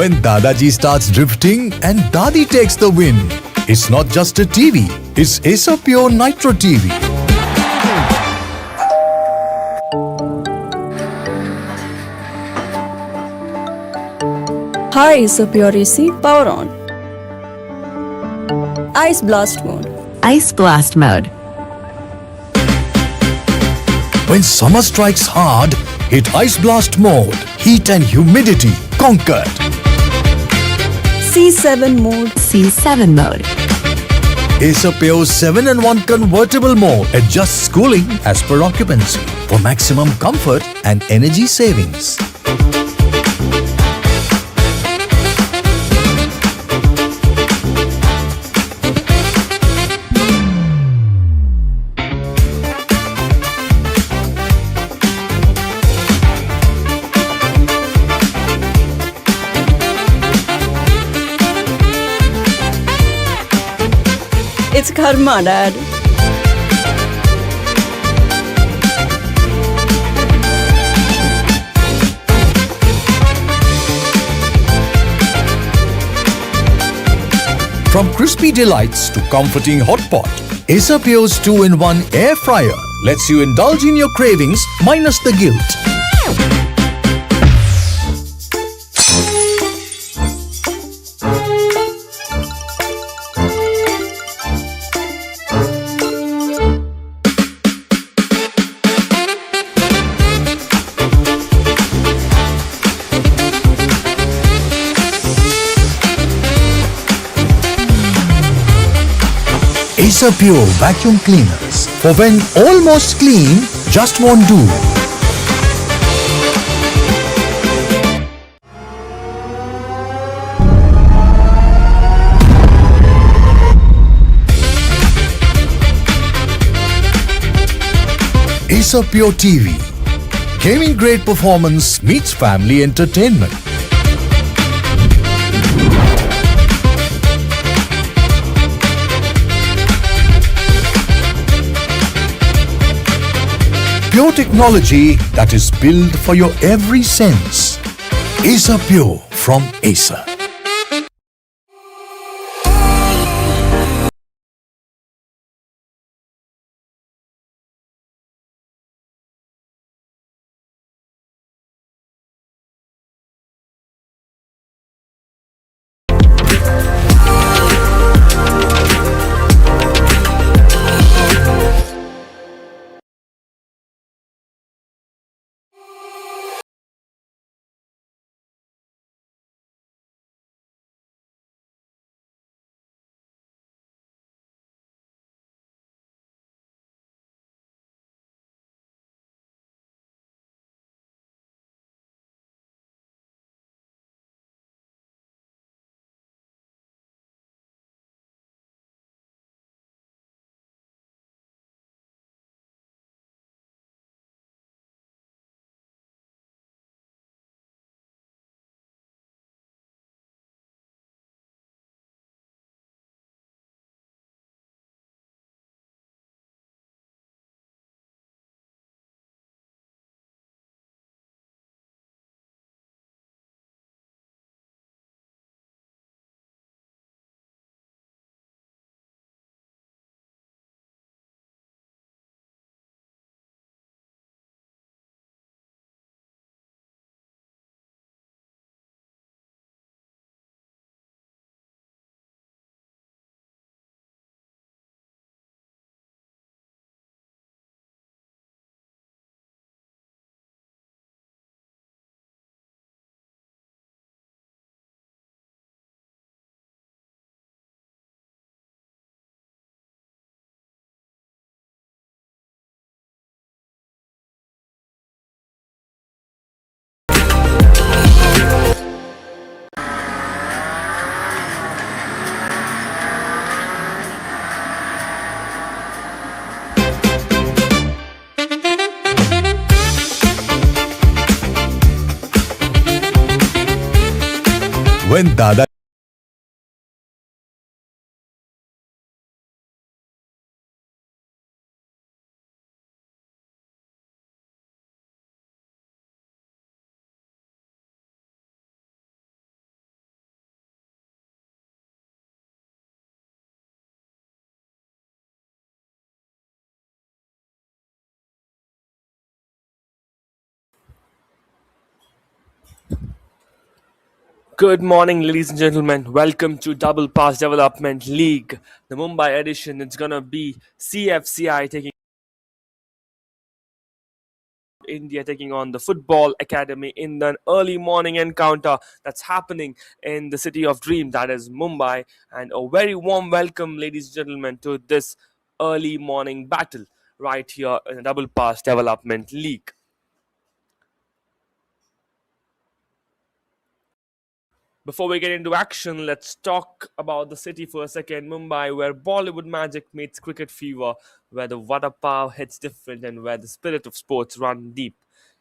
When Dadaji starts drifting and Dadi takes the win. It's not just a TV, it's Asopure Nitro TV. Hi, Asopure AC, power on. Ice blast mode. Ice blast mode. When summer strikes hard, hit Ice Blast mode. Heat and humidity conquered. C7 mode. C7 mode. Asopure 7-in-1 convertible mode adjusts cooling as per occupancy for maximum comfort and energy savings. It's karma, Dad. From crispy delights to comforting hot pot, Asopure's 2-in-1 air fryer lets you indulge in your cravings minus the guilt. Asopure vacuum cleaners for when almost clean just won't do. Asopure TV. Gaming grade performance meets family entertainment. Pure technology that is built for your every sense. Asopure from Acer. When Dada Good morning, ladies and gentlemen. Welcome to Double Pass Development League, the Mumbai edition. It's gonna be CFCI taking India taking on the Football Academy in an early morning encounter that's happening in the city of dream, that is Mumbai. And a very warm welcome, ladies and gentlemen, to this early morning battle right here in the Double Pass Development League. Before we get into action, let's talk about the city for a second. Mumbai, where Bollywood magic meets cricket fever, where the vada pav hits different, and where the spirit of sports run deep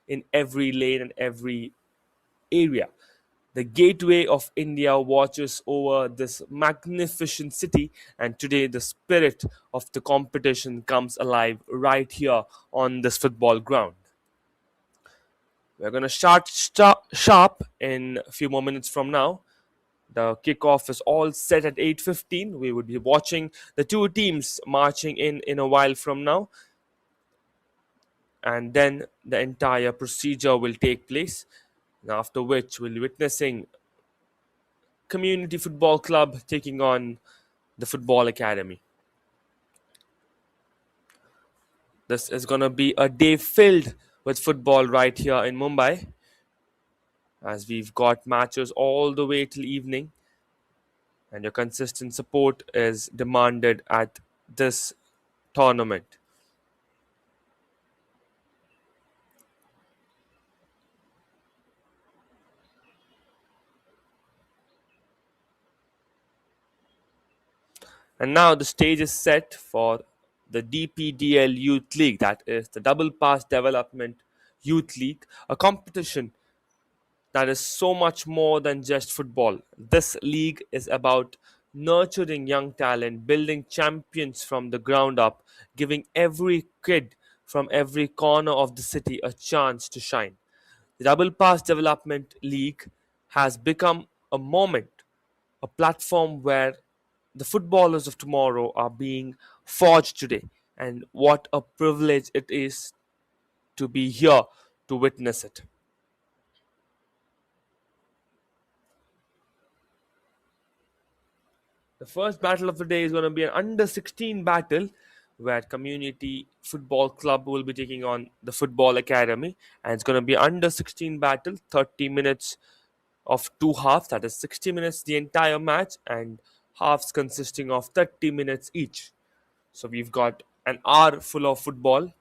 in every lane and every area. The gateway of India watches over this magnificent city, and today the spirit of the competition comes alive right here on this football ground. We're going to start sharp in a few more minutes from now. The kickoff is all set at 8:15. We would be watching the two teams marching in a while from now, and then the entire procedure will take place. After which, we'll be witnessing Community Football Club taking on the Football Academy. This is gonna be a day filled with football right here in Mumbai, as we've got matches all the way till evening, and your consistent support is demanded at this tournament. And now the stage is set for the DPDL Youth League, that is the Double Pass Development Youth League, a competition that is so much more than just football. This league is about nurturing young talent, building champions from the ground up, giving every kid from every corner of the city a chance to shine. The Double Pass Development League has become a moment, a platform where the footballers of tomorrow are being forged today. And what a privilege it is to be here to witness it. The first battle of the day is going to be an under 16 battle where Community Football Club will be taking on the Football Academy. And it's going to be under 16 battle, 30 minutes of two halves, that is 60 minutes the entire match, and halves consisting of 30 minutes each. So we've got an hour full of football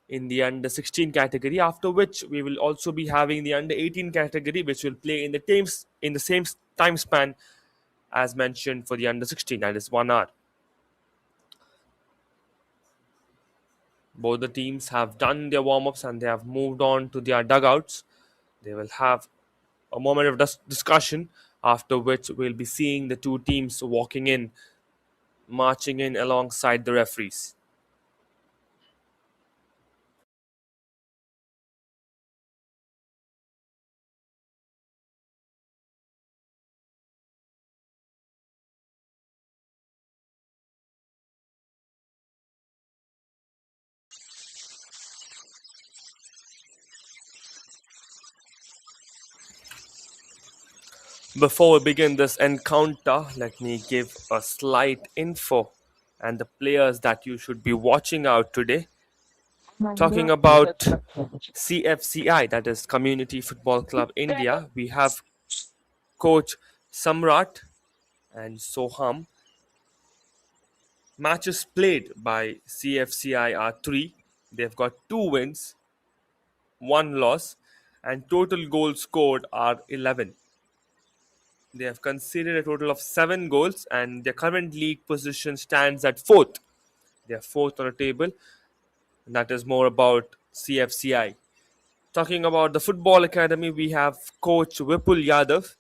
in the under 16 category, after which we will also be having the under 18 category, which will play in the same time span as mentioned for the under 16, that is 1 hour. Both the teams have done their warm-ups and they have moved on to their dugouts. They will have a moment of discussion, after which we'll be seeing the two teams walking in, marching in alongside the referees. Before we begin this encounter, let me give a slight info and the players that you should be watching out today. Talking about CFCI, that is Community Football Club India, we have coach Samrat and Soham. Matches played by CFCI are 3. They've got 2 wins, 1 loss, and total goals scored are 11. They have conceded a total of 7 goals, and their current league position stands at 4th. They are 4th on the table, and that is more about CFCI. Talking about the Football Academy, we have coach Vipul Yadav.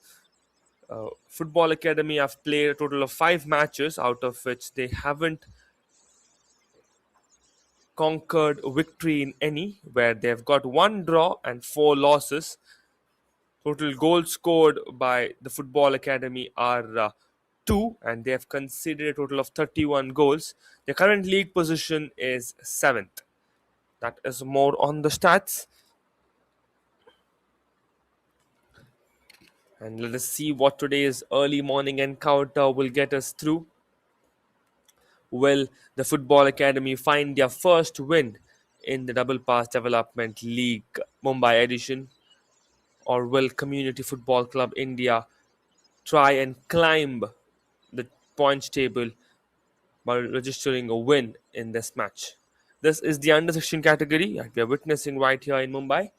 Football Academy have played a total of 5 matches, out of which they haven't conquered victory in any, where they've got 1 draw and 4 losses. Total goals scored by the Football Academy are 2, and they have conceded a total of 31 goals. Their current league position is 7th. That is more on the stats. And let us see what today's early morning encounter will get us through. Will the Football Academy find their first win in the Double Pass Development League Mumbai edition? Or will Community Football Club India try and climb the points table by registering a win in this match? This is the under 16 category that we are witnessing right here in Mumbai.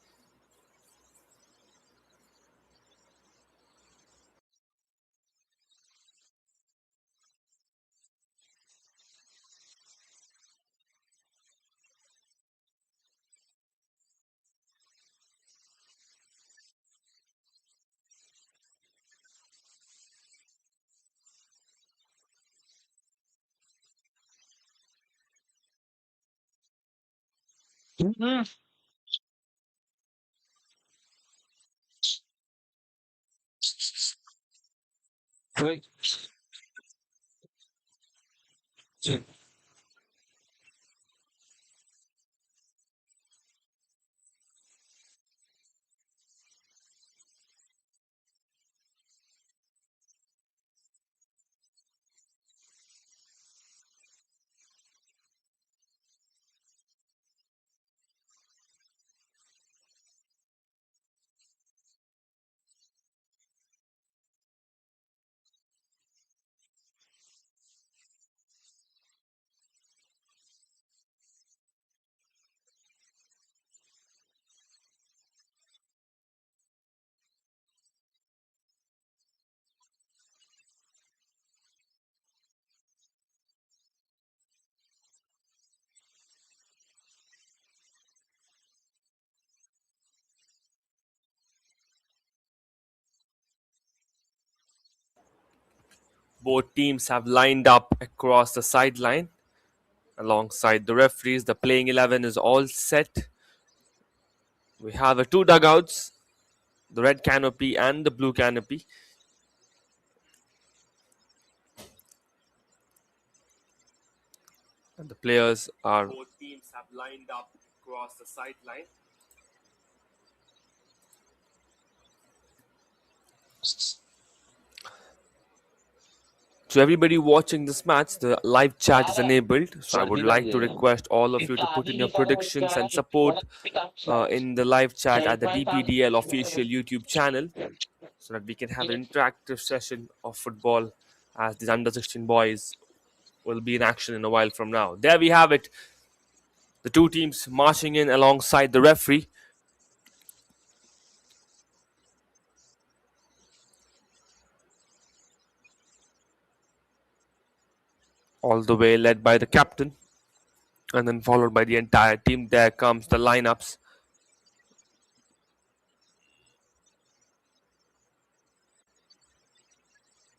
Both teams have lined up across the sideline alongside the referees. The playing 11 is all set. We have two dugouts, the red canopy and the blue canopy. And the players are. Both teams have lined up across the sideline. To everybody watching this match, the live chat is enabled. So I would like to request all of you to put in your predictions and support in the live chat at the DPDL official YouTube channel so that we can have an interactive session of football as these under 16 boys will be in action in a while from now. There we have it. The two teams marching in alongside the referee. All the way led by the captain and then followed by the entire team. There comes the lineups.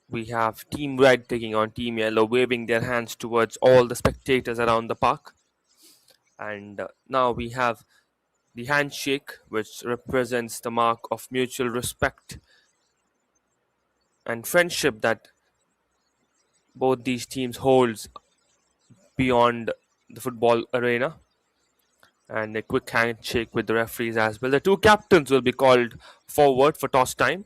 We have Team Red taking on Team Yellow, waving their hands towards all the spectators around the park. And now we have the handshake, which represents the mark of mutual respect and friendship that both these teams holds beyond the football arena. And a quick handshake with the referees as well. The two captains will be called forward for toss time.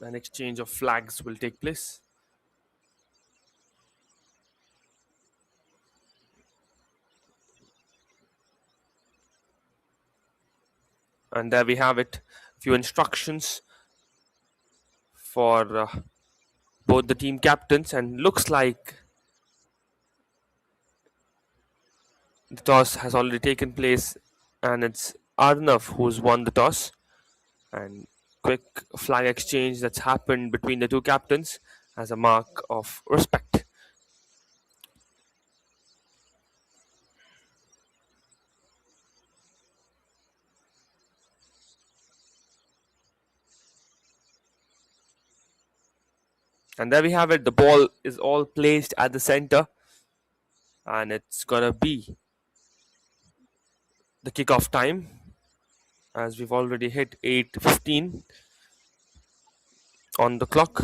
An exchange of flags will take place. And there we have it. A few instructions for both the team captains, and looks like the toss has already taken place, and it's Arnav who's won the toss. And quick flag exchange that's happened between the two captains as a mark of respect. And there we have it. The ball is all placed at the center, and it's gonna be the kickoff time as we've already hit 8:15 on the clock.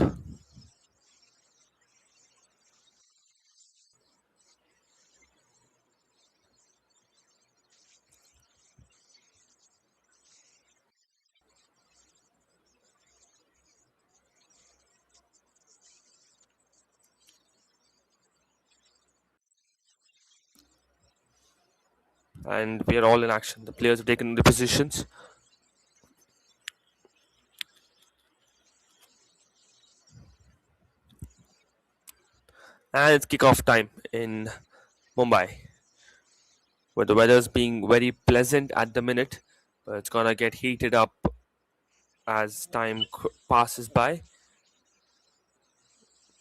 And we are all in action. The players have taken the positions. And it's kickoff time in Mumbai, where the weather's being very pleasant at the minute, but it's gonna get heated up as time passes by.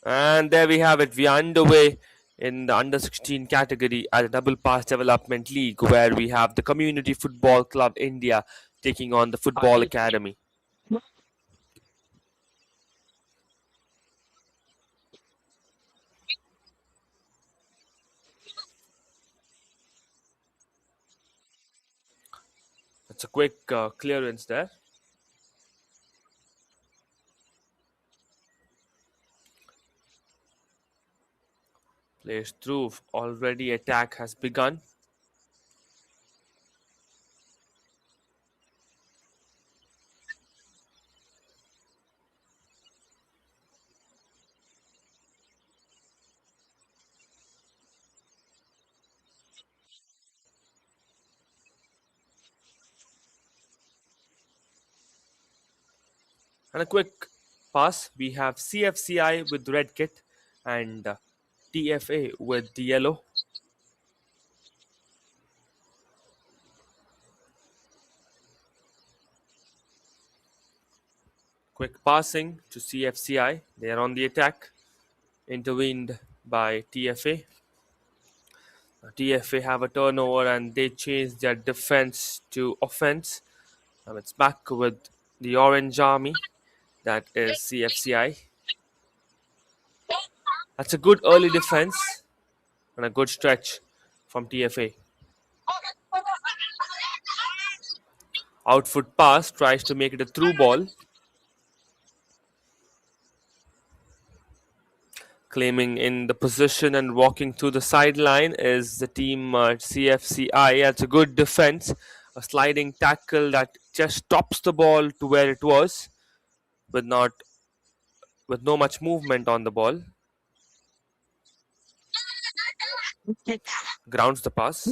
And there we have it. We are underway in the under 16 category at the Double Pass Development League, where we have the Community Football Club India taking on the Football Academy. That's a quick clearance there. Plays through. Already attack has begun. And a quick pass. We have CFCI with red kit and TFA with the yellow. Quick passing to CFCI. They are on the attack. Intervened by TFA. TFA have a turnover and they change their defense to offense. Now it's back with the Orange Army. That is CFCI. That's a good early defense and a good stretch from TFA. Outfoot pass, tries to make it a through ball. Claiming in the position and walking through the sideline is the team CFCI. That's a good defense. A sliding tackle that just stops the ball to where it was, with no much movement on the ball. Grounds the pass.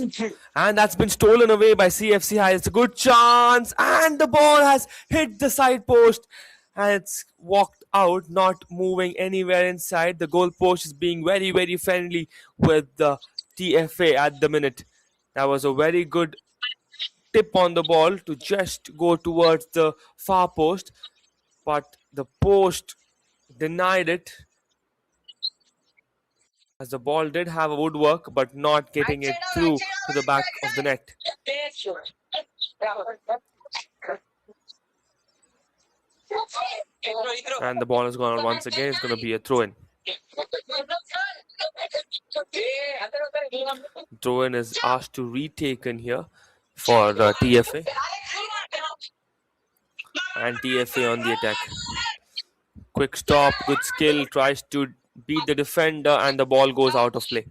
And that's been stolen away by CFCI. It's a good chance. And the ball has hit the side post. And it's walked out, not moving anywhere inside. The goal post is being very, very friendly with the TFA at the minute. That was a very good tip on the ball to just go towards the far post. But the post denied it, as the ball did have a woodwork, but not getting it through to the back of the net. And the ball has gone out once again. It's going to be a throw-in. Throw-in is asked to retaken here for TFA. And TFA on the attack. Quick stop, good skill, tries to beat the defender, and the ball goes out of play.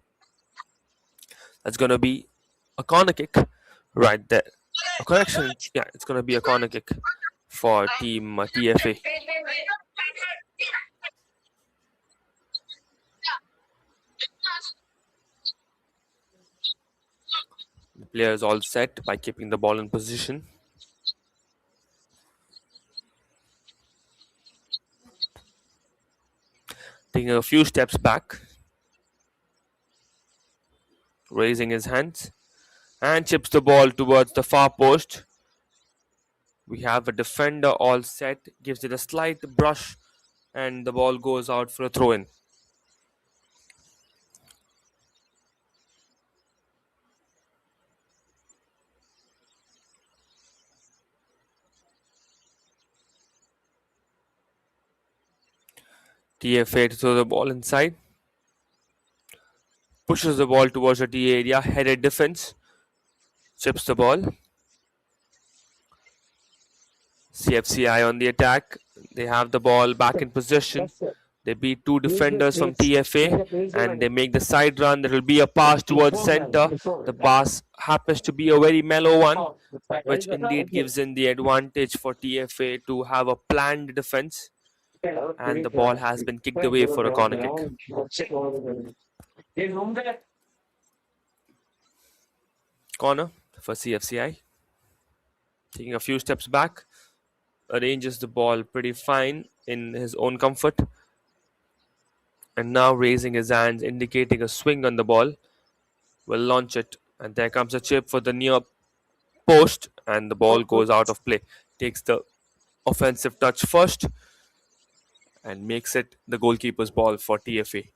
That's going to be a corner kick right there. A correction, yeah, it's going to be a corner kick for team TFA. The player is all set by keeping the ball in position. Taking a few steps back. Raising his hands. And chips the ball towards the far post. We have a defender all set. Gives it a slight brush. And the ball goes out for a throw-in. TFA to throw the ball inside. Pushes the ball towards the D area. Headed defense. Chips the ball. CFCI on the attack. They have the ball back in possession. They beat two defenders from TFA and they make the side run. There will be a pass towards center. The pass happens to be a very mellow one, which indeed gives in the advantage for TFA to have a planned defense. And the ball has been kicked away for a corner kick. Corner for CFCI. Taking a few steps back, arranges the ball pretty fine in his own comfort, and now raising his hands, indicating a swing on the ball, will launch it. And there comes a chip for the near post, and the ball goes out of play. Takes the offensive touch first and makes it the goalkeeper's ball for TFA.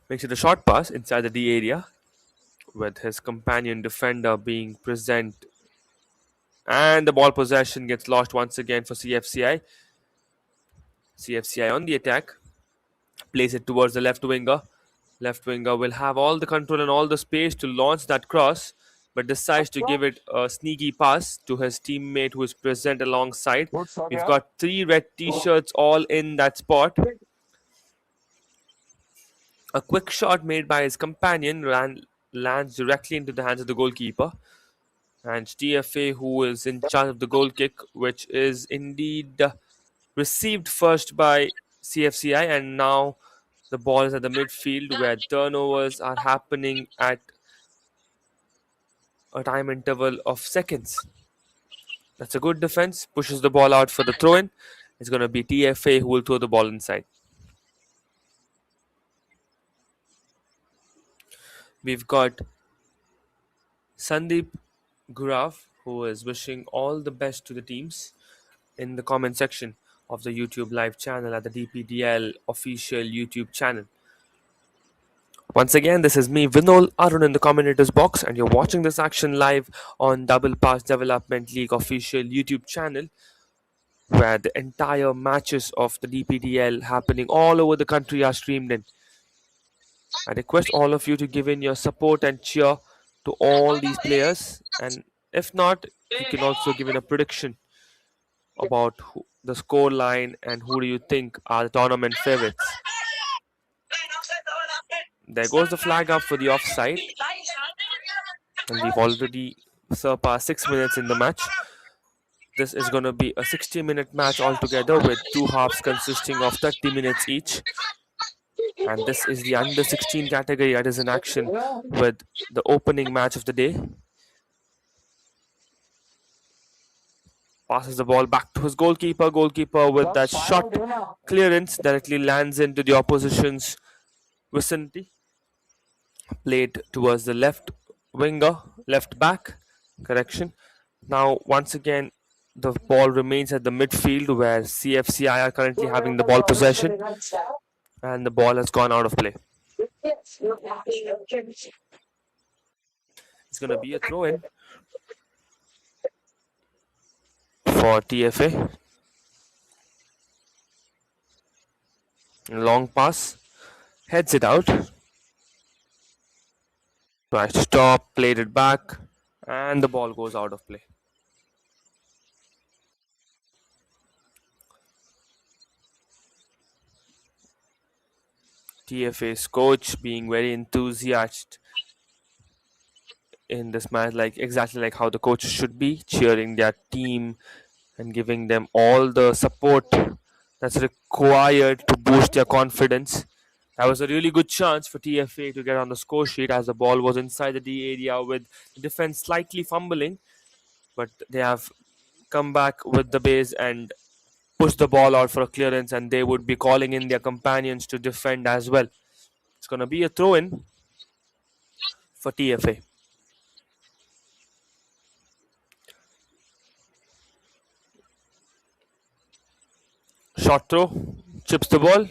Makes it a short pass inside the D area with his companion defender being present. And the ball possession gets lost once again for CFCI. CFCI on the attack. Plays it towards the left winger. Left winger will have all the control and all the space to launch that cross, but decides to give it a sneaky pass to his teammate who is present alongside. We've got 3 red t-shirts all in that spot. A quick shot made by his companion lands directly into the hands of the goalkeeper. And TFA, who is in charge of the goal kick, which is indeed received first by CFCI, and now the ball is at the midfield where turnovers are happening at a time interval of seconds. That's a good defense. Pushes the ball out for the throw-in. It's going to be TFA who will throw the ball inside. We've got Sandeep Gurav, who is wishing all the best to the teams in the comment section of the YouTube live channel at the DPDL official YouTube channel. Once again, this is me, Vinol Arun, in the commentators box, and you're watching this action live on Double Pass Development League official YouTube channel, where the entire matches of the DPDL happening all over the country are streamed in. I request all of you to give in your support and cheer to all these players, and if not, you can also give in a prediction about the score line and who do you think are the tournament favorites. There goes the flag up for the offside, and we've already surpassed 6 minutes in the match. This is going to be a 60-minute match altogether with 2 halves consisting of 30 minutes each. And this is the under 16 category that is in action with the opening match of the day. Passes the ball back to his goalkeeper. Goalkeeper with that shot clearance directly lands into the opposition's vicinity. Played towards the left winger, left back, correction. Now, once again, the ball remains at the midfield where CFCI are currently having the ball possession. And the ball has gone out of play. It's going to be a throw-in for TFA. Long pass. Heads it out. Tries to stop, played it back, and the ball goes out of play. TFA's coach being very enthusiastic in this match, like exactly like how the coaches should be, cheering their team and giving them all the support that's required to boost their confidence. That was a really good chance for TFA to get on the score sheet as the ball was inside the D area with the defense slightly fumbling, but they have come back with the base and push the ball out for a clearance, and they would be calling in their companions to defend as well. It's going to be a throw-in for TFA. Short throw, chips the ball,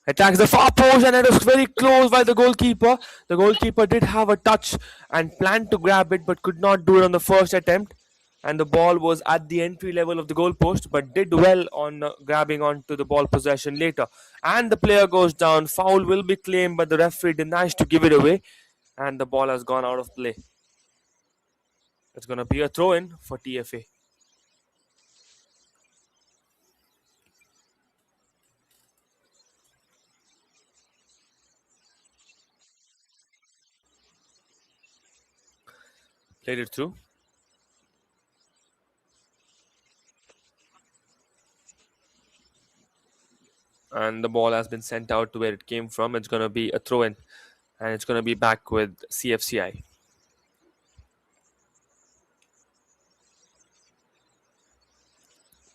attacks the far post, and it was very close by the goalkeeper. The goalkeeper did have a touch and planned to grab it, but could not do it on the first attempt. And the ball was at the entry level of the goalpost, but did well on grabbing onto the ball possession later. And the player goes down. Foul will be claimed, but the referee denies to give it away. And the ball has gone out of play. It's going to be a throw-in for TFA. Played it through. and the ball has been sent out to where it came from. It's going to be a throw in, and it's going to be back with CFCI.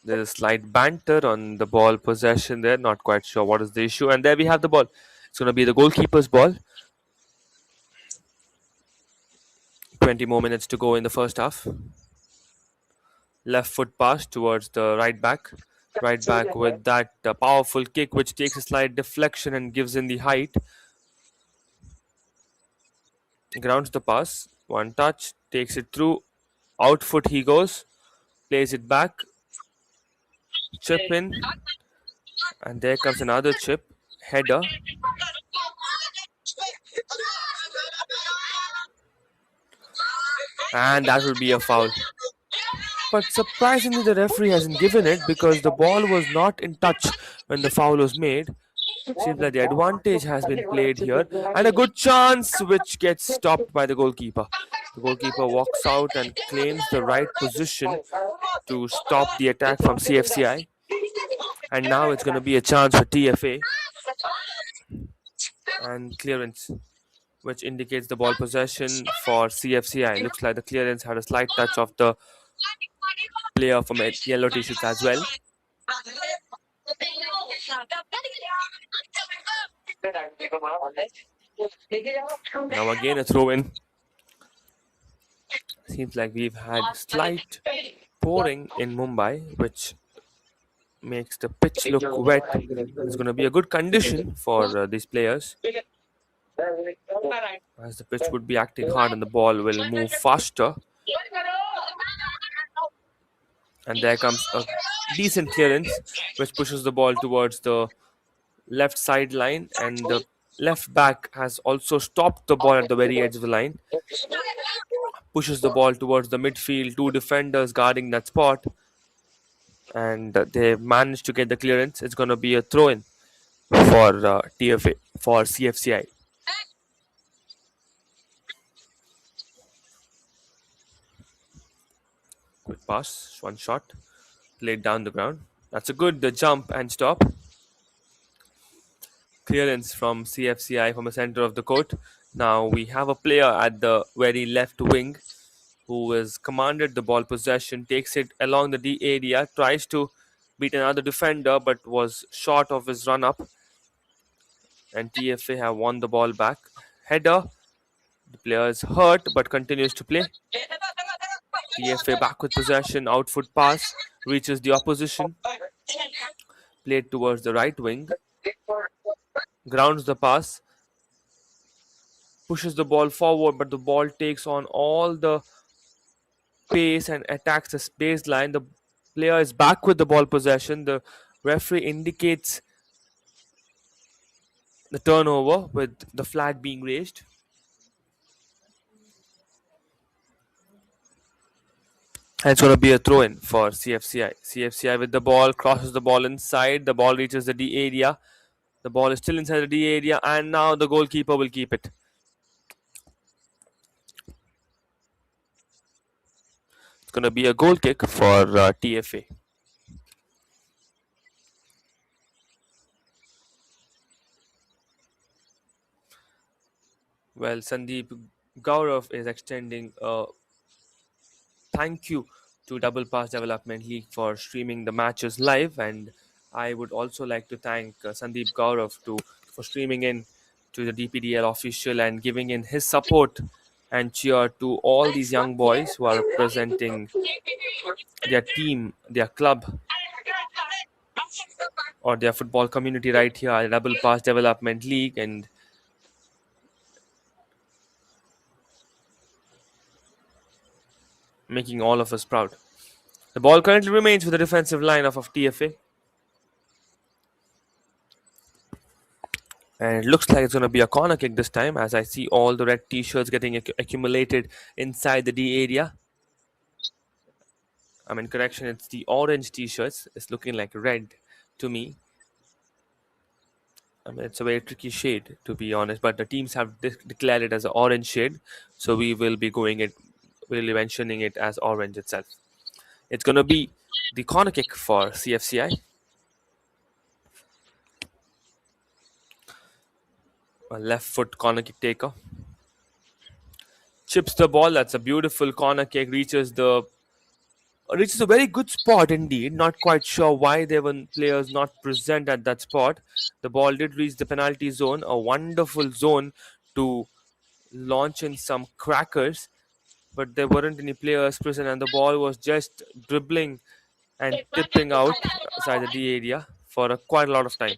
There's a slight banter on the ball possession there. Not quite sure what is the issue. And there we have the ball. It's going to be the goalkeeper's ball. 20 more minutes to go in the first half. Left foot pass towards the right back. Right back with that powerful kick, which takes a slight deflection and gives in the height. Grounds the pass. One touch. Takes it through. Out foot he goes. Plays it back. Chip in. And there comes another chip. Header. And that will be a foul. But surprisingly, the referee hasn't given it because the ball was not in touch when the foul was made. Seems like the advantage has been played here. And a good chance which gets stopped by the goalkeeper. The goalkeeper walks out and claims the right position to stop the attack from CFCI. And now it's going to be a chance for TFA. And clearance, which indicates the ball possession for CFCI. Looks like the clearance had a slight touch of the player from yellow t-shirts as well. Now again a throw in. Seems like we've had slight pouring in Mumbai, which makes the pitch look wet. It's going to be a good condition for these players, as the pitch would be acting hard and the ball will move faster. And there comes a decent clearance which pushes the ball towards the left sideline, and the left back has also stopped the ball at the very edge of the line. Pushes the ball towards the midfield, two defenders guarding that spot, and they managed to get the clearance. It's going to be a throw-in for TFA, for CFCI. Quick pass, one shot, played down the ground. That's a good jump and stop. Clearance from CFCI from the center of the court. Now we have a player at the very left wing who has commanded the ball possession, takes it along the D area, tries to beat another defender but was short of his run-up. And TFA have won the ball back. Header. The player is hurt but continues to play. TFA back with possession, outfoot pass, reaches the opposition. Played towards the right wing. Grounds the pass. Pushes the ball forward, but the ball takes on all the pace and attacks the baseline. The player is back with the ball possession. The referee indicates the turnover with the flag being raised. And it's going to be a throw-in for CFCI. CFCI with the ball, crosses the ball inside. The ball reaches the D area. The ball is still inside the D area, and now the goalkeeper will keep it. It's going to be a goal kick for TFA. Well, Sandeep Gaurav is extending a thank you to Double Pass Development League for streaming the matches live, and I would also like to thank Sandeep Gaurav for streaming in to the DPDL official and giving in his support and cheer to all these young boys who are representing their team, their club, or their football community right here at Double Pass Development League, and making all of us proud. The ball currently remains with the defensive line of TFA. And it looks like it's going to be a corner kick this time, as I see all the red t-shirts getting accumulated inside the D area. I mean, correction, it's the orange t-shirts. It's looking like red to me. I mean, it's a very tricky shade, to be honest, but the teams have declared it as an orange shade, so we will be mentioning it as orange itself. It's going to be the corner kick for CFCI. A left foot corner kick taker. Chips the ball. That's a beautiful corner kick. Reaches a very good spot indeed. Not quite sure why there were players not present at that spot. The ball did reach the penalty zone. A wonderful zone to launch in some crackers, but there weren't any players present, and the ball was just dribbling and tipping out outside the D area for quite a lot of time.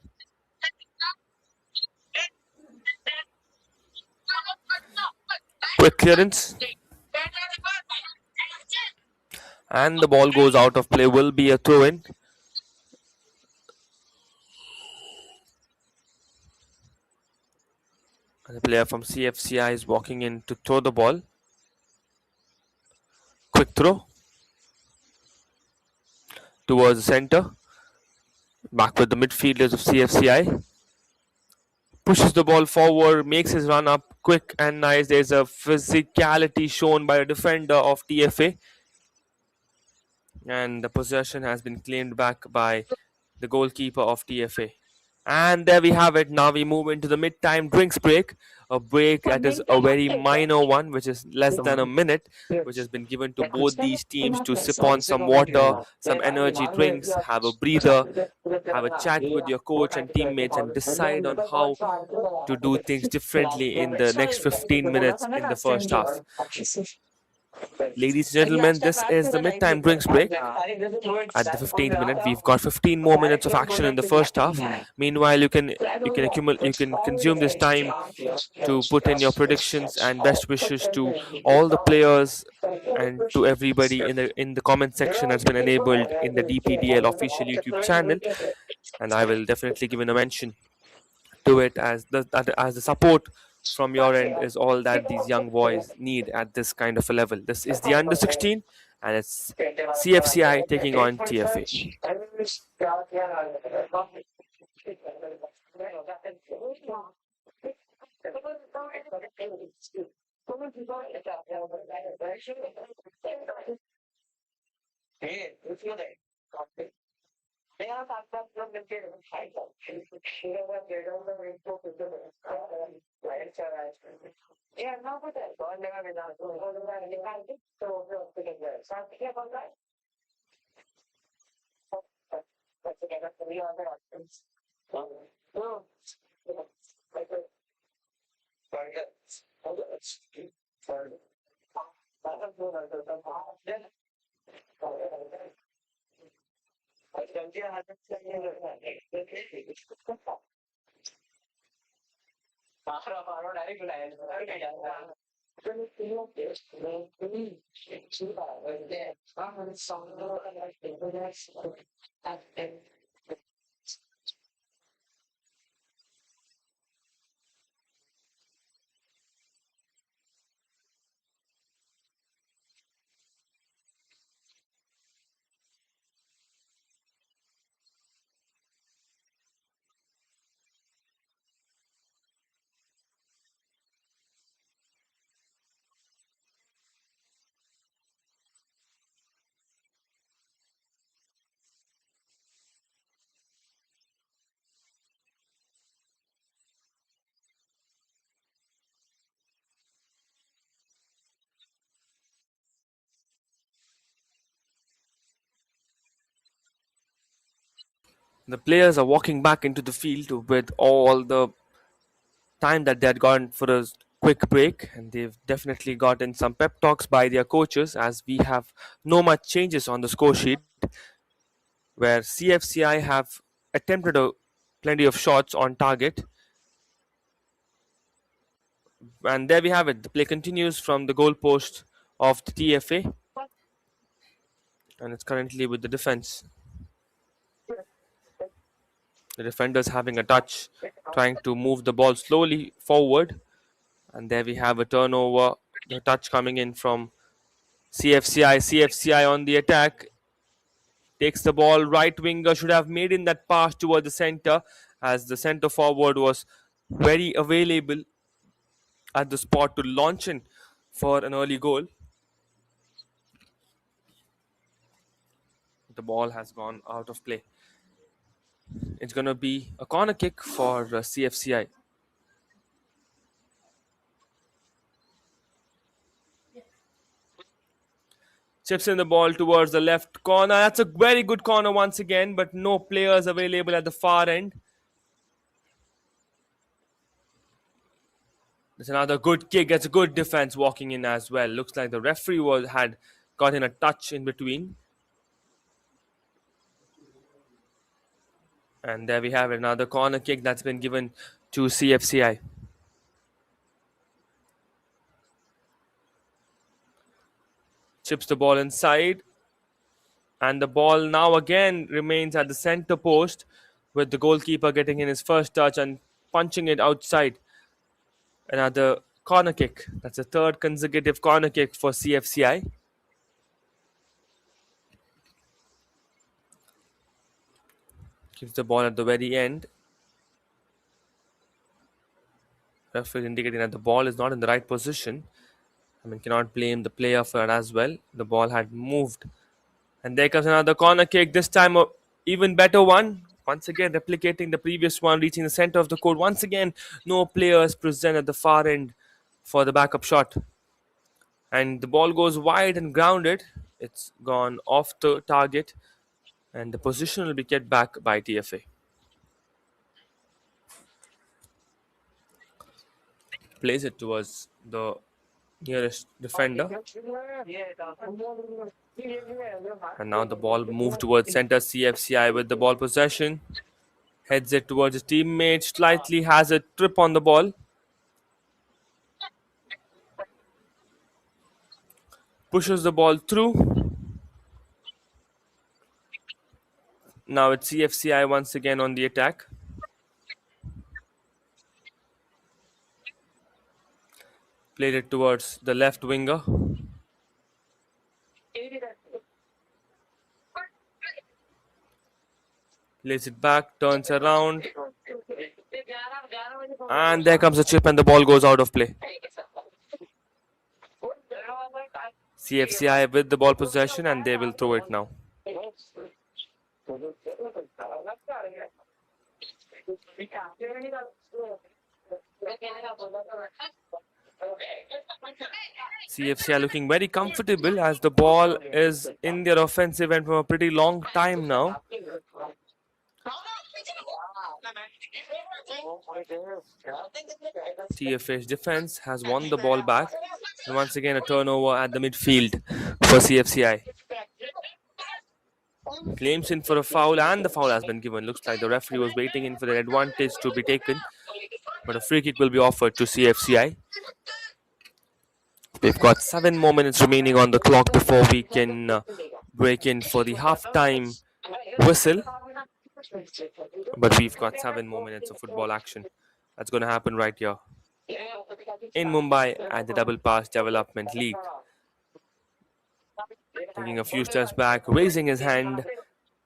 Quick clearance, and the ball goes out of play. Will be a throw in. The player from CFCI is walking in to throw the ball. Quick throw towards the center. Back with the midfielders of CFCI. Pushes the ball forward, makes his run up quick and nice. There's a physicality shown by a defender of TFA. And the possession has been claimed back by the goalkeeper of TFA. And there we have it. Now we move into the mid-time drinks break. A break that is a very minor one, which is less than a minute, which has been given to both these teams to sip on some water, some energy drinks, have a breather, have a chat with your coach and teammates, and decide on how to do things differently in the next 15 minutes in the first half. Ladies and gentlemen, this is the mid-time drinks break. At the 15th minute, we've got 15 more minutes of action in the first half. Meanwhile, you can consume this time to put in your predictions and best wishes to all the players and to everybody in the comment section that's been enabled in the DPDL official YouTube channel. And I will definitely give a mention to it, as the support from your end is all that these young boys need at this kind of a level. This is the under 16, and it's CFCI taking on TFA. The players are walking back into the field with all the time that they had gone for a quick break, and they've definitely gotten some pep talks by their coaches, as we have no much changes on the score sheet, where CFCI have attempted plenty of shots on target. And there we have it. The play continues from the goalpost of the TFA, and it's currently with the defense. The defenders having a touch, trying to move the ball slowly forward. And there we have a turnover. The touch coming in from CFCI. CFCI on the attack. Takes the ball. Right winger should have made in that pass toward the center, as the center forward was very available at the spot to launch in for an early goal. The ball has gone out of play. It's going to be a corner kick for CFCI. Chips in the ball towards the left corner. That's a very good corner once again, but no players available at the far end. There's another good kick. That's a good defense walking in as well. Looks like the referee had gotten a touch in between. And there we have another corner kick that's been given to CFCI. Chips the ball inside. And the ball now again remains at the center post, with the goalkeeper getting in his first touch and punching it outside. Another corner kick. That's a third consecutive corner kick for CFCI. Keeps the ball at the very end. Referee indicating that the ball is not in the right position. Cannot blame the player for it as well. The ball had moved. And there comes another corner kick. This time a even better one. Once again replicating the previous one, reaching the center of the court. Once again, no players present at the far end for the backup shot. And the ball goes wide and grounded. It's gone off the target. And the position will be kept back by TFA. Plays it towards the nearest defender. And now the ball moved towards center. CFCI with the ball possession. Heads it towards his teammate. Slightly has a trip on the ball. Pushes the ball through. Now it's CFCI once again on the attack. Played it towards the left winger. Lays it back, turns around. And there comes a chip and the ball goes out of play. CFCI with the ball possession and they will throw it now. CFCI looking very comfortable as the ball is in their offensive end from a pretty long time now. TFA's defense has won the ball back. And once again a turnover at the midfield for CFCI. Claims in for a foul and the foul has been given. Looks like the referee was waiting in for the advantage to be taken. But a free kick will be offered to CFCI. We've got 7 more minutes remaining on the clock before we can break in for the half-time whistle. But we've got 7 more minutes of football action. That's going to happen right here in Mumbai at the Double Pass Development League. Taking a few steps back, raising his hand.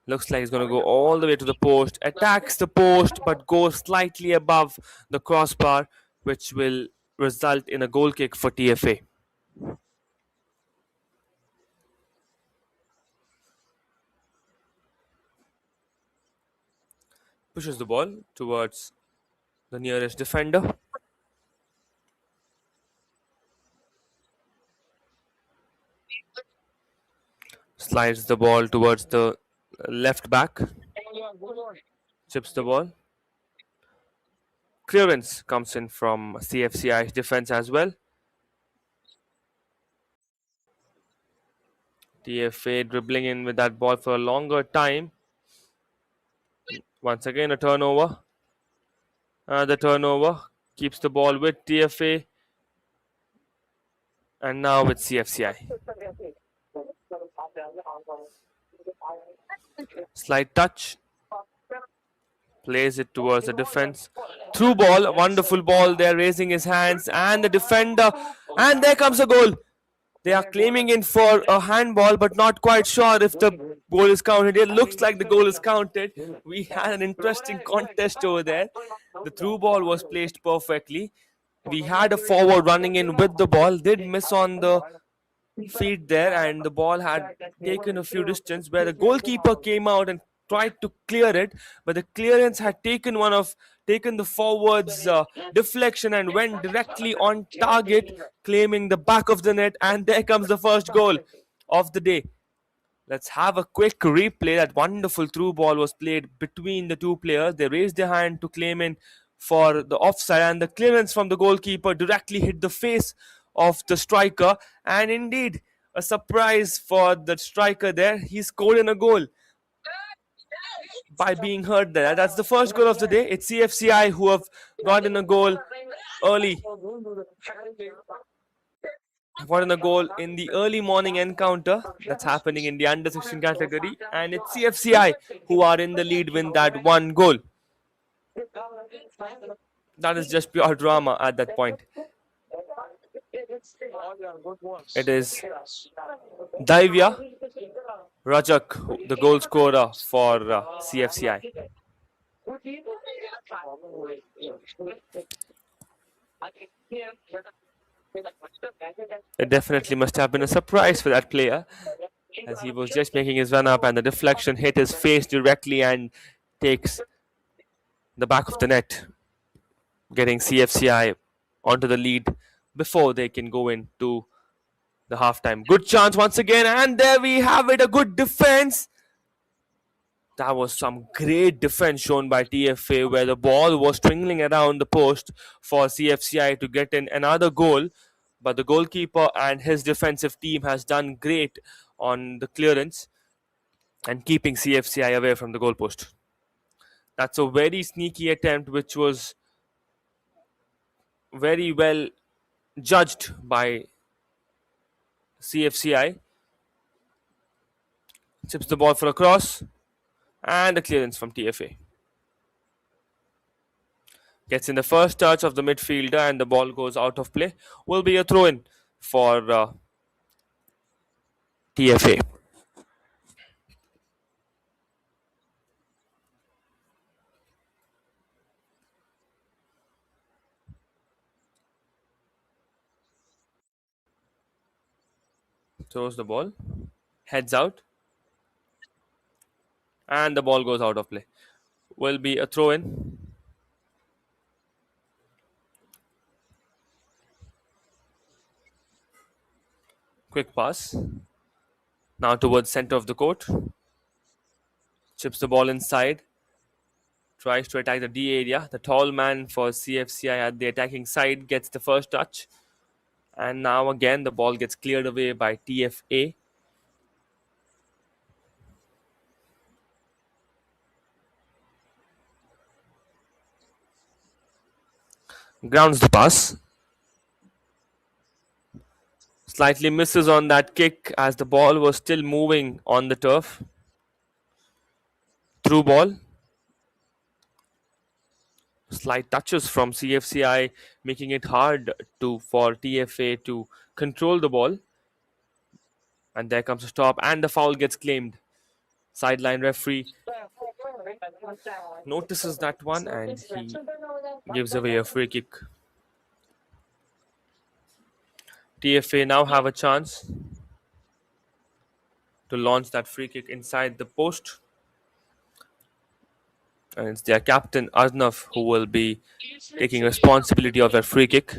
Looks like he's going to go all the way to the post. Attacks the post but goes slightly above the crossbar, which will result in a goal kick for TFA. Pushes the ball towards the nearest defender. Slides the ball towards the left back. Chips the ball. Clearance comes in from CFCI's defense as well. TFA dribbling in with that ball for a longer time. Once again a turnover. The turnover keeps the ball with TFA. And now with CFCI. Slight touch. Plays it towards the defense. Through ball. Wonderful ball there. Raising his hands. And the defender. And there comes a goal. They are claiming in for a handball, but not quite sure if the goal is counted. It looks like the goal is counted. We had an interesting contest over there. The through ball was placed perfectly. We had a forward running in with the ball. Did miss on the feet there, and the ball had taken a few distance where the goalkeeper came out and tried to clear it, but the clearance had taken the forward's deflection and went directly on target, claiming the back of the net, and there comes the first goal. of the day. Let's have a quick replay. That wonderful through ball was played between the two players. They raised their hand to claim in for the offside, and the clearance from the goalkeeper directly hit the face of the striker. And indeed, a surprise for the striker there. He scored in a goal by being hurt there. That's the first goal of the day. It's CFCI who have gotten a goal early. Gotten a goal in the early morning encounter that's happening in the under 16 category, and it's CFCI who are in the lead with that one goal. That is just pure drama at that point. It is Daivya Rajak, the goal scorer for CFCI. It definitely must have been a surprise for that player, as he was just making his run up and the deflection hit his face directly and takes the back of the net, getting CFCI onto the lead before they can go into the halftime. Good chance once again, and there we have it, a good defense. That was some great defense shown by TFA, where the ball was stringing around the post for CFCI to get in another goal. But the goalkeeper and his defensive team has done great on the clearance and keeping CFCI away from the goalpost. That's a very sneaky attempt, which was very well judged by CFCI. Chips the ball for a cross and a clearance from TFA. Gets in the first touch of the midfielder and the ball goes out of play. Will be a throw-in for TFA. Throws the ball, heads out, and the ball goes out of play. Will be a throw-in. Quick pass. Now towards center of the court. Chips the ball inside. Tries to attack the D area. The tall man for CFCI at the attacking side gets the first touch. And now again the ball gets cleared away by TFA. Grounds the pass. Slightly misses on that kick as the ball was still moving on the turf. Through ball. Slight touches from CFCI, making it hard for TFA to control the ball. And there comes a stop, and the foul gets claimed. Sideline referee notices that one, and he gives away a free kick. TFA now have a chance to launch that free kick inside the post. And it's their captain, Arnav, who will be taking responsibility of that free kick.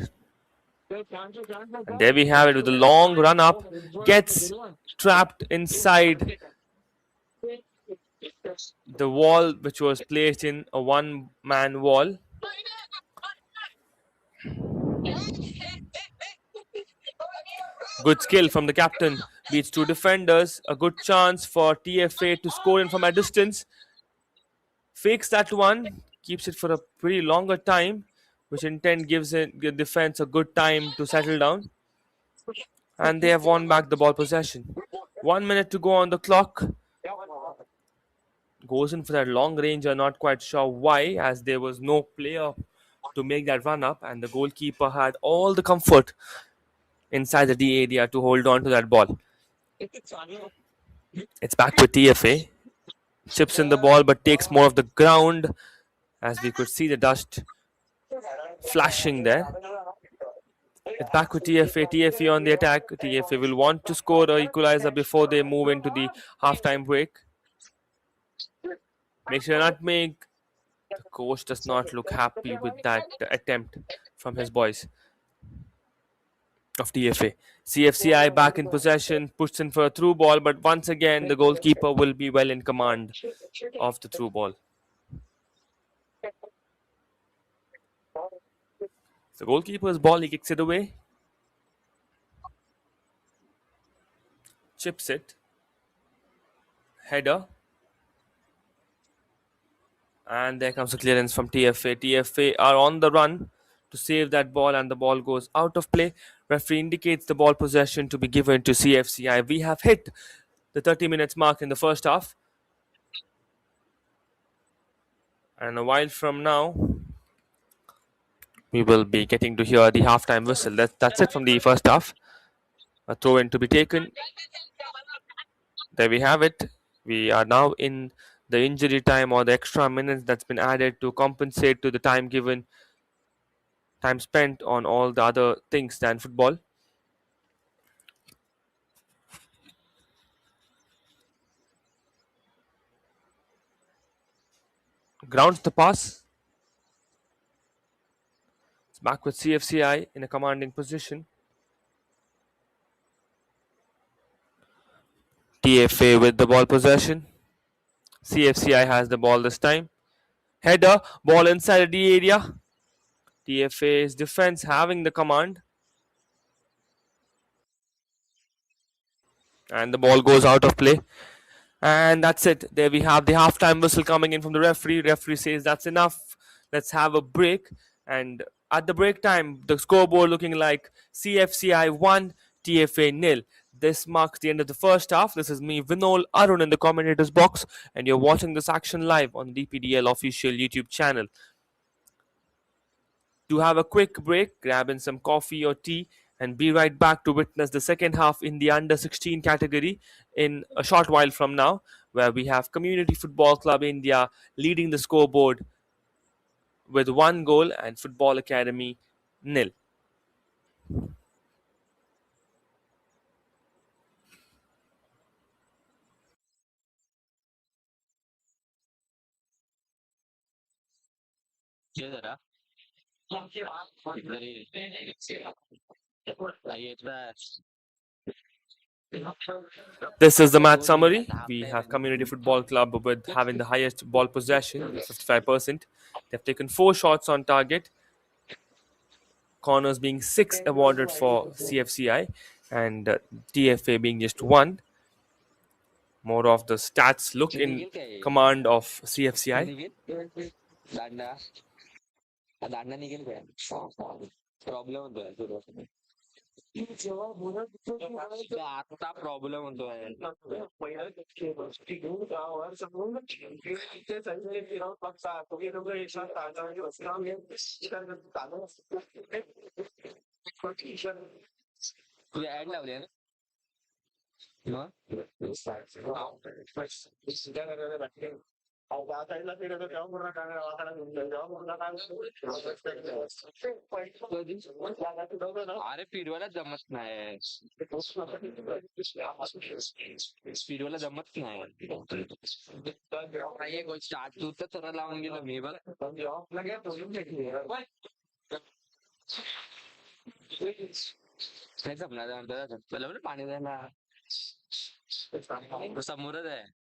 And there we have it with a long run up. Gets trapped inside the wall, which was placed in a one-man wall. Good skill from the captain. Beats two defenders. A good chance for TFA to score in from a distance. Fakes that one. Keeps it for a pretty longer time, which in turn gives the defense a good time to settle down. And they have won back the ball possession. 1 minute to go on the clock. Goes in for that long range. I'm not quite sure why, as there was no player to make that run up, and the goalkeeper had all the comfort inside the D area to hold on to that ball. It's back with TFA. Chips in the ball but takes more of the ground, as we could see the dust flashing there. It's back with TFA. TFA on the attack. TFA will want to score an equalizer before they move into the halftime break. Makes sure not make. The coach does not look happy with that attempt from his boys. of TFA. CFCI back in possession, puts in for a through ball, but once again the goalkeeper will be well in command of the through ball. The goalkeeper's ball, he kicks it away, chips it, header, and there comes a clearance from TFA. TFA are on the run to save that ball, and the ball goes out of play. Referee indicates the ball possession to be given to CFCI. We have hit the 30 minutes mark in the first half, and a while from now we will be getting to hear the halftime whistle. That's it from the first half. A throw in to be taken. There we have it. We are now in the injury time, or the extra minutes that's been added to compensate to the time spent on all the other things than football. Grounds the pass. It's back with CFCI in a commanding position. TFA with the ball possession. CFCI has the ball this time. Header, ball inside the area. TFA's defense having the command. And the ball goes out of play. And that's it. There we have the halftime whistle coming in from the referee. Referee says that's enough. Let's have a break. And at the break time, the scoreboard looking like CFCI 1, TFA nil. This marks the end of the first half. This is me, Vinol Arun, in the commentators box, and you're watching this action live on the DPDL official YouTube channel. To have a quick break, grab in some coffee or tea, and be right back to witness the second half in the under 16 category in a short while from now, where we have Community Football Club India leading the scoreboard with 1 goal and Football Academy nil. This is the match summary. We have Community Football Club with having the highest ball possession with 55%. They've taken 4 shots on target. Corners being 6 awarded for CFCI, and TFA being just 1. More of the stats look in command of CFCI. आता problem होतोय तुझी add लावली आहे ना अरे फिरवायला जमत नाही फिरवायला जमत नाही स्टार्ट तू तर सरळ लावून गेलो मी बघ नाही जमणार पाणी द्यायला समोरच आहे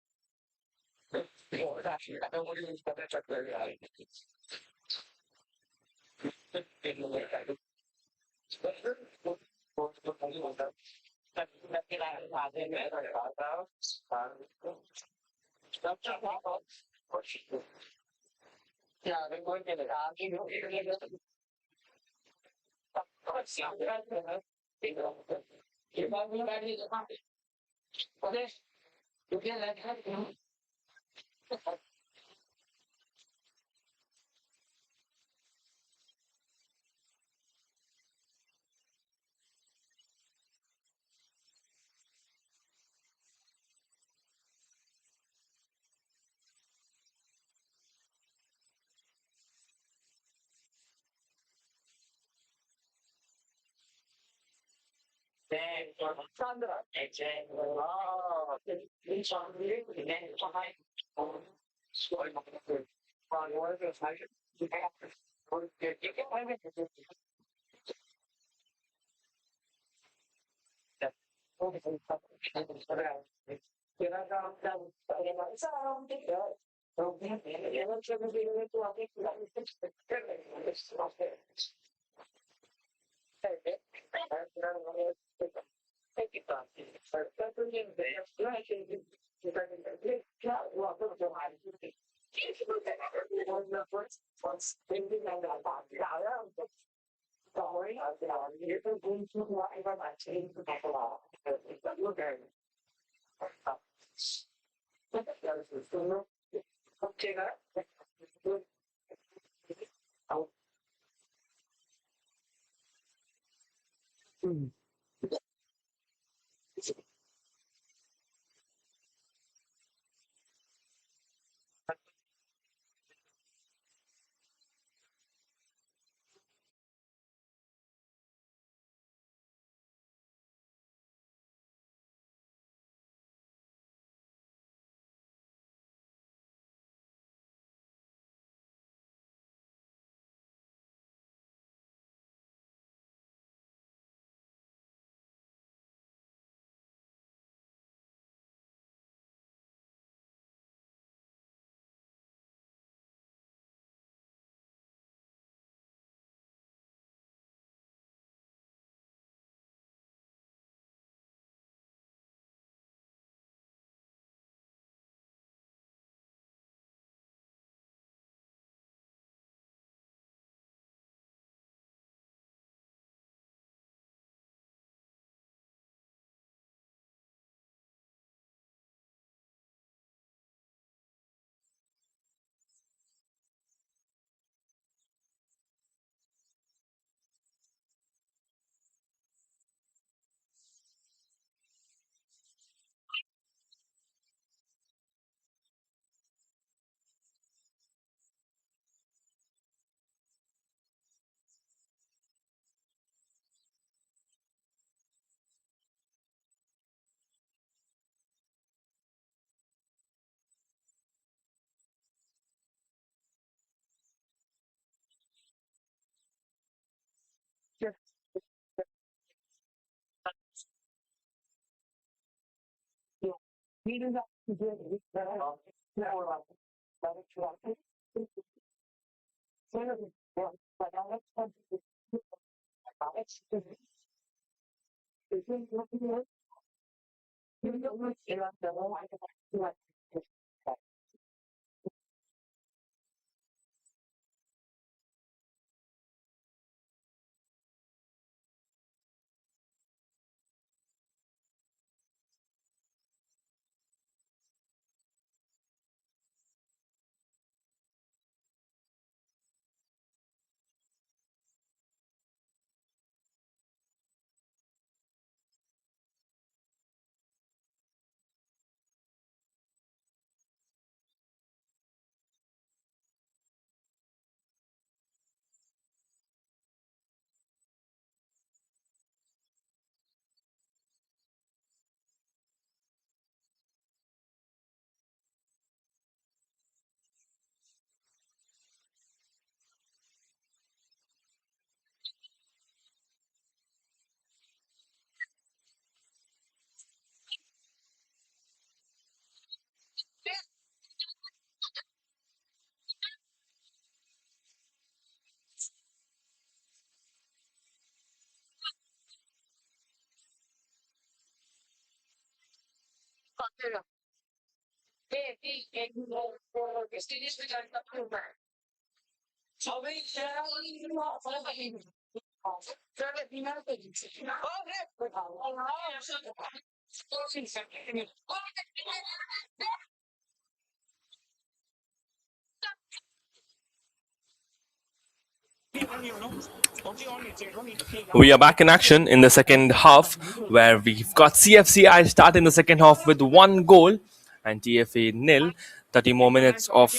We are back in action in the second half, where we've got CFCI starting the second half with 1 goal and TFA nil. 30 more minutes of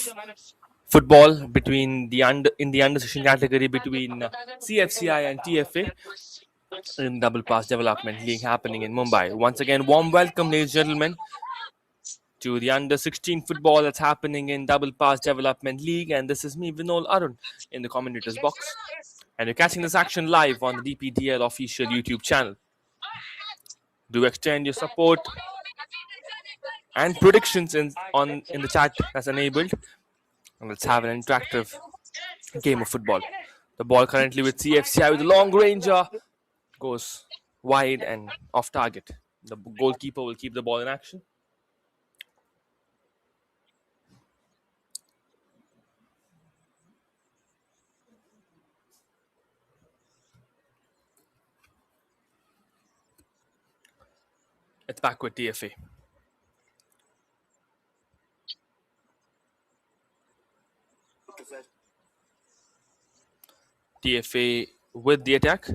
football between the under 16 category between CFCI and TFA in Double Pass Development League happening in Mumbai. Once again, warm welcome, ladies and gentlemen, to the under 16 football that's happening in Double Pass Development League. And this is me, Vinol Arun, in the commentators box. And you're catching this action live on the DPDL official YouTube channel. Do extend your support and predictions in the chat that's enabled. And let's have an interactive game of football. The ball currently with CFCI with a long ranger goes wide and off target. The goalkeeper will keep the ball in action. It's back with TFA. TFA with the attack.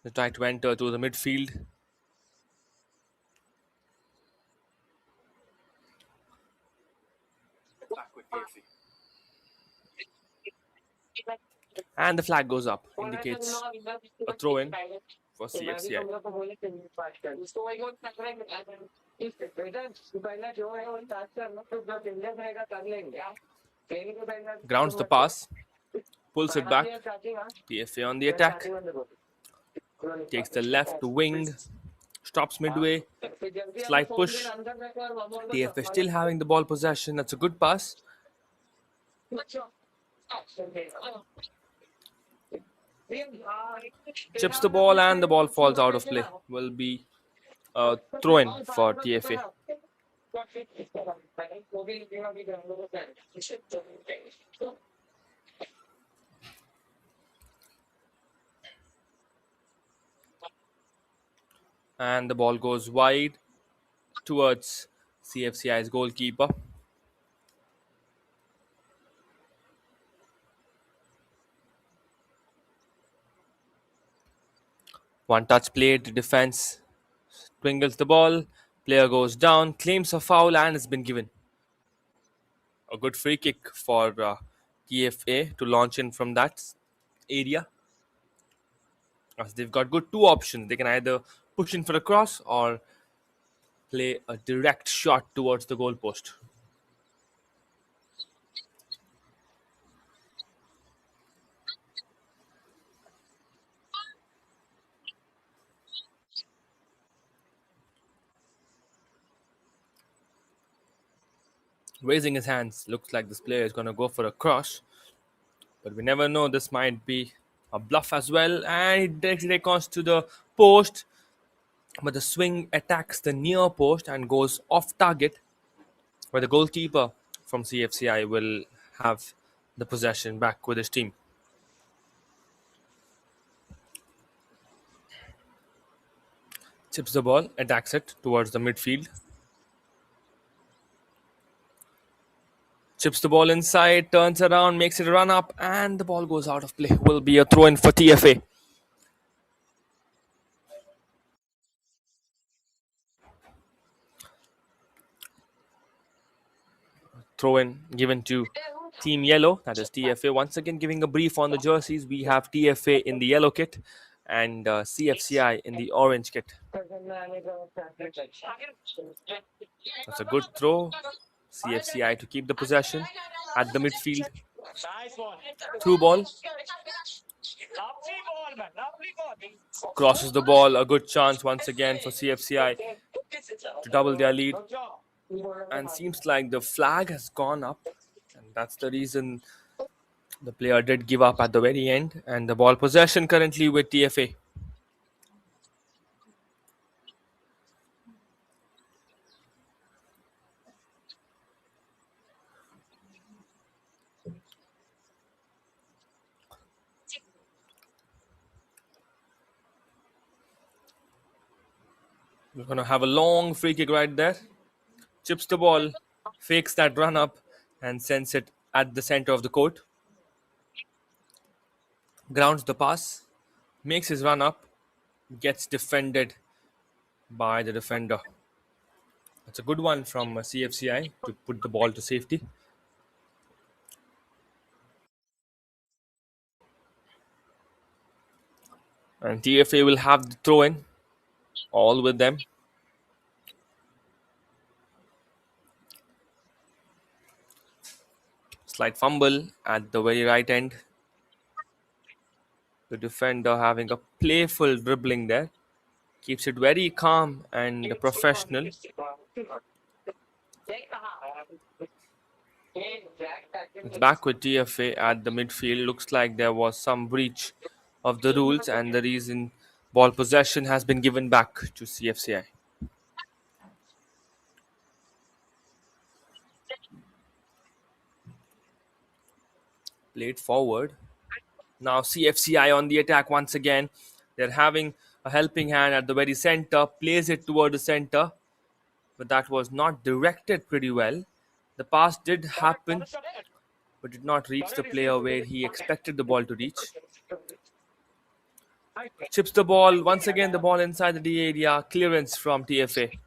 They try to enter to the midfield. And the flag goes up, indicates a throw in for CFCI. Grounds the pass, pulls it back. TFA on the attack. Takes the left wing, stops midway, slight push. TFA still having the ball possession. That's a good pass. Chips the ball and the ball falls out of play. Will be a throw in for TFA. And the ball goes wide towards CFCI's goalkeeper. One touch play, the defense twingles the ball, player goes down, claims a foul and has been given. A good free kick for TFA to launch in from that area. As they've got good two options. They can either push in for a cross or play a direct shot towards the goalpost. Raising his hands, looks like this player is going to go for a cross, but we never know. This might be a bluff as well, and it directly comes to the post, but the swing attacks the near post and goes off target, where the goalkeeper from CFCI will have the possession back with his team. Chips the ball, attacks it towards the midfield. Chips the ball inside, turns around, makes it a run up, and the ball goes out of play. Will be a throw in for TFA. Throw in given to Team Yellow, that is TFA. Once again, giving a brief on the jerseys. We have TFA in the yellow kit and CFCI in the orange kit. That's a good throw. CFCI to keep the possession at the midfield. Through ball. Crosses the ball. A good chance once again for CFCI to double their lead. And seems like the flag has gone up. And that's the reason the player did give up at the very end. And the ball possession currently with TFA. We're going to have a long free kick right there. Chips the ball, fakes that run up and sends it at the center of the court. Grounds the pass, makes his run up, gets defended by the defender. That's a good one from CFCI to put the ball to safety. And TFA will have the throw in, all with them. Slight fumble at the very right end. The defender having a playful dribbling there. Keeps it very calm and professional. It's back with TFA at the midfield. Looks like there was some breach of the rules, and the reason ball possession has been given back to CFCI. Played forward. Now CFCI on the attack once again. They're having a helping hand at the very center. Plays it toward the center, but that was not directed pretty well. The pass did happen, but did not reach the player where he expected the ball to reach. Chips the ball. Once again, the ball inside the D area. Clearance from TFA.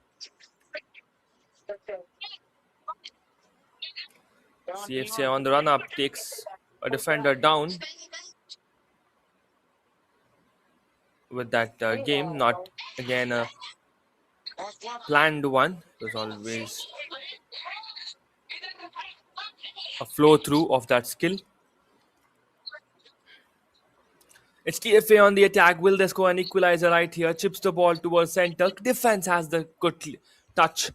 CFCI on the run up takes a defender down with that game. Not again a planned one. It was always a flow through of that skill. It's TFA on the attack. Will they score an equalizer right here? Chips the ball towards center. Defense has the good touch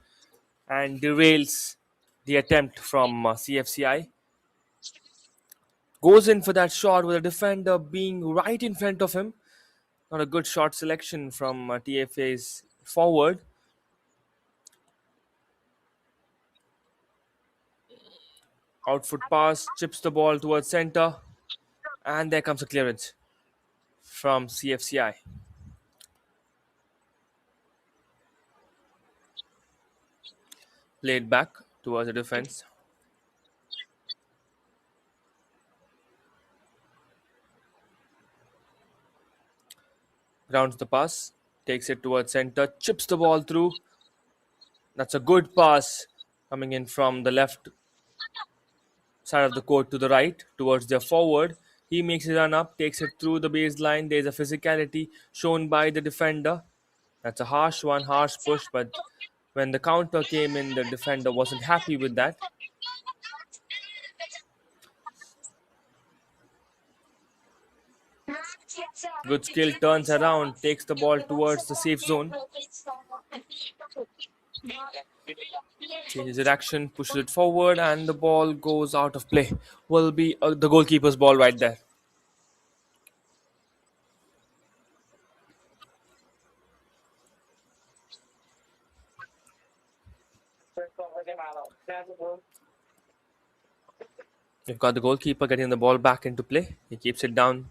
and derails the attempt from CFCI. Goes in for that shot with the defender being right in front of him. Not a good shot selection from TFA's forward. Outfoot pass, chips the ball towards center. And there comes a clearance from CFCI. Played back towards the defense. Grounds the pass, takes it towards center, chips the ball through. That's a good pass coming in from the left side of the court to the right towards their forward. He makes it run up, takes it through the baseline. There's a physicality shown by the defender. That's a harsh one, harsh push, but when the counter came in, the defender wasn't happy with that. Good skill, turns around, takes the ball towards the safe zone. Changes direction, pushes it forward, and the ball goes out of play. Will be the goalkeeper's ball right there. You've got the goalkeeper getting the ball back into play. He keeps it down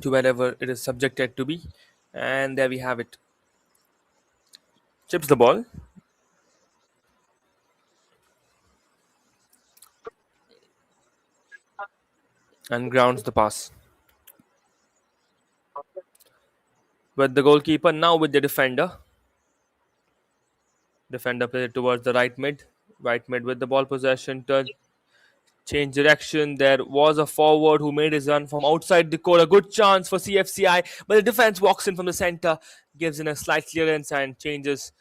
to wherever it is subjected to be. And there we have it. Chips the ball. And grounds the pass. With the goalkeeper, now with the defender. Defender plays it towards the right mid. Right mid with the ball possession. Change direction. There was a forward who made his run from outside the court. A good chance for CFCI, but the defense walks in from the center, gives in a slight clearance and changes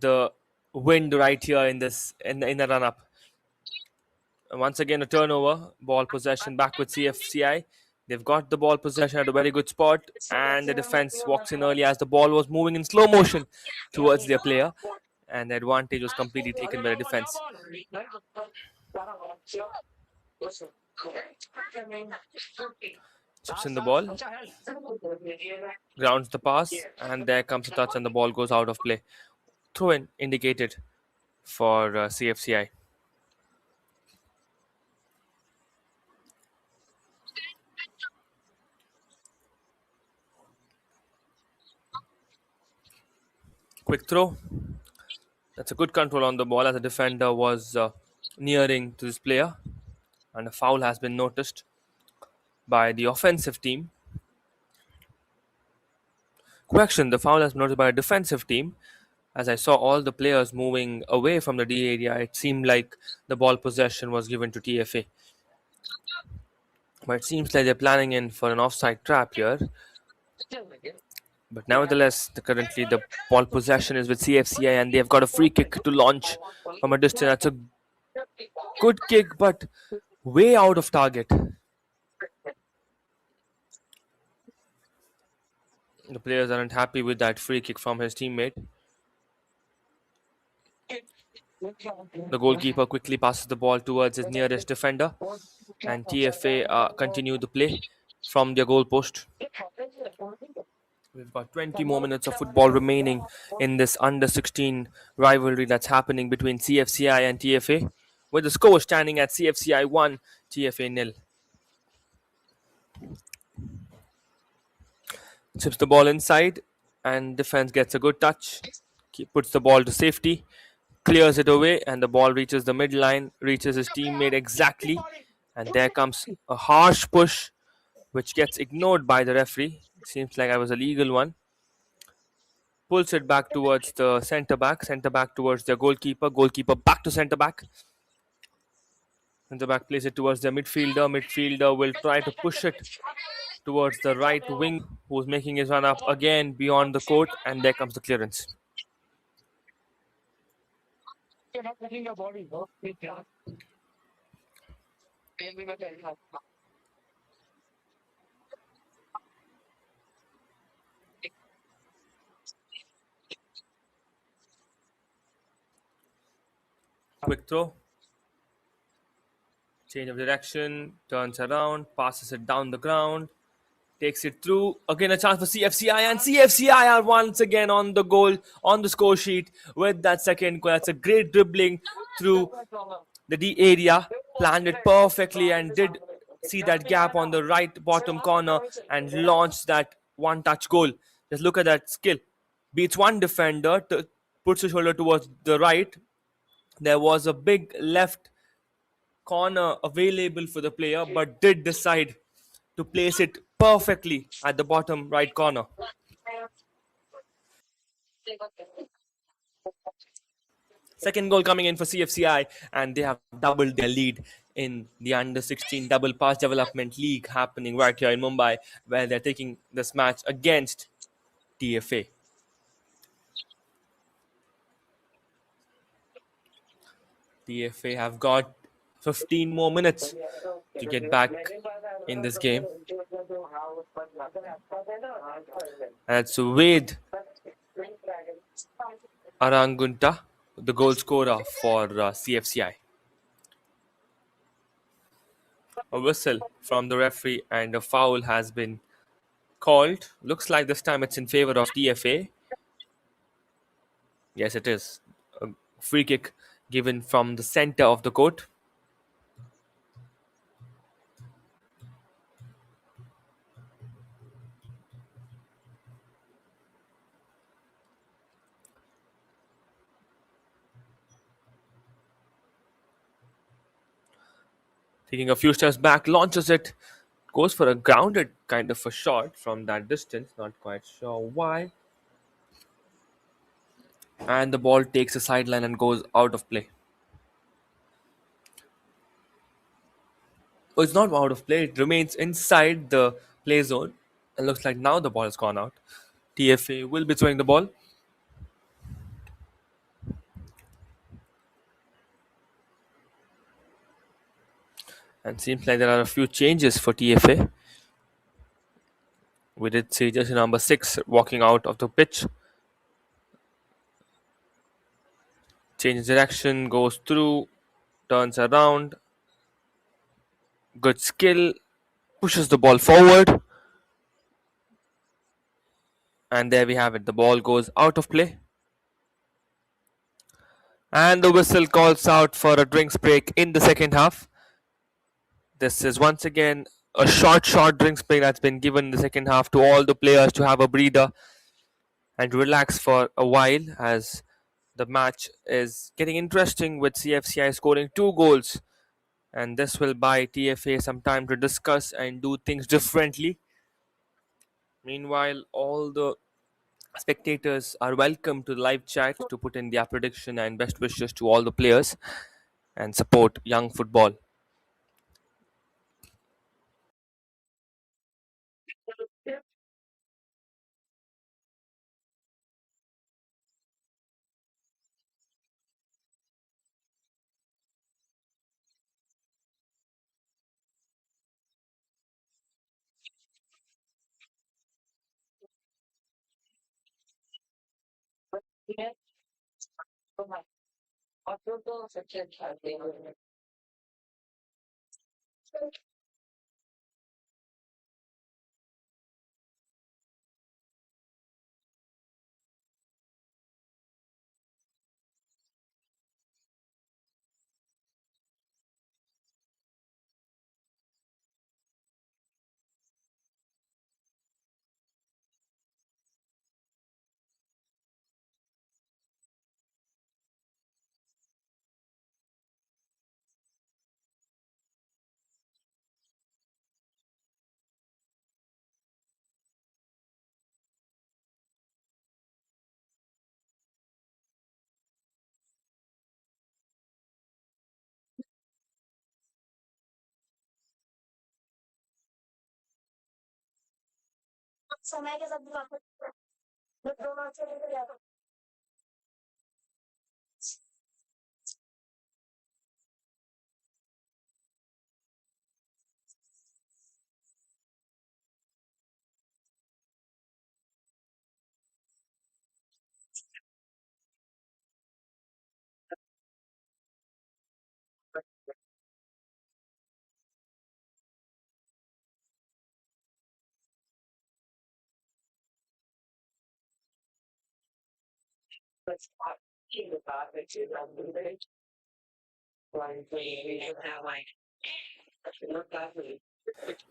the wind right here in the run up. Once again, a turnover. Ball possession back with CFCI. They've got the ball possession at a very good spot, and the defense walks in early as the ball was moving in slow motion towards their player, and the advantage was completely taken by the defense. Chips in the ball, grounds the pass, and there comes a touch, and the ball goes out of play. Throw-in indicated for CFCI. Quick throw. That's a good control on the ball as the defender was nearing to this player, and a foul has been noticed by the offensive team. Correction, the foul has been noticed by a defensive team. As I saw all the players moving away from the D area, it seemed like the ball possession was given to TFA. But it seems like they're planning in for an offside trap here. But nevertheless, currently the ball possession is with CFCI, and they've got a free kick to launch from a distance. That's a good kick, but way out of target. The players aren't happy with that free kick from his teammate. The goalkeeper quickly passes the ball towards his nearest defender, and TFA continue the play from their goal post. We've got 20 more minutes of football remaining in this under 16 rivalry that's happening between CFCI and TFA, with the score standing at CFCI 1, TFA nil. Chips the ball inside, and defense gets a good touch. Puts the ball to safety, clears it away, and the ball reaches the midline, reaches his teammate exactly. And there comes a harsh push, which gets ignored by the referee. Seems like I was a legal one. Pulls it back towards the centre back towards the goalkeeper, goalkeeper back to centre back. Centre back plays it towards the midfielder will try to push it towards the right wing, who's making his run up again beyond the court, and there comes the clearance. Quick throw, change of direction, turns around, passes it down the ground, takes it through. Again, a chance for CFCI, and CFCI are once again on the goal, on the score sheet with that second goal. That's a great dribbling through the D area, planned it perfectly, and did see that gap on the right bottom corner and launched that one touch goal. Just look at that skill. Beats one defender, puts his shoulder towards the right. There was a big left corner available for the player, but did decide to place it perfectly at the bottom right corner. Second goal coming in for CFCI, and they have doubled their lead in the under 16 double pass development league happening right here in Mumbai, where they're taking this match against TFA. TFA have got 15 more minutes to get back in this game. And it's Wade Arangunta, the goal scorer for CFCI. A whistle from the referee and a foul has been called. Looks like this time it's in favor of TFA. Yes, it is. A free kick given from the center of the court. Taking a few steps back, launches it, goes for a grounded kind of a shot from that distance. Not quite sure why. And the ball takes a sideline and goes out of play. Oh, it's not out of play. It remains inside the play zone. It looks like now the ball has gone out. TFA will be throwing the ball. And seems like there are a few changes for TFA. We did see jersey number 6 walking out of the pitch. Changes direction, goes through, turns around. Good skill, pushes the ball forward. And there we have it. The ball goes out of play. And the whistle calls out for a drinks break in the second half. This is once again a short drinks break that's been given in the second half to all the players to have a breather and relax for a while, as the match is getting interesting with CFCI scoring 2 goals. And this will buy TFA some time to discuss and do things differently. Meanwhile, all the spectators are welcome to the live chat to put in their prediction and best wishes to all the players and support young football.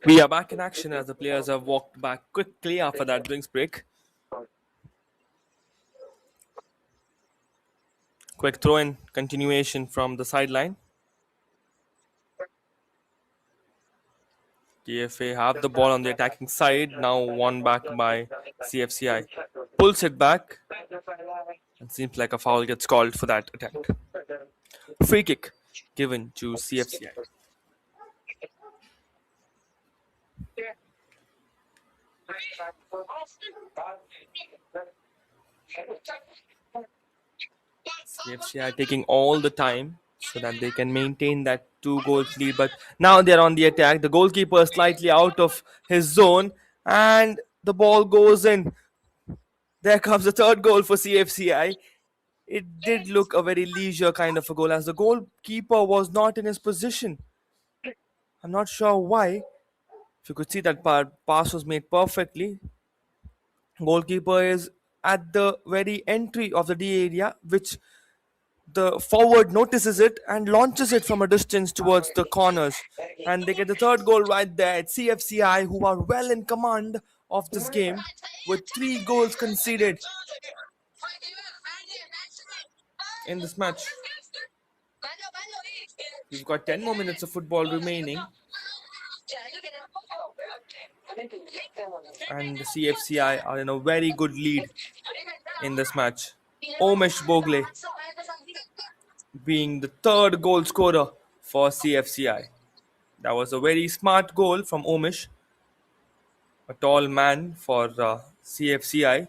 We are back in action as the players have walked back quickly after that drinks break. Quick throw in continuation from the sideline. TFA have the ball on the attacking side, now won back by CFCI. Pulls it back, and seems like a foul gets called for that attempt. Free kick given to CFCI. CFCI taking all the time so that they can maintain that 2 goals lead, but now they're on the attack. The goalkeeper is slightly out of his zone, and the ball goes in. There comes the third goal for CFCI. It did look a very leisure kind of a goal as the goalkeeper was not in his position. I'm not sure why. If you could see that pass was made perfectly. Goalkeeper is at the very entry of the D area, which the forward notices it and launches it from a distance towards the corners. And they get the third goal right there. It's CFCI who are well in command of this game with 3 goals conceded in this match. We've got 10 more minutes of football remaining. And the CFCI are in a very good lead in this match. Omesh Bogle being the third goal scorer for CFCI. That was a very smart goal from Omesh, a tall man for CFCI.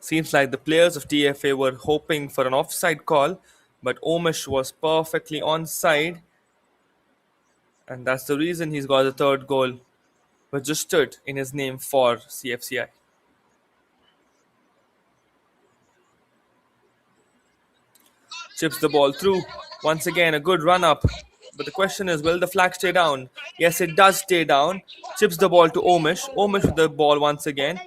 Seems like the players of TFA were hoping for an offside call, but Omesh was perfectly onside, and that's the reason he's got the third goal registered in his name for CFCI. Chips the ball through. Once again, a good run up. But the question is, will the flag stay down? Yes, it does stay down. Chips the ball to Omesh. Omesh with the ball once again.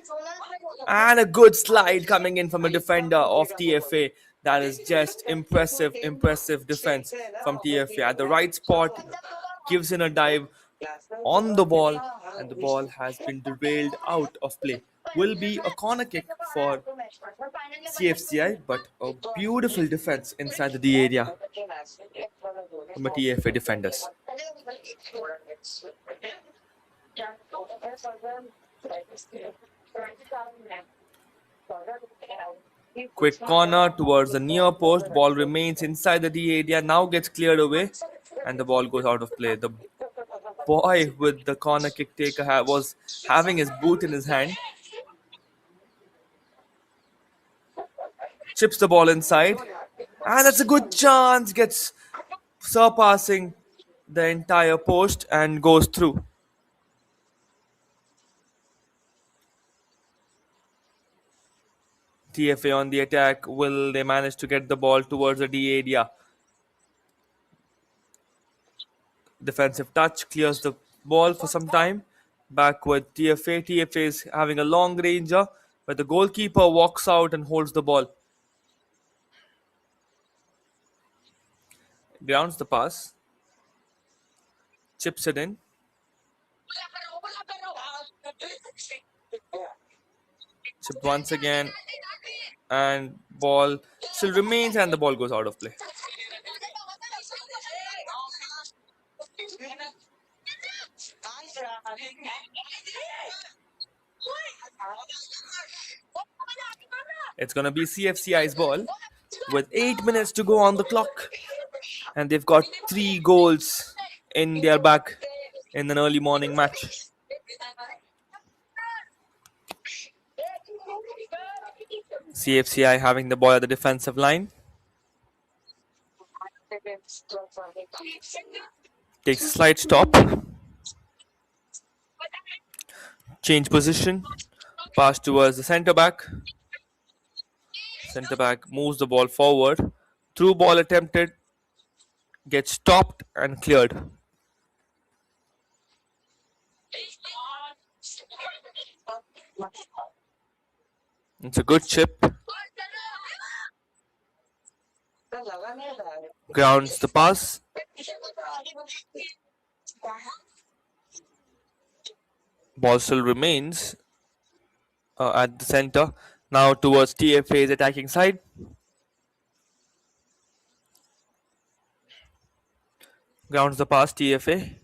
And a good slide coming in from a defender of TFA. That is just impressive defense from TFA. At the right spot, gives in a dive on the ball, and the ball has been derailed out of play. Will be a corner kick for CFCI, but a beautiful defense inside the D area from the TFA defenders. Quick corner towards the near post. Ball remains inside the D area. Now gets cleared away, and the ball goes out of play. The boy with the corner kick taker was having his boot in his hand. Chips the ball inside, and that's a good chance. Gets surpassing the entire post and goes through. TFA on the attack. Will they manage to get the ball towards the D area? Defensive touch clears the ball for some time. Back with TFA. TFA is having a long ranger, but the goalkeeper walks out and holds the ball. Grounds the pass. Chips it in. Chipped once again. And ball still remains, and the ball goes out of play. It's going to be CFCI's ball with 8 minutes to go on the clock. And they've got 3 goals in their back in an early morning match. CFCI having the ball at the defensive line. Takes a slight stop. Change position. Pass towards the centre back. Centre back moves the ball forward. Through ball attempted. Gets stopped and cleared. It's a good chip. Grounds the pass. Ball still remains at the center. Now towards TFA's attacking side. Grounds the pass, TFA.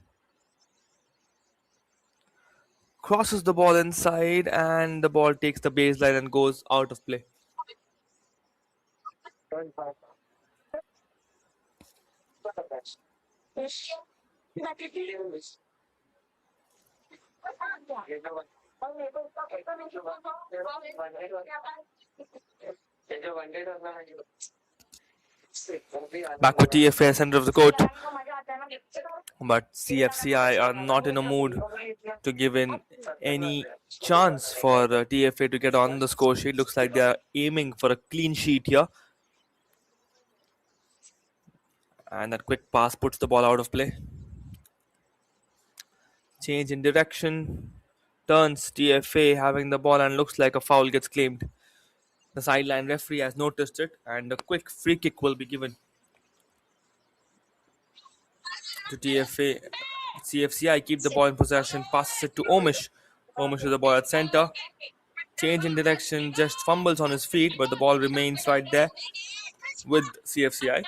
Crosses the ball inside, and the ball takes the baseline and goes out of play. Back with TFA center of the court. But CFCI are not in a mood to give in any chance for TFA to get on the score sheet. Looks like they are aiming for a clean sheet here. And that quick pass puts the ball out of play. Change in direction. Turns TFA having the ball, and looks like a foul gets claimed. The sideline referee has noticed it, and a quick free kick will be given to TFA. CFCI keep the ball in possession, passes it to Omish. Omish with the ball at center. Change in direction, just fumbles on his feet, but the ball remains right there with CFCI.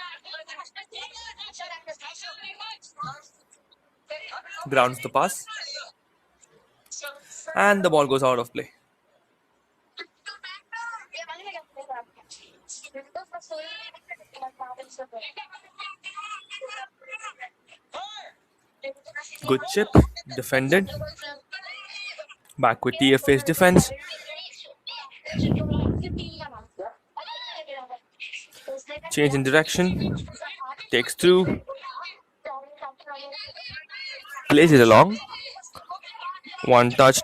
Grounds the pass. And the ball goes out of play. Good chip, defended. Back with TFA's defense. Change in direction. Takes through. Plays it along. One touch.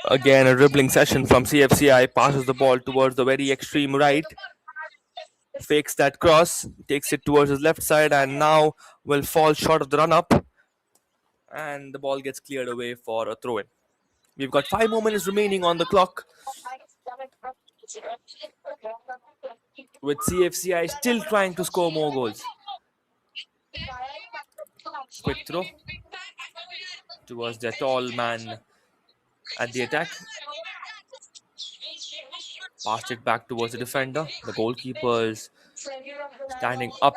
Again, a dribbling session from CFCI. Passes the ball towards the very extreme right. Fakes that cross. Takes it towards his left side, and now will fall short of the run-up. And the ball gets cleared away for a throw-in. We've got 5 more minutes remaining on the clock, with CFCI still trying to score more goals. Quick throw towards their tall man at the attack. Passed it back towards the defender. The goalkeeper is standing up.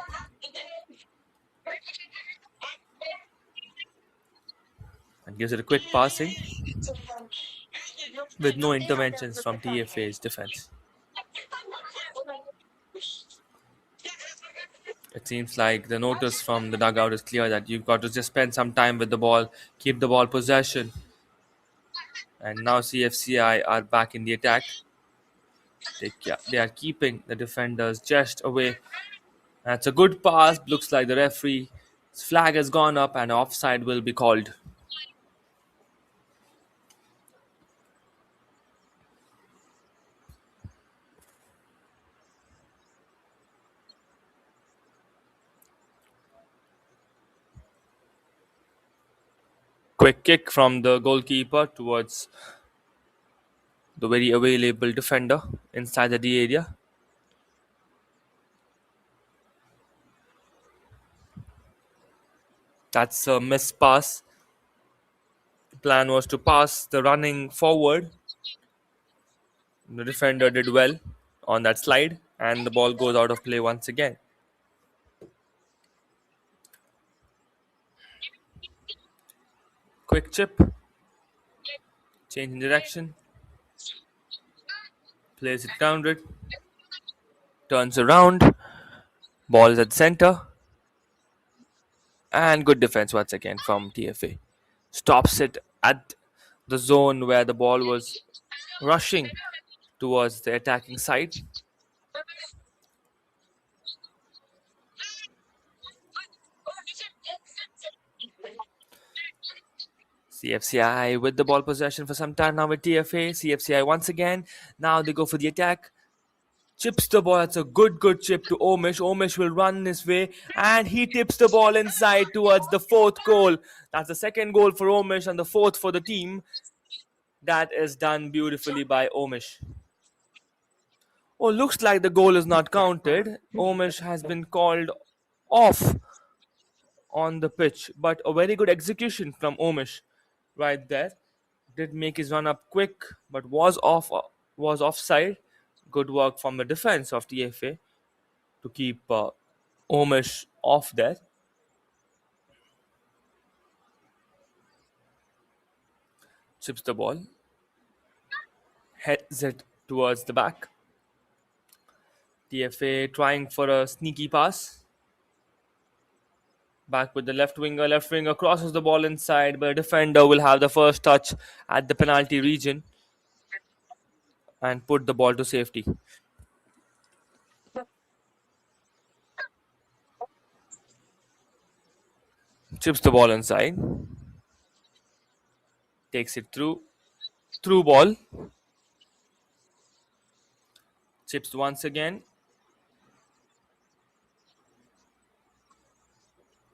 And gives it a quick passing with no interventions from TFA's defense. It seems like the notice from the dugout is clear that you've got to just spend some time with the ball, keep the ball possession. And now CFCI are back in the attack. They are keeping the defenders just away. That's a good pass. Looks like the referee's flag has gone up and offside will be called. Quick kick from the goalkeeper towards the very available defender inside the D area. That's a missed pass. The plan was to pass the running forward. The defender did well on that slide, and the ball goes out of play once again. Quick chip, change in direction, plays it grounded, turns around, ball is at center, and good defense once again from TFA. Stops it at the zone where the ball was rushing towards the attacking side. CFCI with the ball possession for some time now with TFA. CFCI once again. Now they go for the attack. Chips the ball. That's a good chip to Omish. Omish will run his way and he tips the ball inside towards the fourth goal. That's the second goal for Omish and the fourth for the team. That is done beautifully by Omish. Oh, looks like the goal is not counted. Omish has been called off on the pitch, but a very good execution from Omish right there. Did make his run up quick, but was offside. Good work from the defense of TFA to keep Omish off there. Chips the ball, heads it towards the back. TFA trying for a sneaky pass. Back with the left winger. Left winger crosses the ball inside, but a defender will have the first touch at the penalty region and put the ball to safety. Chips the ball inside. Takes it through. Through ball. Chips once again.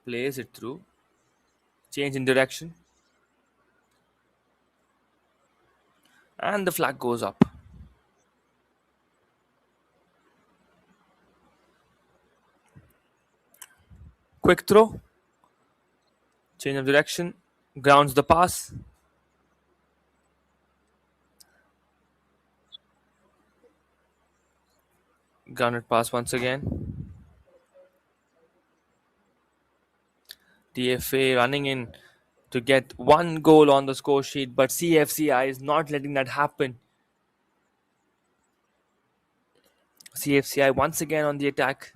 Plays it through. Change in direction. And the flag goes up. Quick throw. Change of direction. Grounds the pass. Grounded pass once again. TFA running in to get one goal on the score sheet, but CFCI is not letting that happen. CFCI once again on the attack.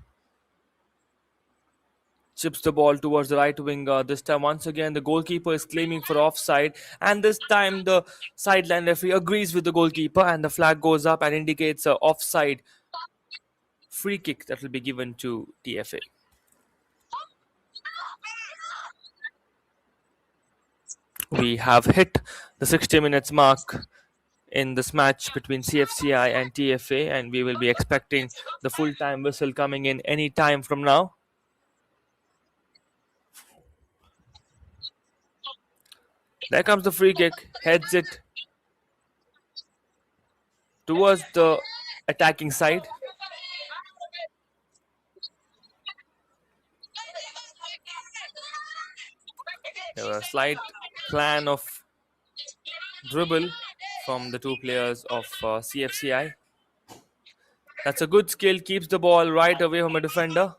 Chips the ball towards the right winger. This time, once again, the goalkeeper is claiming for offside. And this time, the sideline referee agrees with the goalkeeper, and the flag goes up and indicates an offside free kick that will be given to TFA. We have hit the 60 minutes mark in this match between CFCI and TFA, and we will be expecting the full-time whistle coming in any time from now. There comes the free kick, heads it towards the attacking side. There was a slight plan of dribble from the two players of CFCI. That's a good skill, keeps the ball right away from a defender.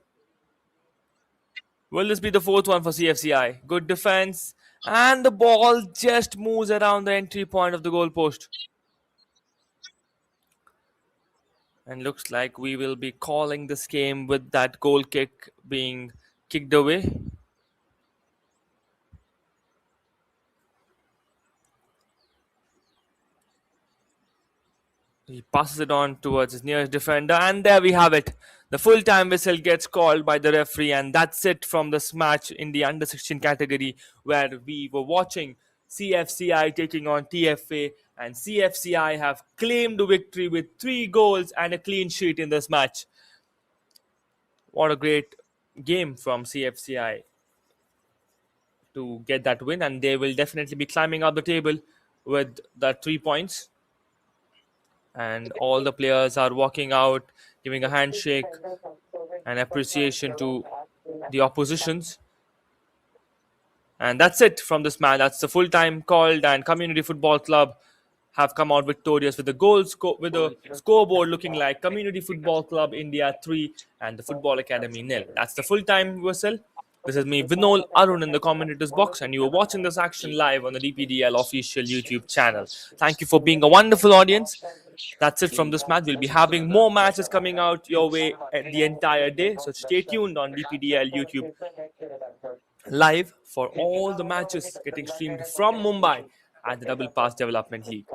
Will this be the fourth one for CFCI? Good defense. And the ball just moves around the entry point of the goal post. And looks like we will be calling this game with that goal kick being kicked away. He passes it on towards his nearest defender, and there we have it. The full-time whistle gets called by the referee, and that's it from this match in the under-16 category, where we were watching CFCI taking on TFA, and CFCI have claimed victory with 3 goals and a clean sheet in this match. What a great game from CFCI. to get that win, and they will definitely be climbing up the table with that 3 points. And all the players are walking out, giving a handshake and appreciation to the oppositions. And that's it from this match. That's the full time called, and Community Football Club have come out victorious with the with the scoreboard looking like Community Football Club India 3 and the Football Academy 0. That's the full time whistle. This is me, Vinol Arun, in the commentators box, and you are watching this action live on the DPDL official YouTube channel. Thank you for being a wonderful audience. That's it from this match. We'll be having more matches coming out your way the entire day, so stay tuned on DPDL YouTube live for all the matches getting streamed from Mumbai at the Double Pass Development League.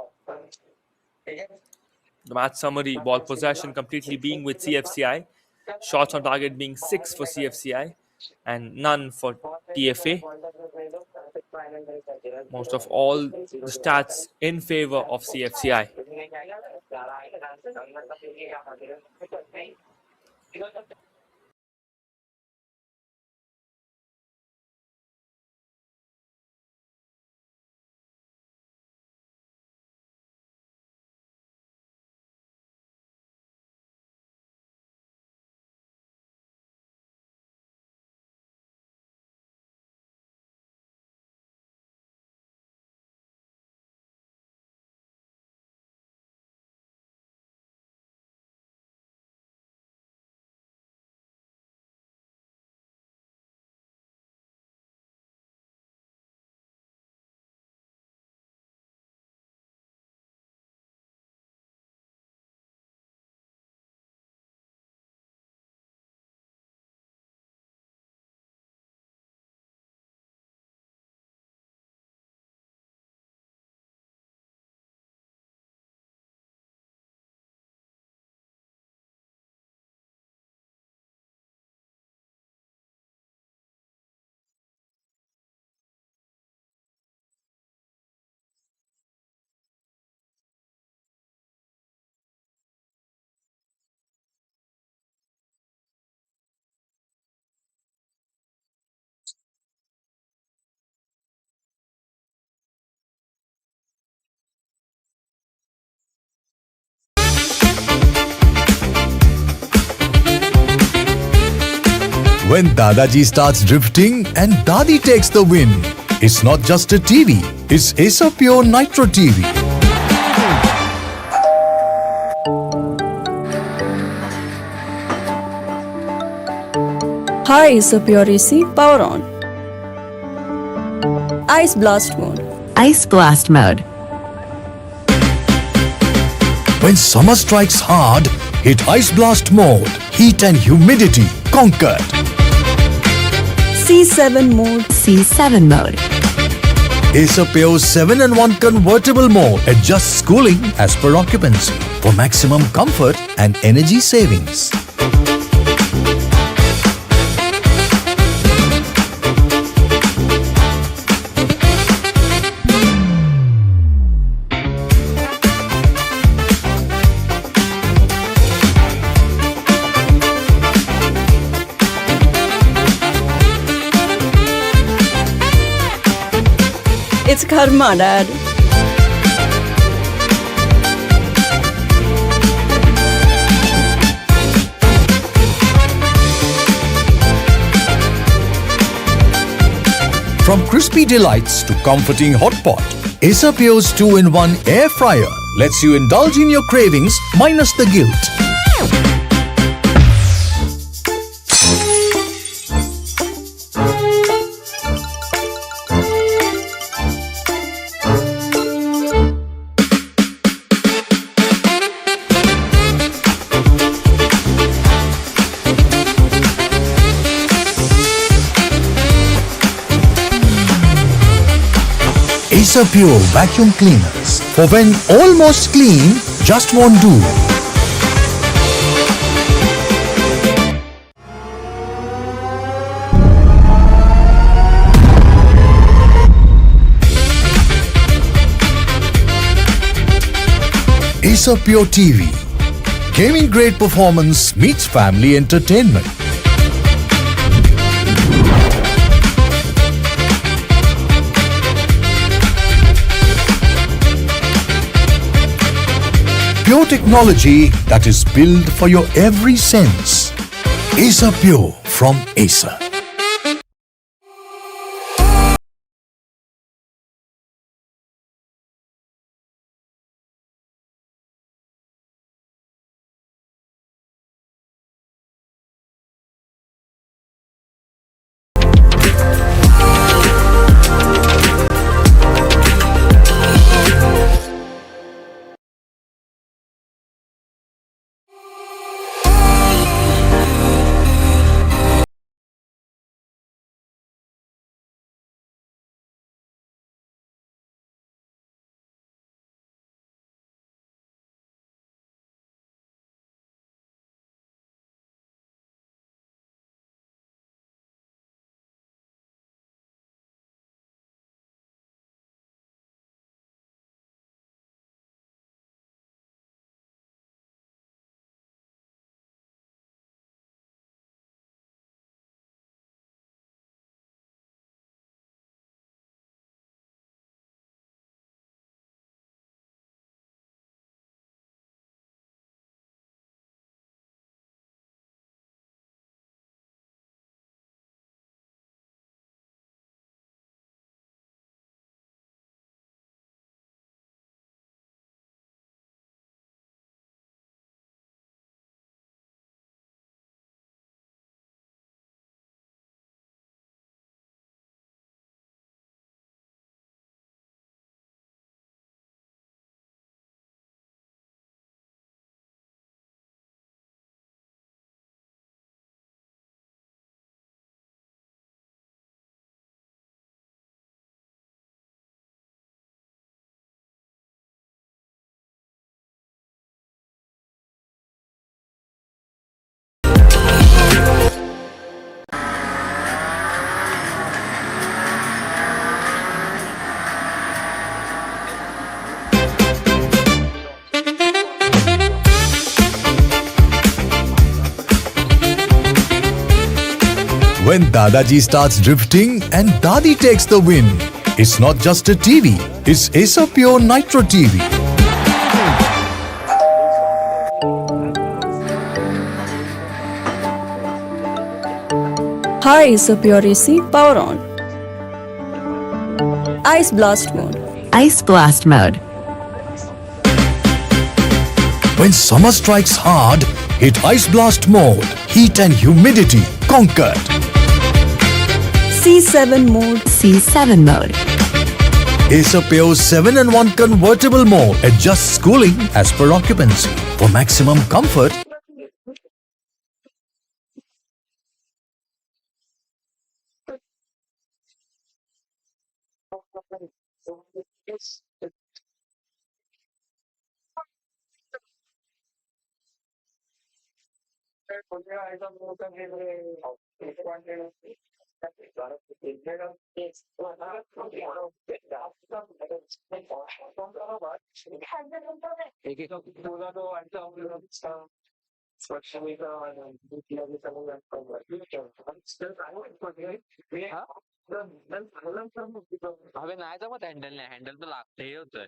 The match summary: ball possession completely being with CFCI, shots on target being 6 for CFCI and none for TFA. Most of all the stats in favor of CFCI. When Dadaji starts drifting and Dadi takes the win, it's not just a TV, it's Asopure Nitro TV. Hi, Asopure AC, power on. Ice Blast mode. Ice Blast Mode. When summer strikes hard, hit Ice Blast mode. Heat and humidity conquered. C7 mode. C7 Mode. Asopure 7-in-1 convertible mode adjusts cooling as per occupancy for maximum comfort and energy savings. It's karma, Dad. From crispy delights to comforting hot pot, Asopure's 2-in-1 air fryer lets you indulge in your cravings minus the guilt. Asopure vacuum cleaners for when almost clean just won't do. Asopure TV. Gaming grade performance meets family entertainment. Pure technology that is built for your every sense. Asopure from Acer. When Dadaji starts drifting and Dadi takes the win, it's not just a TV, it's Asopure Nitro TV. Hi, Asopure AC, power on. Ice blast mode. Ice blast mode. When summer strikes hard, hit Ice Blast mode. Heat and humidity conquered. C7 mode. C7 mode. Asopure 7-in-1 convertible mode adjusts cooling as per occupancy for maximum comfort. अबे नाही जमत handle नाही handle तर लागतं हे होतं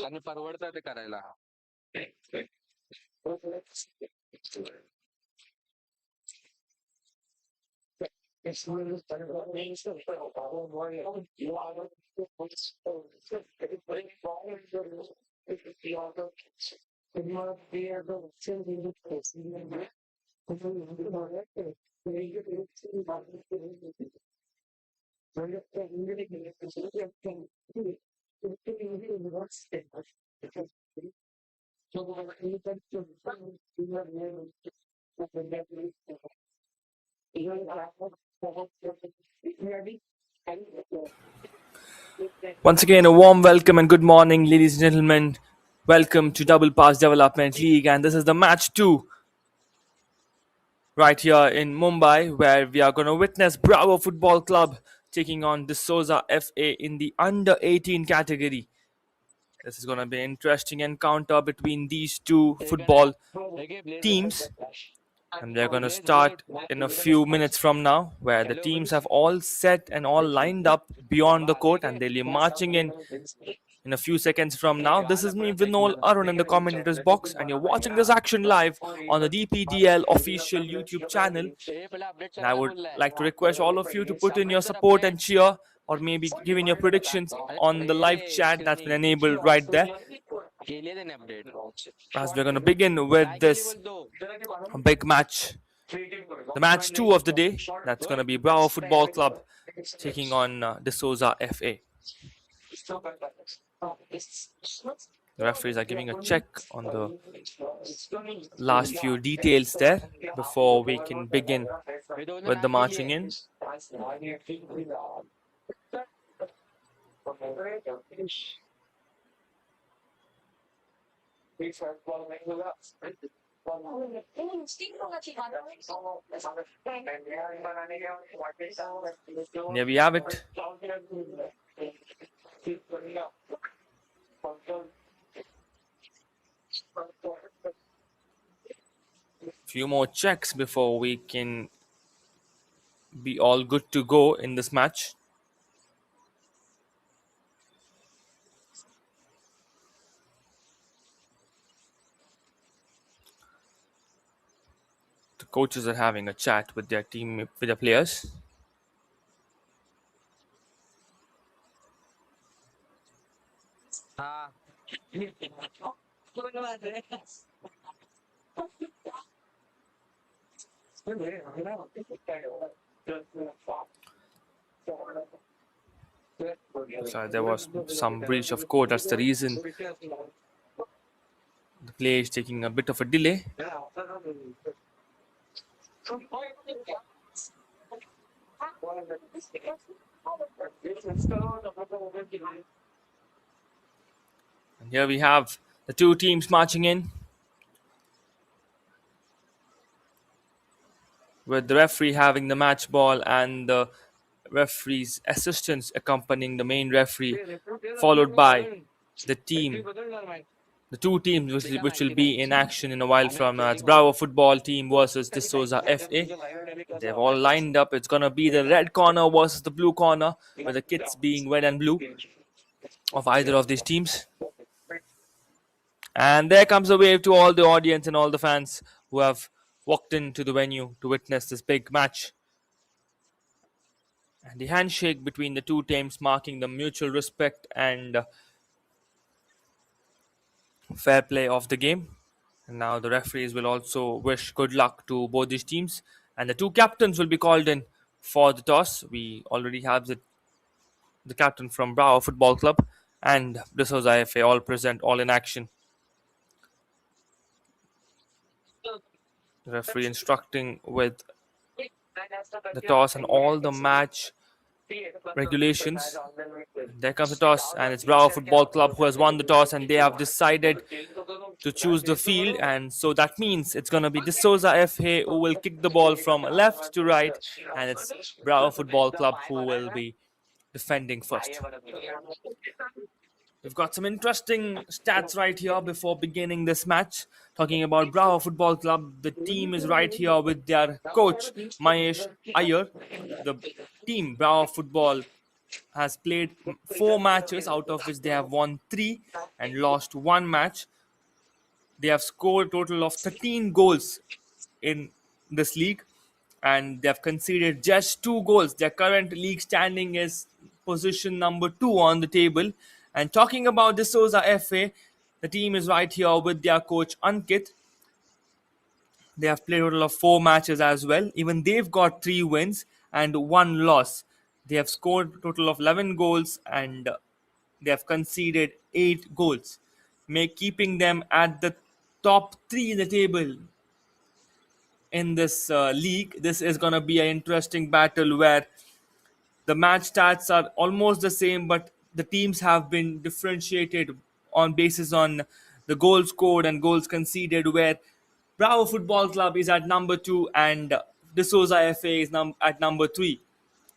आणि परवडतं ते करायला Once again, a warm welcome and good morning, ladies and gentlemen. Welcome to Double Pass Development League, and this is the match 2 right here in Mumbai, where we are going to witness Bravo Football Club taking on D'Souza FA in the under 18 category. This is going to be an interesting encounter between these two football teams. And they're going to start in a few minutes from now, where the teams have all set and all lined up beyond the court, and they'll be marching in a few seconds from now. This is me, Vinol Arun, in the commentators box, and you're watching this action live on the DPDL official YouTube channel. And I would like to request all of you to put in your support and cheer, or maybe give in your predictions on the live chat that's been enabled right there. As we're going to begin with this big match, the match 2 of the day, that's going to be Bravo Football Club taking on De Souza FA. The referees are giving a check on the last few details there before we can begin with the marching in. And here we have it. Few more checks before we can be all good to go in this match. The coaches are having a chat with their team, with the players. So there was some breach of code. That's the reason the play is taking a bit of a delay. And here we have the two teams marching in, with the referee having the match ball and the referee's assistants accompanying the main referee, followed by the two teams which will be in action in a while from now. It's Bravo Football Team versus De Souza FA. They've all lined up. It's going to be the red corner versus the blue corner, with the kits being red and blue of either of these teams. And there comes a wave to all the audience and all the fans who have walked into the venue to witness this big match. And the handshake between the two teams marking the mutual respect and fair play of the game. And now the referees will also wish good luck to both these teams. And the two captains will be called in for the toss. We already have the captain from Bravo Football Club and De Souza FA all present, all in action. The referee instructing with the toss and all the match regulations. There comes the toss, and it's Bravo Football Club who has won the toss, and they have decided to choose the field. And so that means it's going to be De Souza FA who will kick the ball from left to right, and it's Bravo Football Club who will be defending first. We've got some interesting stats right here before beginning this match. Talking about Bravo Football Club, the team is right here with their coach, Mahesh Iyer. The team, Bravo Football, has played 4 matches, out of which they have won 3 and lost 1 match. They have scored a total of 13 goals in this league, and they have conceded just 2 goals. Their current league standing is position number 2 on the table. And talking about De Souza FA, the team is right here with their coach Ankit. They have played a total of 4 matches as well. Even they've got 3 wins and 1 loss. They have scored a total of 11 goals and they have conceded 8 goals, keeping them at the top 3 in the table in this league. This is going to be an interesting battle where the match stats are almost the same, but the teams have been differentiated on basis on the goals scored and goals conceded, where Bravo Football Club is at number 2 and De Souza FA is at number 3.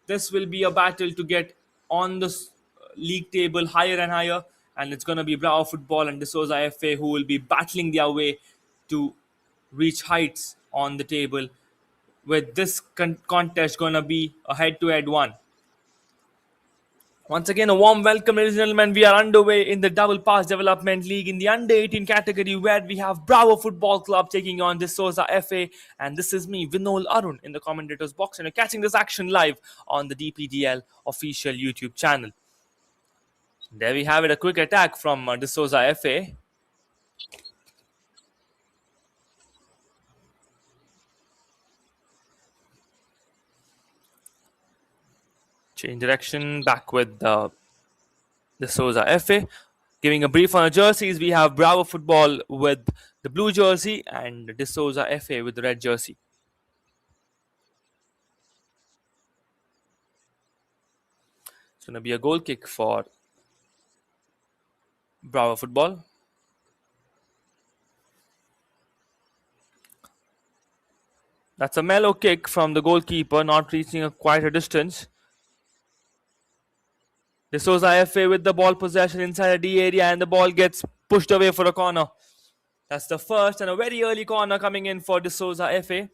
This will be a battle to get on the league table higher and higher, and it's going to be Bravo Football and De Souza FA who will be battling their way to reach heights on the table, with this contest going to be a head-to-head one. Once again, a warm welcome, ladies and gentlemen. We are underway in the Double Pass Development League in the Under 18 category, where we have Bravo Football Club taking on D'Souza FA. And this is me, Vinol Arun, in the commentator's box. And you're catching this action live on the DPDL official YouTube channel. There we have it, a quick attack from D'Souza FA. Change direction, back with D'Souza FA. Giving a brief on the jerseys, we have Bravo Football with the blue jersey and D'Souza FA with the red jersey. It's going to be a goal kick for Bravo Football. That's a mellow kick from the goalkeeper, not reaching quite a distance. D'Souza FA with the ball possession inside the D area, and the ball gets pushed away for a corner. That's the first and a very early corner coming in for D'Souza FA.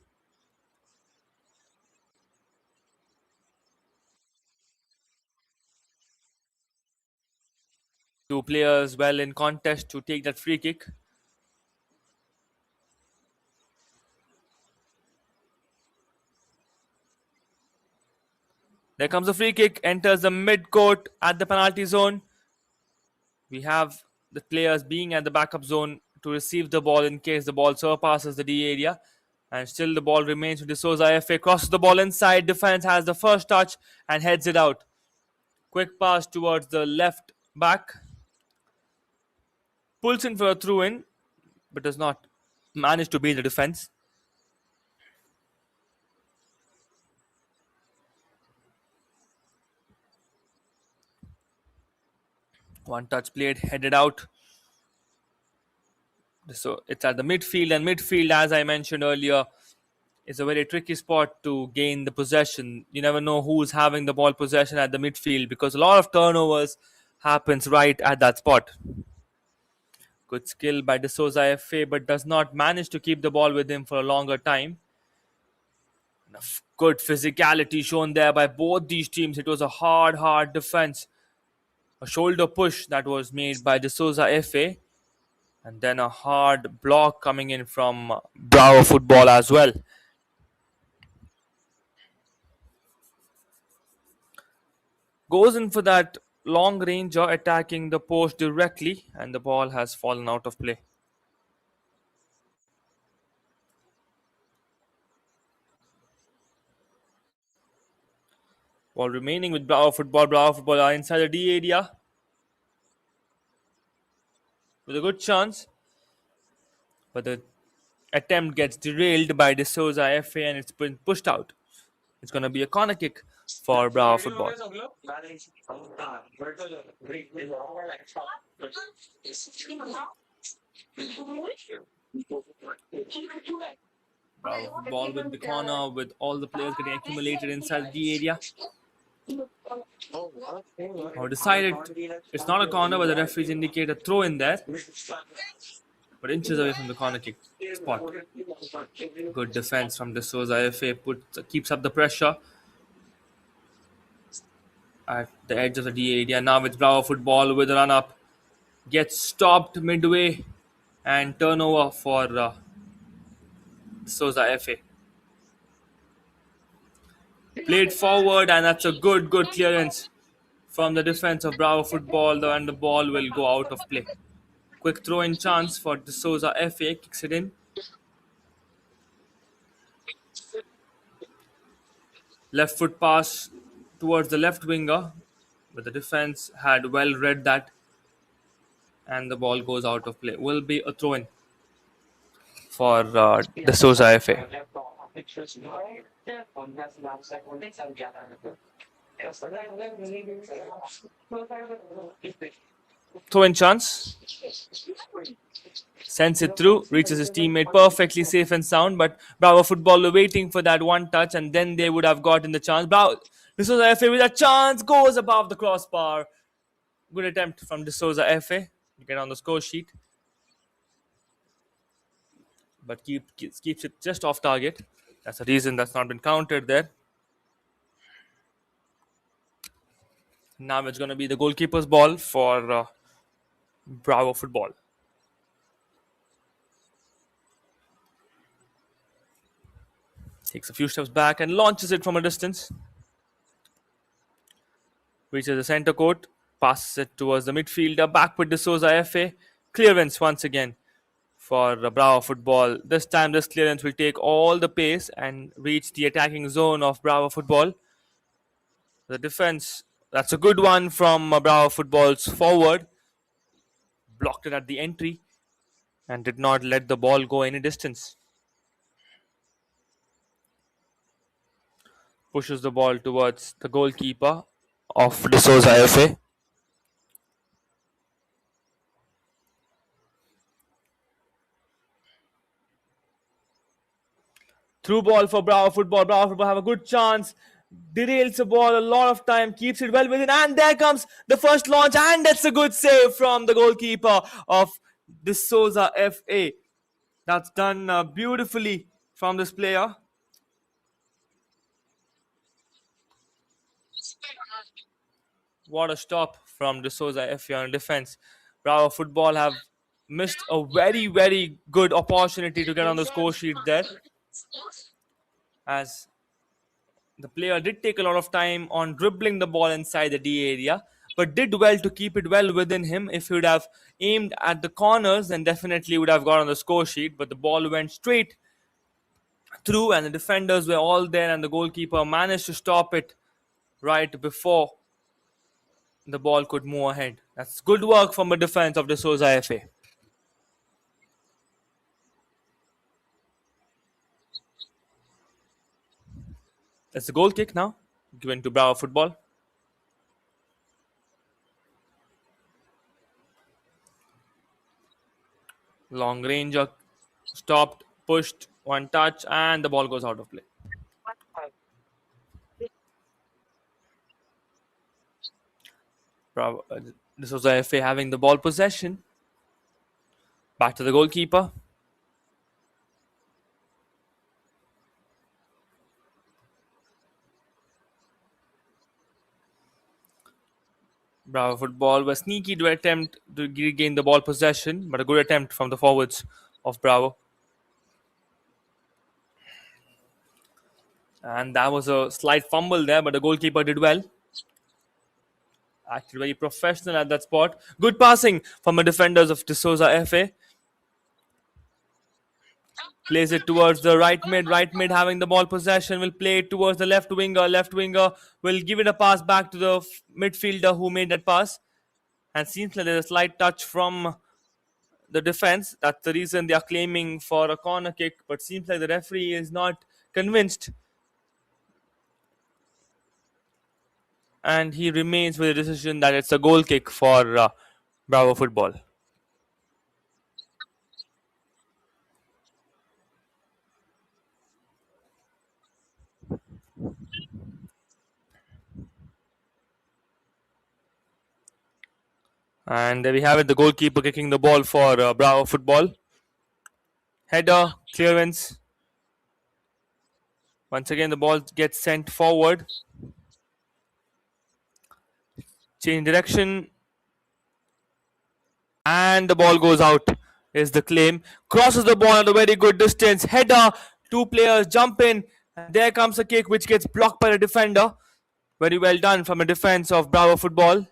Two players well in contest to take that free kick. There comes the free kick, enters the mid-court at the penalty zone. We have the players being at the backup zone to receive the ball in case the ball surpasses the D area. And still the ball remains with D'Souza FA. Crosses the ball inside. Defense has the first touch and heads it out. Quick pass towards the left back. Pulls in for a throw-in, but does not manage to beat the defense. One touch played, headed out. So it's at the midfield, and midfield, as I mentioned earlier, is a very tricky spot to gain the possession. You never know who's having the ball possession at the midfield because a lot of turnovers happens right at that spot. Good skill by D'Souza FA, but does not manage to keep the ball with him for a longer time. Good physicality shown there by both these teams. It was a hard defense. A shoulder push that was made by D'Souza FA. And then a hard block coming in from Bravo Football as well. Goes in for that long ranger, attacking the post directly, and the ball has fallen out of play. Ball remaining with Bravo Football. Bravo Football are inside the D area with a good chance, but the attempt gets derailed by D'Souza FA and it's been pushed out. It's going to be a corner kick for Bravo Football. Bravo Football with the corner, with all the players getting accumulated inside the area. Or decided it's not a corner, but the referees indicate a throw in there, but inches away from the corner kick spot. Good defense from D'Souza FA, keeps up the pressure at the edge of the D area. Now with Bravo Football with a run up, gets stopped midway, and turnover for D'Souza FA. Played forward, and that's a good clearance from the defense of Bravo Football, and the ball will go out of play. Quick throw-in chance for D'Souza FA, kicks it in. Left foot pass towards the left winger, but the defense had well read that, and the ball goes out of play. Will be a throw-in for D'Souza FA. Throw-in chance. Sends it through, reaches his teammate perfectly safe and sound, but Bravo Football were waiting for that one touch, and then they would have gotten the chance. D'Souza FA with a chance, goes above the crossbar. Good attempt from D'Souza FA to get on the score sheet. but keeps it just off target. That's the reason that's not been counted there. Now it's going to be the goalkeeper's ball for Bravo Football. Takes a few steps back and launches it from a distance. Reaches the center court, passes it towards the midfielder, back with D'Souza FA. Clearance once again for Bravo Football. This time this clearance will take all the pace and reach the attacking zone of Bravo Football. The defense, that's a good one from Bravo Football's forward. Blocked it at the entry and did not let the ball go any distance. Pushes the ball towards the goalkeeper of D'Souza FA. Through ball for Bravo Football. Bravo Football have a good chance. Derails the ball a lot of time, keeps it well within, and there comes the first launch, and that's a good save from the goalkeeper of D'Souza FA. That's done beautifully from this player. What a stop from D'Souza FA on defense. Bravo Football have missed a very, very good opportunity to get on the score sheet there, as the player did take a lot of time on dribbling the ball inside the D area, but did well to keep it well within him. If he would have aimed at the corners, then definitely would have got on the score sheet, but the ball went straight through and the defenders were all there and the goalkeeper managed to stop it right before the ball could move ahead. That's good work from the defense of D'Souza FA. That's the goal kick now, given to Bravo Football. Long ranger, stopped, pushed, one touch, and the ball goes out of play. Bravo, D'Souza FA having the ball possession. Back to the goalkeeper. Bravo Football was sneaky to attempt to regain the ball possession, but a good attempt from the forwards of Bravo. And that was a slight fumble there, but the goalkeeper did well. Acted very professional at that spot. Good passing from the defenders of D'Souza FA. Plays it towards the right mid. Right mid having the ball possession will play it towards the left winger. Left winger will give it a pass back to the midfielder who made that pass. And seems like there's a slight touch from the defense. That's the reason they are claiming for a corner kick. But seems like the referee is not convinced. And he remains with the decision that it's a goal kick for Bravo Football. And there we have it, the goalkeeper kicking the ball for Bravo Football. Header, clearance. Once again, the ball gets sent forward. Change direction. And the ball goes out, is the claim. Crosses the ball at a very good distance. Header, two players jump in. And there comes a kick which gets blocked by the defender. Very well done from the defense of Bravo Football.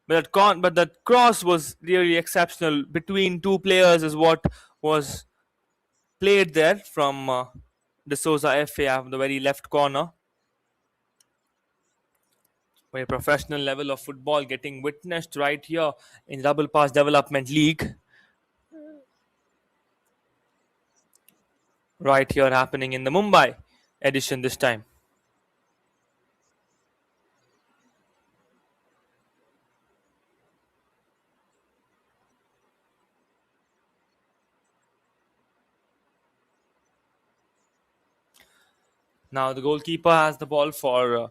But that cross was really exceptional. Between two players is what was played there from D'Souza FA from the very left corner. Very professional level of football getting witnessed right here in Double Pass Development League. Right here happening in the Mumbai edition this time. Now the goalkeeper has the ball for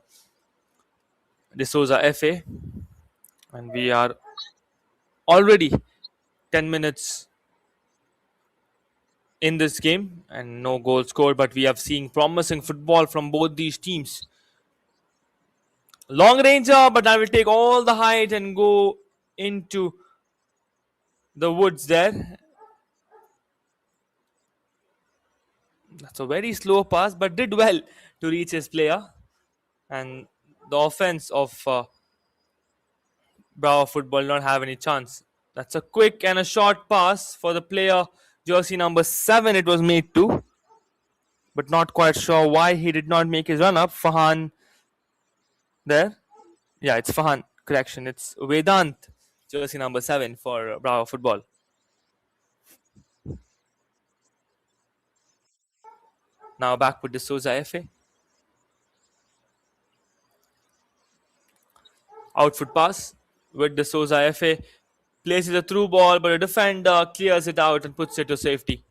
D'Souza FA. And we are already 10 minutes in this game and no goal scored, but we have seen promising football from both these teams. Long ranger, but I will take all the height and go into the woods there. That's a very slow pass, but did well to reach his player. And the offense of Bravo Football not have any chance. That's a quick and a short pass for the player, jersey number 7 it was made to. But not quite sure why he did not make his run up. Fahan there. Yeah, it's Fahan. Correction. It's Vedant, jersey number 7 for Bravo Football. Now back with the Souza FA. Outfoot pass with the Souza FA. Places a through ball, but a defender clears it out and puts it to safety.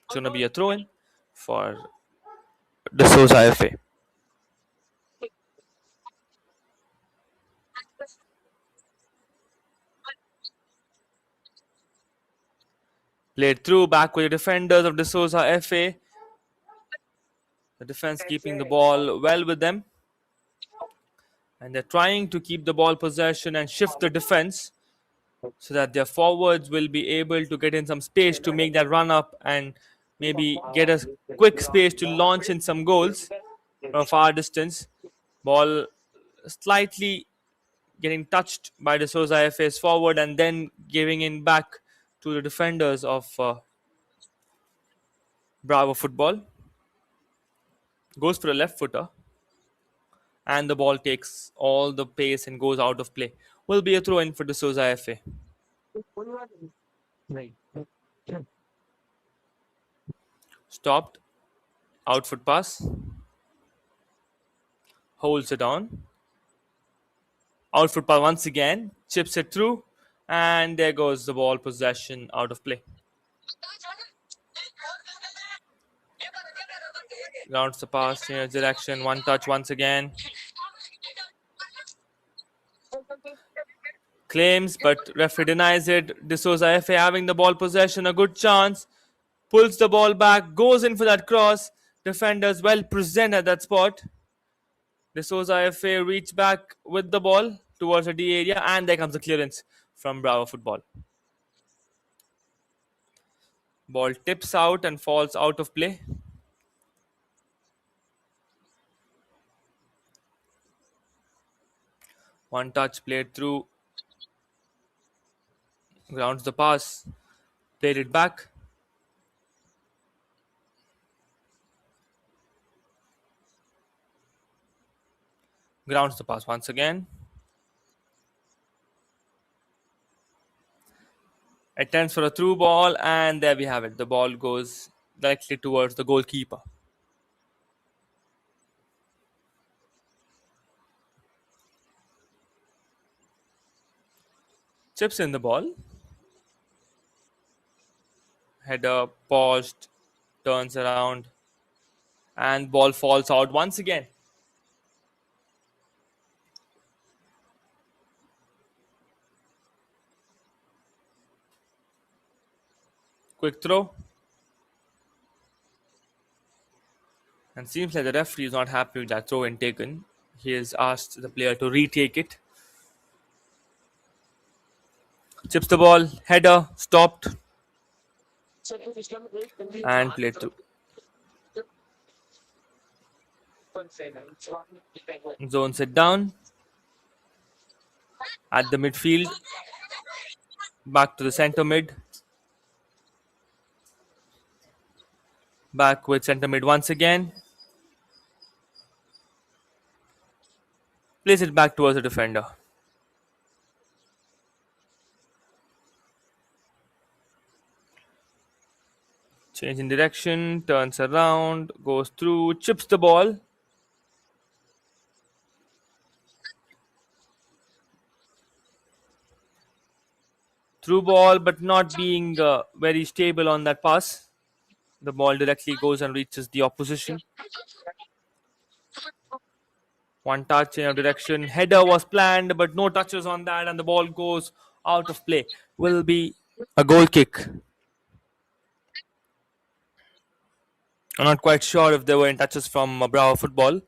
It's going to be a throw in for the Souza FA. Played through back with the defenders of the Souza FA. The defense keeping the ball well with them. And they're trying to keep the ball possession and shift the defense so that their forwards will be able to get in some space to make that run up and maybe get a quick space to launch in some goals from far distance. Ball slightly getting touched by the Souza FA's forward and then giving in back to the defenders of Bravo Football. Goes for a left footer. And the ball takes all the pace and goes out of play. Will be a throw in for the Souza FA. Stopped. Outfoot pass. Holds it on. Outfoot pass once again. Chips it through. And there goes the ball possession out of play. Rounds the pass in a direction. One touch once again. Claims, but referee denies it. De Souza FA having the ball possession, a good chance. Pulls the ball back, goes in for that cross. Defenders well present at that spot. De Souza FA reach back with the ball towards the D area, and there comes a clearance from Bravo Football. Ball tips out and falls out of play. One touch played through. Grounds the pass. Played it back. Grounds the pass once again. Attempts for a through ball, and there we have it. The ball goes directly towards the goalkeeper. Chips in the ball. Header paused, turns around, and ball falls out once again. Quick throw. And seems like the referee is not happy with that throw in taken. He has asked the player to retake it. Chips the ball, header, stopped, and played through. Zones it down. At the midfield. Back to the centre mid. Back with centre mid once again. Place it back towards the defender. Change in direction, turns around, goes through, chips the ball. Through ball, but not being very stable on that pass. The ball directly goes and reaches the opposition. One touch in a direction. Header was planned, but no touches on that, and the ball goes out of play. Will be A goal kick. I'm not quite sure if there were any touches from Bravo Football.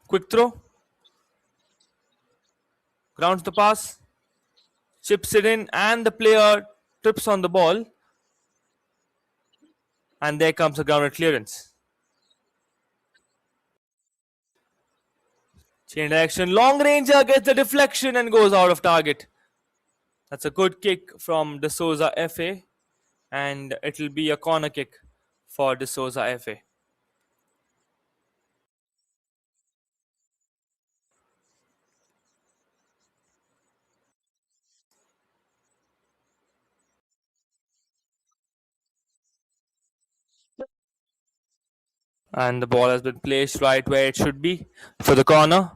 Quick throw. Grounds the pass. Chips it in, and the player trips on the ball. And there comes a grounded clearance. Change direction. Long ranger gets the deflection and goes out of target. That's a good kick from De Souza FA. And it will be a corner kick for De Souza FA. And the ball has been placed right where it should be for the corner.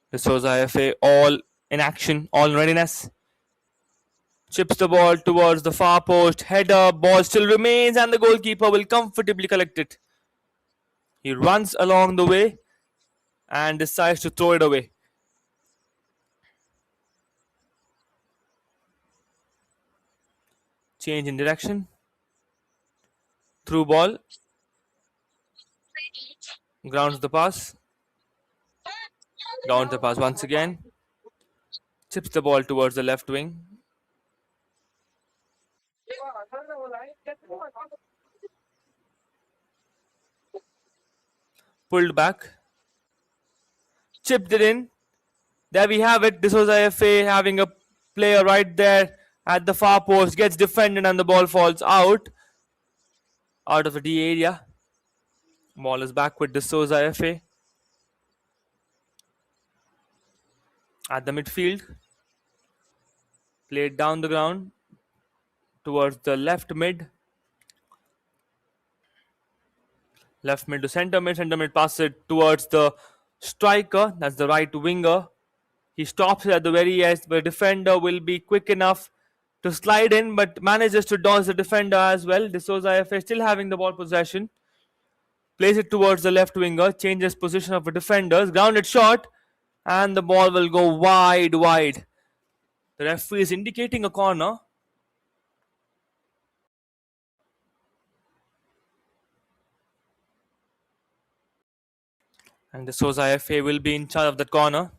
De Souza FA all in action, all in readiness. Chips the ball towards the far post. Header, ball still remains, and the goalkeeper will comfortably collect it. He runs along the way and decides to throw it away. Change in direction. Through ball. Grounds the pass. Grounds the pass once again. Chips the ball towards the left wing. Pulled back. Chipped it in. There we have it. This was FA having a player right there at the far post. Gets defended and the ball falls out of the D area. Ball is back with De Souza FA. At the midfield. Played down the ground towards the left mid. Left mid to centre mid. Centre mid passes it towards the striker. That's the right winger. He stops it at the very edge. The defender will be quick enough to slide in, but manages to dodge the defender as well. De Souza FA still having the ball possession. Plays it towards the left winger. Changes position of the defenders. Grounded shot. And the ball will go wide. The referee is indicating a corner. And the Souza FA will be in charge of that corner.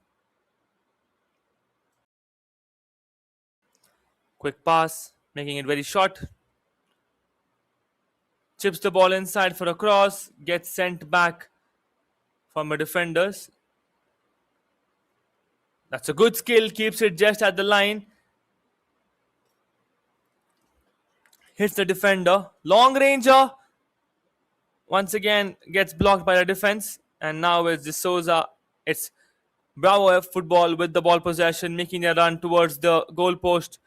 Quick pass, making it very short. Chips the ball inside for a cross. Gets sent back from the defenders. That's a good skill. Keeps it just at the line. Hits the defender. Long ranger. Once again gets blocked by the defense. And now it's De Souza. It's Bravo Football with the ball possession, making a run towards the goal post.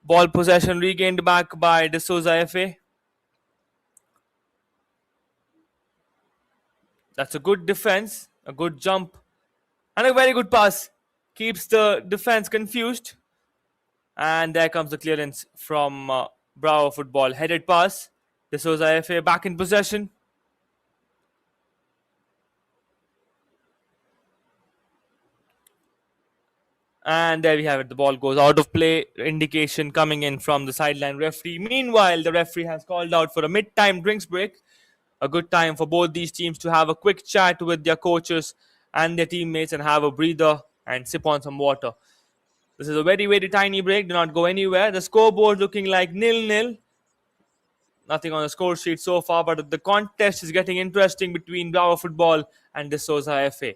Ball possession regained back by De Souza FA. That's a good defense, a good jump, and a very good pass. Keeps the defense confused. And there comes the clearance from Bravo Football. Headed pass. De Souza FA back in possession. And there we have it. The ball goes out of play. Indication coming in from the sideline referee. Meanwhile, the referee has called out for a mid-time drinks break. A good time for both these teams to have a quick chat with their coaches and their teammates and have a breather and sip on some water. This is a very tiny break. Do not go anywhere. The scoreboard looking like 0-0. Nothing on the score sheet so far, but the contest is getting interesting between Bravo Football and De Souza FA.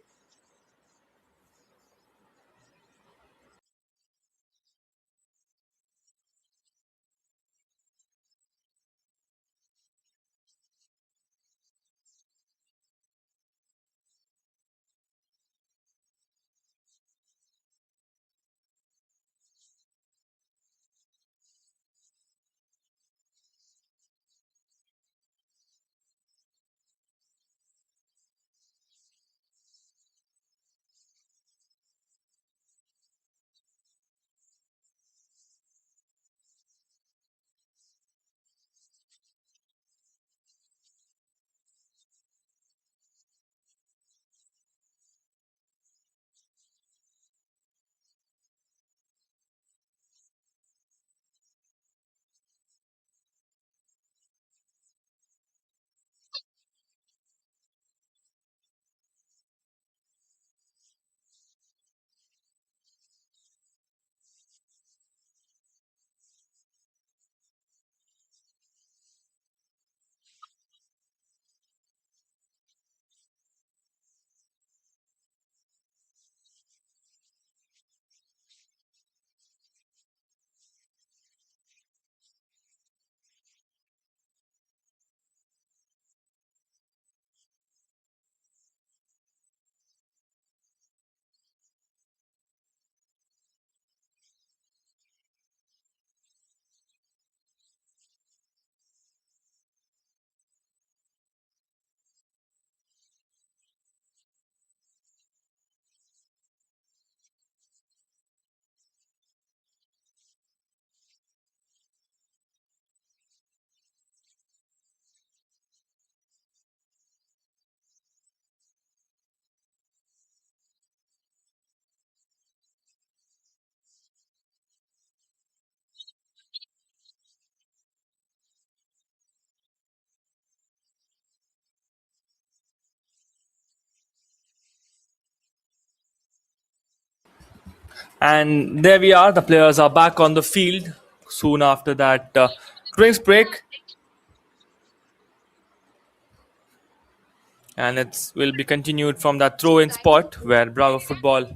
And there we are. The players are back on the field soon after that drinks break. And it will be continued from that throw-in spot where Bravo Football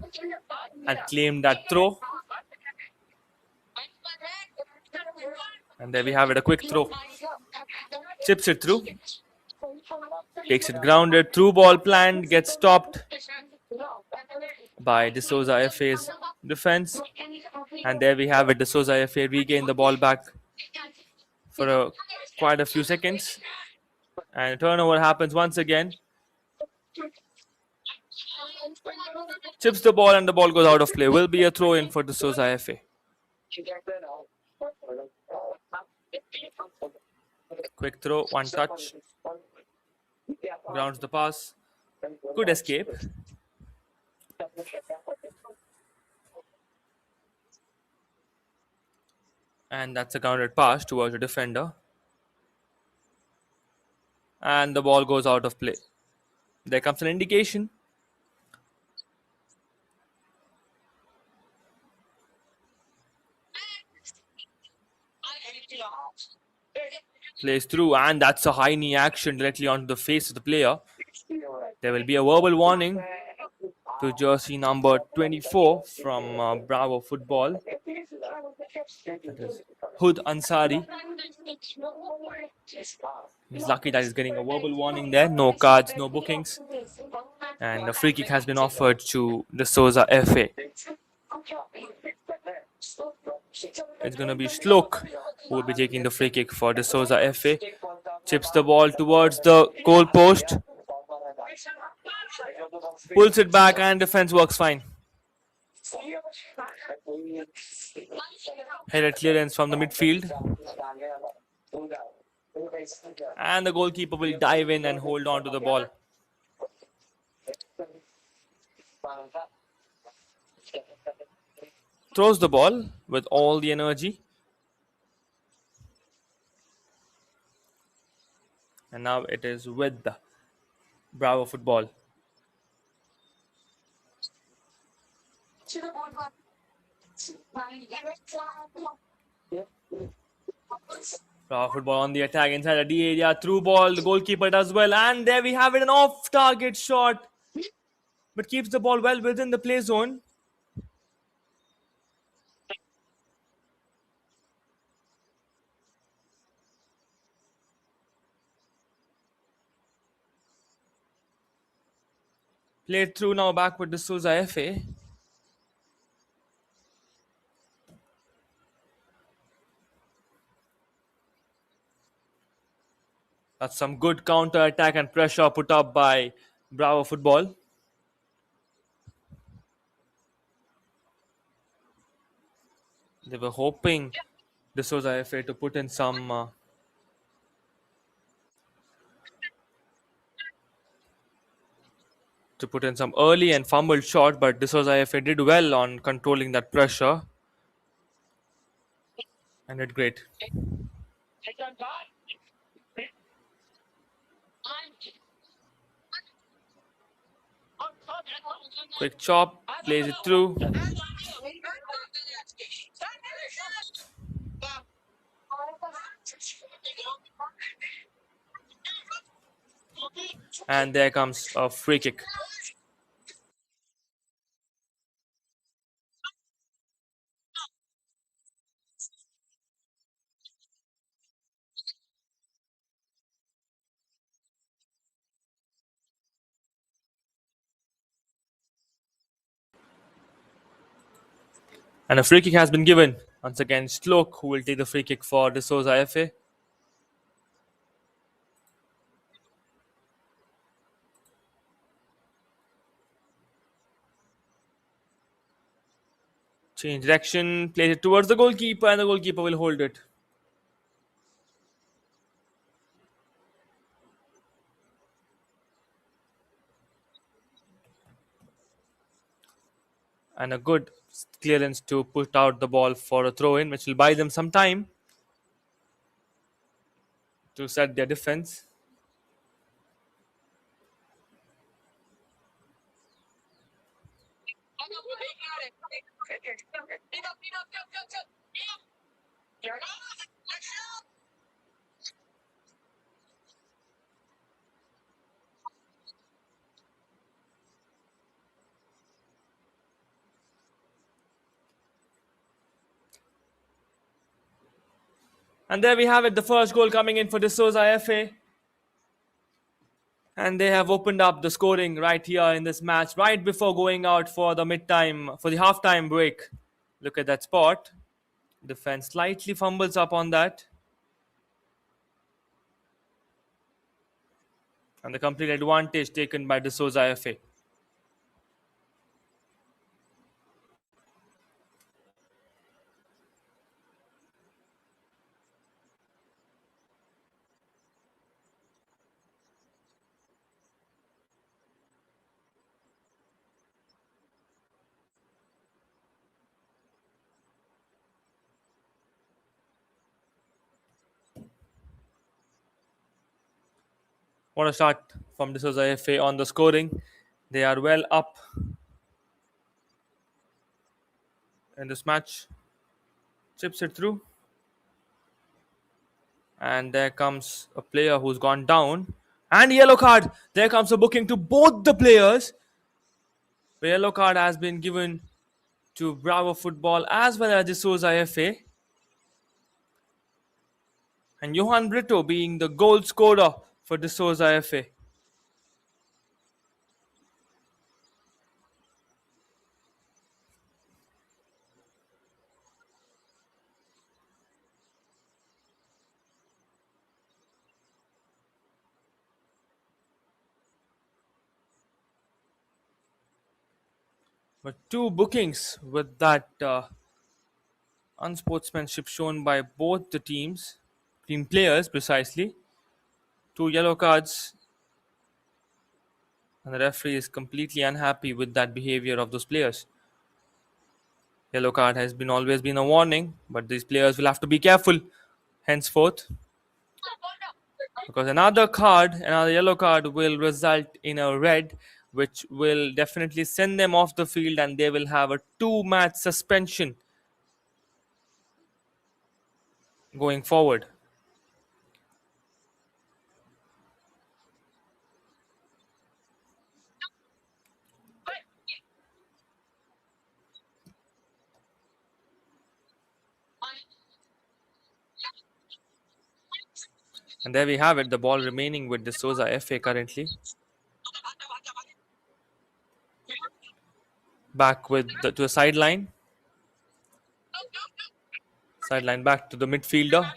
had claimed that throw. And there we have it, a quick throw. Chips it through. Takes it grounded. Through ball planned. Gets stopped by D'Souza FA's defense. And there we have it. D'Souza FA regain the ball back for quite a few seconds. And a turnover happens once again. Chips the ball and the ball goes out of play. Will be a throw in for D'Souza FA. Quick throw, one touch. Grounds the pass. Good escape. And that's a grounded pass towards the defender. And the ball goes out of play. There comes an indication. Plays through, and that's a high knee action directly onto the face of the player. There will be a verbal warning to jersey number 24 from Bravo Football. That is Hud Ansari. He's lucky that he's getting a verbal warning there. No cards, no bookings. And a free kick has been offered to D'Souza FA. It's going to be Slok who will be taking the free kick for D'Souza FA. Chips the ball towards the goal post. Pulls it back and defense works fine. Headed clearance from the midfield. And the goalkeeper will dive in and hold on to the ball. Throws the ball with all the energy. And now it is with the Bravo Football. Bravo Football on the attack inside the D area. Through ball, the goalkeeper does well. And there we have it, an off-target shot. But keeps the ball well within the play zone. Played through, now back with D'Souza FA. That's some good counter attack and pressure put up by Bravo Football. They were hoping D'Souza FA to put in some early and fumbled shot, but D'Souza FA did well on controlling that pressure and did great. Quick chop, plays it through. And there comes a free kick. And a free kick has been given. Once again, Slok who will take the free kick for D'Souza FA. Change direction, plays it towards the goalkeeper, and the goalkeeper will hold it. And a good clearance to put out the ball for a throw-in, which will buy them some time to set their defense. And there we have it, the first goal coming in for D'Souza FA. And they have opened up the scoring right here in this match, right before going out for the halftime break. Look at that spot. Defense slightly fumbles up on that. And the complete advantage taken by D'Souza FA. What a start from D'Souza FA on the scoring. They are well up in this match. Chips it through. And there comes a player who's gone down. And yellow card. There comes a booking to both the players. The yellow card has been given to Bravo Football as well as D'Souza FA. And Johan Brito being the goal scorer for D'Souza FA. But two bookings with that unsportsmanship shown by both the team players precisely. Two yellow cards. And the referee is completely unhappy with that behavior of those players. Yellow card has always been a warning, but these players will have to be careful henceforth. Because another yellow card will result in a red, which will definitely send them off the field and they will have a 2-match suspension going forward. And there we have it, the ball remaining with D'Souza FA currently. Back to the sideline. Sideline back to the midfielder.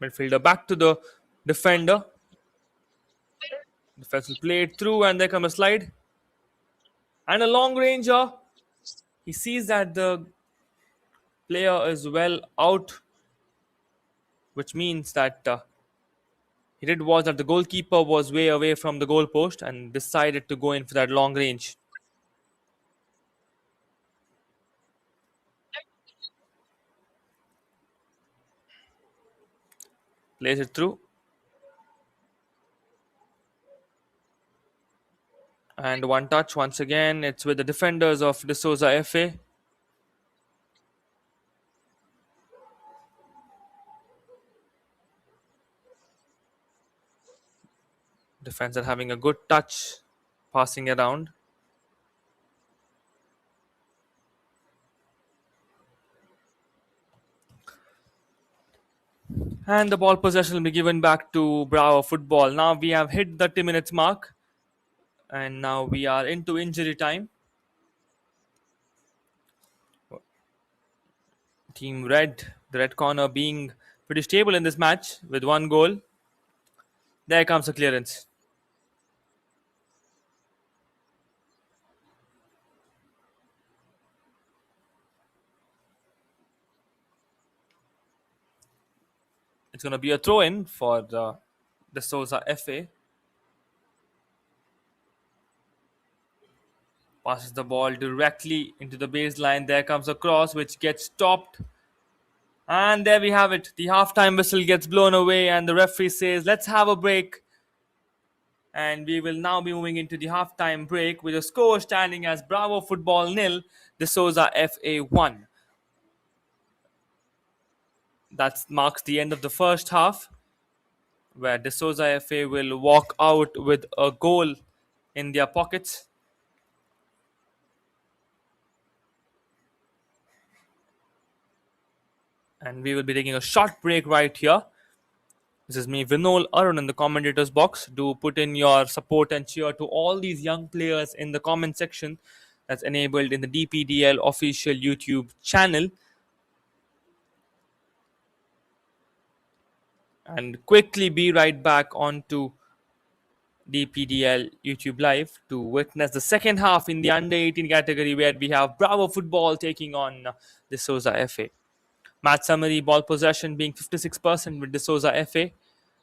Midfielder back to the defender. Defense will play it through and there comes a slide. And a long ranger. He sees that the player is well out, which means that he did watch that the goalkeeper was way away from the goal post and decided to go in for that long range. Plays it through. And one touch once again. It's with the defenders of D'Souza FA. Defense are having a good touch, passing around. And the ball possession will be given back to Bravo Football. Now we have hit the 30 minutes mark. And now we are into injury time. Team Red, the red corner, being pretty stable in this match with one goal. There comes a clearance. It's going to be a throw-in for the D'Souza FA. Passes the ball directly into the baseline. There comes a cross which gets stopped. And there we have it. The halftime whistle gets blown away and the referee says, let's have a break. And we will now be moving into the halftime break with a score standing as Bravo Football 0, De Souza FA 1. That marks the end of the first half, where De Souza FA will walk out with a goal in their pockets. And we will be taking a short break right here. This is me, Vinol Arun, in the commentators box. Do put in your support and cheer to all these young players in the comment section that's enabled in the DPDL official YouTube channel. And quickly be right back onto DPDL YouTube Live to witness the second half in the under 18 category, where we have Bravo Football taking on De Souza FA. Match summary: ball possession being 56% with De Souza FA.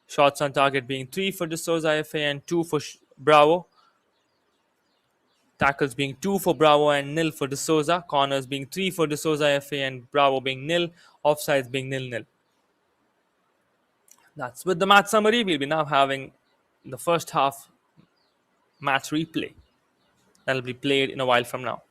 Shots on target being 3 for De Souza FA and 2 for Bravo. Tackles being 2 for Bravo and 0 for De Souza. Corners being 3 for De Souza FA and Bravo being 0. Offsides being 0-0. That's with the match summary. We'll be now having the first half match replay. That'll be played in a while from now.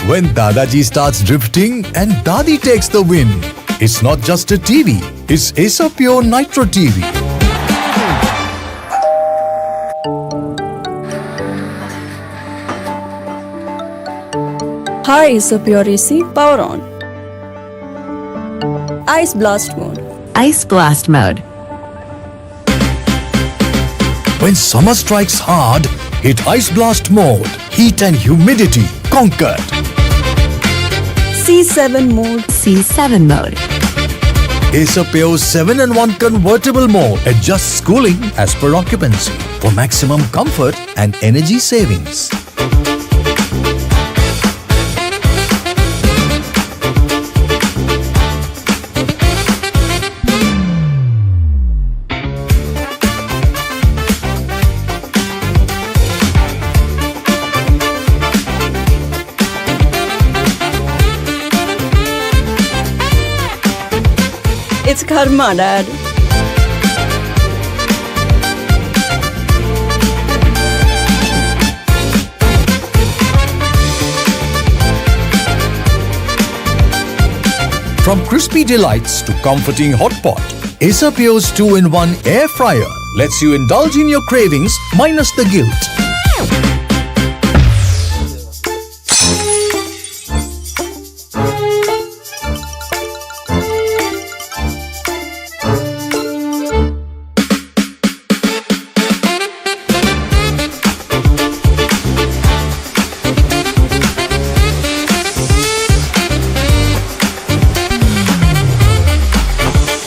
When Dadaji starts drifting and Dadi takes the win, it's not just a TV, it's Asopure Nitro TV. High Asopure AC, power on. Ice Blast mode. Ice Blast Mode. When summer strikes hard, hit Ice Blast mode. Heat and humidity conquered. C7 mode. C7 mode. Asopure 7-in-1 convertible mode adjusts cooling as per occupancy for maximum comfort and energy savings. It's karma, Dad. From crispy delights to comforting hot pot, Asopure's 2-in-1 air fryer lets you indulge in your cravings minus the guilt.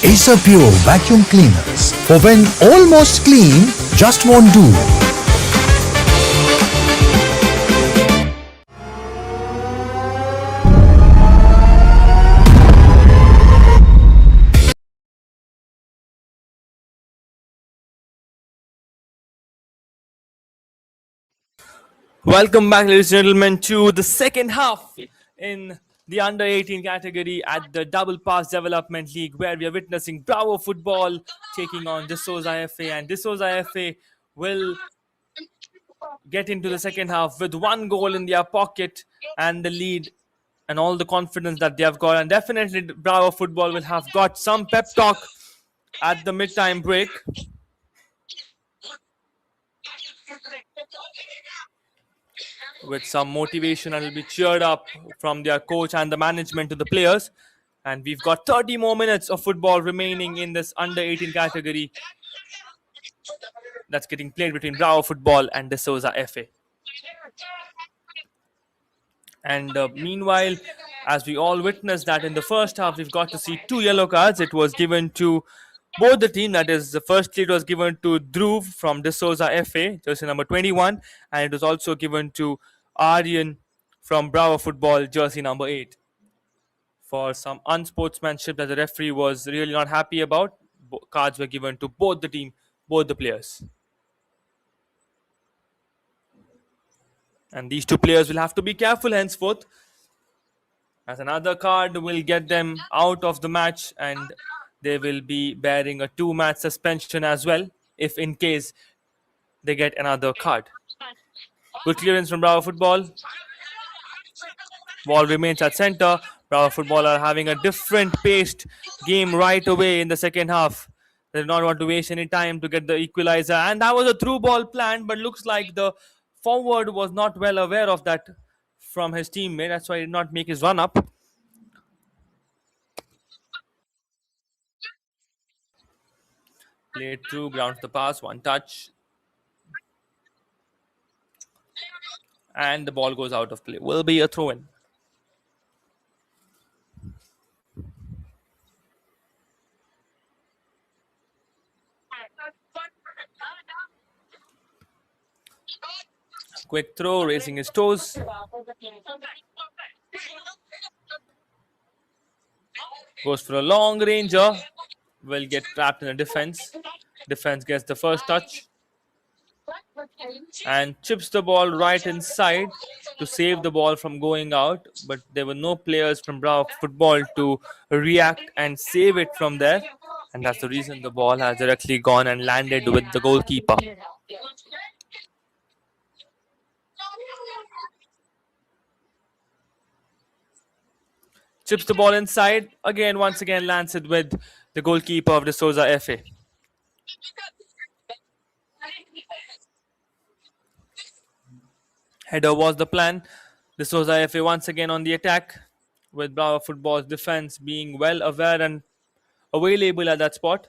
Asopure vacuum cleaners. For when almost clean just won't do. Welcome back, ladies and gentlemen, to the second half in the under 18 category at the Double Pass Development League, where we are witnessing Bravo Football taking on D'Souza FA, and D'Souza FA will get into the second half with one goal in their pocket and the lead and all the confidence that they have got. And definitely Bravo Football will have got some pep talk at the mid-time break. With some motivation, and will be cheered up from their coach and the management to the players. And we've got 30 more minutes of football remaining in this under 18 category that's getting played between Bravo Football and D'Souza FA. And meanwhile, as we all witnessed that in the first half, we've got to see 2 yellow cards. It was given to both the team. That is, the first lead was given to Dhruv from D'Souza FA, jersey number 21, and it was also given to Aryan from Bravo Football, jersey number 8. For some unsportsmanship that the referee was really not happy about, cards were given to both the team, both the players. And these 2 players will have to be careful henceforth, as another card will get them out of the match, and they will be bearing a 2-match suspension as well if in case they get another card. Good clearance from Bravo Football. Ball remains at center. Bravo Football are having a different paced game right away in the second half. They did not want to waste any time to get the equalizer, and that was a through ball planned, but looks like the forward was not well aware of that from his teammate. That's why he did not make his run up. Played through, grounds the pass, one touch. And the ball goes out of play. Will be a throw-in. Quick throw, raising his toes. Goes for a long ranger. Will get trapped in the defense. Defense gets the first touch. And chips the ball right inside to save the ball from going out. But there were no players from Bravo Football to react and save it from there. And that's the reason the ball has directly gone and landed with the goalkeeper. Chips the ball inside. Again, once again lands it with the goalkeeper of D'Souza FA. Header was the plan. D'Souza FA once again on the attack, with Bravo Football's defense being well aware and available at that spot.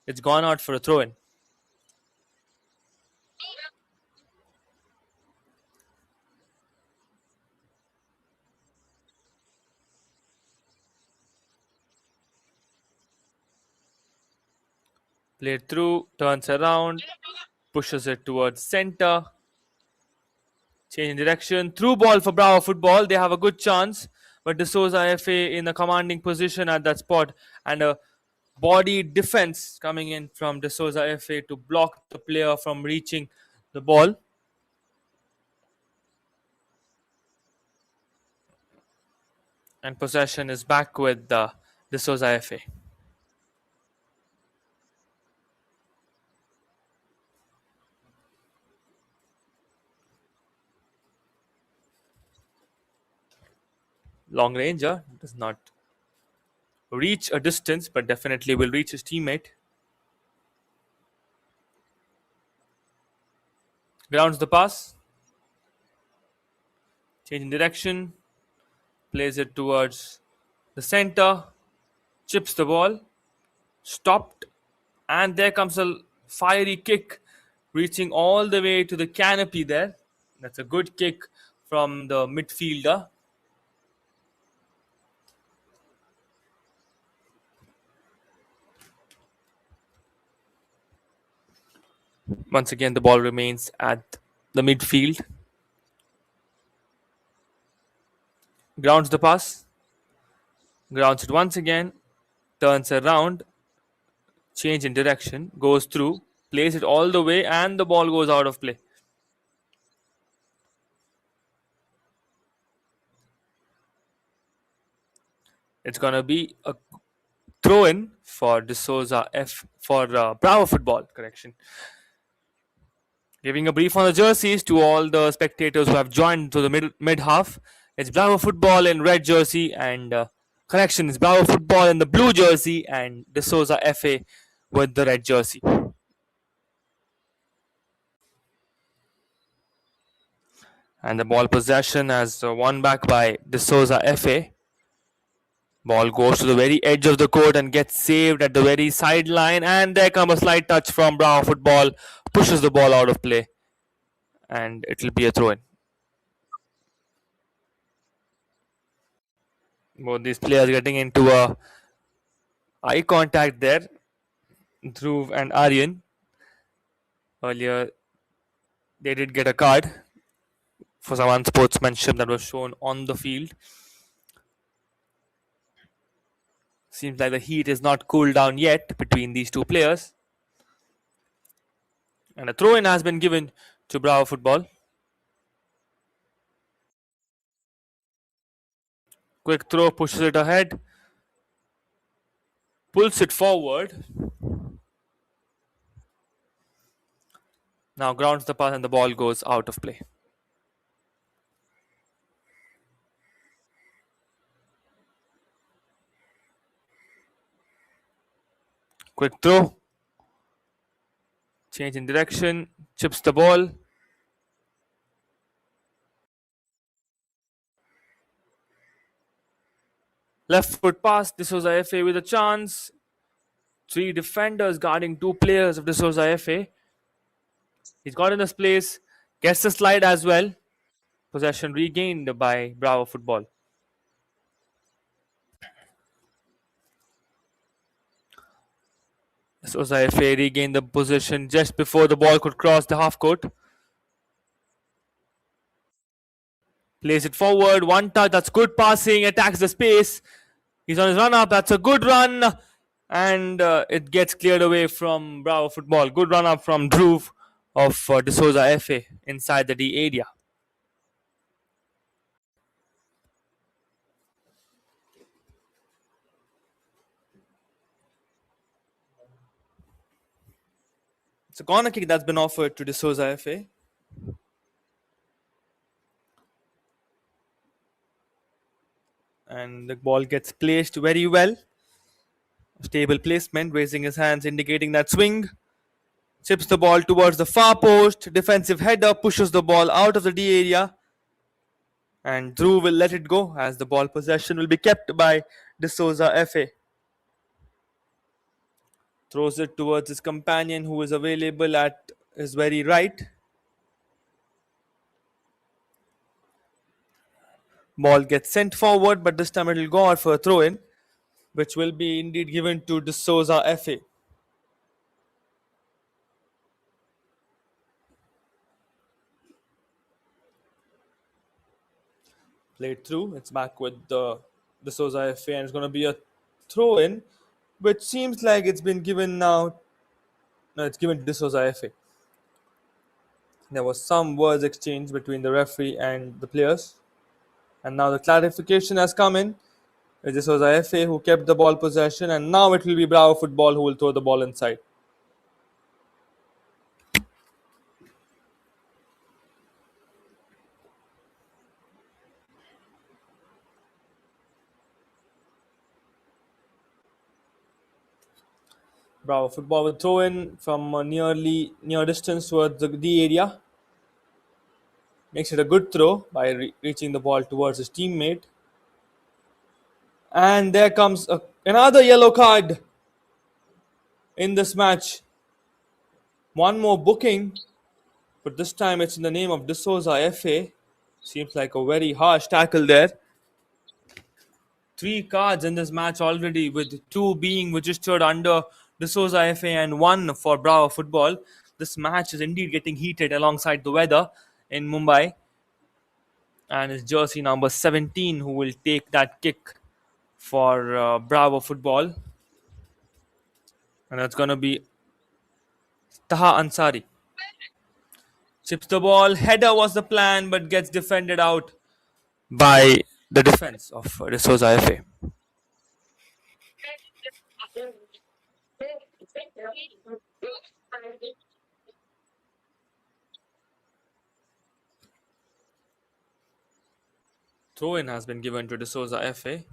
It's gone out for a throw-in. Played through, turns around, pushes it towards center. Change direction. Through ball for Bravo Football. They have a good chance. But De Souza FA in a commanding position at that spot. And a body defense coming in from De Souza FA to block the player from reaching the ball. And possession is back with De Souza FA. Long ranger does not reach a distance, but definitely will reach his teammate. Grounds the pass. Changing direction. Plays it towards the center. Chips the ball. Stopped. And there comes a fiery kick reaching all the way to the canopy there. That's a good kick from the midfielder. Once again, the ball remains at the midfield. Grounds the pass. Grounds it once again. Turns around. Change in direction. Goes through. Plays it all the way and the ball goes out of play. It's going to be a throw in for De Souza F for Bravo Football. Correction. Giving a brief on the jerseys to all the spectators who have joined to the mid half. It's Bravo Football in red jersey and correction, it's Bravo Football in the blue jersey and De Souza FA with the red jersey. And the ball possession as won back by De Souza FA. Ball goes to the very edge of the court and gets saved at the very sideline. And there comes a slight touch from Bravo Football. Pushes the ball out of play. And it will be a throw-in. Both these players getting into a eye contact there. Dhruv and Aryan. Earlier, they did get a card for some unsportsmanship that was shown on the field. Seems like the heat is not cooled down yet between these two players. And a throw-in has been given to Bravo Football. Quick throw, pushes it ahead. Pulls it forward. Now grounds the pass and the ball goes out of play. Quick throw. Change in direction. Chips the ball. Left foot pass. De Souza FA with a chance. 3 defenders guarding 2 players of De Souza FA. He's got in his place. Gets the slide as well. Possession regained by Bravo Football. De Souza FA regained the position just before the ball could cross the half court. Plays it forward. One touch. That's good passing. Attacks the space. He's on his run up. That's a good run. And it gets cleared away from Bravo Football. Good run up from Dhruv of De Souza FA inside the D area. It's a corner kick that's been offered to De Souza FA. And the ball gets placed very well. Stable placement, raising his hands, indicating that swing. Chips the ball towards the far post. Defensive header pushes the ball out of the D area. And Dhruv will let it go as the ball possession will be kept by De Souza FA. Throws it towards his companion who is available at his very right. Ball gets sent forward, but this time it will go out for a throw-in, which will be indeed given to De Souza FA. Played through. It's back with the Sosa FA, and it's going to be a throw in, which seems like it's been given now. No, it's given to the Sosa FA. There was some words exchanged between the referee and the players, and now the clarification has come in. This was FA who kept the ball possession, and now it will be Bravo Football who will throw the ball inside. Bravo Football will throw in from near distance towards the D area. Makes it a good throw by reaching the ball towards his teammate. And there comes another yellow card in this match. One more booking, but this time it's in the name of D'Souza FA. Seems like a very harsh tackle there. 3 cards in this match already, with 2 being registered under D'Souza FA and 1 for Bravo Football. This match is indeed getting heated alongside the weather in Mumbai. And it's jersey number 17 who will take that kick for Bravo Football. And that's going to be Taha Ansari. Chips the ball. Header was the plan, but gets defended out by the defense of D'Souza FA. Throw-in has been given to D'Souza FA.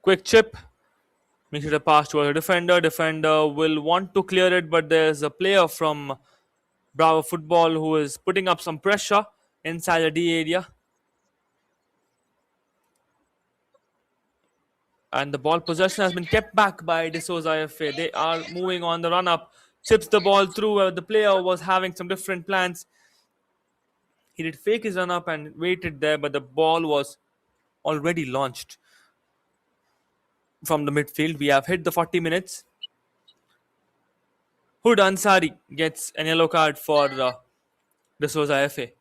Quick chip. Makes it a pass to a defender. Defender will want to clear it, but there's a player from Bravo Football who is putting up some pressure inside the D area. And the ball possession has been kept back by D'Souza FA. They are moving on the run-up. Chips the ball through. The player was having some different plans. He did fake his run-up and waited there, but the ball was already launched from the midfield. We have hit the 40 minutes. Hood Ansari gets an yellow card for D'Souza FA.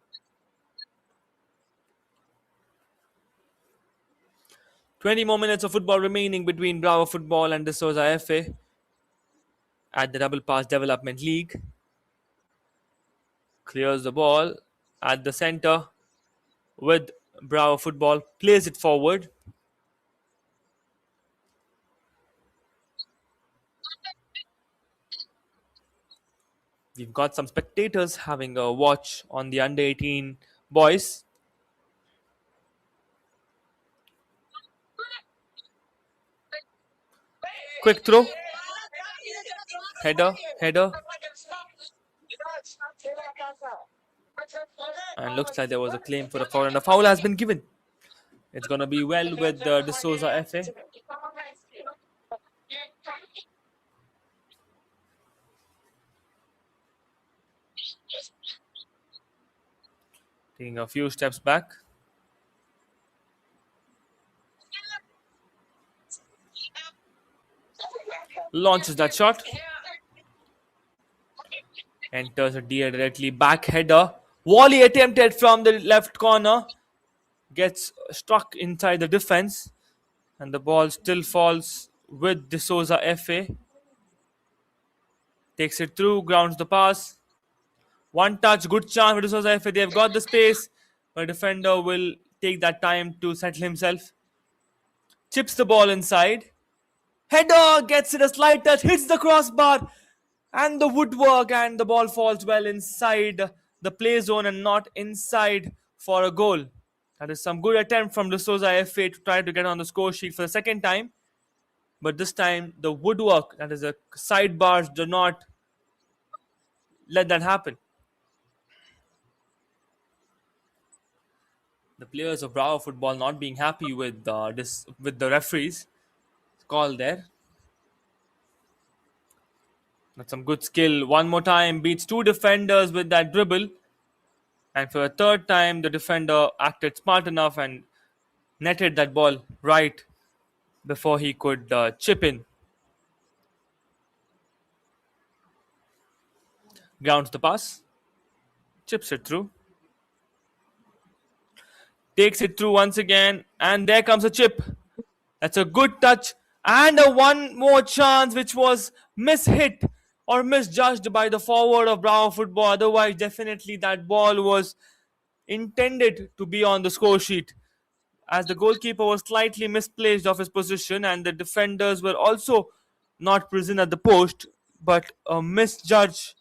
"20 more minutes of football remaining between Bravo Football and D'Souza FA at the Double Pass Development League. Clears the ball at the center with Bravo Football. Plays it forward. We've got some spectators having a watch on the under 18 boys. Quick throw. Header. And looks like there was a claim for a foul, and a foul has been given. It's going to be well with D'Souza FA. Taking a few steps back. Launches that shot. Enters a deer directly. Back header. Volley attempted from the left corner. Gets struck inside the defense. And the ball still falls with D'Souza FA. Takes it through. Grounds the pass. One touch. Good chance for D'Souza FA. They've got the space. But defender will take that time to settle himself. Chips the ball inside. Header gets it, a slight touch, hits the crossbar and the woodwork, and the ball falls well inside the play zone and not inside for a goal. That is some good attempt from D'Souza FA to try to get on the score sheet for the second time. But this time the woodwork, that is the sidebars, do not let that happen. The players of Bravo Football not being happy with the referees call there. That's some good skill. One more time, beats 2 defenders with that dribble. And for a third time, the defender acted smart enough and netted that ball right before he could chip in. Grounds the pass, chips it through, takes it through once again, and there comes a chip. That's a good touch, and a one more chance which was mishit or misjudged by the forward of Bravo Football. Otherwise, definitely that ball was intended to be on the score sheet, as the goalkeeper was slightly misplaced of his position and the defenders were also not present at the post, but a misjudge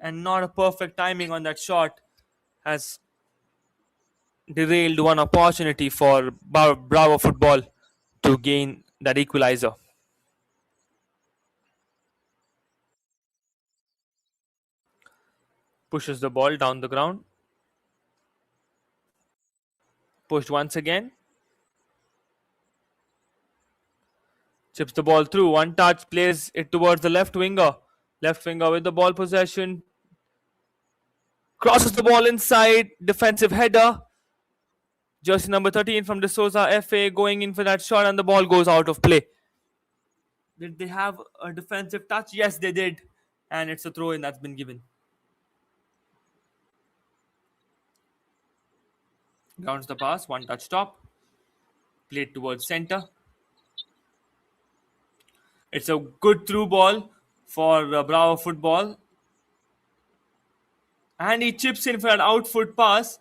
and not a perfect timing on that shot has derailed one opportunity for Bravo Football to gain that equalizer. Pushes the ball down the ground. Pushed once again. Chips the ball through. One touch, plays it towards the left winger. Left winger with the ball possession. Crosses the ball inside. Defensive header. Jersey number 13 from De Souza FA going in for that shot, and the ball goes out of play. Did they have a defensive touch? Yes, they did. And it's a throw in that's been given. Grounds the pass. One touch stop. Played towards center. It's a good through ball for Bravo Football. And he chips in for an outfoot pass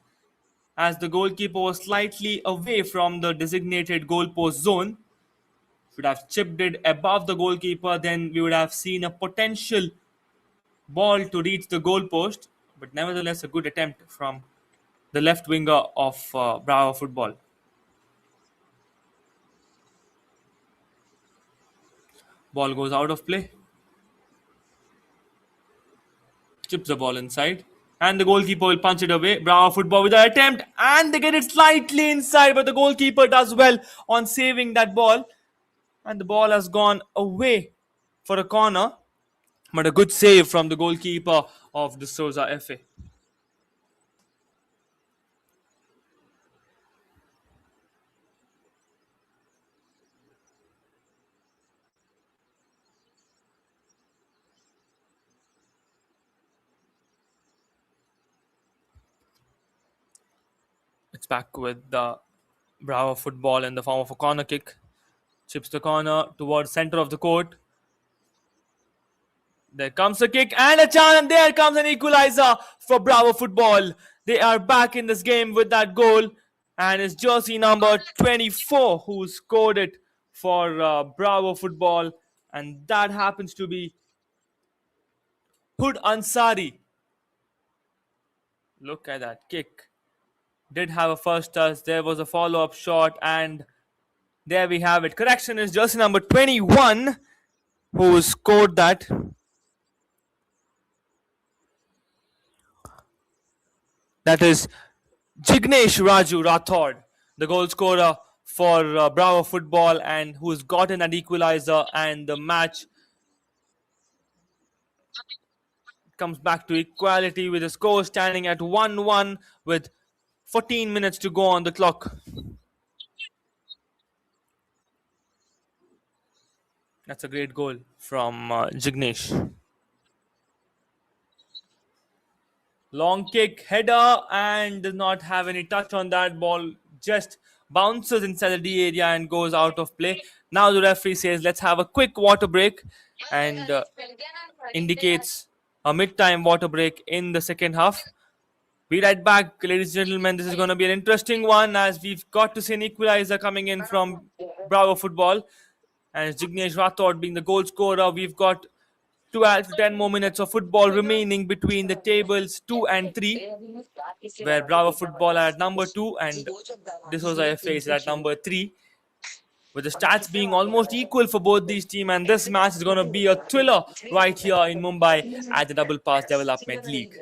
as the goalkeeper was slightly away from the designated goalpost zone. Should have chipped it above the goalkeeper, then we would have seen a potential ball to reach the goalpost. But nevertheless, a good attempt from the left winger of Bravo Football. Ball goes out of play. Chips the ball inside. And the goalkeeper will punch it away. Bravo Football with the attempt. And they get it slightly inside. But the goalkeeper does well on saving that ball. And the ball has gone away for a corner. But a good save from the goalkeeper of De Souza FA. It's back with the Bravo Football in the form of a corner kick. Chips the corner towards center of the court. There comes a kick and a chance, and there comes an equalizer for Bravo Football. They are back in this game with that goal, and it's jersey number 24 who scored it for Bravo Football, and that happens to be Hood Ansari. Look at that kick. Did have a first touch. There was a follow-up shot, and there we have it. Correction, is jersey number 21 who scored that. That is Jignesh Raju Rathod, the goal scorer for Bravo Football, and who's gotten that equalizer, and the match comes back to equality with the score standing at 1-1 with 14 minutes to go on the clock. That's a great goal from Jignesh. Long kick, header, and does not have any touch on that ball. Just bounces inside the D area and goes out of play. Now the referee says, let's have a quick water break, and indicates a mid-time water break in the second half. Be right back, ladies and gentlemen. This is going to be an interesting one, as we've got to see an equalizer coming in from Bravo Football. And Jignesh Rathod being the goal scorer. We've got 12 to 10 more minutes of football remaining between the tables 2 and 3, where Bravo Football are at number 2 and De Souza FA is at number 3, with the stats being almost equal for both these teams. And this match is going to be a thriller right here in Mumbai at the Double Pass Development League.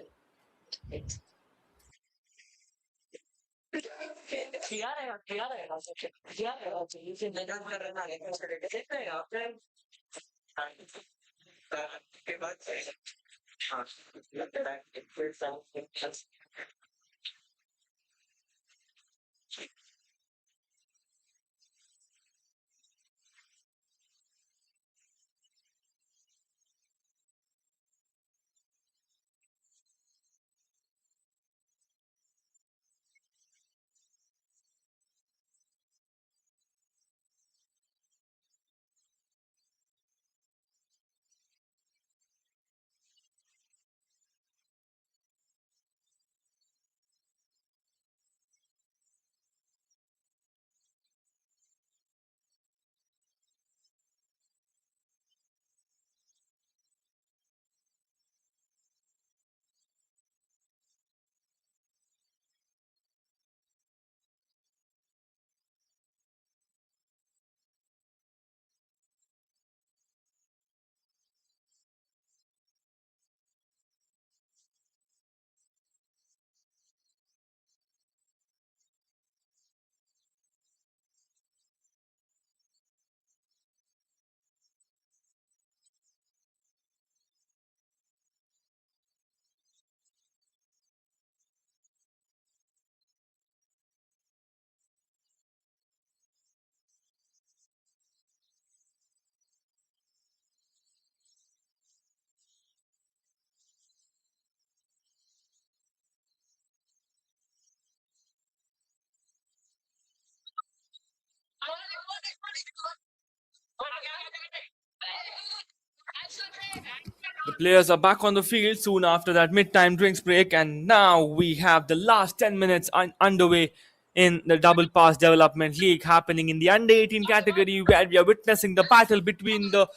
The players are back on the field soon after that mid-time drinks break, and now we have the last 10 minutes underway in the Double Pass Development League happening in the under-18 category, where we are witnessing the battle between the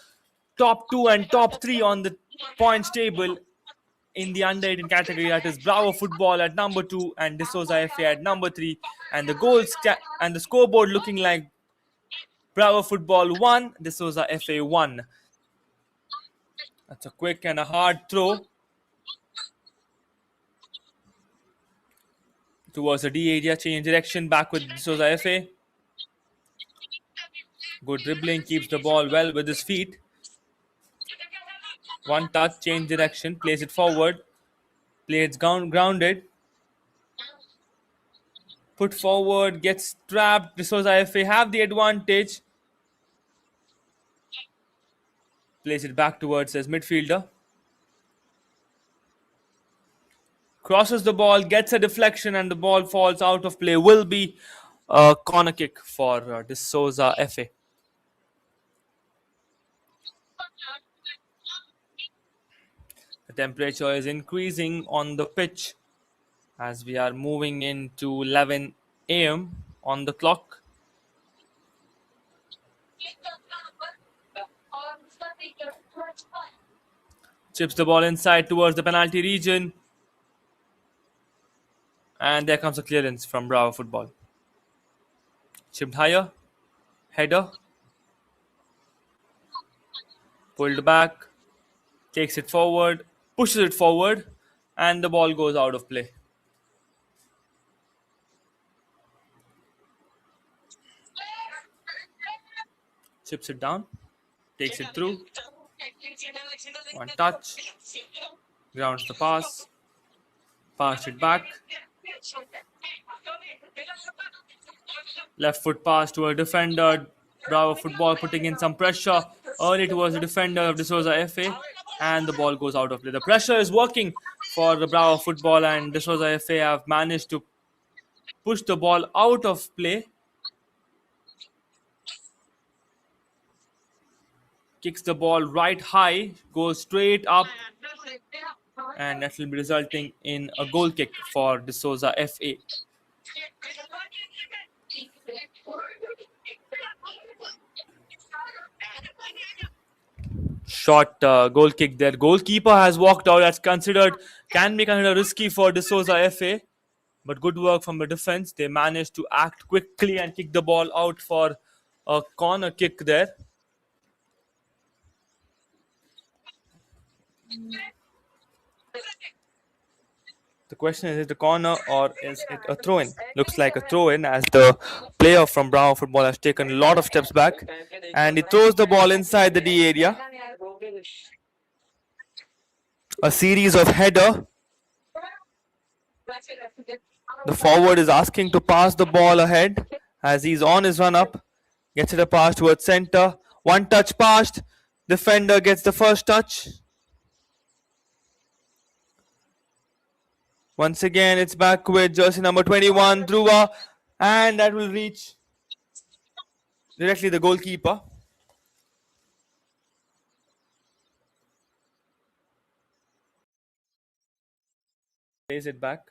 top 2 and top 3 on the points table in the under-18 category. That is Bravo Football at number 2 and D'Souza FA at number 3, and the goals and the scoreboard looking like Bravo Football 1, D'Souza FA 1. That's a quick and a hard throw towards the D area. Change direction back with D'Souza FA. Good dribbling, keeps the ball well with his feet. One touch, change direction, plays it forward. Plays grounded. Put forward, gets trapped. D'Souza FA have the advantage. Plays it back towards his midfielder. Crosses the ball, gets a deflection, and the ball falls out of play. Will be a corner kick for D'Souza FA. The temperature is increasing on the pitch as we are moving into 11 a.m. on the clock. Chips the ball inside towards the penalty region. And there comes a clearance from Bravo Football. Chipped higher. Header. Pulled back. Takes it forward. Pushes it forward. And the ball goes out of play. Chips it down. Takes it through. One touch. Grounds the pass. Passed it back. Left foot pass to a defender. Bravo Football putting in some pressure early towards the defender of D'Souza FA. And the ball goes out of play. The pressure is working for the Bravo Football, and D'Souza FA have managed to push the ball out of play. Kicks the ball right high, goes straight up, and that will be resulting in a goal kick for D'Souza FA. Short goal kick there. Goalkeeper has walked out. That's can be considered risky for D'Souza FA, but good work from the defense. They managed to act quickly and kick the ball out for a corner kick there. The question is it a corner or is it a throw-in? Looks like a throw-in as the player from Bravo Football has taken a lot of steps back and he throws the ball inside the D area. A series of header. The forward is asking to pass the ball ahead as he's on his run-up. Gets it a pass towards center. One touch passed. Defender gets the first touch. Once again, it's back with jersey number 21, Dhruva, and that will reach directly the goalkeeper. Plays it back.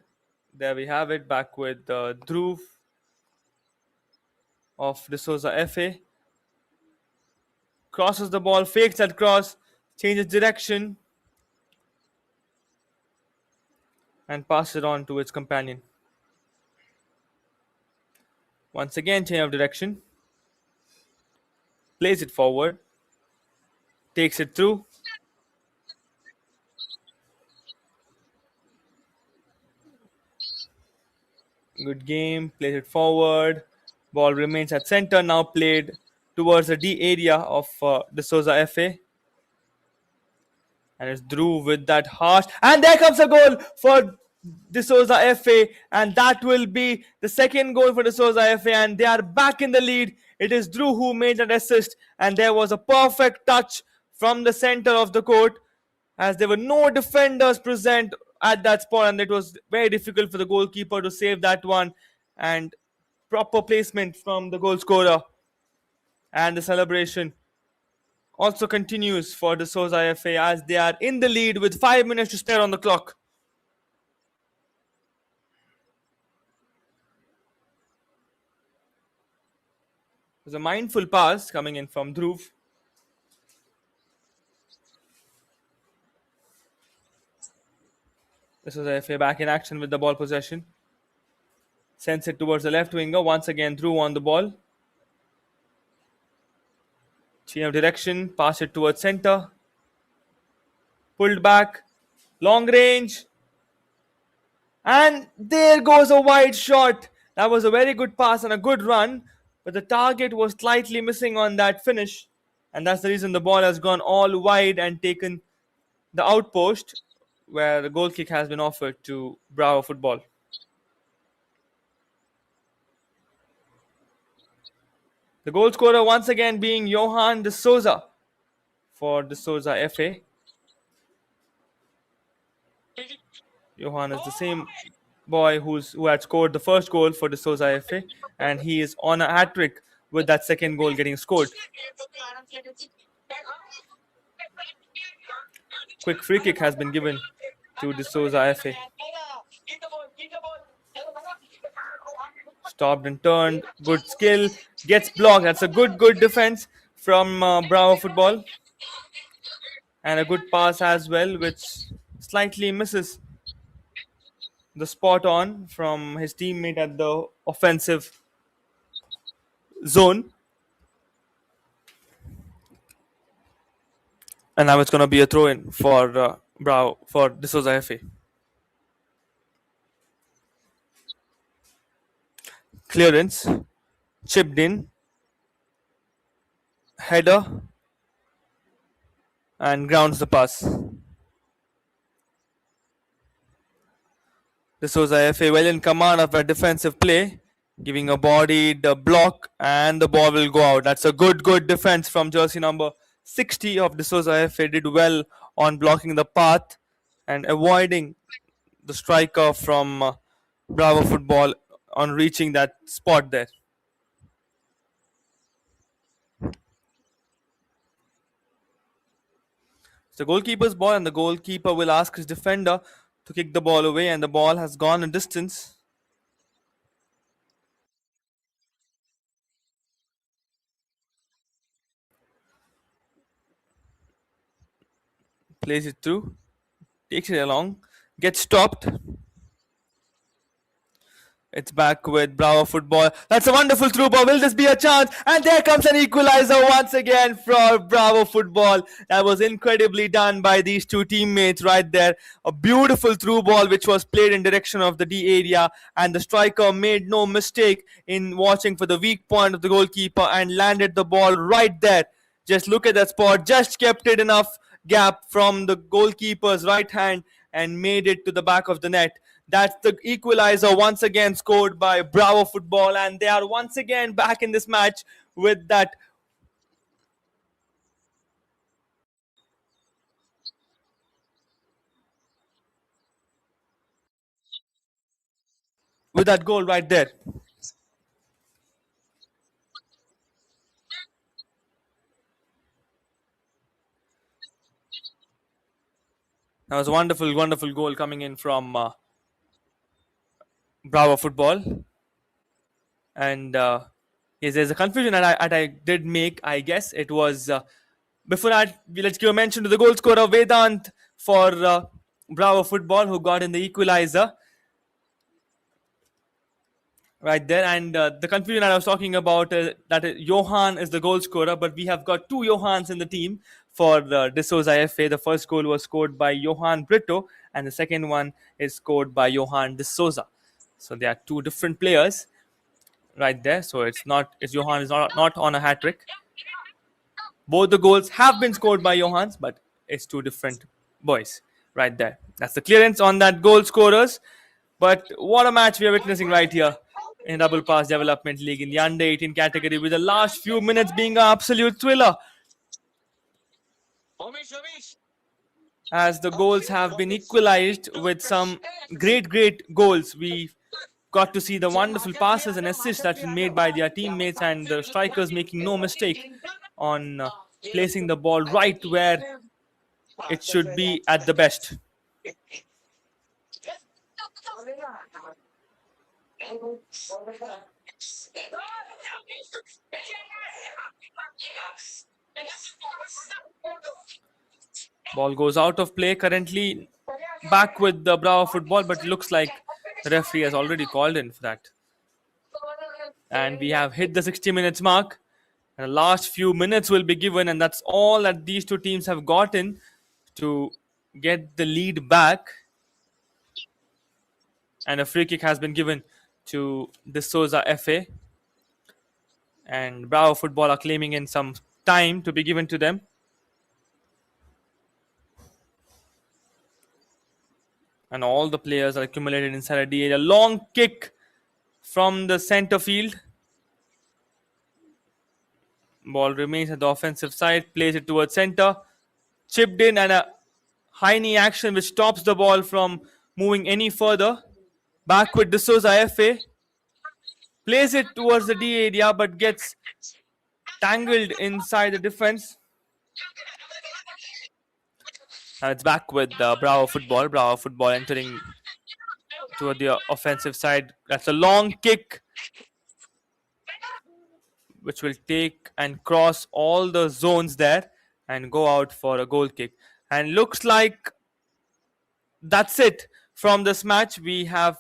There we have it, back with Dhruv of D'Souza FA. Crosses the ball, fakes that cross, changes direction, and passes it on to its companion. Once again, change of direction. Plays it forward. Takes it through. Good game. Plays it forward. Ball remains at center. Now played towards the D area of D'Souza FA. And it's Dhruv with that harsh. And there comes a goal for D'Souza FA. And that will be the second goal for D'Souza FA. And they are back in the lead. It is Dhruv who made that assist. And there was a perfect touch from the center of the court, as there were no defenders present at that spot. And it was very difficult for the goalkeeper to save that one. And proper placement from the goal scorer. And the celebration also continues for the Somaya FA as they are in the lead with 5 minutes to spare on the clock. There's a mindful pass coming in from Dhruv. This is FA back in action with the ball possession. Sends it towards the left winger. Once again, Dhruv on the ball. Change of direction. Pass it towards center. Pulled back. Long range. And there goes a wide shot. That was a very good pass and a good run. But the target was slightly missing on that finish. And that's the reason the ball has gone all wide and taken the outpost, where the goal kick has been offered to Bravo Football. The goal scorer once again being Johan de Souza for de Souza FA. Johan is the same boy who had scored the first goal for de Souza FA, and he is on a hat-trick with that second goal getting scored. Quick free kick has been given to de Souza FA. Stopped and turned. Good skill. Gets blocked. That's a good defense from Bravo Football. And a good pass as well, which slightly misses the spot on from his teammate at the offensive zone. And now it's going to be a throw-in for Bravo, for de Souza FA. Clearance, chipped in, header, and grounds the pass. De Souza FA well in command of a defensive play, giving a body the block, and the ball will go out. That's a good defense from jersey number 60 of de Souza FA. Did well on blocking the path and avoiding the striker from Bravo Football on reaching that spot there. It's the goalkeeper's ball, and the goalkeeper will ask his defender to kick the ball away, and the ball has gone a distance. Plays it through, takes it along, gets stopped. It's back with Bravo Football. That's a wonderful through ball. Will this be a chance? And there comes an equalizer once again for Bravo Football. That was incredibly done by these two teammates right there. A beautiful through ball which was played in direction of the D area, and the striker made no mistake in watching for the weak point of the goalkeeper and landed the ball right there. Just look at that spot. Just kept it enough gap from the goalkeeper's right hand and made it to the back of the net. That's the equalizer once again scored by Bravo Football, and they are once again back in this match with that goal right there. That was a wonderful goal coming in from Bravo Football. And yes, there's a confusion that I did make. I guess it was before that. Let's give a mention to the goal scorer Vedant for Bravo Football, who got in the equalizer right there. And the confusion that I was talking about that Johan is the goal scorer, but we have got two Johans in the team for de Souza FA. The first goal was scored by Johan Brito, and the second one is scored by Johan de Souza. So they are two different players right there. So Johan is not on a hat trick. Both the goals have been scored by Johans, but it's two different boys right there. That's the clearance on that goal scorers. But what a match we are witnessing right here in Double Pass Development League in the under 18 category, with the last few minutes being an absolute thriller, as the goals have been equalized with some great goals. We got to see the wonderful passes and assists that were made by their teammates, and the strikers making no mistake on placing the ball right where it should be at the best. Ball goes out of play. Currently back with the Bravo football, but looks like the referee has already called in for that. And we have hit the 60 minutes mark. And the last few minutes will be given, and that's all that these two teams have gotten to get the lead back. And a free kick has been given to De Souza FA. And Bravo football are claiming in some time to be given to them. And all the players are accumulated inside the area. Long kick from the center field. Ball remains at the offensive side. Plays it towards center. Chipped in, and a high knee action which stops the ball from moving any further. Back with De Souza FA. Plays it towards the D area but gets tangled inside the defense. It's back with Bravo football. Bravo football entering toward the offensive side. That's a long kick which will take and cross all the zones there and go out for a goal kick. And looks like that's it from this match. We have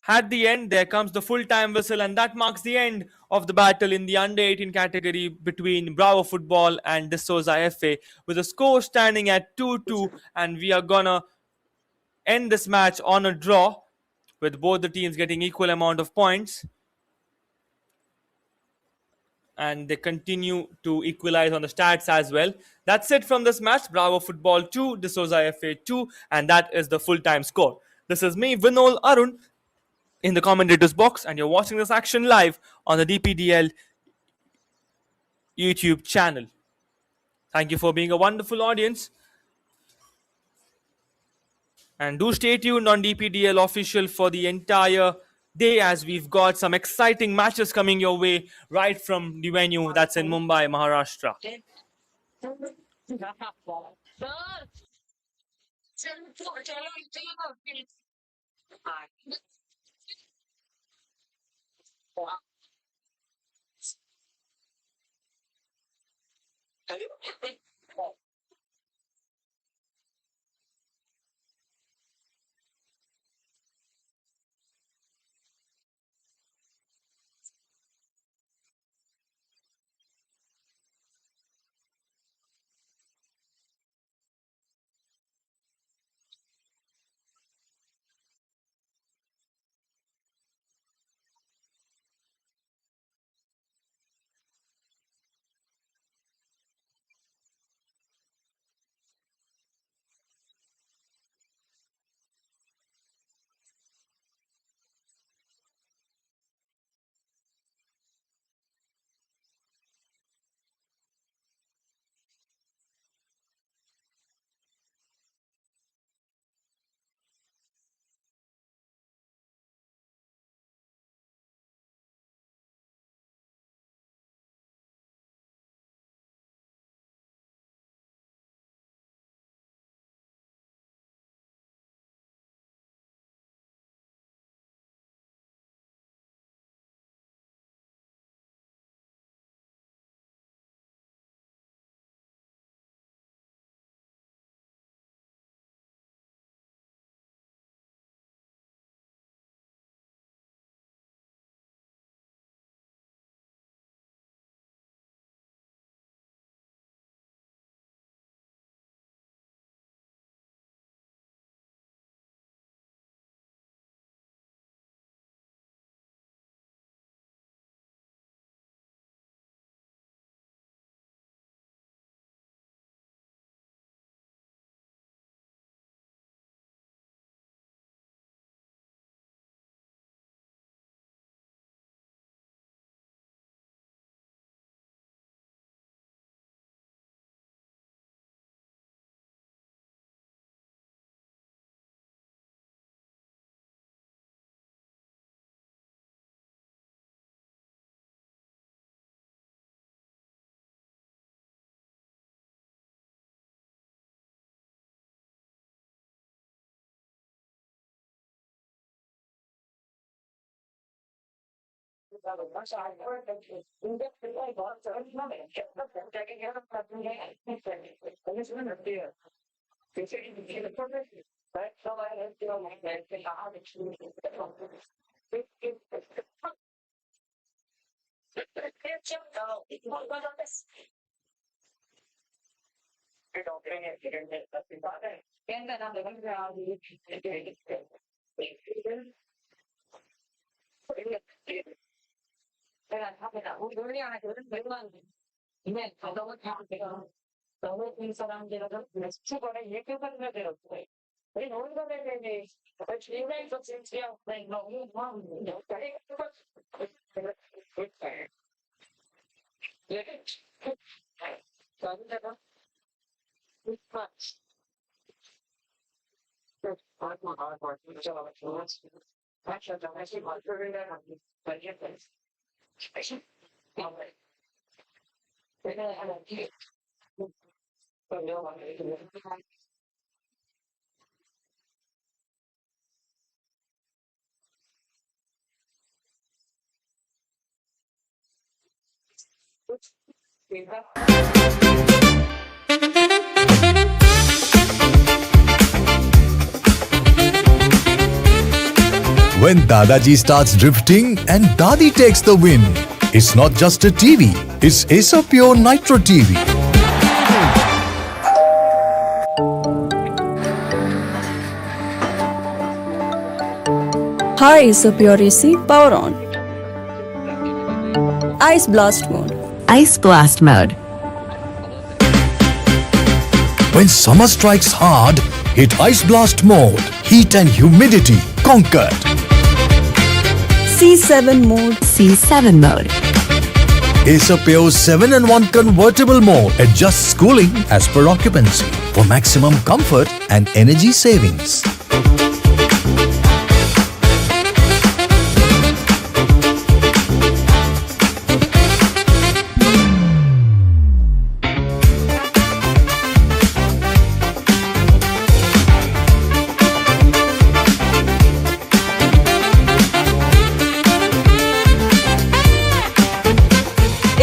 had the end. There comes the full-time whistle, and that marks the end of the battle in the under-18 category between Bravo Football and De Souza FA, with the score standing at 2-2, and we are gonna end this match on a draw with both the teams getting equal amount of points, and they continue to equalize on the stats as well. That's it from this match. Bravo Football 2, De Souza FA 2, and that is the full-time score. This is me, Vinol Arun, in the commentators box, and you're watching this action live on the DPDL YouTube channel. Thank you for being a wonderful audience, and do stay tuned on DPDL official for the entire day, as we've got some exciting matches coming your way right from the venue that's in Mumbai, Maharashtra. When Dadaji starts drifting and Dadi takes the win, it's not just a TV, it's Asopure Nitro TV. Hi, Asopure AC, power on. Ice blast mode. Ice blast mode. When summer strikes hard, hit Ice Blast mode. Heat and humidity conquered. C7 mode. C7 mode. Asopure's 7-in-1 convertible mode adjusts cooling as per occupancy for maximum comfort and energy savings.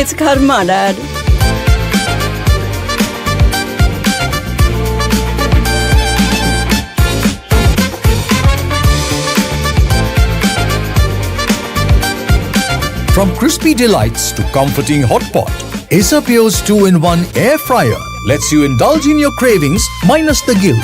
It's karma, Dad. From crispy delights to comforting hot pot, Asopure's 2-in-1 air fryer lets you indulge in your cravings minus the guilt.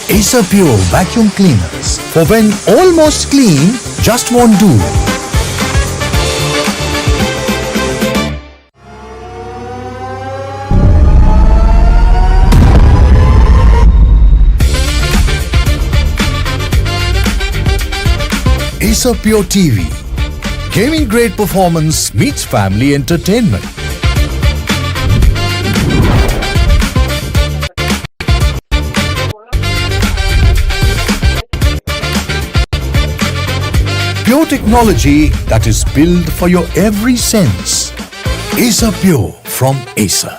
Asopure vacuum cleaners for when almost clean just won't do. Asopure TV. Gaming grade performance meets family entertainment. Pure technology that is built for your every sense. Asopure from Acer.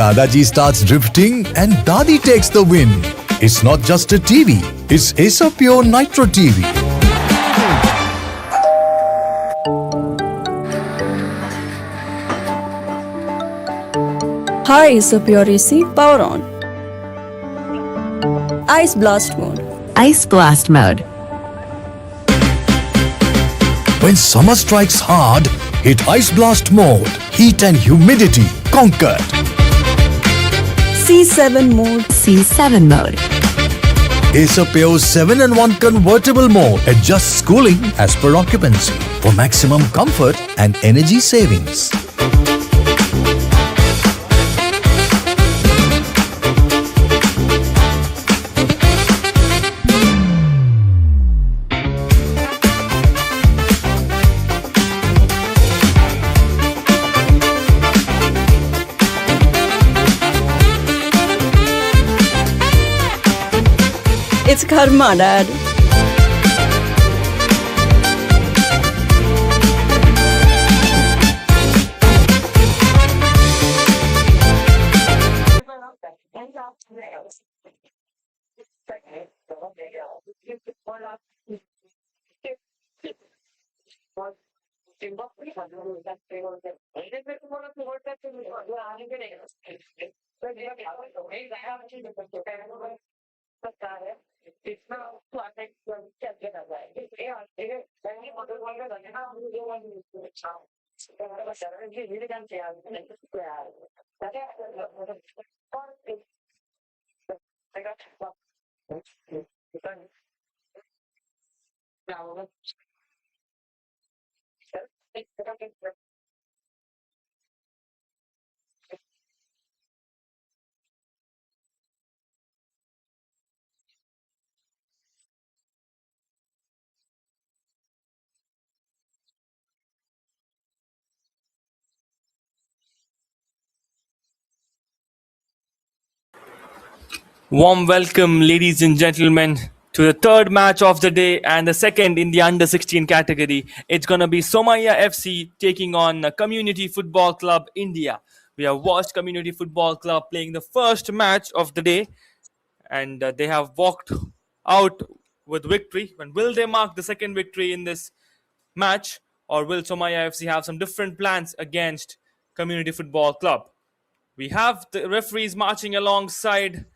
Dadaji starts drifting and Dadi takes the win. It's not just a TV, it's Asopure Nitro TV. High Asopure AC, power on. Ice blast mode. Ice blast mode. When summer strikes hard, hit Ice Blast mode. Heat and humidity conquered. C7 mode. C7 mode. Asopure's 7-in-1 convertible mode adjusts cooling as per occupancy for maximum comfort and energy savings. It's karma, Dad. Warm welcome, ladies and gentlemen, to the third match of the day and the second in the under 16 category. It's going to be Somaya FC taking on Community Football Club India. We have watched Community Football Club playing the first match of the day, and they have walked out with victory. And will they mark the second victory in this match, or will Somaya FC have some different plans against Community Football Club? We have the referees marching alongside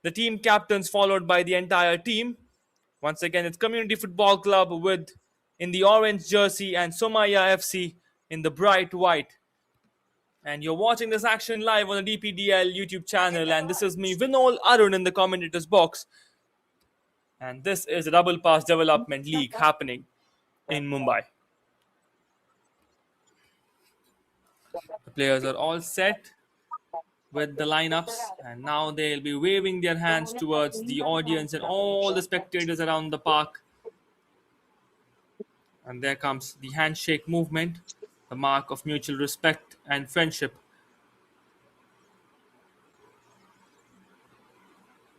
the team captains, followed by the entire team. Once again, it's Community Football Club with in the orange jersey and Somaya FC in the bright white. And you're watching this action live on the DPDL YouTube channel. And this is me, Vinol Arun, in the commentators box. And this is the Double Pass Development League happening in Mumbai. The players are all set with the lineups, and now they'll be waving their hands towards the audience and all the spectators around the park. And there comes the handshake movement, the mark of mutual respect and friendship.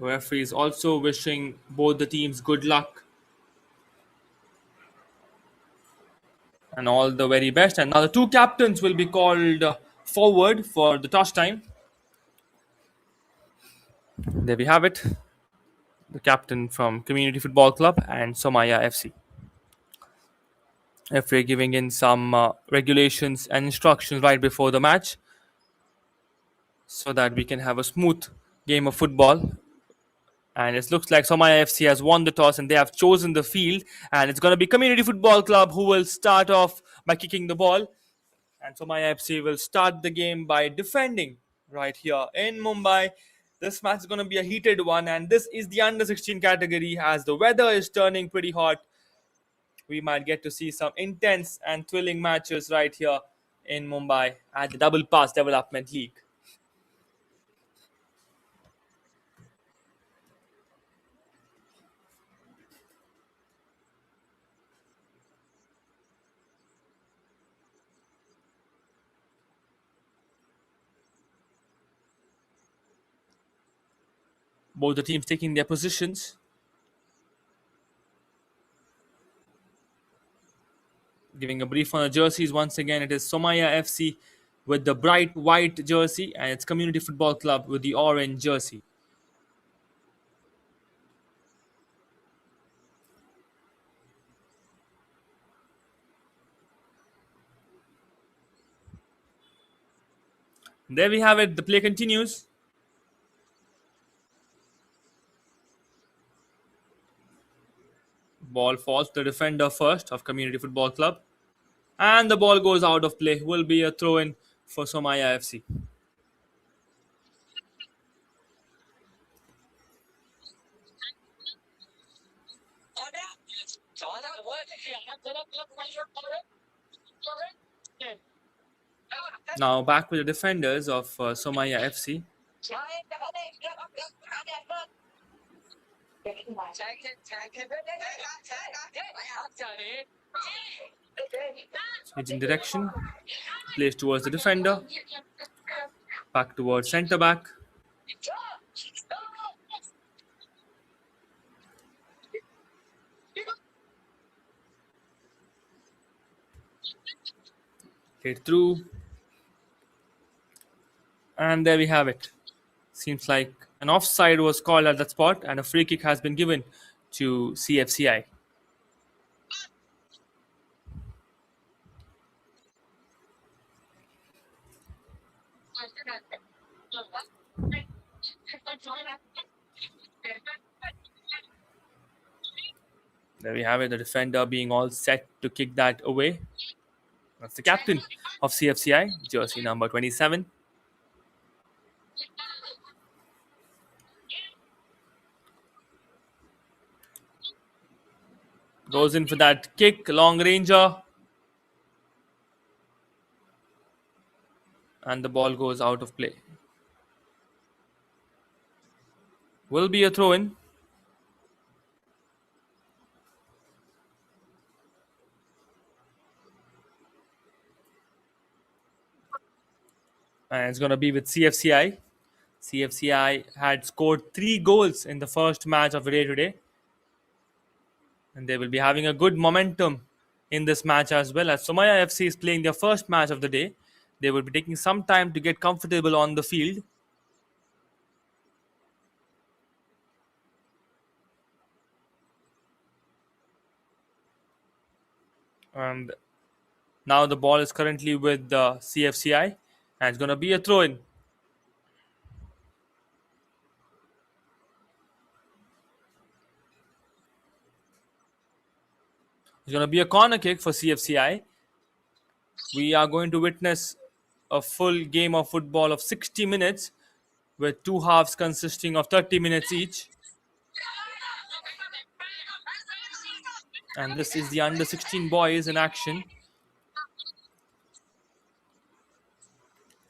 The referee is also wishing both the teams good luck and all the very best. And now the two captains will be called forward for the toss time. There we have it. The captain from Community Football Club and Somaya FC. Referee giving in some regulations and instructions right before the match so that we can have a smooth game of football. And it looks like Somaya FC has won the toss and they have chosen the field. And it's going to be Community Football Club who will start off by kicking the ball. And Somaya FC will start the game by defending right here in Mumbai. This match is going to be a heated one, and this is the under 16 category. As the weather is turning pretty hot, we might get to see some intense and thrilling matches right here in Mumbai at the Double Pass Development League. Both the teams taking their positions. Giving a brief on the jerseys once again, it is Somaya FC with the bright white jersey, and its Community Football Club with the orange jersey. There we have it. The play continues. Ball falls to the defender first of Community Football Club. And the ball goes out of play. Will be a throw in for Somaya FC. Now back with the defenders of Somaya FC. Changing direction. Plays towards the defender. Back towards centre back. Hit through. And there we have it. Seems like an offside was called at that spot, and a free kick has been given to CFCI. There we have it, the defender being all set to kick that away. That's the captain of CFCI, jersey number 27. Goes in for that kick, long ranger. And the ball goes out of play. Will be a throw in. And it's going to be with CFCI. CFCI had scored 3 goals in the first match of the day today. And they will be having a good momentum in this match as well. As Somaya FC is playing their first match of the day, they will be taking some time to get comfortable on the field. And now the ball is currently with the CFCI. And it's going to be a throw in. It's going to be a corner kick for CFCI. We are going to witness a full game of football of 60 minutes with 2 halves consisting of 30 minutes each. And this is the under 16 boys in action.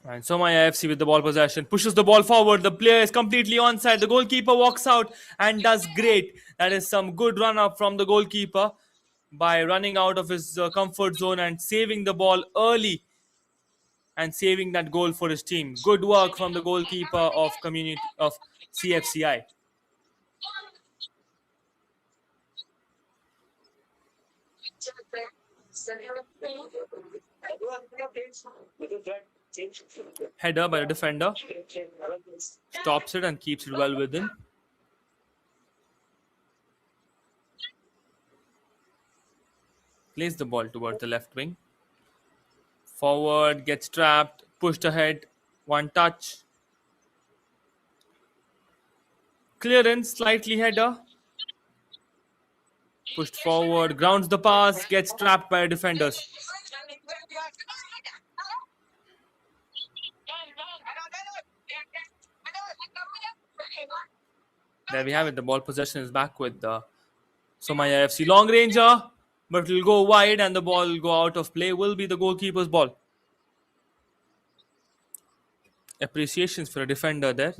And Somaya FC with the ball possession pushes the ball forward. The player is completely onside. The goalkeeper walks out and does great. That is some good run up from the goalkeeper by running out of his comfort zone and saving the ball early and saving that goal for his team. Good work from the goalkeeper of CFCI. Header by the defender. Stops it and keeps it well within. Plays the ball towards the left wing. Forward, gets trapped, pushed ahead, one touch. Clearance, slightly header. Pushed forward, grounds the pass, gets trapped by defenders. There we have it. The ball possession is back with the Somaya FC. Long ranger, but it will go wide and the ball will go out of play. Will be the goalkeeper's ball. Appreciations for a defender there.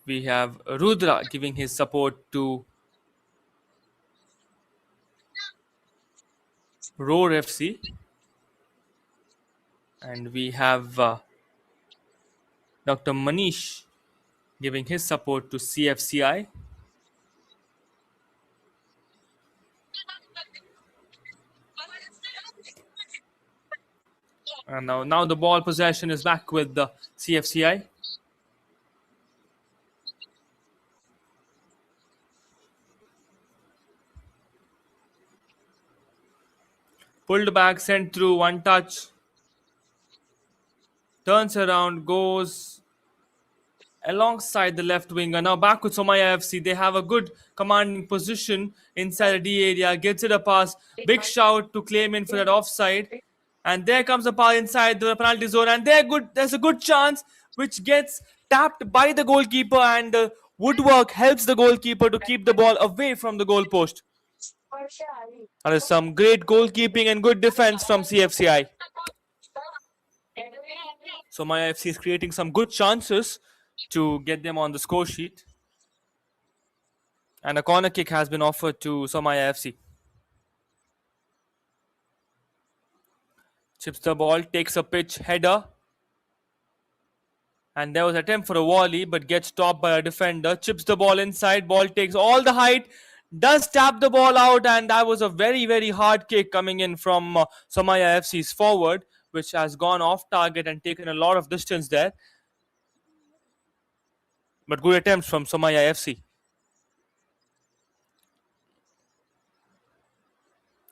We have Rudra giving his support to Roar FC. And we have Dr. Manish giving his support to CFCI. And now the ball possession is back with the CFCI. Pulled back, sent through, one touch. Turns around, goes alongside the left winger. Now back with Somaya FC. They have a good commanding position inside the D area. Gets it a pass. Big shout to claim in for that offside. And there comes a pass inside the penalty zone. And there's a good chance which gets tapped by the goalkeeper. And woodwork helps the goalkeeper to keep the ball away from the goal post. That is some great goalkeeping and good defense from CFCI. Somaya FC is creating some good chances to get them on the score sheet. And a corner kick has been offered to Somaya FC. Chips the ball, takes a pitch, header. And there was an attempt for a volley, but gets stopped by a defender. Chips the ball inside, ball takes all the height, does tap the ball out, and that was a very, very hard kick coming in from Somaya FC's forward, which has gone off target and taken a lot of distance there. But good attempts from Somaya FC.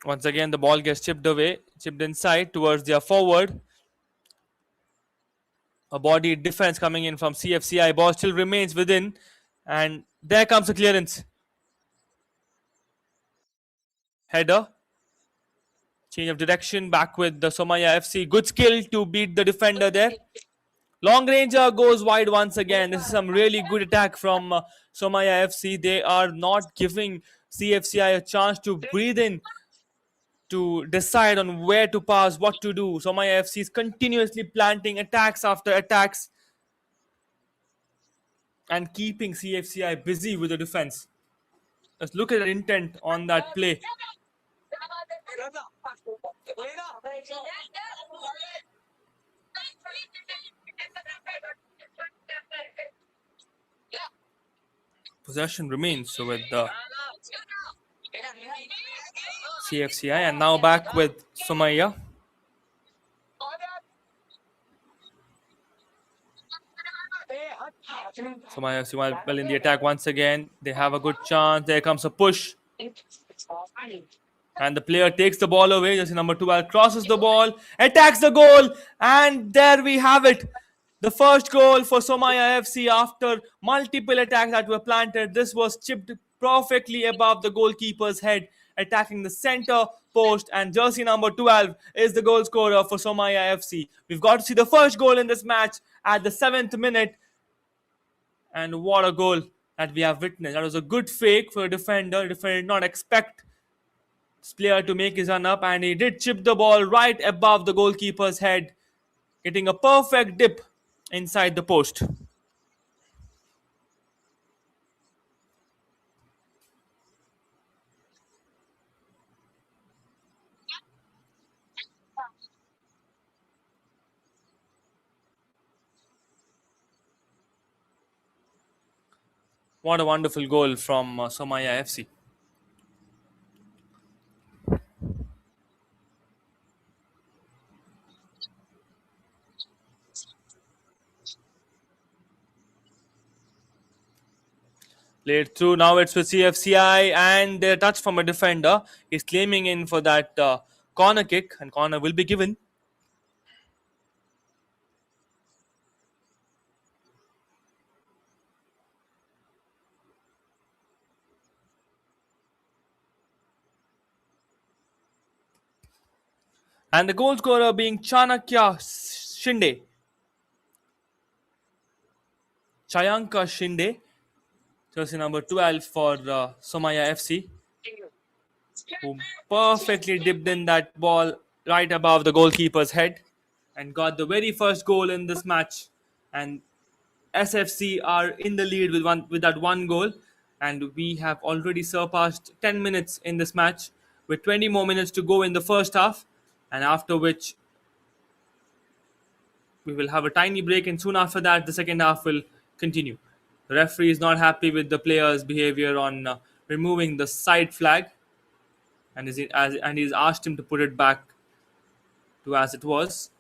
Once again, the ball gets chipped away, chipped inside towards their forward. A body defense coming in from CFCI. Ball still remains within. And there comes a clearance. Header. Change of direction. Back with the Somaya FC. Good skill to beat the defender there. Long ranger goes wide once again. This is some really good attack from Somaya FC. They are not giving CFCI a chance to breathe in, to decide on where to pass, what to do. Somaya FC is continuously planting attacks after attacks and keeping CFCI busy with the defense. Let's look at the intent on that play. Possession remains with the CFCI, and now back with Somaya. Somaya FC well in the attack once again. They have a good chance. There comes a push. And the player takes the ball away. Jersey number 12 crosses the ball, attacks the goal, and there we have it. The first goal for Somaya FC after multiple attacks that were planted. This was chipped perfectly above the goalkeeper's head, attacking the center post, and jersey number 12 is the goal scorer for Somaya FC. We've got to see the first goal in this match at the 7th minute. And what a goal that we have witnessed. That was a good fake for a defender. The defender did not expect this player to make his run up, and he did chip the ball right above the goalkeeper's head, getting a perfect dip inside the post. What a wonderful goal from Somaya FC. Played through, now it's with CFCI, and a touch from a defender. He's claiming in for that corner kick, and corner will be given. And the goal scorer being Chayanka Shinde, jersey number 12 for Somaya FC, who perfectly dipped in that ball right above the goalkeeper's head and got the very first goal in this match. And SFC are in the lead with that one goal, and we have already surpassed 10 minutes in this match with 20 more minutes to go in the first half, and after which we will have a tiny break, and soon after that the second half will continue. The referee is not happy with the player's behavior on removing the side flag, and he's asked him to put it back to as it was.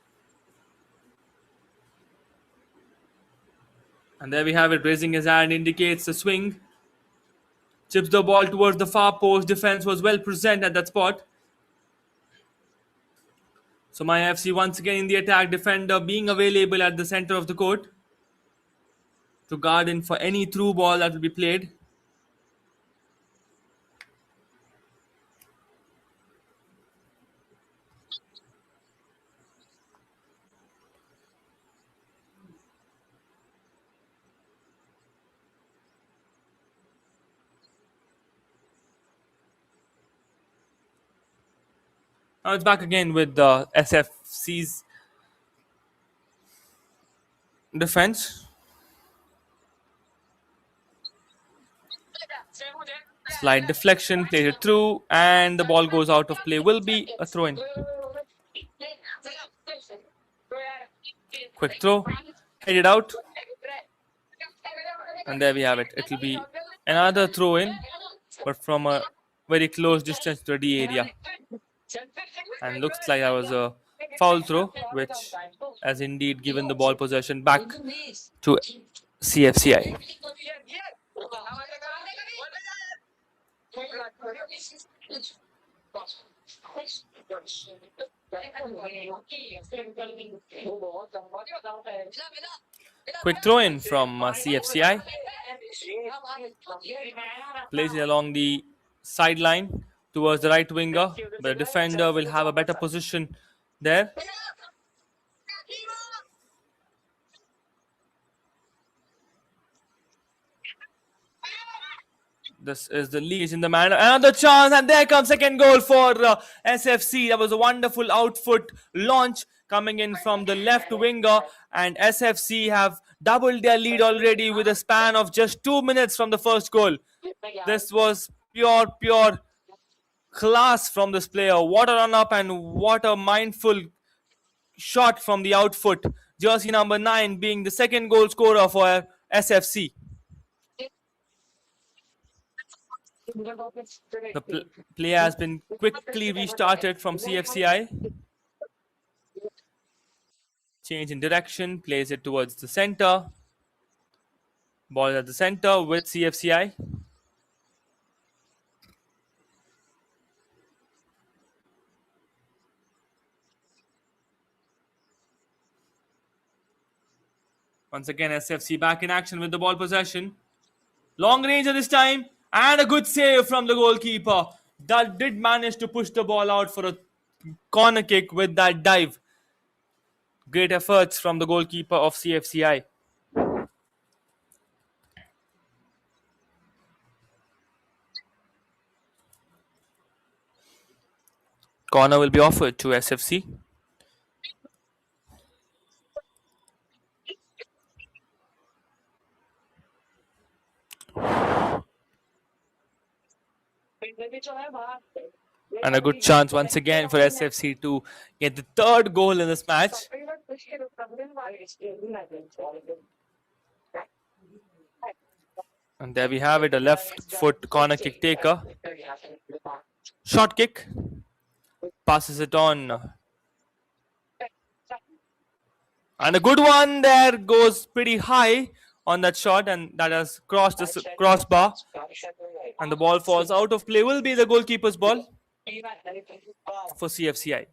And there we have it, raising his hand indicates the swing. Chips the ball towards the far post. Defense was well present at that spot. Somaya FC once again in the attack. Defender being available at the center of the court to guard in for any through ball that will be played. Now it's back again with the SFC's defense. Slight deflection, plays it through, and the ball goes out of play. Will be a throw in. Quick throw, headed out. And there we have it. It will be another throw in, but from a very close distance to the D area. And looks like that was a foul throw, which has indeed given the ball possession back to CFCI. Quick throw in from CFCI. Plays it along the sideline towards the right winger, but the defender will have a better position there. This is the lead in the man. Another chance, and there comes second goal for SFC. That was a wonderful outfoot launch coming in from the left winger, and SFC have doubled their lead already with a span of just 2 minutes from the first goal. This was pure class from this player. What a run up and what a mindful shot from the outfoot. Jersey number 9 being the second goal scorer for SFC. The play has been quickly restarted from CFCI. Change in direction, plays it towards the center. Ball at the center with CFCI. Once again, SFC back in action with the ball possession. Long range this time. And a good save from the goalkeeper. That did manage to push the ball out for a corner kick with that dive. Great efforts from the goalkeeper of CFCI. Corner will be offered to SFC. And a good chance once again for SFC to get the third goal in this match. And there we have it, a left foot corner kick taker. Short kick. Passes it on. And a good one there, goes pretty high on that shot, and that has crossed the crossbar. And the ball falls out of play. Will be the goalkeeper's ball for CFCI.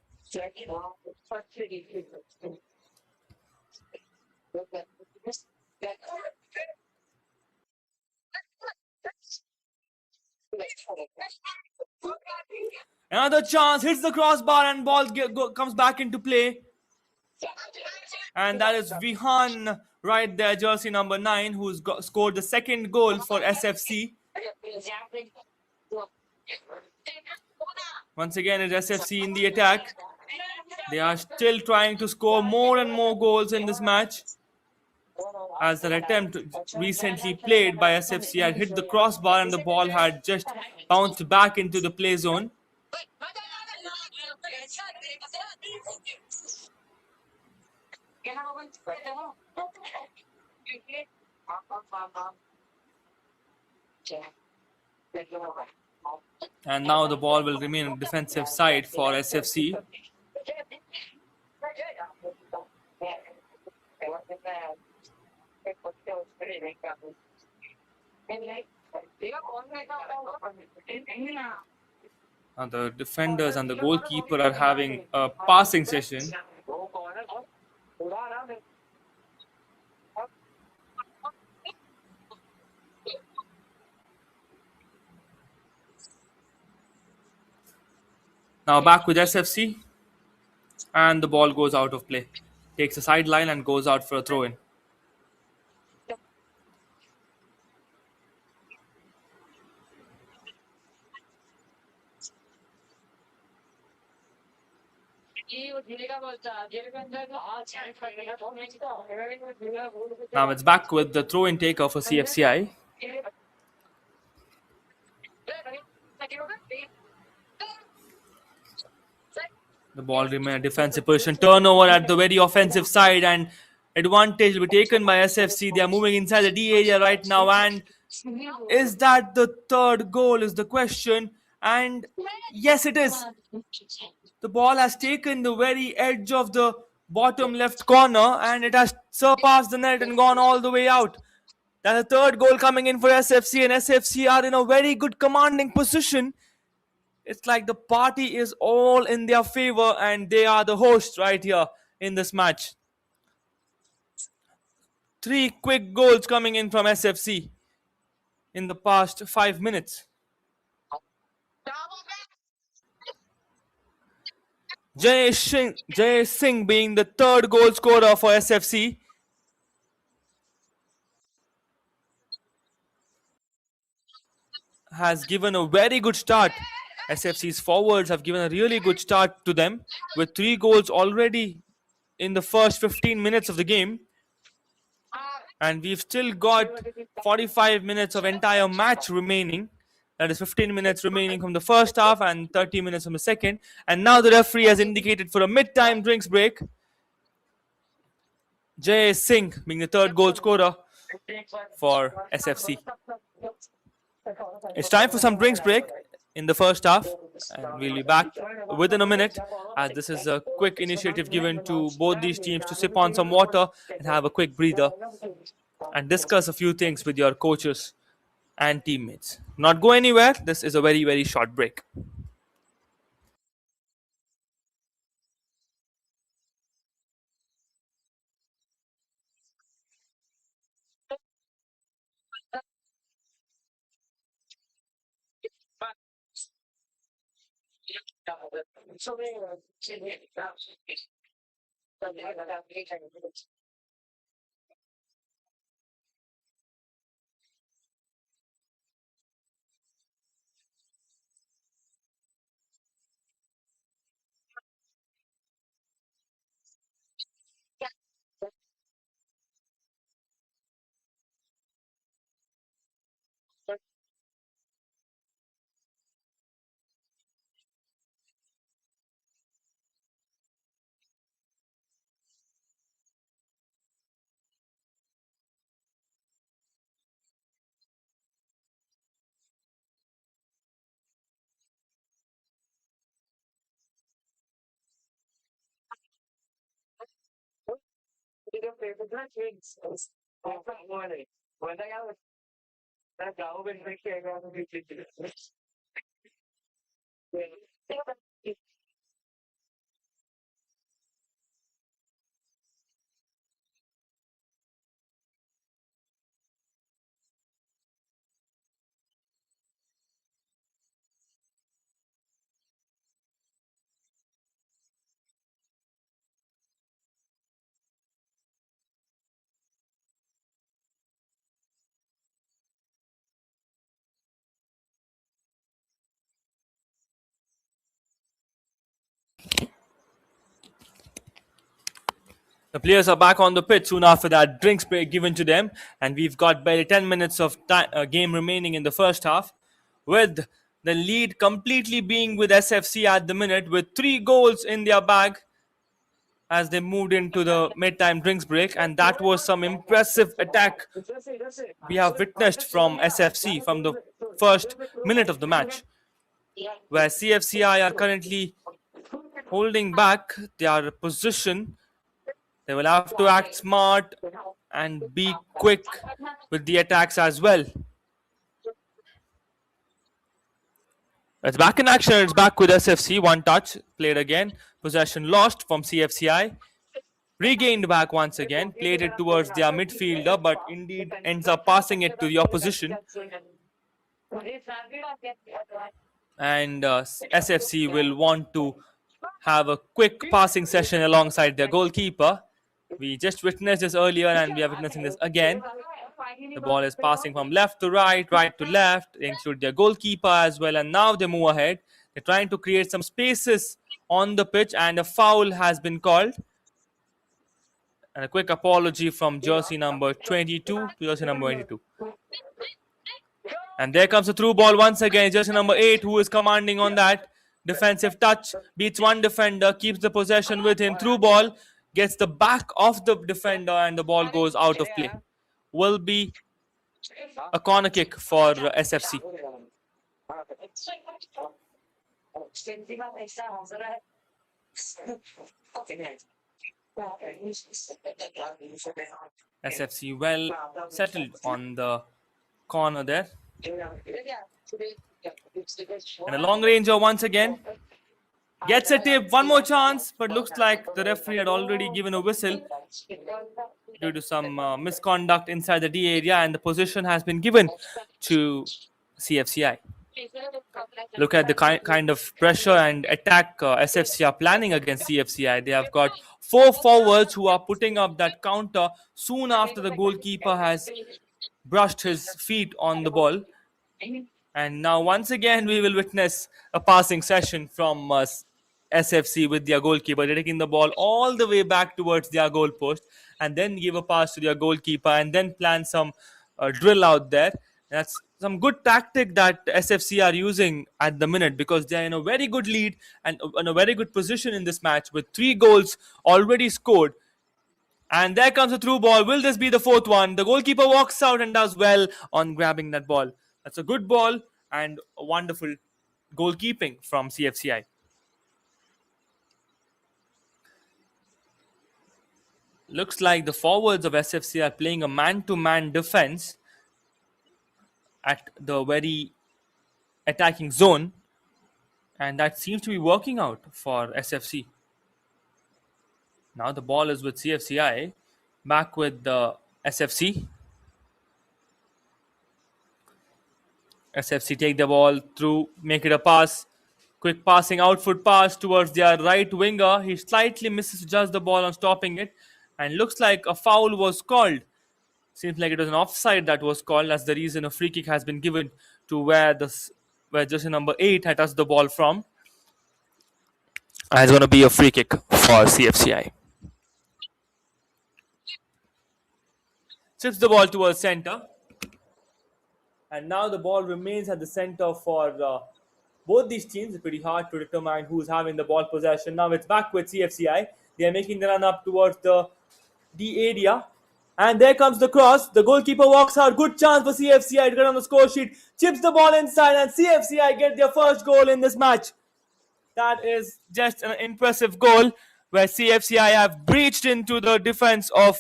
Another chance, hits the crossbar, and ball comes back into play. And that is Vihan right there, jersey number 9, who's scored the second goal for SFC. Once again, it's SFC in the attack. They are still trying to score more and more goals in this match, as the attempt recently played by SFC had hit the crossbar and the ball had just bounced back into the play zone. And now the ball will remain on defensive side for SFC. And the defenders and the goalkeeper are having a passing session. Now back with SFC, and the ball goes out of play. Takes a sideline and goes out for a throw in. Now it's back with the throw in taker for CFCI. The ball remains a defensive position. Turnover at the very offensive side, and advantage will be taken by SFC. They are moving inside the D area right now. And is that the third goal is the question? And yes, it is. The ball has taken the very edge of the bottom left corner, and it has surpassed the net and gone all the way out. That's the third goal coming in for SFC, and SFC are in a very good commanding position. It's like the party is all in their favor, and they are the hosts right here in this match. 3 quick goals coming in from SFC in the past 5 minutes. Jay Singh being the third goal scorer for SFC. Has given a very good start. SFC's forwards have given a really good start to them with 3 goals already in the first 15 minutes of the game. And we've still got 45 minutes of entire match remaining. That is 15 minutes remaining from the first half and 30 minutes from the second. And now the referee has indicated for a mid-time drinks break. Jay Singh being the third goal scorer for SFC. It's time for some drinks break in the first half, and we'll be back within a minute, as this is a quick initiative given to both these teams to sip on some water and have a quick breather and discuss a few things with your coaches and teammates. Not go anywhere. This is a very, very short break. The players are back on the pitch soon after that drinks break given to them, and we've got barely 10 minutes of game remaining in the first half, with the lead completely being with SFC at the minute, with 3 goals in their bag as they moved into the mid-time drinks break. And that was some impressive attack we have witnessed from SFC from the first minute of the match, where CFCI are currently holding back their position They will have to act smart and be quick with the attacks as well. It's back in action. It's back with SFC. One touch played again. Possession lost from CFCI. Regained back once again. Played it towards their midfielder, but indeed ends up passing it to the opposition. And SFC will want to have a quick passing session alongside their goalkeeper. We just witnessed this earlier and we are witnessing this again. The ball is passing from left to right, right to left. They include their goalkeeper as well, and now they move ahead. They're trying to create some spaces on the pitch, and a foul has been called. And a quick apology from jersey number 22 to jersey number 22. And there comes the through ball once again. Jersey number 8, who is commanding on that defensive touch, beats one defender, keeps the possession with him. Through ball, gets the back of the defender, and the ball goes out of play. Will be a corner kick for SFC. SFC well settled on the corner there. And a long ranger once again. Gets a tip, one more chance, but looks like the referee had already given a whistle due to some misconduct inside the D area, and the position has been given to CFCI. Look at the kind of pressure and attack SFC are planning against CFCI. They have got 4 forwards who are putting up that counter soon after the goalkeeper has brushed his feet on the ball. And now once again we will witness a passing session from SFC with their goalkeeper. They're taking the ball all the way back towards their goal post and then give a pass to their goalkeeper and then plan some drill out there. That's some good tactic that SFC are using at the minute, because they are in a very good lead and in a very good position in this match with 3 goals already scored. And there comes a through ball. Will this be the 4th one? The goalkeeper walks out and does well on grabbing that ball. That's a good ball and a wonderful goalkeeping from CFCI. Looks like the forwards of SFC are playing a man-to-man defense at the very attacking zone, and that seems to be working out for SFC. Now the ball is with CFCI, back with the SFC. SFC take the ball through, make it a pass. Quick passing outfoot pass towards their right winger. He slightly misses just the ball on stopping it, and looks like a foul was called. Seems like it was an offside that was called. That's the reason a free kick has been given to where jersey number 8 had touched the ball from. And it's going to be a free kick for CFCI. Chips the ball towards center. And now the ball remains at the center for both these teams. It's pretty hard to determine who's having the ball possession. Now it's back with CFCI. They are making the run up towards the D area. And there comes the cross. The goalkeeper walks out. Good chance for CFCI to get on the score sheet. Chips the ball inside, and CFCI get their first goal in this match. That is just an impressive goal where CFCI have breached into the defense of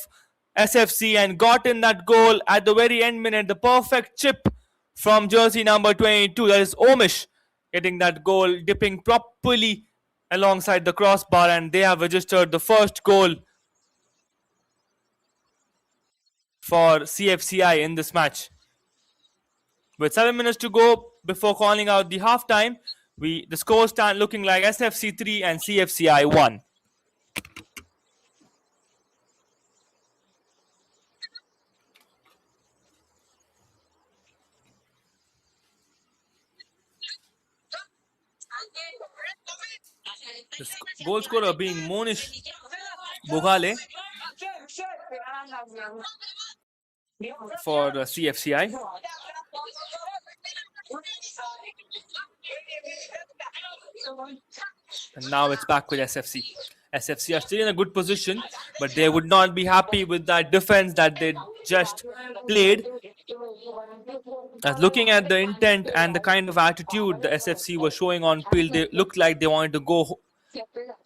SFC and gotten that goal at the very end minute. The perfect chip from jersey number 22. That is Omish getting that goal, dipping properly alongside the crossbar, and they have registered the first goal for CFCI in this match. With 7 minutes to go before calling out the halftime, the score stand looking like SFC 3 and CFCI 1. The goal scorer being Monish Bogale for CFCI. And now it's back with SFC. SFC are still in a good position, but they would not be happy with that defense that they just played. As looking at the intent and the kind of attitude the SFC was showing on field, they looked like they wanted to go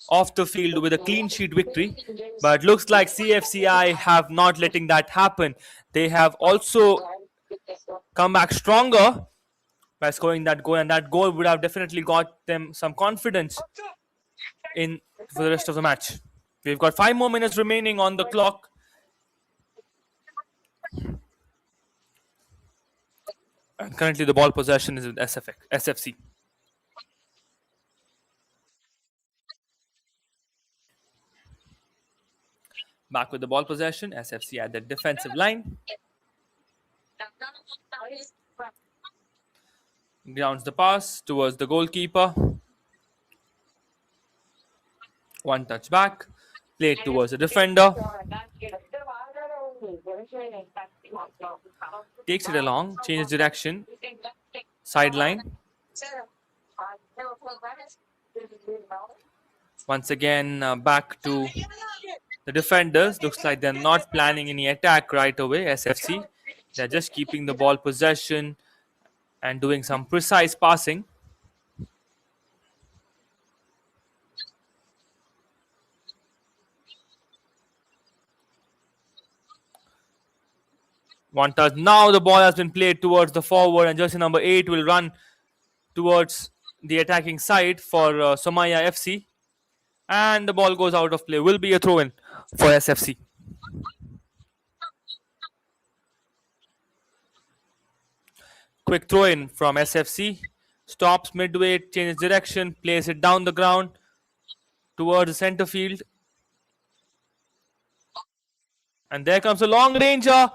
off the field with a clean sheet victory. But looks like CFCI have not letting that happen. They have also come back stronger by scoring that goal, and that goal would have definitely got them some confidence in for the rest of the match. We've got 5 more minutes remaining on the clock. And currently the ball possession is with SFC. Back with the ball possession, SFC at the defensive line. Grounds the pass towards the goalkeeper. One touch back. Played towards the defender. Takes it along, changes direction. Sideline. Once again, back to the defenders. Looks like they're not planning any attack right away, SFC. They're just keeping the ball possession and doing some precise passing. One touch. Now the ball has been played towards the forward, and jersey number 8 will run towards the attacking side for Somaya FC. And the ball goes out of play. Will be a throw-in for SFC. Quick throw-in from SFC. Stops midway, changes direction, plays it down the ground towards the center field. And there comes a long ranger.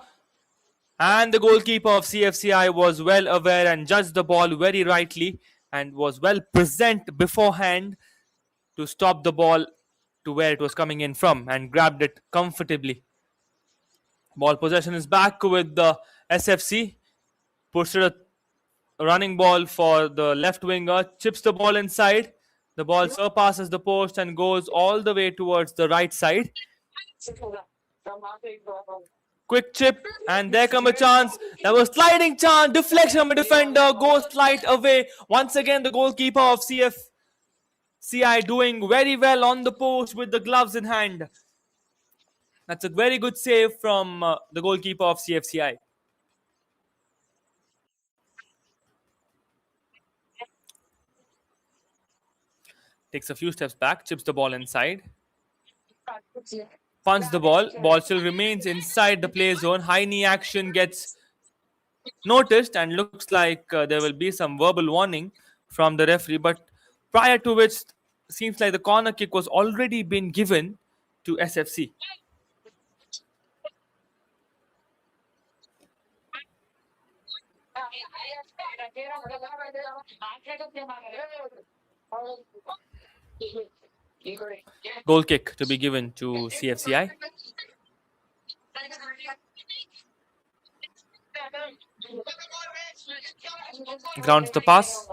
And the goalkeeper of CFCI was well aware and judged the ball very rightly and was well present beforehand to stop the ball to where it was coming in from and grabbed it comfortably. Ball possession is back with the SFC. Puts it a running ball for the left winger. Chips the ball inside. The ball surpasses the post and goes all the way towards the right side. Quick chip, and there comes a chance. There was sliding chance, deflection from a defender, goes slight away. Once again, the goalkeeper of CFCI doing very well on the post with the gloves in hand. That's a very good save from the goalkeeper of CFCI. Takes a few steps back, chips the ball inside. Punts the ball. Ball still remains inside the play zone. High knee action gets noticed and looks like there will be some verbal warning from the referee. But prior to which, seems like the corner kick was already been given to SFC. Goal kick to be given to CFCI. Grounds the pass.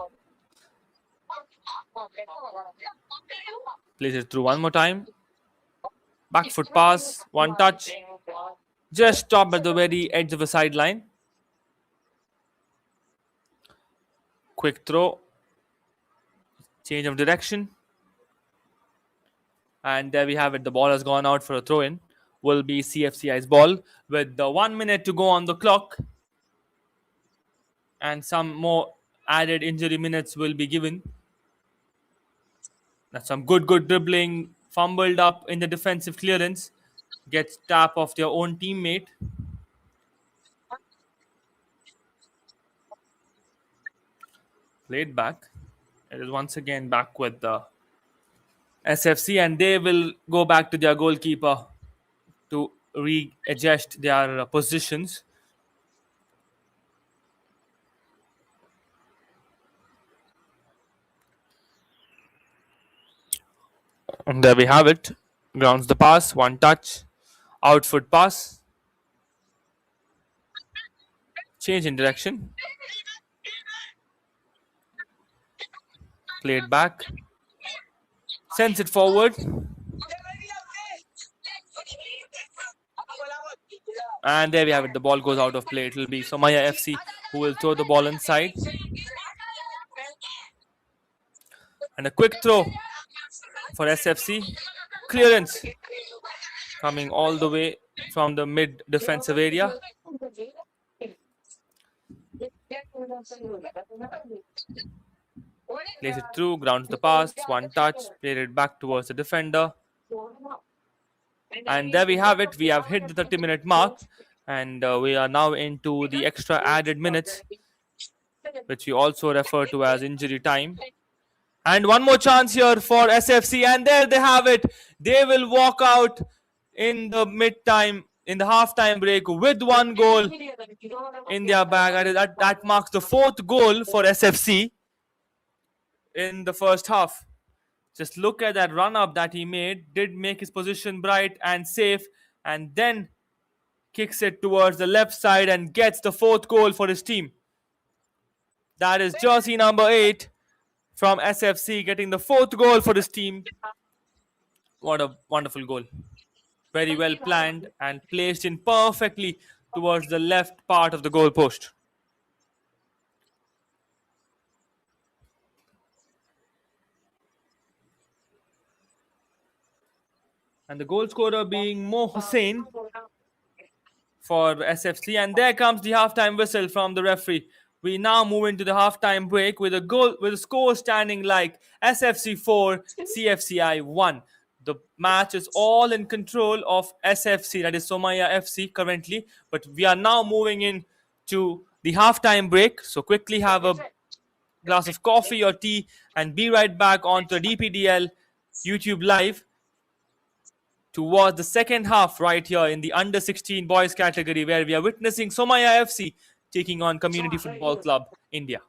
Plays it through one more time. Back foot pass. One touch. Just stop at the very edge of the sideline. Quick throw. Change of direction. And there we have it. The ball has gone out for a throw-in. Will be CFCI's ball with the 1 minute to go on the clock. And some more added injury minutes will be given. That's some good dribbling. Fumbled up in the defensive clearance. Gets tap of their own teammate. Played back. It is once again back with the SFC, and they will go back to their goalkeeper to readjust their positions. And there we have it. Grounds the pass, one touch, out foot pass. Change in direction. Played back. Sends it forward. And there we have it. The ball goes out of play. It will be Somaya FC who will throw the ball inside. And a quick throw for SFC. Clearance coming all the way from the mid defensive area. Plays it through, grounds the pass, one touch, played it back towards the defender. And there we have it. We have hit the 30-minute mark, and we are now into the extra added minutes, which we also refer to as injury time. And one more chance here for SFC, and there they have it. They will walk out in the mid-time, in the half-time break with one goal in their bag. That marks the 4th goal for SFC in the first half. Just look at that run-up that he made. Did make his position bright and safe, and then kicks it towards the left side and gets the 4th goal for his team. That is jersey number 8 from SFC getting the 4th goal for his team. What a wonderful goal. Very well planned and placed in perfectly towards the left part of the goal post. And the goal scorer being Mo Hussain for SFC. And there comes the halftime whistle from the referee. We now move into the halftime break with a score standing like SFC 4, CFCI 1. The match is all in control of SFC, that is Somaya FC currently. But we are now moving in to the halftime break. So quickly have a glass of coffee or tea and be right back on to the DPDL YouTube Live to watch the second half right here in the under 16 boys category, where we are witnessing Somaya FC taking on Community Football Club India.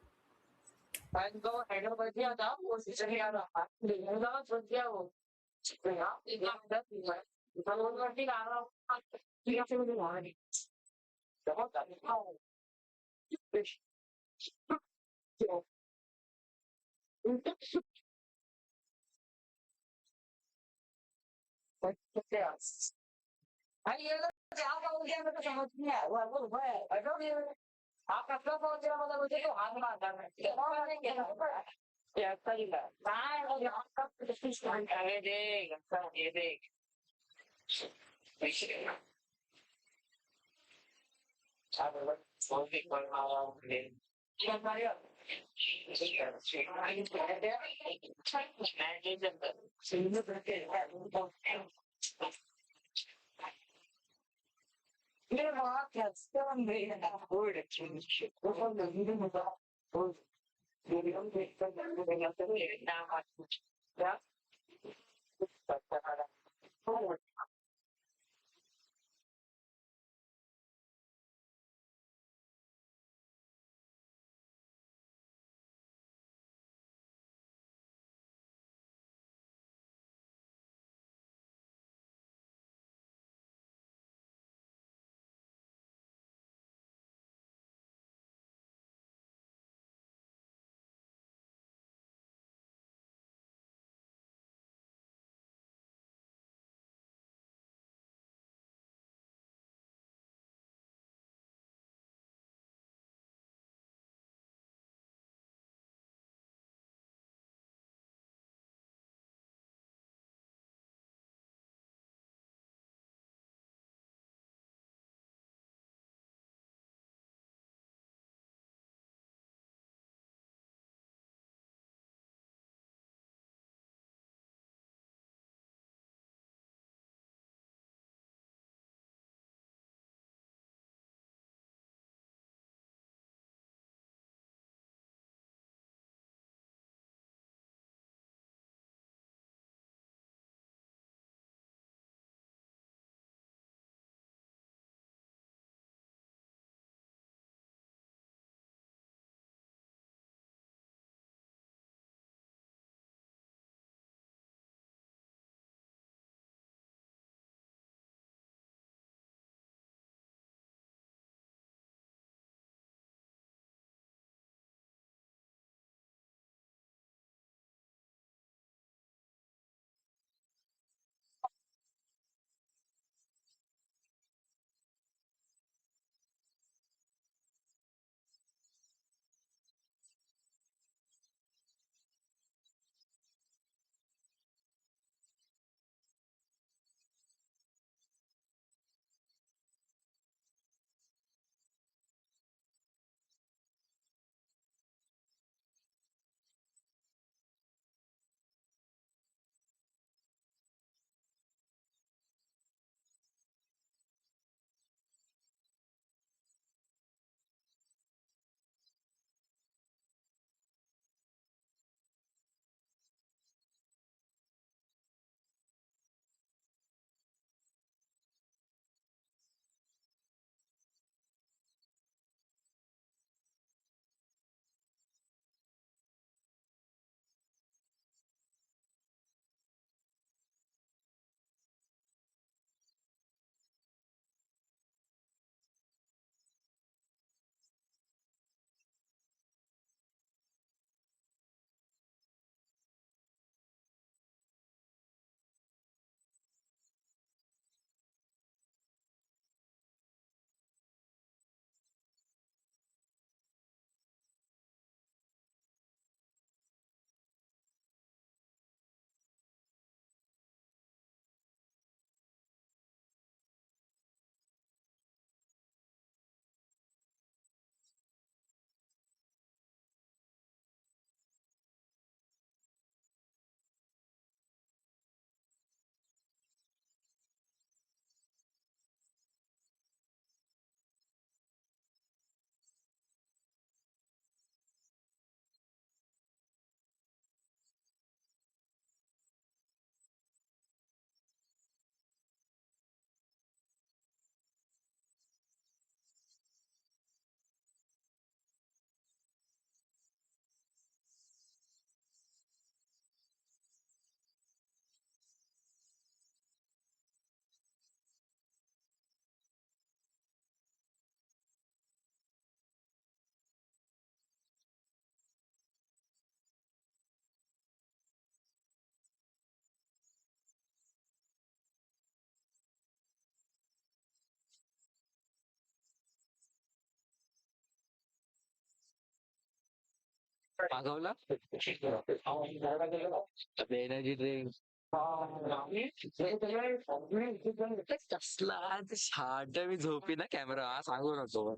मागवलं energy drink कसला short मी झोपी ना camera सांगू नको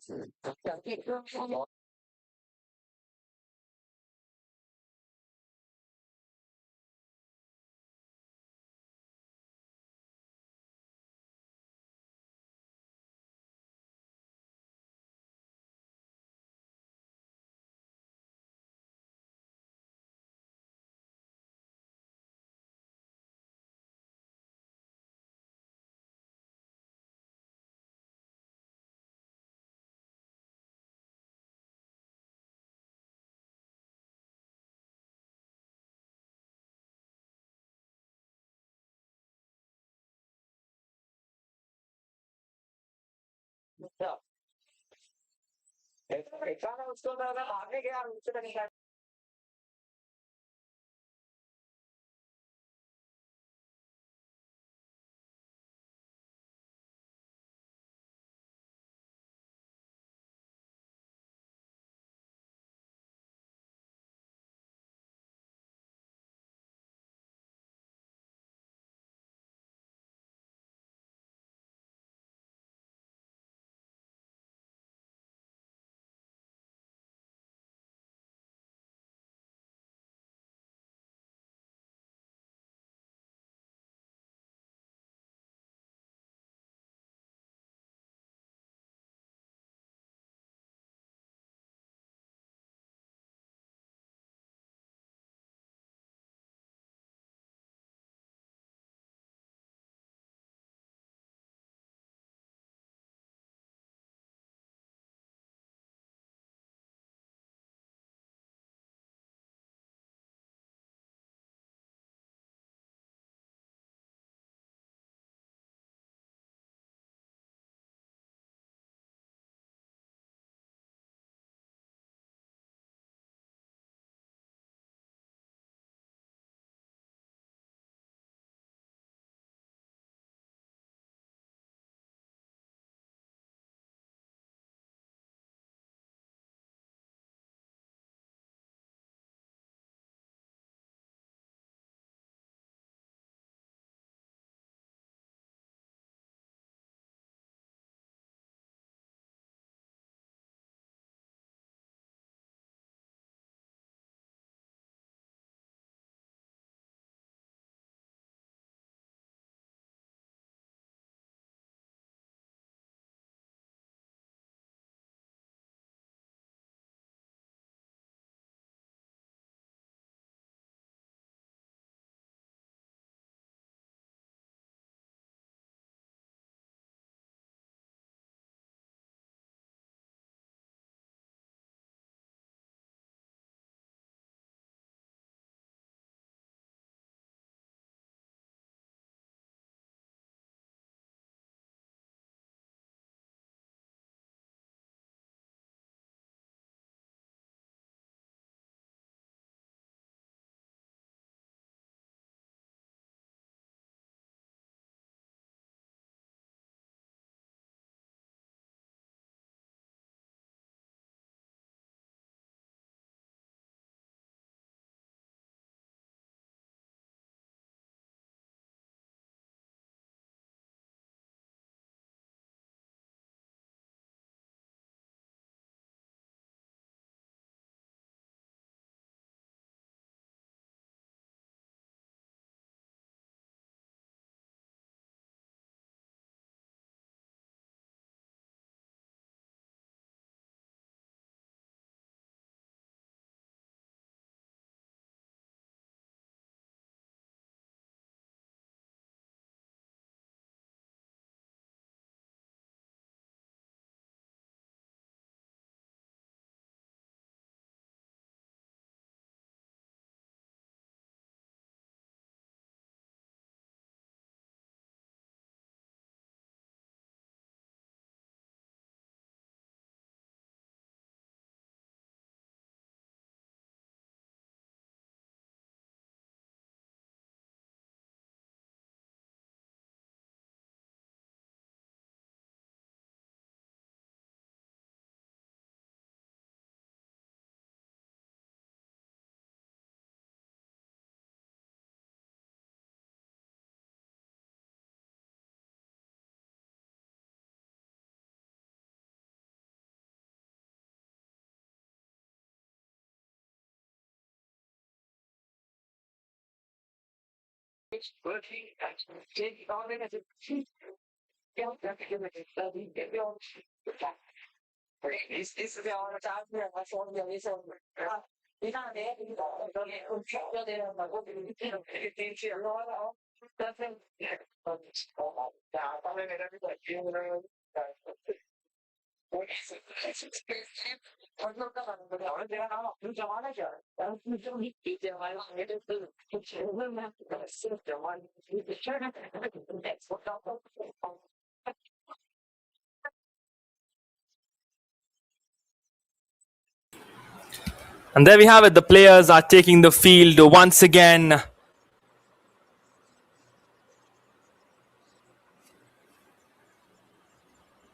And there we have it. The players are taking the field once again.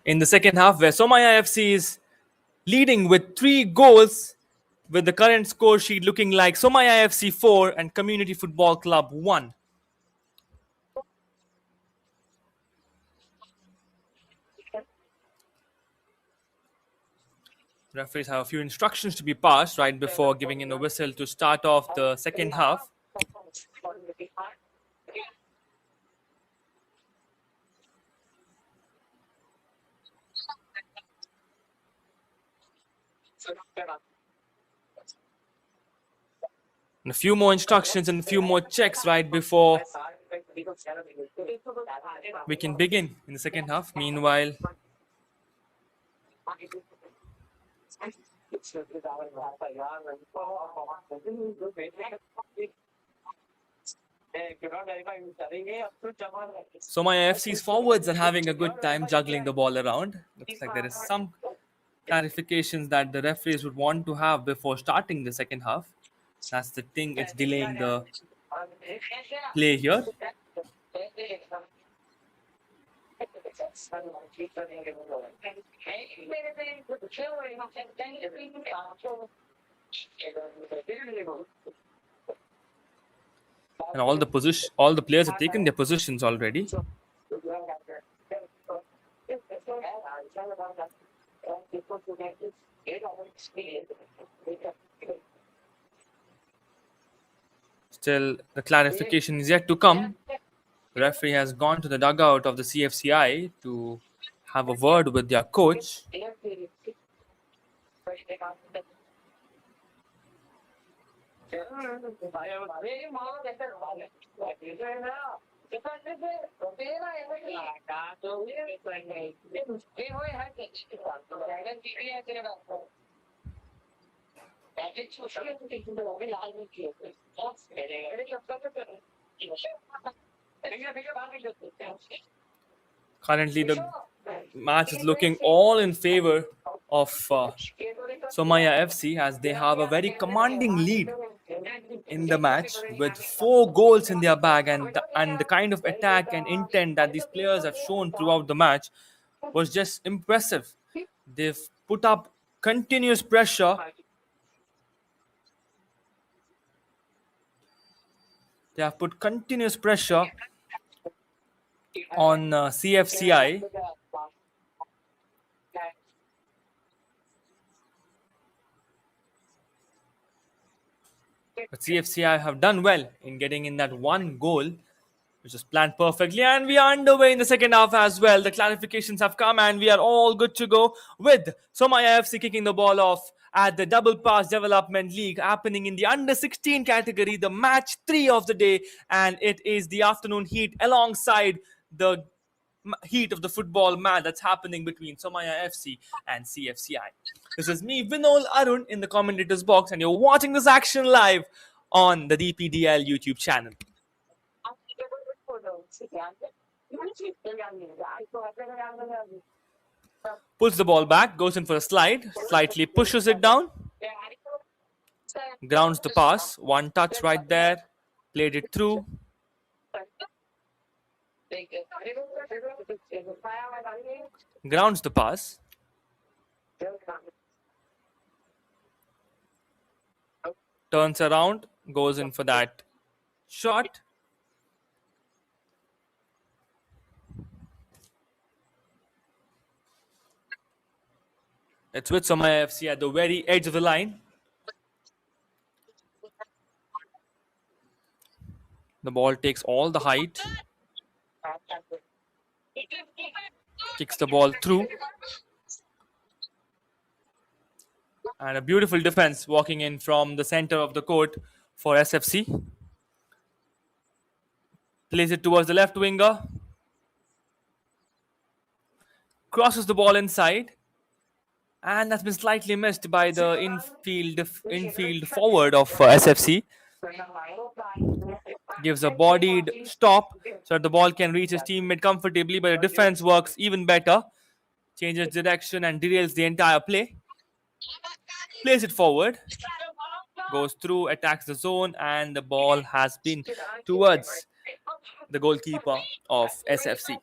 In the second half, where Somaya FC is leading with 3 goals, with the current score sheet looking like Somaya FC 4 and Community Football Club 1. Referees have a few instructions to be passed right before giving in a whistle to start off the second half. And a few more instructions and a few more checks right before we can begin in the second half. Meanwhile, Somaya FC's forwards are having a good time juggling the ball around. Looks like there is some clarifications that the referees would want to have before starting the second half. That's the thing, it's delaying the play here. And all the players have taken their positions already. Still, the clarification is yet to come. The referee has gone to the dugout of the CFCI to have a word with their coach. Currently, the match is looking all in favor of Somaya FC, as they have a very commanding lead in the match with 4 goals in their bag, and the kind of attack and intent that these players have shown throughout the match was just impressive. They've put up continuous pressure. They have put continuous pressure on CFCI. But CFCI have done well in getting in that 1 goal, which was planned perfectly. And we are underway in the second half as well. The clarifications have come and we are all good to go, with Somaya FC kicking the ball off at the Double Pass Development League happening in the under 16 category, the match 3 of the day, and it is the afternoon heat alongside the heat of the football match that's happening between Somaya FC and CFCI. This is me, Vinol Arun, in the commentators box, and you're watching this action live on the DPDL YouTube channel. Pulls the ball back, goes in for a slide, slightly pushes it down, grounds the pass, 1 touch right there, played it through. Grounds the pass. Turns around, goes in for that shot. It's with Somaya FC at the very edge of the line. The ball takes all the height, kicks the ball through, and a beautiful defense walking in from the center of the court for SFC. Plays it towards the left winger, crosses the ball inside, and that's been slightly missed by the infield forward of SFC. Gives a bodied stop so that the ball can reach his teammate comfortably, but the defense works even better, changes direction and derails the entire play. Plays it forward, goes through, attacks the zone, and the ball has been towards the goalkeeper of SFC.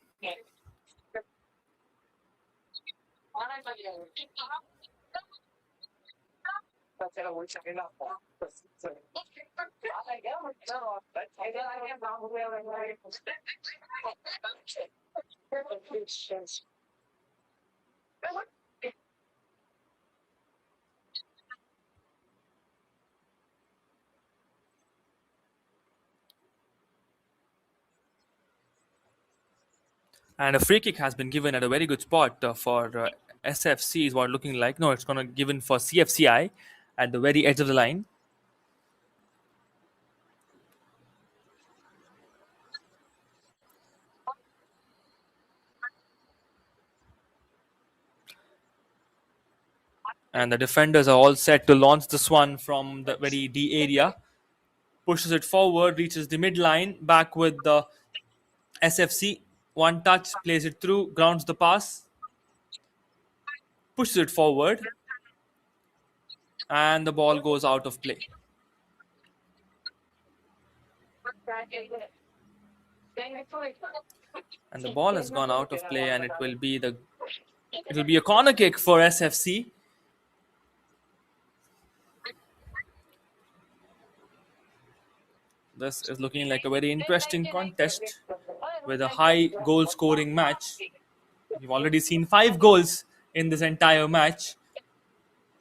And a free kick has been given at a very good spot for SFC is what looking like. No, it's going to given for CFCI at the very edge of the line. And the defenders are all set to launch this one from the very D area. Pushes it forward, reaches the midline, back with the SFC. One touch, plays it through, grounds the pass. Pushes it forward. And the ball goes out of play. And the ball has gone out of play, and it will be a corner kick for SFC. This is looking like a very interesting contest with a high goal scoring match. We've already seen 5 goals in this entire match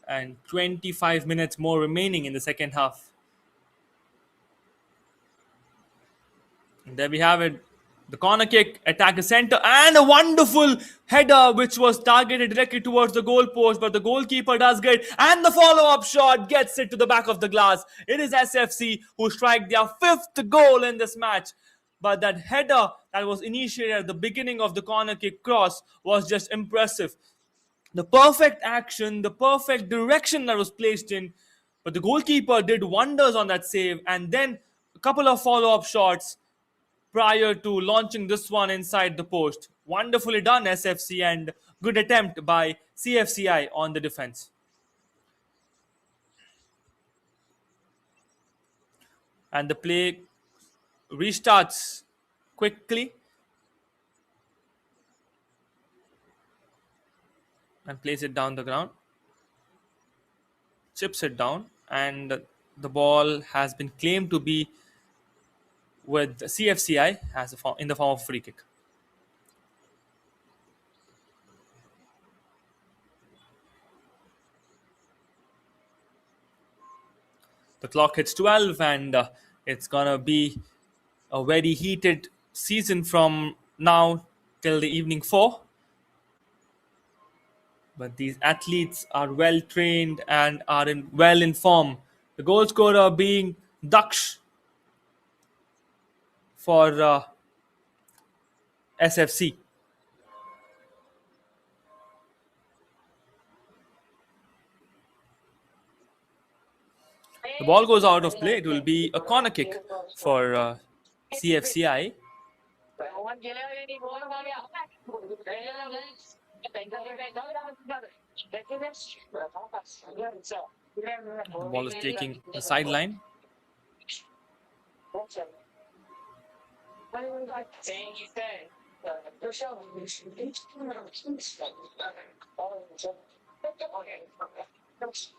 and 25 minutes more remaining in the second half. And there we have it. The corner kick, attacker center, and a wonderful header which was targeted directly towards the goal post, but the goalkeeper does good, and the follow-up shot gets it to the back of the glass. It is SFC who strike their 5th goal in this match, but that header that was initiated at the beginning of the corner kick cross was just impressive. The perfect action, the perfect direction that was placed in, but the goalkeeper did wonders on that save, and then a couple of follow-up shots prior to launching this one inside the post. Wonderfully done, SFC, and good attempt by CFCI on the defense. And the play restarts quickly and plays it down the ground. Chips it down, and the ball has been claimed to be with CFCI in the form of a free kick. The clock hits 12, and it's gonna be a very heated season from now till the evening 4. But these athletes are well trained and are well in form. The goal scorer being Daksh for SFC. The ball goes out of play. It will be a corner kick for CFCI. The ball is taking the sideline.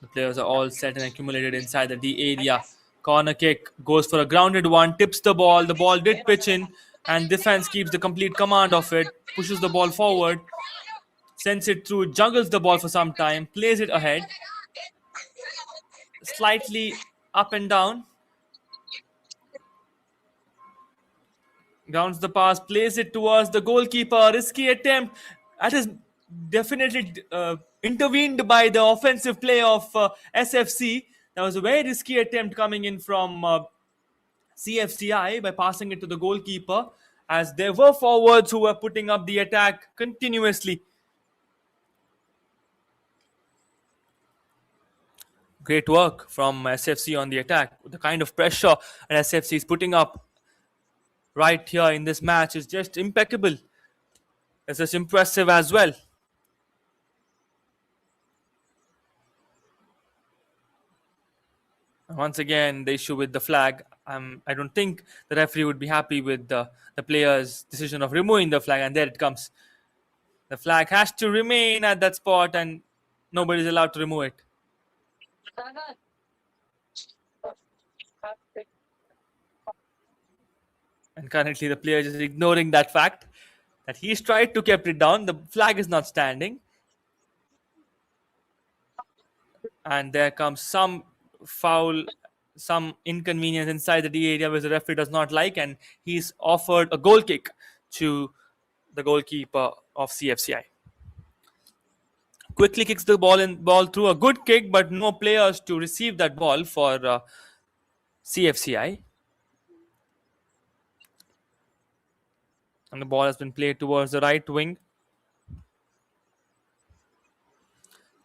The players are all set and accumulated inside the D area. Corner kick goes for a grounded one, tips the ball. The ball did pitch in, and defense keeps the complete command of it, pushes the ball forward, sends it through, juggles the ball for some time, plays it ahead, slightly up and down. Grounds the pass, plays it towards the goalkeeper. Risky attempt. That is definitely intervened by the offensive play of SFC. That was a very risky attempt coming in from CFCI by passing it to the goalkeeper, as there were forwards who were putting up the attack continuously. Great work from SFC on the attack. The kind of pressure that SFC is putting up right here in this match is just impeccable. It's just impressive as well. Once again, the issue with the flag. I don't think the referee would be happy with the player's decision of removing the flag, and there it comes. The flag has to remain at that spot, and nobody's allowed to remove it. And currently, the player is ignoring that fact that he's tried to keep it down. The flag is not standing, and there comes some foul, some inconvenience inside the D area which the referee does not like, and he's offered a goal kick to the goalkeeper of CFCI. Quickly kicks the ball through. A good kick, but no players to receive that ball for CFCI. And the ball has been played towards the right wing.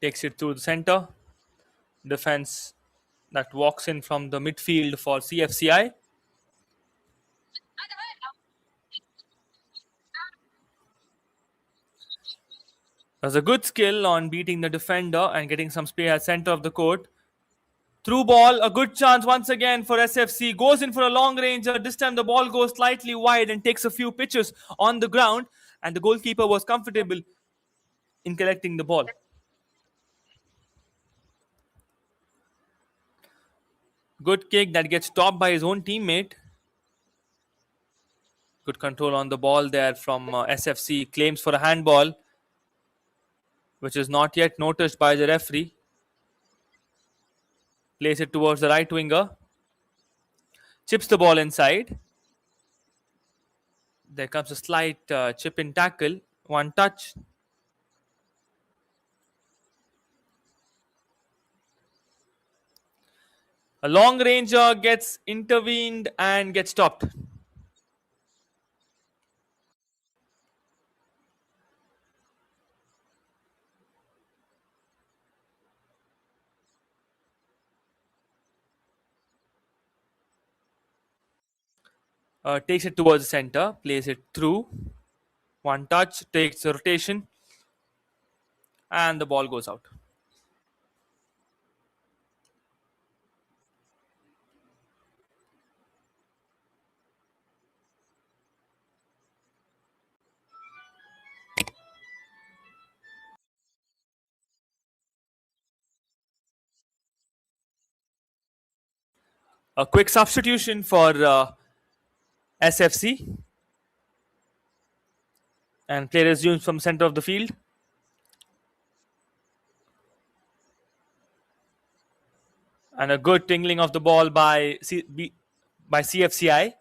Takes it through the center. Defense that walks in from the midfield for CFCI. There's a good skill on beating the defender and getting some space at center of the court. Through ball, a good chance once again for SFC. Goes in for a long ranger. This time the ball goes slightly wide and takes a few pitches on the ground. And the goalkeeper was comfortable in collecting the ball. Good kick that gets stopped by his own teammate. Good control on the ball there from SFC. Claims for a handball, which is not yet noticed by the referee. Plays it towards the right winger. Chips the ball inside. There comes a slight chip in tackle. One touch. A long ranger gets intervened and gets stopped. Takes it towards the center, plays it through. One touch, takes a rotation, and the ball goes out. A quick substitution for SFC. And play resumes from center of the field. And a good tingling of the ball by CFCI.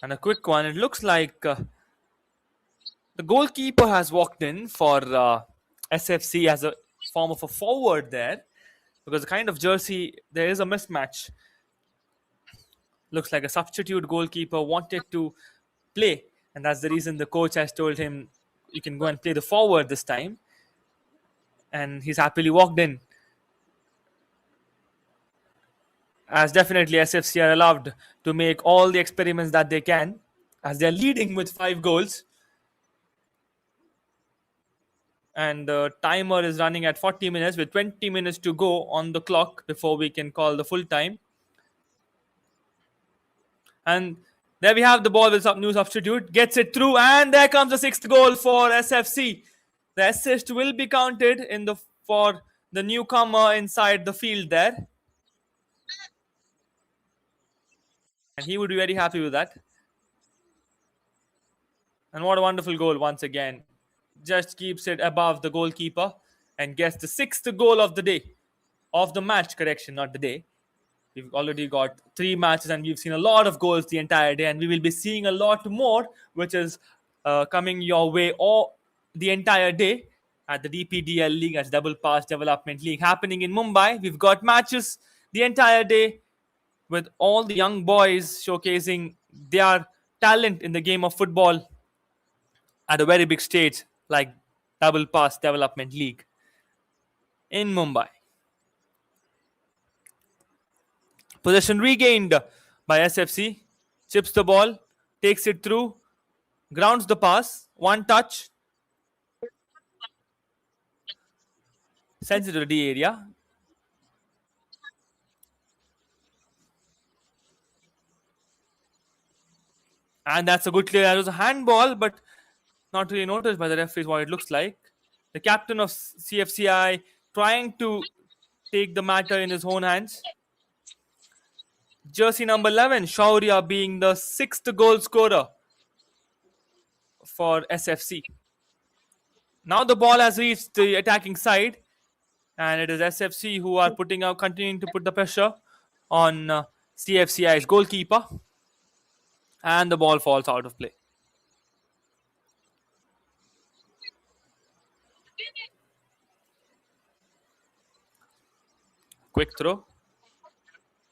And a quick one. It looks like the goalkeeper has walked in for SFC as a form of a forward there. Because the kind of jersey, there is a mismatch. Looks like a substitute goalkeeper wanted to play. And that's the reason the coach has told him, you can go and play the forward this time. And he's happily walked in. As definitely SFC are allowed to make all the experiments that they can, as they're leading with 5 goals. And the timer is running at 40 minutes with 20 minutes to go on the clock before we can call the full time. And there we have the ball with some new substitute. Gets it through, and there comes the 6th goal for SFC. The assist will be counted for the newcomer inside the field there. And he would be very happy with that. And what a wonderful goal once again. Just keeps it above the goalkeeper and gets the 6th goal of the day. Of the match, correction, not the day. We've already got 3 matches and we've seen a lot of goals the entire day, and we will be seeing a lot more, which is coming your way all the entire day at the DPDL League, as Double Pass Development League happening in Mumbai. We've got matches the entire day with all the young boys showcasing their talent in the game of football at a very big stage like Double Pass Development League in Mumbai. Possession regained by SFC. Chips the ball, takes it through, grounds the pass, one touch, sends it to the D area. And that's a good clear. It was a handball, but not really noticed by the referees what it looks like. The captain of CFCI trying to take the matter in his own hands. Jersey number 11, Shaurya, being the 6th goal scorer for SFC. Now the ball has reached the attacking side, and it is SFC who are continuing to put the pressure on CFCI's goalkeeper, and the ball falls out of play. Quick throw,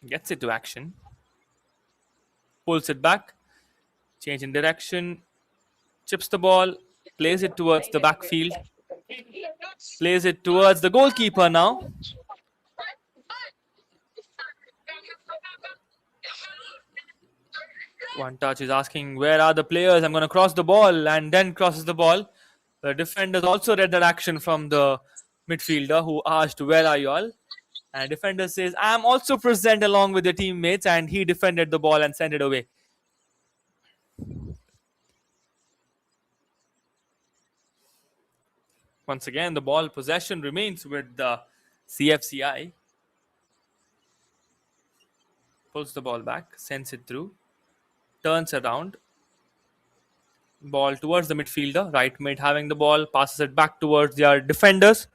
gets it to action, pulls it back, change in direction, chips the ball, plays it towards the backfield, plays it towards the goalkeeper now. One touch is asking, where are the players? I'm going to cross the ball, and then crosses the ball. The defenders also read that action from the midfielder, who asked, where are you all? And defender says, I'm also present along with your teammates, and he defended the ball and sent it away. Once again, the ball possession remains with the CFCI. Pulls the ball back, sends it through, turns around. Ball towards the midfielder, right mid having the ball, passes it back towards their defenders.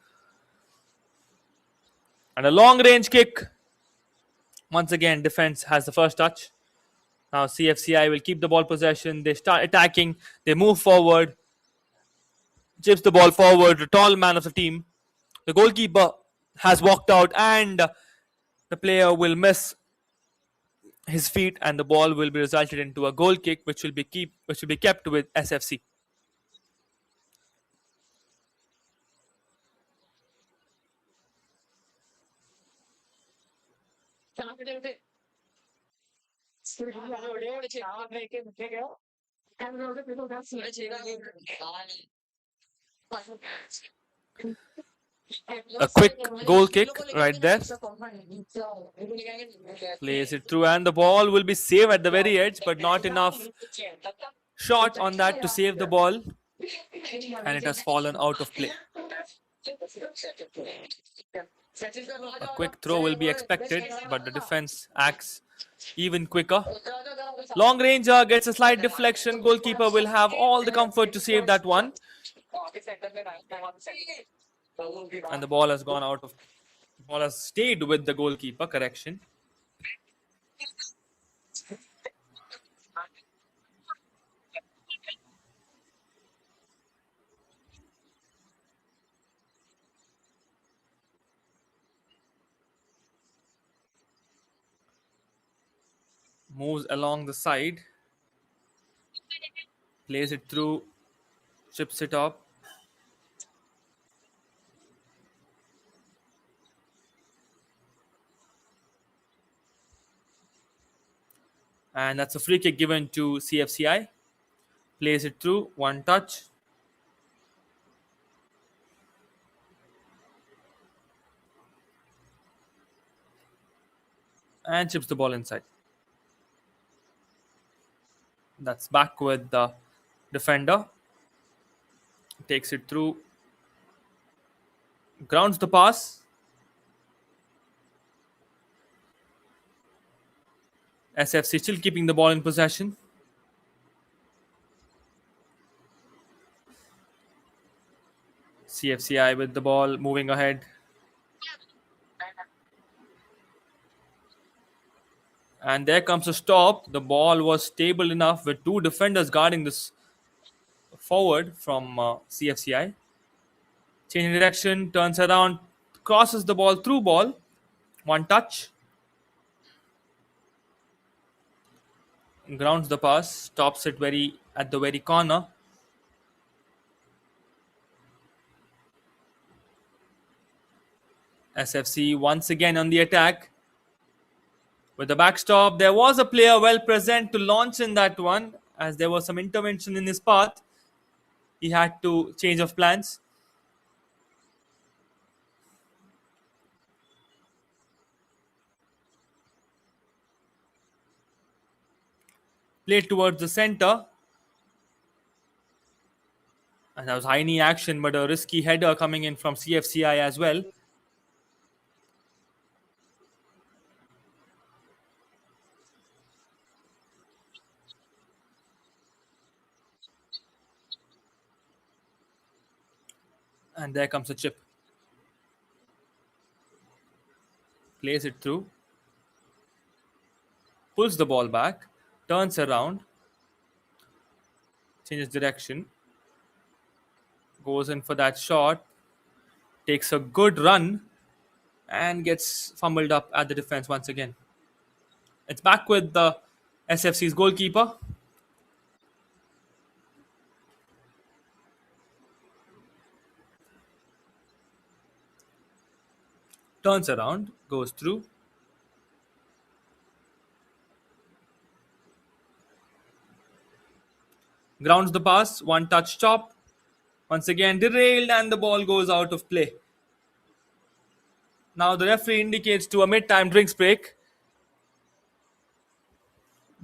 And a long range kick. Once again, defense has the first touch. Now CFCI will keep the ball possession. They start attacking. They move forward. Chips the ball forward. The tall man of the team. The goalkeeper has walked out, and the player will miss his feet, and the ball will be resulted into a goal kick, which will be kept with SFC. A quick goal kick right there. Plays it through, and the ball will be saved at the very edge, but not enough shot on that to save the ball, and it has fallen out of play. A quick throw will be expected, but the defense acts even quicker. Long ranger gets a slight deflection. Goalkeeper will have all the comfort to save that one. And the ball has gone out of. The ball has stayed with the goalkeeper. Correction. Moves along the side. Plays it through. Chips it up. And that's a free kick given to CFCI. Plays it through. One touch. And chips the ball inside. That's back with the defender. Takes it through. Grounds the pass. SFC still keeping the ball in possession. CFCI with the ball moving ahead. And there comes a stop. The ball was stable enough with two defenders guarding this forward from CFCI. Changing direction, turns around, crosses the ball through ball. One touch. Grounds the pass, stops it very at the very corner. SFC once again on the attack. With the backstop, there was a player well present to launch in that one, as there was some intervention in his path. He had to change of plans. Played towards the center. And that was high knee action, but a risky header coming in from CFCI as well. And there comes a chip. Plays it through. Pulls the ball back. Turns around. Changes direction. Goes in for that shot. Takes a good run. And gets fumbled up at the defense once again. It's back with the SFC's goalkeeper. Turns around. Goes through. Grounds the pass. One touch chop. Once again derailed and the ball goes out of play. Now the referee indicates to a mid-time drinks break,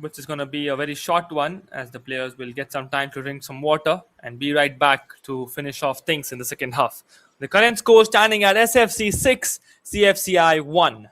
which is going to be a very short one, as the players will get some time to drink some water and be right back to finish off things in the second half. The current score standing at SFC 6, CFCI 1.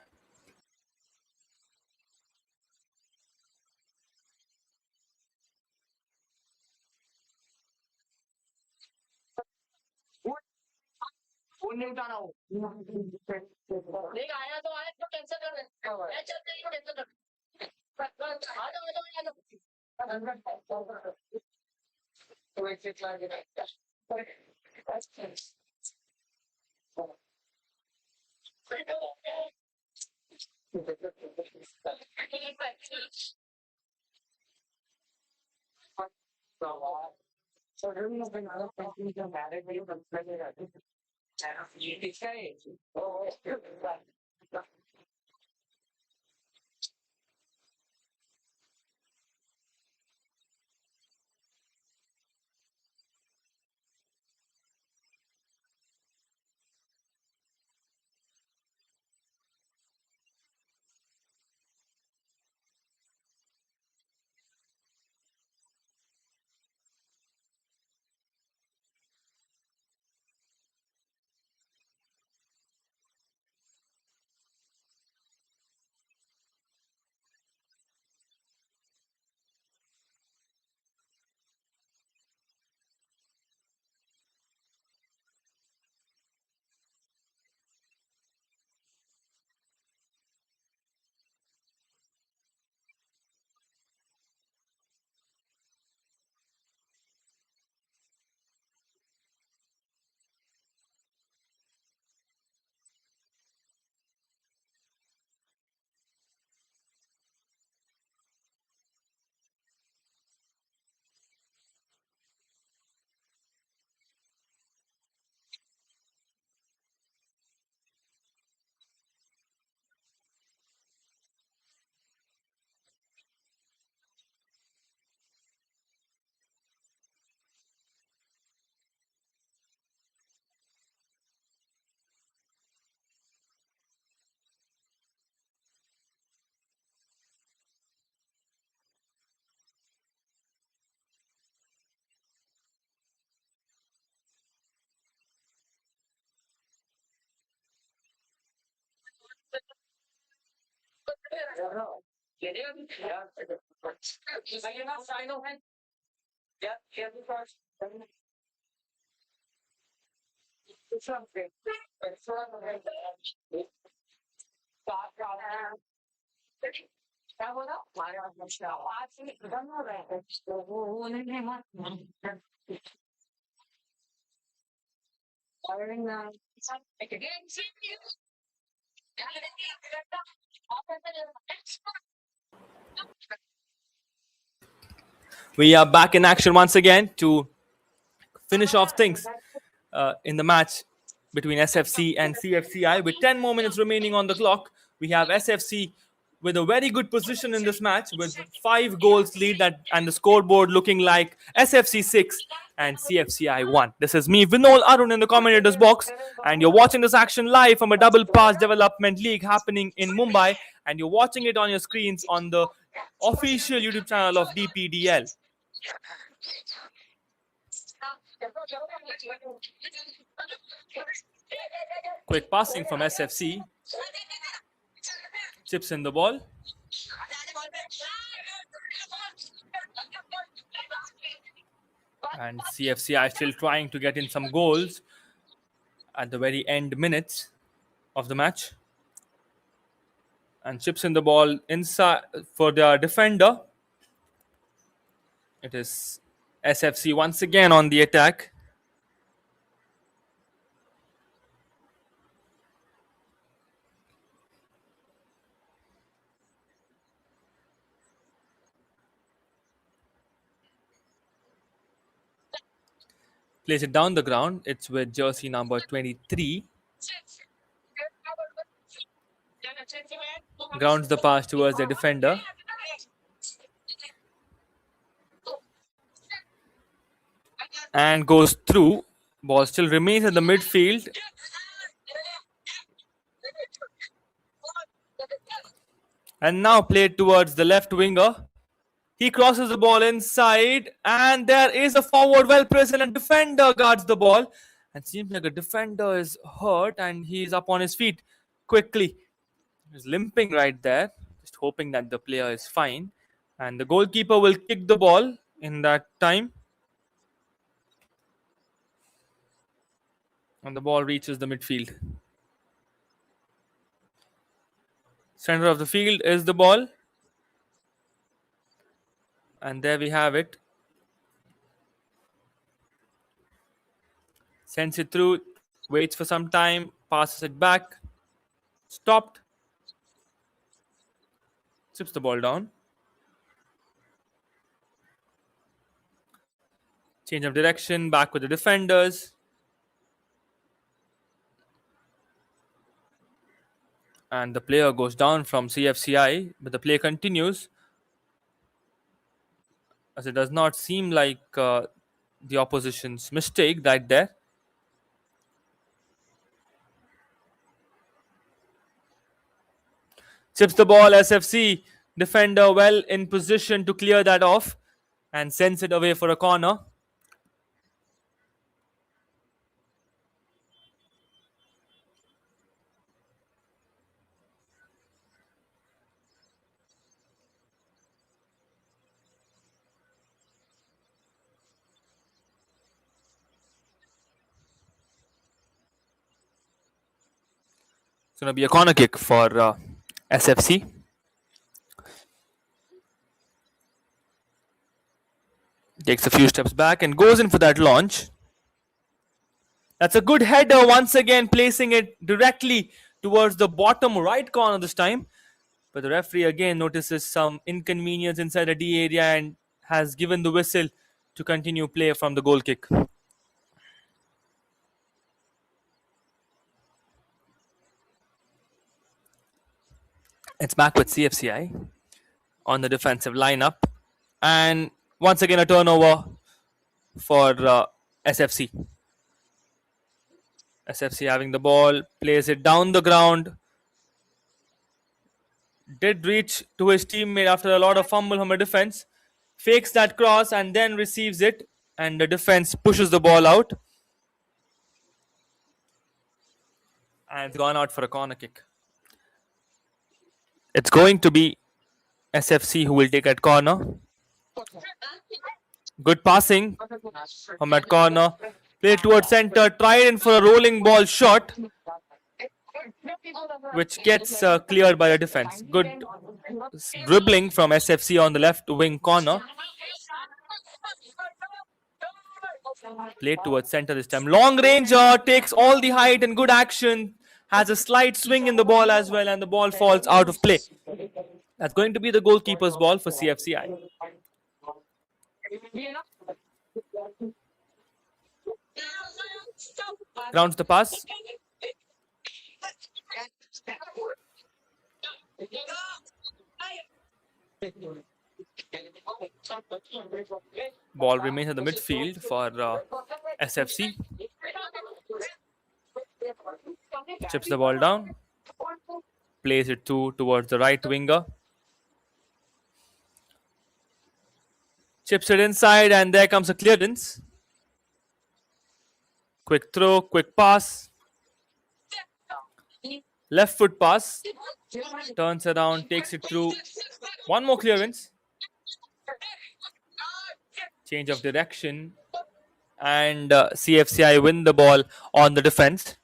We are back in action once again to finish off things in the match between SFC and CFCI. With 10 more minutes remaining on the clock, we have SFC with a very good position in this match with 5 goals lead and the scoreboard looking like SFC 6 and CFCI 1. This is me, Vinol Arun, in the commentators box, and you're watching this action live from a double pass development league happening in Mumbai, and you're watching it on your screens on the official YouTube channel of DPDL. Quick passing from SFC. Chips in the ball. And CFCI still trying to get in some goals at the very end minutes of the match. And chips in the ball inside for their defender. It is SFC once again on the attack. Plays it down the ground. It's with jersey number 23. Grounds the pass towards the defender. And goes through. Ball still remains in the midfield. And now played towards the left winger. He crosses the ball inside, and there is a forward well present, and defender guards the ball. And seems like a defender is hurt, and he's up on his feet quickly. He's limping right there, just hoping that the player is fine. And the goalkeeper will kick the ball in that time. And the ball reaches the midfield. Center of the field is the ball. And there we have it. Sends it through, waits for some time, passes it back. Stopped. Chips the ball down. Change of direction, back with the defenders. And the player goes down from CFCI, but the play continues. As it does not seem like the opposition's mistake right there. Chips the ball, SFC. Defender well in position to clear that off and sends it away for a corner. It's going to be a corner kick for SFC. Takes a few steps back and goes in for that launch. That's a good header once again, placing it directly towards the bottom right corner this time. But the referee again notices some inconvenience inside the D area and has given the whistle to continue play from the goal kick. It's back with CFCI on the defensive lineup. And once again a turnover for SFC. SFC having the ball, plays it down the ground. Did reach to his teammate after a lot of fumble from a defense. Fakes that cross and then receives it. And the defense pushes the ball out. And it's gone out for a corner kick. It's going to be SFC who will take that corner. Good passing from that corner. Play towards center. Tried in for a rolling ball shot, which gets cleared by the defense. Good dribbling from SFC on the left wing corner. Played towards center this time. Long range takes all the height and good action. Has a slight swing in the ball as well, and the ball falls out of play. That's going to be the goalkeeper's ball for CFCI. Grounds the pass. Ball remains at the midfield for SFC. Chips the ball down. Plays it towards the right winger. Chips it inside, and there comes a clearance. Quick throw, quick pass. Left foot pass. Turns around, takes it through. One more clearance. Change of direction. And CFCI win the ball on the defense.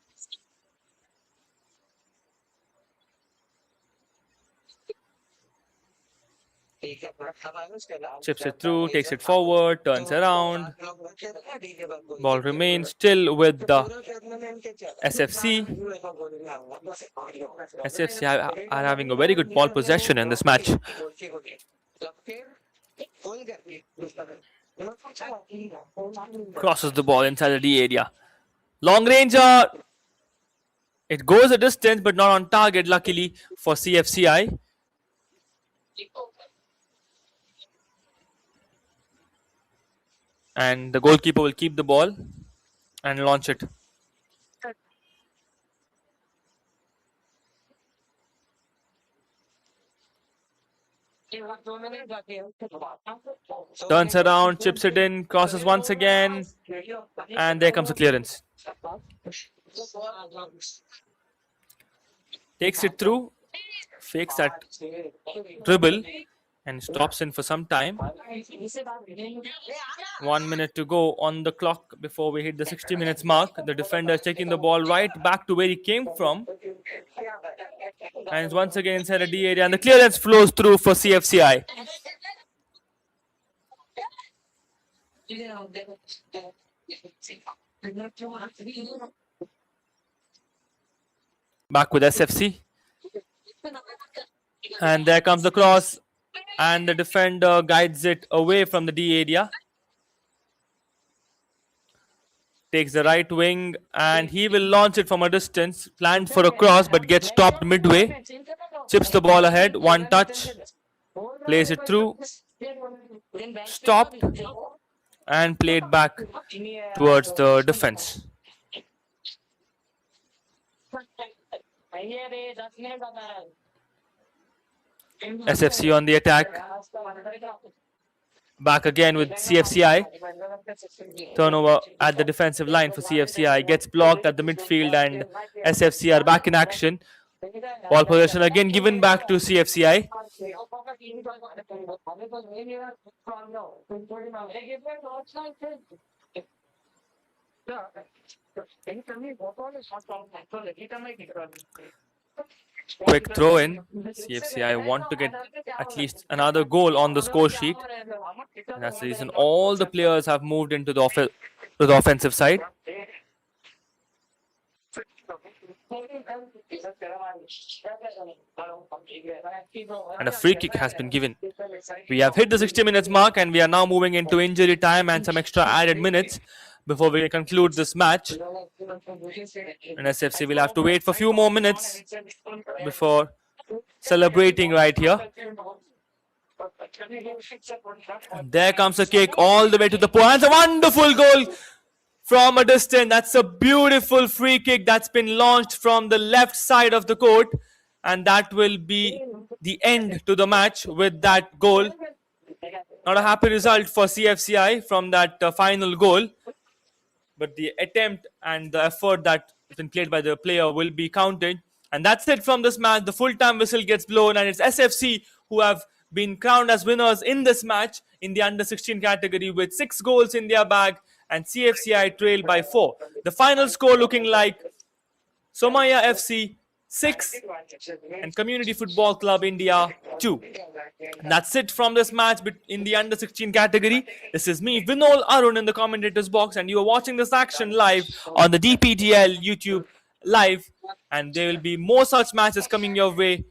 Chips it through, takes it forward, turns around. Ball remains still with the SFC. SFC are having a very good ball possession in this match. Crosses the ball inside the D area. Long range. It goes a distance, but not on target, luckily for CFCI. And the goalkeeper will keep the ball and launch it. Turns around, chips it in, crosses once again, and there comes a clearance. Takes it through, fakes that dribble, and stops in for some time. 1 minute to go on the clock before we hit the 60 minutes mark. The defender is taking the ball right back to where he came from. And it's once again inside the D area, and the clearance flows through for CFCI. Back with SFC. And there comes the cross. And the defender guides it away from the D area. Takes the right wing, and he will launch it from a distance. Planned for a cross, but gets stopped midway. Chips the ball ahead, one touch. Plays it through. Stopped. And played back towards the defense. SFC on the attack. Back again with CFCI. Turnover at the defensive line for CFCI. Gets blocked at the midfield, and SFC are back in action. Ball possession again given back to CFCI. Quick throw in. CFCI want to get at least another goal on the score sheet. And that's the reason all the players have moved into the offensive side. And a free kick has been given. We have hit the 60 minutes mark, and we are now moving into injury time and some extra added minutes before we conclude this match. And SFC will have to wait for a few more minutes before celebrating right here. And there comes a kick all the way to the post. A wonderful goal from a distance. That's a beautiful free kick that's been launched from the left side of the court. And that will be the end to the match with that goal. Not a happy result for CFCI from that final goal. But the attempt and the effort that has been played by the player will be counted. And that's it from this match. The full-time whistle gets blown, and it's SFC who have been crowned as winners in this match in the under-16 category with 6 goals in their bag, and CFCI trailed by 4. The final score looking like Somaya FC 6 and Community Football Club India 2. And that's it from this match in the under 16 category. This is me, Vinol Arun, in the commentators box, and you are watching this action live on the DPDL YouTube live. And there will be more such matches coming your way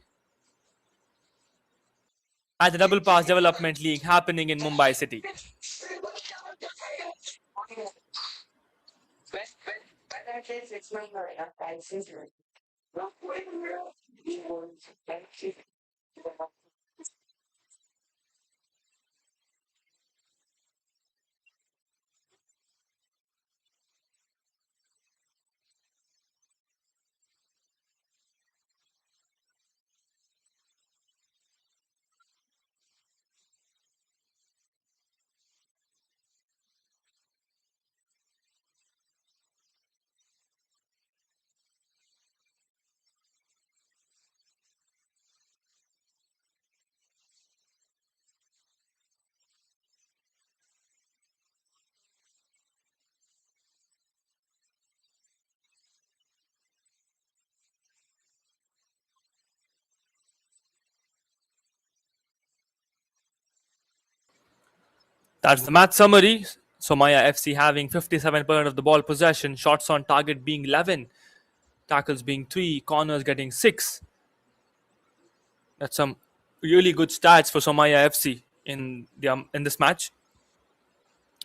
at the Double Pass Development League happening in Mumbai City. That's the match summary. Somaya FC having 57% of the ball possession, shots on target being 11, tackles being 3, corners getting 6. That's some really good stats for Somaya FC in this match.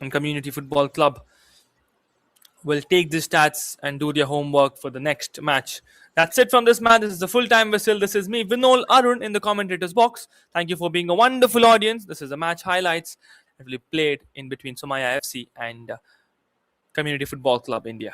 And Community Football Club will take these stats and do their homework for the next match. That's it from this match. This is the full-time whistle. This is me, Vinol Arun, in the commentators box. Thank you for being a wonderful audience. This is the match highlights that we played in between Somaya FC and Community Football Club India.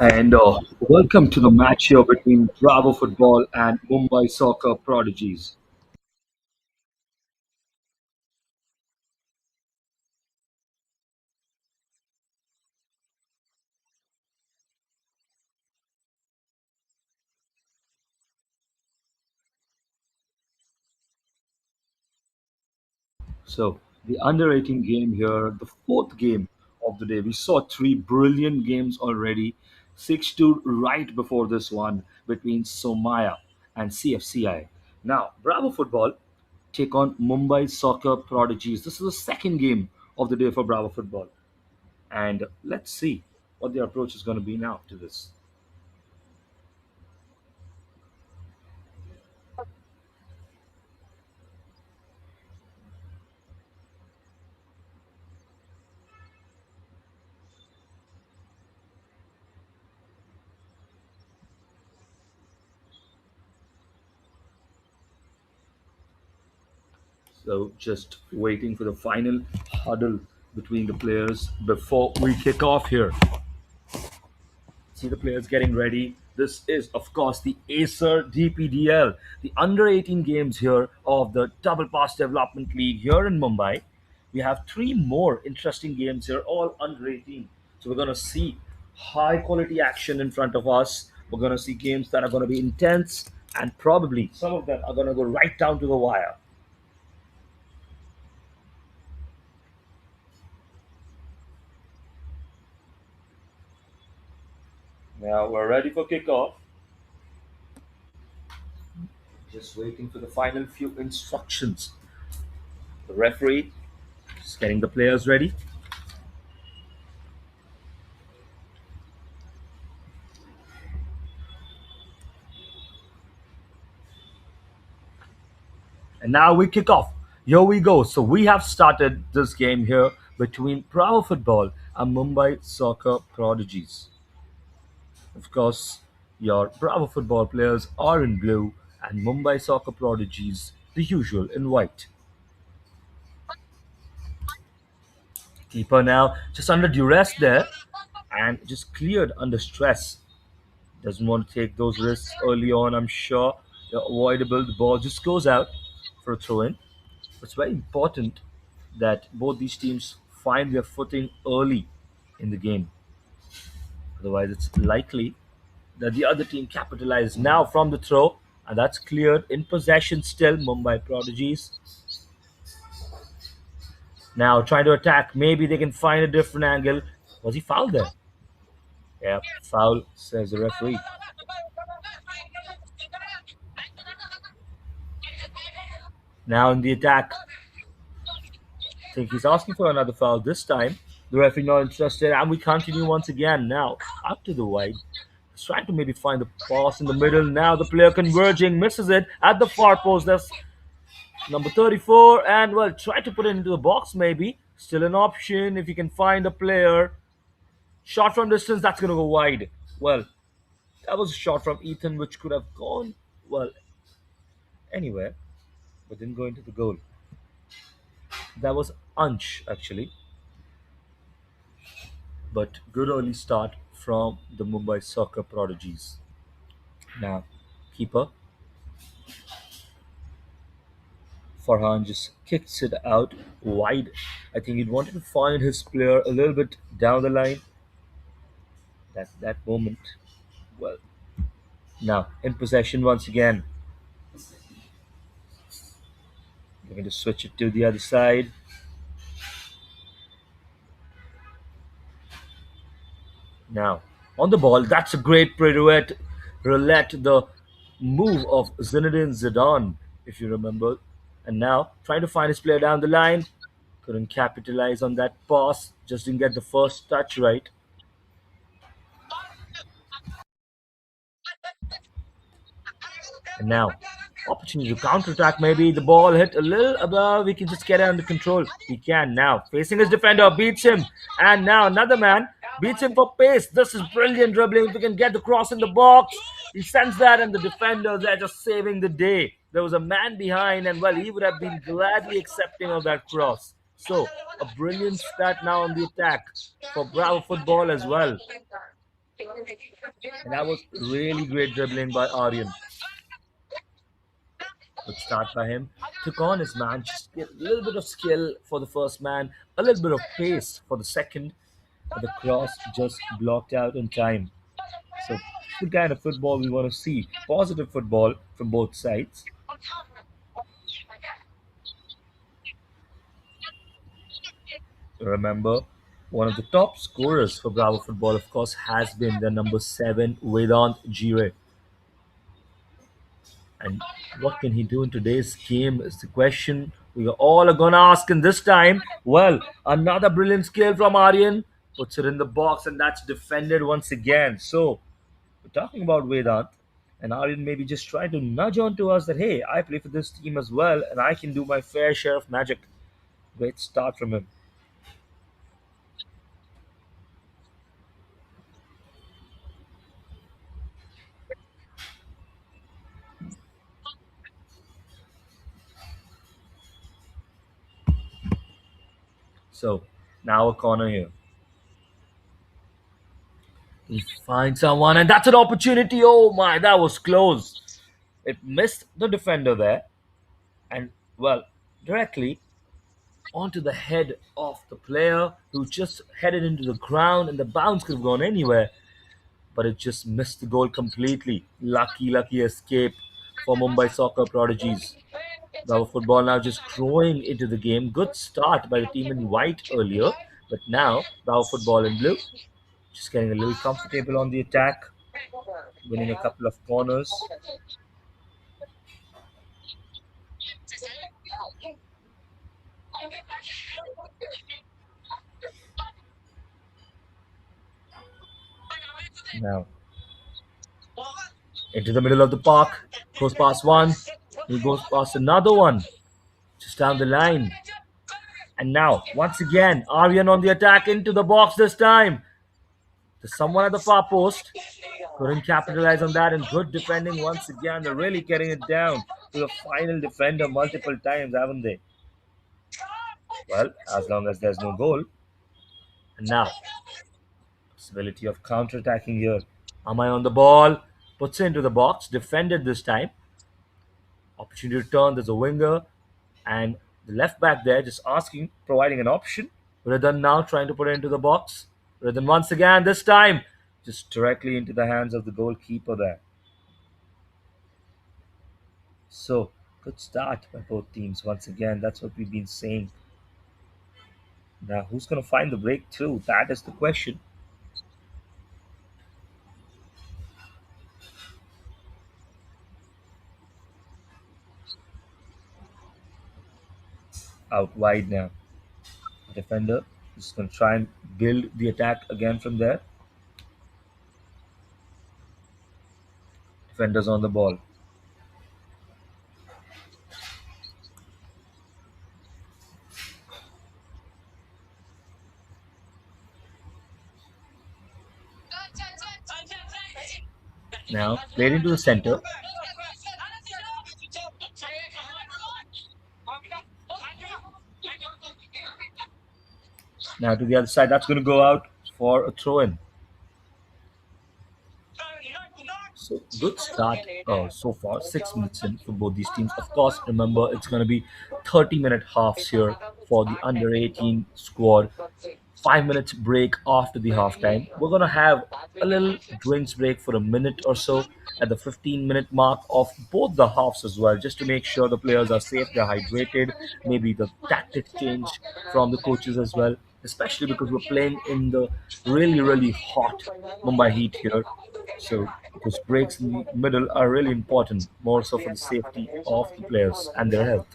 And welcome to the match here between Bravo Football and Mumbai Soccer Prodigies. So, the under 18 game here, the fourth game of the day. We saw three brilliant games already. 6-2 right before this one between Somaya and CFCI. Now, Bravo Football take on Mumbai Soccer Prodigies. This is the second game of the day for Bravo Football. And let's see what their approach is going to be now to this. So just waiting for the final huddle between the players before we kick off here. See the players getting ready. This is, of course, the Acer DPDL, the under 18 games here of the Double Pass Development League here in Mumbai. We have three more interesting games here, all under 18. So we're going to see high quality action in front of us. We're going to see games that are going to be intense, and probably some of them are going to go right down to the wire. Now we're ready for kickoff. Just waiting for the final few instructions. The referee is getting the players ready. And now we kick off. Here we go. So we have started this game here between Bravo Football and Mumbai Soccer Prodigies. Of course, your Bravo Football players are in blue and Mumbai Soccer Prodigies, the usual, in white. Keeper now just under duress there and just cleared under stress. Doesn't want to take those risks early on, I'm sure. They're avoidable. The ball just goes out for a throw in. It's very important that both these teams find their footing early in the game. Otherwise, it's likely that the other team capitalizes now from the throw, and that's cleared in possession still. Mumbai Prodigies now trying to attack. Maybe they can find a different angle. Was he fouled there? Yeah, foul, says the referee. Now in the attack, I think he's asking for another foul this time. The referee not interested, and we continue once again. Now up to the wide. He's trying to maybe find the pass in the middle. Now the player converging, misses it at the far post. That's number 34, and well, try to put it into the box maybe. Still an option if you can find a player. Shot from distance, that's going to go wide. Well, that was a shot from Ethan which could have gone, well, anywhere, but didn't go into the goal. That was Ansh actually, but good early start from the Mumbai Soccer Prodigies. Now, keeper Farhan just kicks it out wide. I think he wanted to find his player a little bit down the line. That moment. Well, now in possession once again. We're going to switch it to the other side. Now on the ball. That's a great pirouette. Roulette, the move of Zinedine Zidane, if you remember. And now trying to find his player down the line. Couldn't capitalize on that pass. Just didn't get the first touch right. And now, opportunity to counter-attack. Maybe the ball hit a little above. We can just get it under control. He can now. Facing his defender, beats him. And now another man beats him for pace. This is brilliant dribbling. If we can get the cross in the box, he sends that, and the defenders are just saving the day. There was a man behind, and well, he would have been gladly accepting of that cross. So, a brilliant start now on the attack for Bravo Football as well. And that was really great dribbling by Aryan. Good start by him. Took on his man, just get a little bit of skill for the first man, a little bit of pace for the second, but the cross just blocked out in time. So this is the kind of football we want to see. Positive football from both sides. Remember, one of the top scorers for Bravo Football, of course, has been the number 7, Vedant Jire. And what can he do in today's game is the question we all are gonna ask. And this time, well, another brilliant skill from Aryan puts it in the box, and that's defended once again. So we're talking about Vedant, and Aryan maybe just trying to nudge on to us that hey, I play for this team as well, and I can do my fair share of magic. Great start from him. So now a corner here. He finds someone, and that's an opportunity. Oh my, that was close. It missed the defender there, and well, directly onto the head of the player who just headed into the ground, and the bounce could have gone anywhere, but it just missed the goal completely. Lucky escape for Mumbai soccer prodigies. Our football now just growing into the game. Good start by the team in white earlier, but now our football in blue just getting a little comfortable on the attack, winning a couple of corners. Now into the middle of the park, goes past one, he goes past another one, just down the line. And now, once again, Aryan on the attack into the box this time. There's someone at the far post. Couldn't capitalize on that, and good defending once again. They're really getting it down to the final defender multiple times, haven't they? Well, as long as there's no goal. And now, possibility of counter-attacking here. Amai on the ball, puts it into the box, defended this time. Opportunity to turn, there's a winger, and the left back there just asking, providing an option. Redhan now trying to put it into the box. Redhan once again, this time, just directly into the hands of the goalkeeper there. So, good start by both teams. Once again, that's what we've been saying. Now, who's going to find the breakthrough? That is the question. Out wide now. Defender is going to try and build the attack again from there. Defenders on the ball. Now, played into the center. Now to the other side, that's going to go out for a throw-in. So good start so far. 6 minutes in for both these teams. Of course, remember it's going to be 30-minute halves here for the under 18 squad. 5 minutes break after the halftime. We're going to have a little drinks break for a minute or so at the 15-minute mark of both the halves as well, just to make sure the players are safe, they're hydrated. Maybe the tactics change from the coaches as well, especially because we're playing in the really hot Mumbai heat here. So those breaks in the middle are really important, more so for the safety of the players and their health.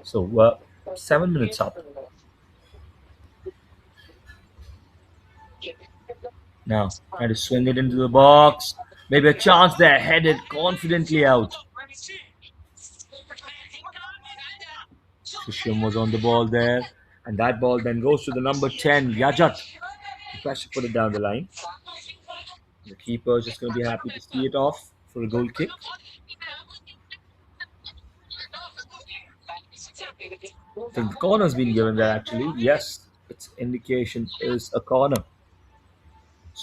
So 7 minutes up. Now, trying to swing it into the box. Maybe a chance there, headed confidently out. Sushim was on the ball there. And that ball then goes to the number 10, Yajat. He tries to put it down the line. The keeper is just going to be happy to see it off for a goal kick. I think the corner's been given there actually. Yes, its indication is a corner.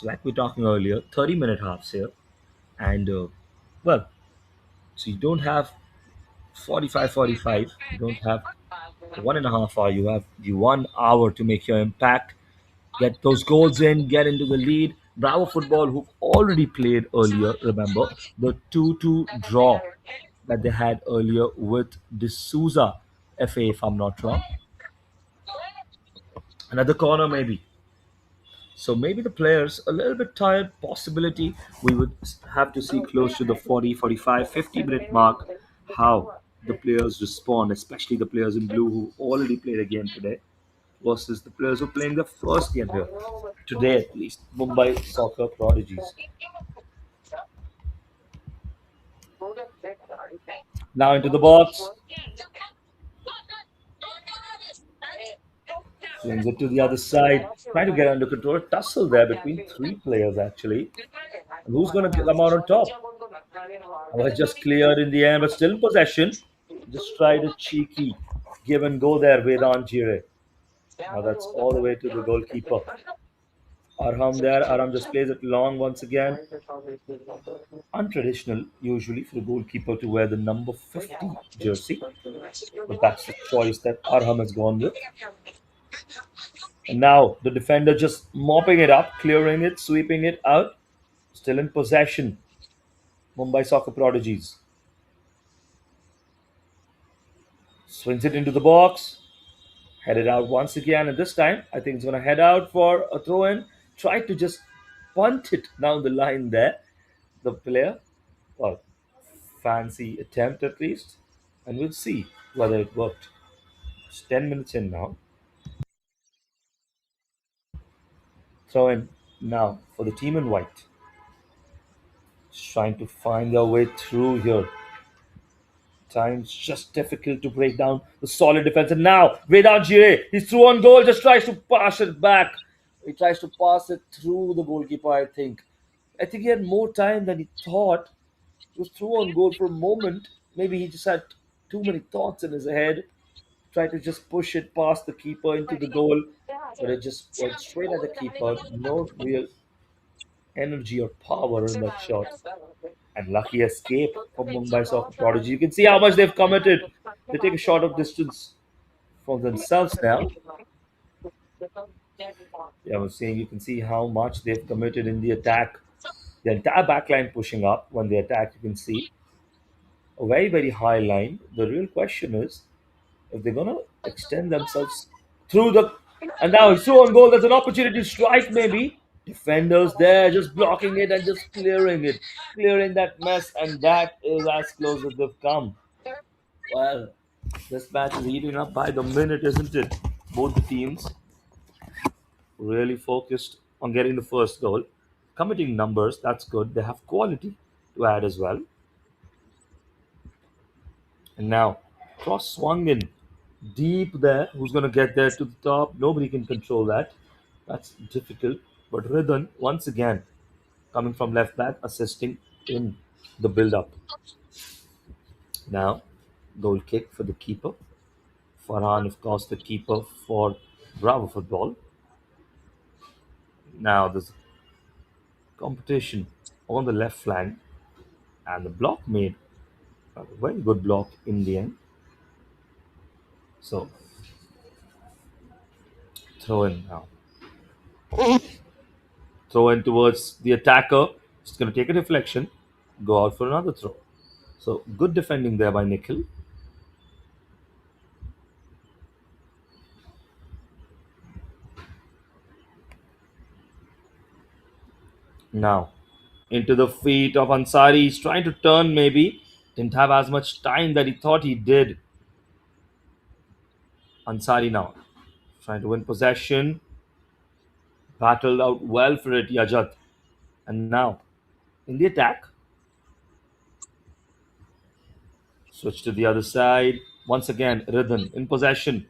So, like we are talking earlier, 30-minute halves here. And, well, so you don't have 45, 45. You don't have 1.5 hour. You have the 1 hour to make your impact, get those goals in, get into the lead. Bravo Football, who've already played earlier, remember the 2-2 draw that they had earlier with D'Souza FA, if I'm not wrong. Another corner, maybe. So maybe the players a little bit tired. Possibility we would have to see close to the 40, 45, 50-minute mark how the players respond, especially the players in blue who already played a game today versus the players who are playing the first game here. Today at least. Mumbai soccer prodigies. Now into the box. Swings it to the other side. Trying to get under control. Tussle there between three players actually. And who's going to come out on top? Was just cleared in the end, but still in possession. Just tried a cheeky give and go there, Vedant Jire. Now that's all the way to the goalkeeper. Arham there. Arham just plays it long once again. Untraditional, usually, for the goalkeeper to wear the number 50 jersey. But that's the choice that Arham has gone with. And now the defender just mopping it up, clearing it, sweeping it out. Still in possession. Mumbai soccer prodigies. Swings it into the box. Headed out once again, and this time I think it's going to head out for a throw in. Try to just punt it down the line there. The player, well, fancy attempt at least, and we'll see whether it worked. It's 10 minutes in now. Throw in now for the team in white. Just trying to find their way through here. Times just difficult to break down the solid defense. And now Vedant Jire, he's through on goal, just tries to pass it back. He tries to pass it through the goalkeeper, I think. I think he had more time than he thought. He was through on goal for a moment. Maybe he just had too many thoughts in his head. Tried to just push it past the keeper into the goal, but it just went straight at the keeper. No real energy or power in that shot. And lucky escape from Mumbai Soccer Prodigy. You can see how much they've committed. They take a shot of distance from themselves now. Yeah, I was saying you can see how much they've committed in the attack. The entire back line pushing up when they attack, you can see. A very, very high line. The real question is if they're going to extend themselves through the. And now it's through on goal. There's an opportunity to strike, maybe. Defenders there just blocking it and just clearing it. Clearing that mess. And that is as close as they've come. Well, this match is heating up by the minute, isn't it? Both the teams really focused on getting the first goal. Committing numbers, that's good. They have quality to add as well. And now, cross swung in deep there. Who's going to get there to the top? Nobody can control that. That's difficult. But Ridhan, once again, coming from left back, assisting in the build up. Now, goal kick for the keeper. Farhan, of course, the keeper for Bravo Football. Now, there's competition on the left flank, and the block made a very good block in the end. So, throw in now. Throw in towards the attacker. It's going to take a deflection, go out for another throw. So, good defending there by Nikhil. Now, into the feet of Ansari. He's trying to turn, maybe. Didn't have as much time that he thought he did. Ansari now. Trying to win possession. Battled out well for it, Yajat. And now, in the attack. Switch to the other side. Once again, Ridhan in possession.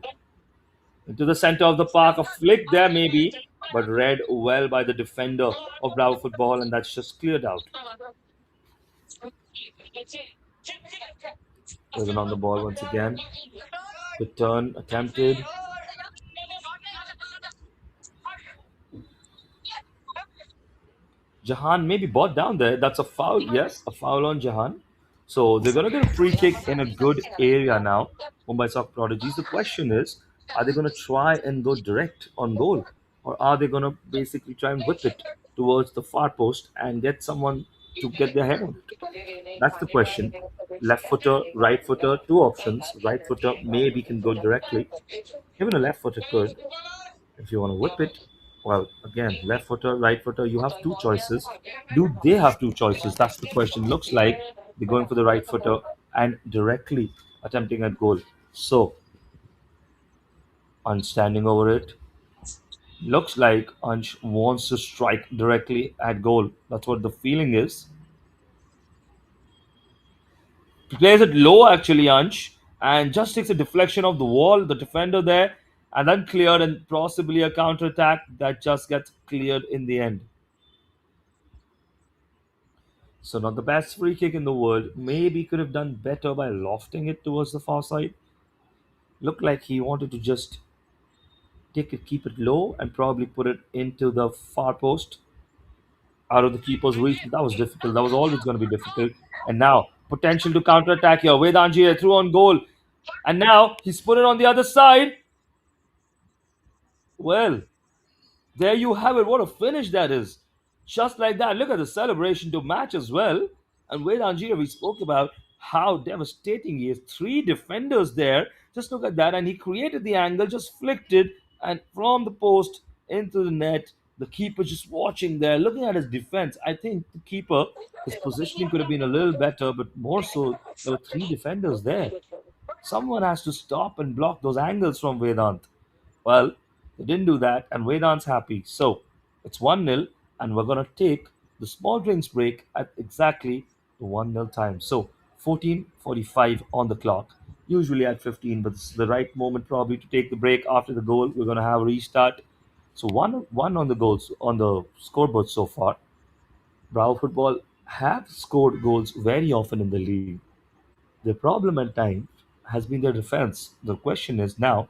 Into the center of the park. A flick there, maybe. But read well by the defender of Bravo Football, and that's just cleared out. Ridhan on the ball once again. The turn attempted. Jahan may be brought down there. That's a foul. Yes, a foul on Jahan. So they're going to get a free kick in a good area now. Mumbai Soccer Prodigies. The question is, are they going to try and go direct on goal? Or are they going to basically try and whip it towards the far post and get someone to get their head on it? That's the question. Left footer, right footer, two options. Right footer maybe can go directly. Even a left footer could. If you want to whip it, well, again, left footer, right footer, you have two choices. Do they have two choices? That's the question. Looks like they're going for the right footer and directly attempting at goal. So, Ansh standing over it. Looks like Ansh wants to strike directly at goal. That's what the feeling is. He plays it low actually, Ansh, and just takes a deflection of the wall, the defender there, and then cleared and possibly a counter attack that just gets cleared in the end. So not the best free kick in the world. Maybe could have done better by lofting it towards the far side. Looked like he wanted to just take it, keep it low, and probably put it into the far post out of the keeper's reach. That was difficult. That was always going to be difficult. And now potential to counter attack here. Vedanji threw on goal, and now he's put it on the other side. Well, there you have it. What a finish that is. Just like that. Look at the celebration to match as well. And Wade Angier, we spoke about how devastating he is. Three defenders there. Just look at that. And he created the angle, just flicked it, and from the post into the net. The keeper just watching there, looking at his defense. I think the keeper, his positioning could have been a little better, but more so, there were three defenders there. Someone has to stop and block those angles from Vedant. Well, they didn't do that, and Vedant's happy. So it's 1-0, and we're going to take the small drinks break at exactly the 1-0 time. So 14:45 on the clock, usually at 15, but this is the right moment probably to take the break after the goal. We're going to have a restart. So 1-1 on the goals on the scoreboard so far. Bravo Football have scored goals very often in the league. The problem at times has been their defense. The question is now,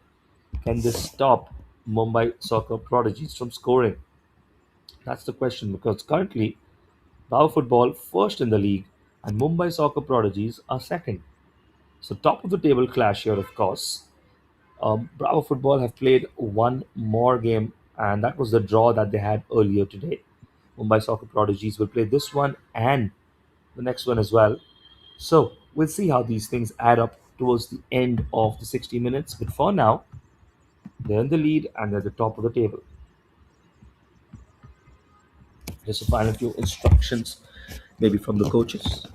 can this stop Mumbai Soccer Prodigies from scoring? That's the question because currently Bravo Football first in the league and Mumbai Soccer Prodigies are second. So top of the table clash here, of course. Bravo Football have played one more game, and that was the draw that they had earlier today. Mumbai Soccer Prodigies will play this one and the next one as well. So we'll see how these things add up towards the end of the 60 minutes. But for now, they're in the lead and they're at the top of the table. Just a final few instructions, maybe from the coaches.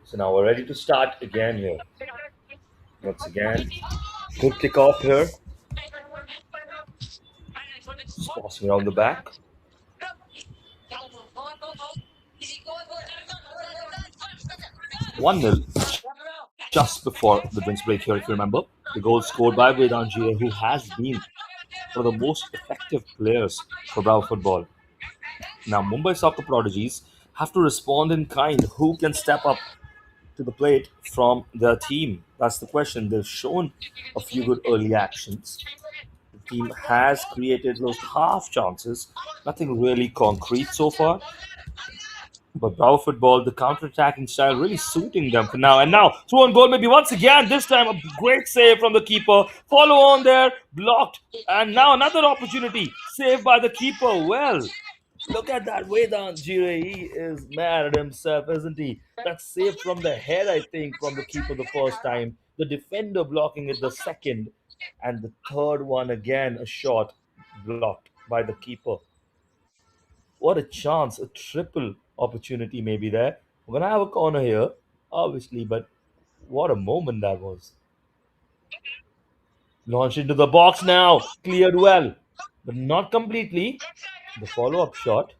So now we're ready to start again here. Once again, good kickoff here. Just passing around the back. 1-0 just before the drinks break here, if you remember. The goal scored by Vedanjia, who has been one of the most effective players for Bravo Football. Now, Mumbai Soccer Prodigies have to respond in kind. Who can step up to the plate from their team? That's the question. They've shown a few good early actions. The team has created those half chances, nothing really concrete so far. But Bravo Football, the counter-attacking style really suiting them for now. And now, through on goal maybe once again. This time, a great save from the keeper. Follow on there, blocked. And now another opportunity, saved by the keeper. Well, look at that. Vedant Jire, he is mad at himself, isn't he? That's saved from the head, I think, from the keeper the first time. The defender blocking it the second. And the third one again, a shot blocked by the keeper. What a chance, a triple opportunity maybe there. We're gonna have a corner here, obviously, but what a moment that was. Launched into the box now, cleared well, but not completely. The follow up shot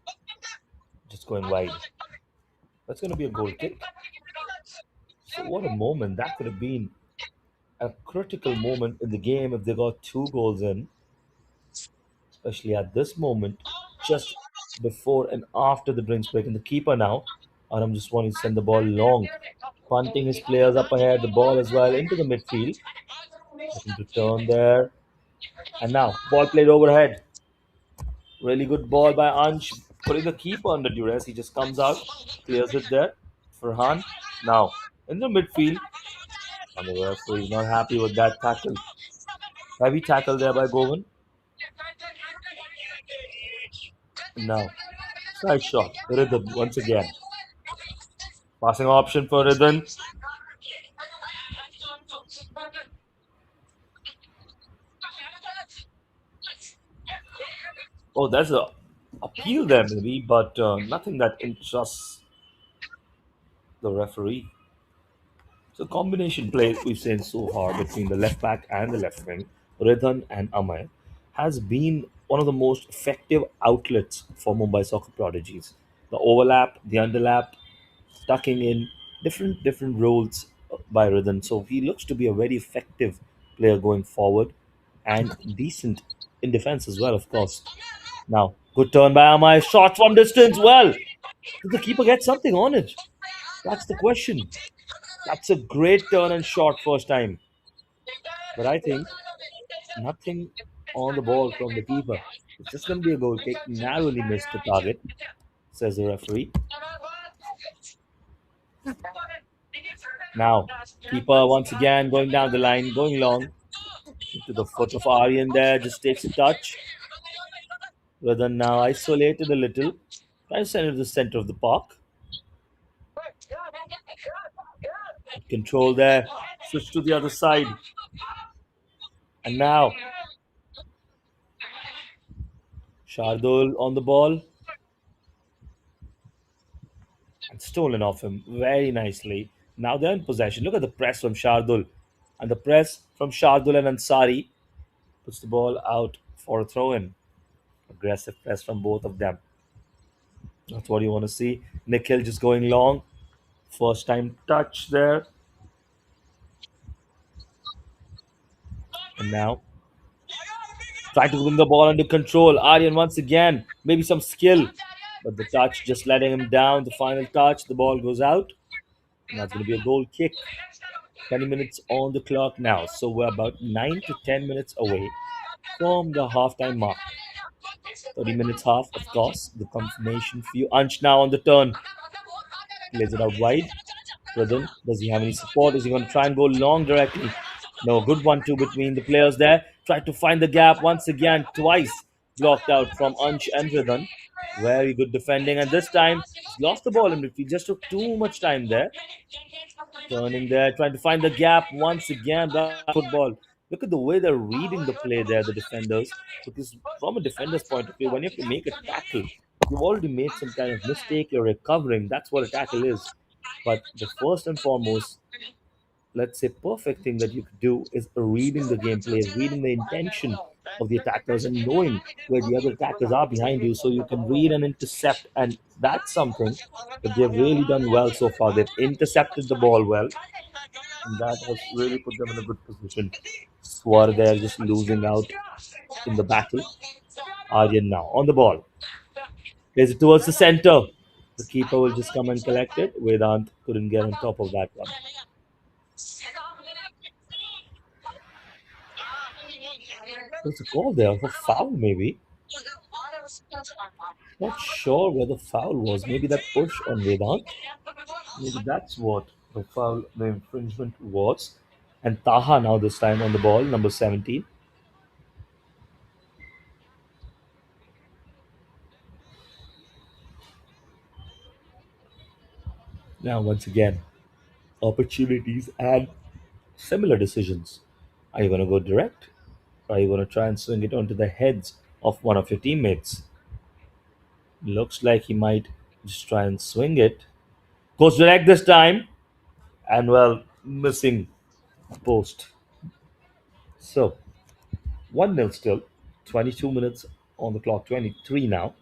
just going wide. That's gonna be a goal kick. So, what a moment that could have been. A critical moment in the game if they got two goals in, especially at this moment, just before and after the drinks break. And the keeper now, and I'm just wanting to send the ball long, punting his players up ahead, the ball as well into the midfield, looking to turn there. And now, ball played overhead. Really good ball by Ansh, putting the keeper under duress. He just comes out, clears it there. Farhan, now in the midfield, and the referee is not happy with that tackle. Heavy tackle there by Govan. Now, side shot, Rhythm once again. Passing option for Rhythm. Oh, there's a appeal there maybe, but nothing that interests the referee. So combination play we've seen so far between the left back and the left wing, Ridhan and Amay, has been one of the most effective outlets for Mumbai soccer prodigies. The overlap, the underlap, tucking in different roles by Ridhan. So he looks to be a very effective player going forward and decent in defense as well, of course. Now, good turn by Amay, shot from distance. Well, did the keeper get something on it? That's the question. That's a great turn and shot first time. But I think nothing on the ball from the keeper. It's just going to be a goal kick. Narrowly missed the target, says the referee. Now, keeper once again going down the line, going long into the foot of Aryan there, just takes a touch. Rather now isolated a little, trying to send it to the center of the park. Control there, switch to the other side. And now, Shardul on the ball and stolen off him very nicely. Now they're in possession. Look at the press from Shardul. And the press from Shardul and Ansari puts the ball out for a throw in. Aggressive press from both of them. That's what you want to see. Nikhil just going long. First time touch there. And now trying to bring the ball under control. Aryan once again. Maybe some skill. But the touch just letting him down. The final touch. The ball goes out. And that's going to be a goal kick. 20 minutes on the clock now. So we're about 9 to 10 minutes away from the halftime mark. 30 minutes half, of course. The confirmation for you. Ansh now on the turn. Plays it out wide. Pradhan, does he have any support? Is he going to try and go long directly? No, good 1-2 between the players there. Tried to find the gap once again, twice blocked out from Ansh and Radhan. Very good defending, and this time he's lost the ball in midfield. Just took too much time there. Turning there, trying to find the gap once again. That football. Look at the way they're reading the play there, the defenders. Because from a defender's point of view, when you have to make a tackle, you've already made some kind of mistake. You're recovering. That's what a tackle is. But the first and foremost, let's say, perfect thing that you could do is reading the gameplay, reading the intention of the attackers, and knowing where the other attackers are behind you, so you can read and intercept. And that's something that they've really done well so far. They've intercepted the ball well, and that has really put them in a good position. Swar there just losing out in the battle. Aryan now on the ball. Plays it towards the center. The keeper will just come and collect it. Vedant couldn't get on top of that one. There's a call there for foul, maybe. Not sure where the foul was. Maybe that push on Vedant. Maybe that's what the foul, the infringement was. And Taha now this time on the ball, number 17. Now once again, opportunities and similar decisions. Are you going to go direct? Or are you going to try and swing it onto the heads of one of your teammates? Looks like he might just try and swing it. Goes direct this time, and well, missing post. So 1-0 still. 22 minutes on the clock, 23 now.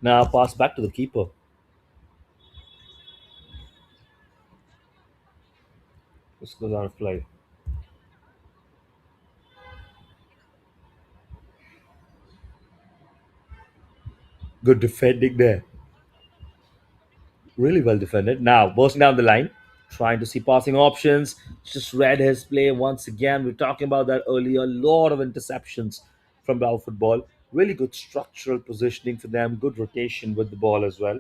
Now pass back to the keeper. This goes out of play. Good defending there. Really well defended. Now bursting down the line, trying to see passing options. Just read his play once again. We are talking about that earlier. A lot of interceptions from our football. Really good structural positioning for them. Good rotation with the ball as well.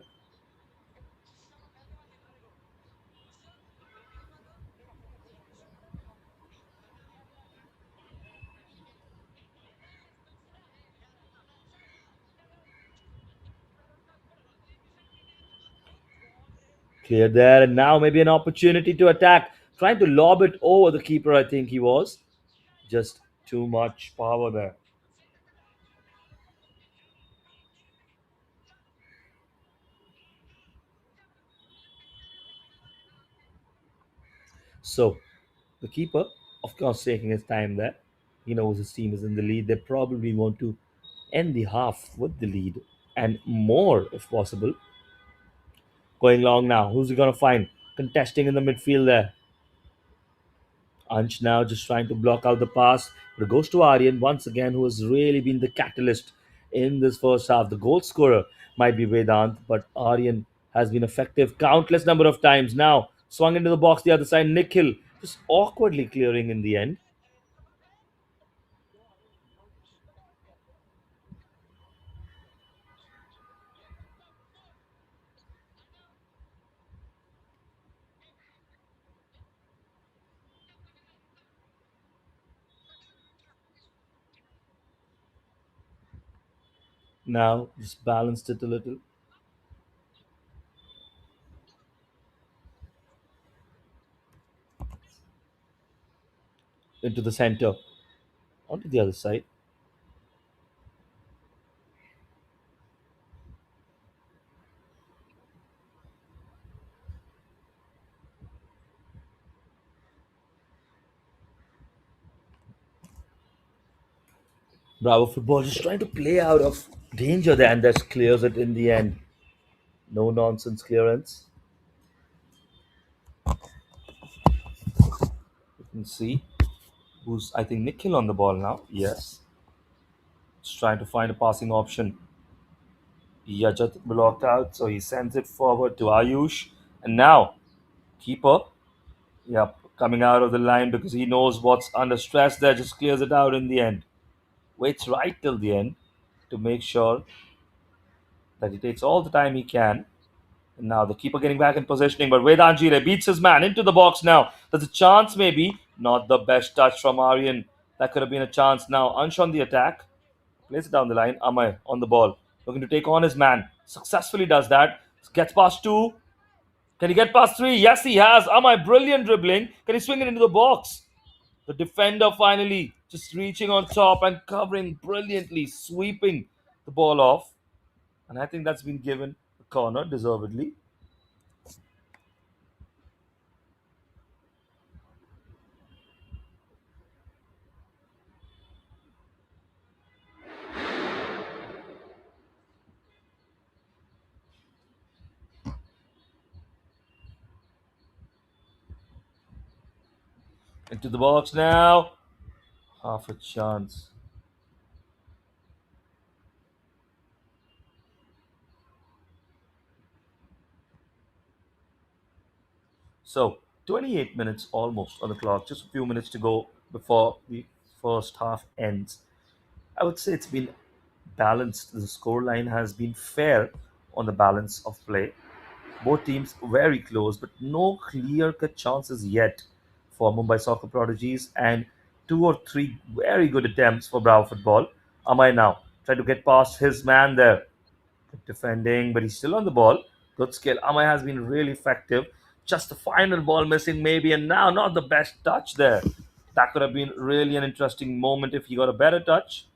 Clear there, and now maybe an opportunity to attack. Trying to lob it over the keeper, I think he was. Just too much power there. So the keeper, of course, taking his time there. He knows his team is in the lead. They probably want to end the half with the lead and more if possible. Going long now. Who's he going to find? Contesting in the midfield there. Ansh now just trying to block out the pass. But it goes to Aryan once again, who has really been the catalyst in this first half. The goal scorer might be Vedant, but Aryan has been effective countless number of times. Now swung into the box the other side. Nikhil just awkwardly clearing in the end. Now just balanced it a little into the center, onto the other side. Bravo football just trying to play out of danger there and just clears it in the end. No nonsense clearance. You can see who's, I think, Nikhil on the ball now. Yes. Just trying to find a passing option. Yajat blocked out, so he sends it forward to Ayush. And now, keeper, yep, coming out of the line because he knows what's under stress there, just clears it out in the end. Waits right till the end to make sure that he takes all the time he can. And now the keeper getting back in positioning, but Vedant Jire beats his man into the box now. There's a chance, maybe. Not the best touch from Aryan. That could have been a chance now. Ansh on the attack. Plays it down the line. Amay on the ball. Looking to take on his man. Successfully does that. Gets past two. Can he get past three? Yes, he has. Amay, brilliant dribbling. Can he swing it into the box? The defender finally just reaching on top and covering brilliantly, sweeping the ball off. And I think that's been given a corner deservedly. Into the box now. Half a chance. So, 28 minutes almost on the clock. Just a few minutes to go before the first half ends. I would say it's been balanced. The scoreline has been fair on the balance of play. Both teams very close, but no clear-cut chances yet for Mumbai Soccer Prodigies, and two or three very good attempts for Bravo Football. Amay now try to get past his man there. Good defending, but he's still on the ball. Good skill. Amay has been really effective. Just the final ball missing, maybe, and now not the best touch there. That could have been really an interesting moment if he got a better touch.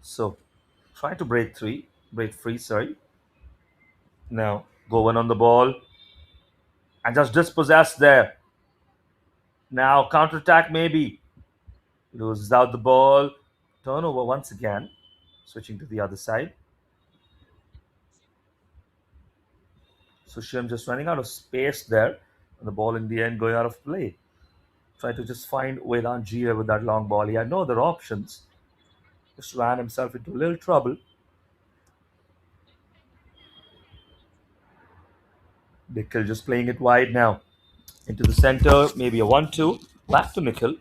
So, try to break free, sorry. Now, go one on the ball and just dispossess there. Now, counter attack maybe. Loses out the ball. Turnover once again. Switching to the other side. Sushim just running out of space there. And the ball in the end going out of play. Try to just find Vedant Gia with that long ball. He had no other options. Just ran himself into a little trouble. Nikhil just playing it wide now. Into the center, maybe a 1-2. Back to Nikhil.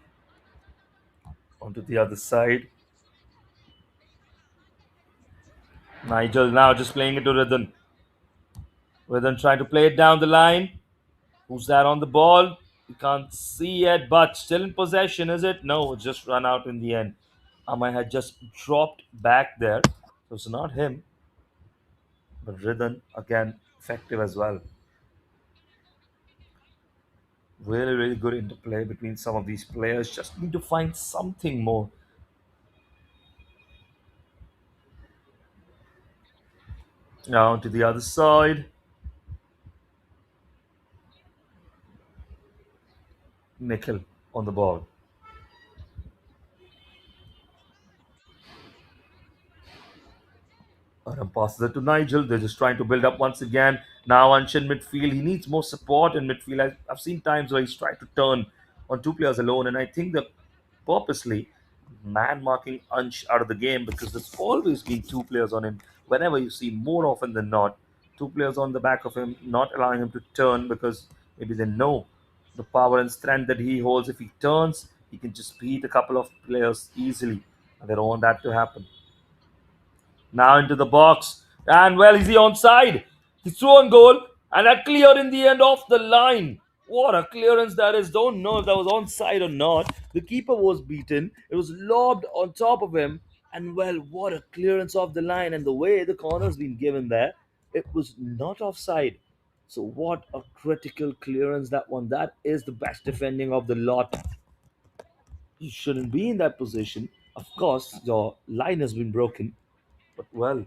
Onto the other side. Nigel now just playing it to Ridhan. Ridhan trying to play it down the line. Who's that on the ball? You can't see yet, but still in possession, is it? No, it's just run out in the end. Amay had just dropped back there. So it's not him, but Ridhan again effective as well. Really, really good interplay between some of these players. Just need to find something more. Now to the other side. Nikhil on the ball. Aram passes it to Nigel. They're just trying to build up once again. Now Anshin midfield. He needs more support in midfield. I've seen times where he's tried to turn on two players alone, and I think that purposely man marking Ansh out of the game because there's always been two players on him. Whenever you see more often than not, two players on the back of him, not allowing him to turn because maybe they know the power and strength that he holds. If he turns, he can just beat a couple of players easily, and they don't want that to happen. Now into the box. And well, is he onside? He's through on goal. And that clear in the end off the line. What a clearance that is. Don't know if that was onside or not. The keeper was beaten. It was lobbed on top of him. And well, what a clearance off the line. And the way the corner's been given there, it was not offside. So what a critical clearance that one. That is the best defending of the lot. You shouldn't be in that position. Of course, your line has been broken. But well,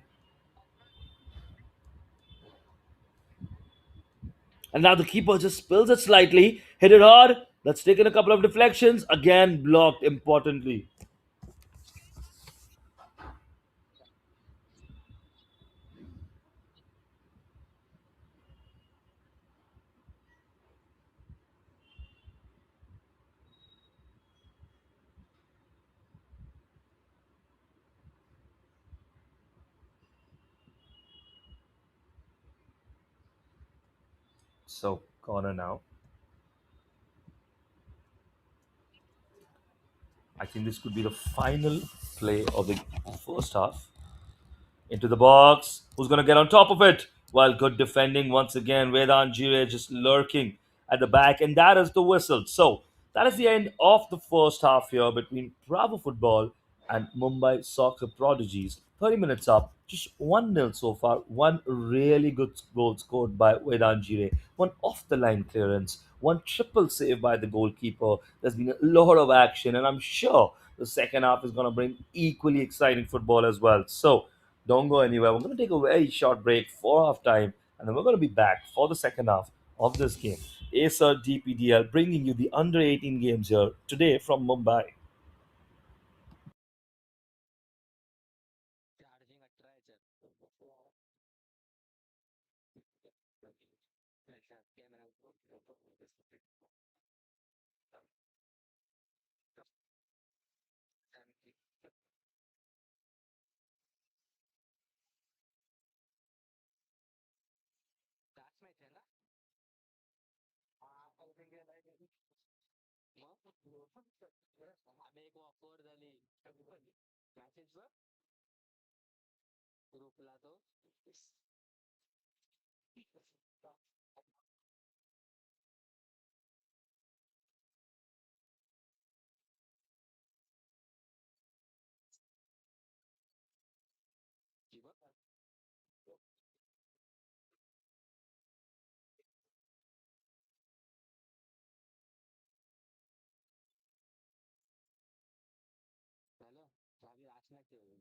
and now the keeper just spills it slightly, hit it hard. That's taken a couple of deflections. Again, blocked importantly. So, corner now. I think this could be the final play of the first half. Into the box. Who's going to get on top of it? Well, good defending once again. Vedant Jire just lurking at the back, and that is the whistle. So that is the end of the first half here between Bravo Football and Mumbai Soccer Prodigies. 30 minutes up, just 1-0 so far. One really good goal scored by Vedant Jire, one off the line clearance, one triple save by the goalkeeper. There's been a lot of action, and I'm sure the second half is going to bring equally exciting football as well. So don't go anywhere. We're going to take a very short break for half time, and then we're going to be back for the second half of this game. Acer DPDL bringing you the under 18 games here today from Mumbai. Charging a treasure. Camera. आम्ही एक वॉकवर झाली message ग्रुपला तो झालं चावी असणार ठेवली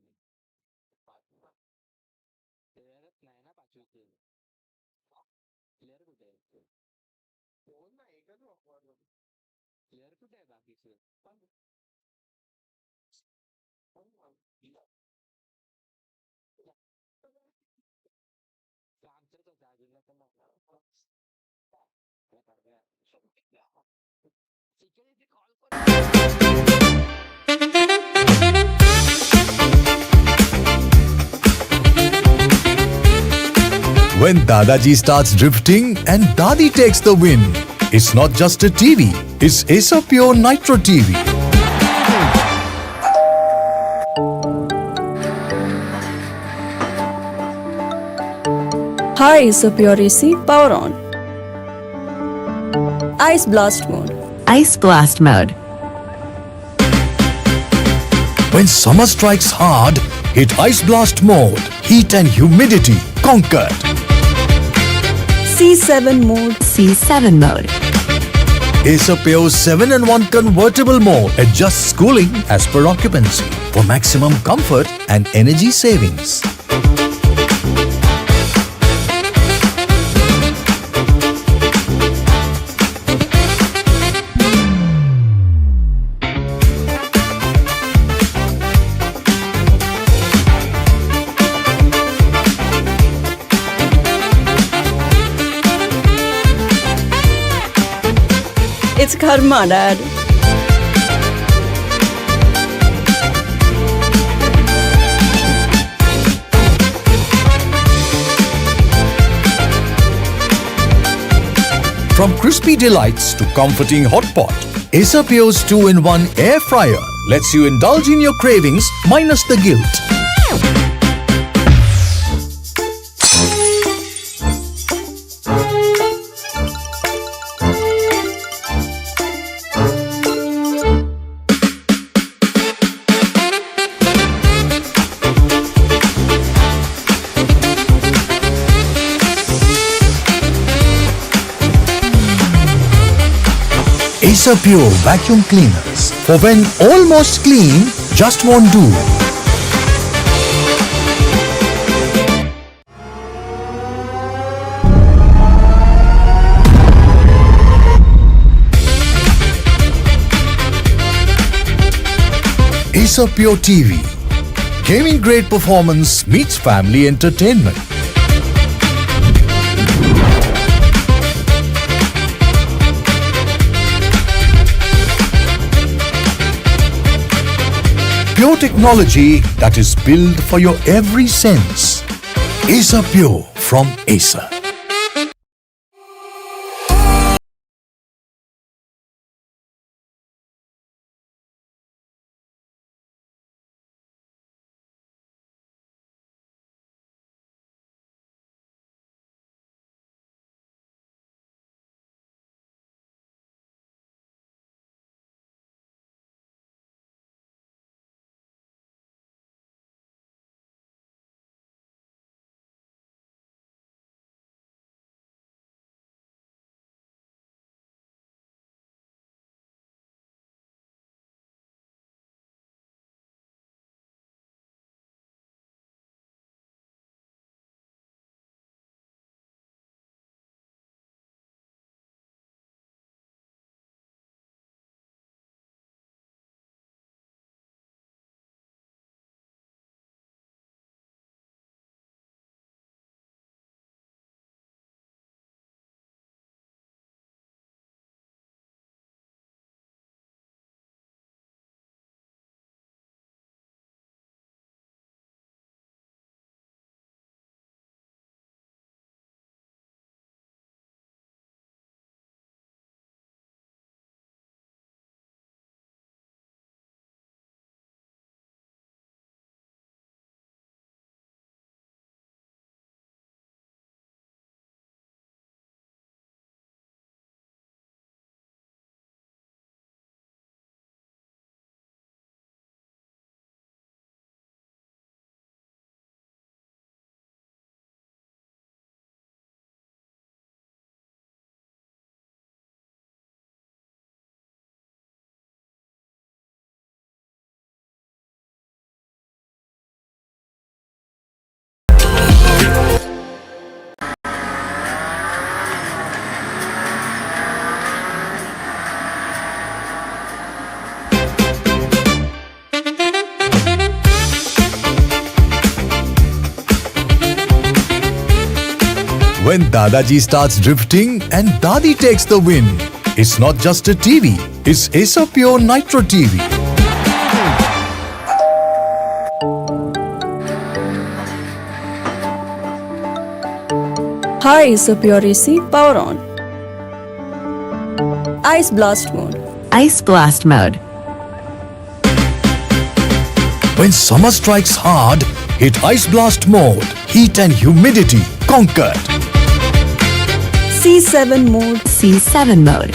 प्लेअरच नाही ना पाचवीचे प्लेअर कुठे आहे कोण नाही एकच प्लेअर कुठे आहे बाकीचे आमच्याच होता अजून पण security call When Dadaji starts drifting and Dadi takes the win, it's not just a TV, it's Asopure Nitro TV. High Asopure AC, power on. Ice blast mode. Ice blast mode. When summer strikes hard, hit Ice Blast mode. Heat and humidity conquered. C7 mode. C7 mode. Asopure 7-in-1 convertible mode adjusts cooling as per occupancy for maximum comfort and energy savings. It's karma, Dad. From crispy delights to comforting hot pot, Asopure's 2-in-1 air fryer lets you indulge in your cravings minus the guilt. Asopure vacuum cleaners for when almost clean just won't do. Asopure TV. Gaming grade performance meets family entertainment. Pure technology that is built for your every sense. Asopure from Acer. When Dadaji starts drifting and Dadi takes the win. It's not just a TV, it's Asopure Nitro TV. Hi, Asopure AC, power on. Ice blast mode. Ice blast mode. When summer strikes hard, hit Ice Blast mode. Heat and humidity conquered. C7 mode. C7 mode.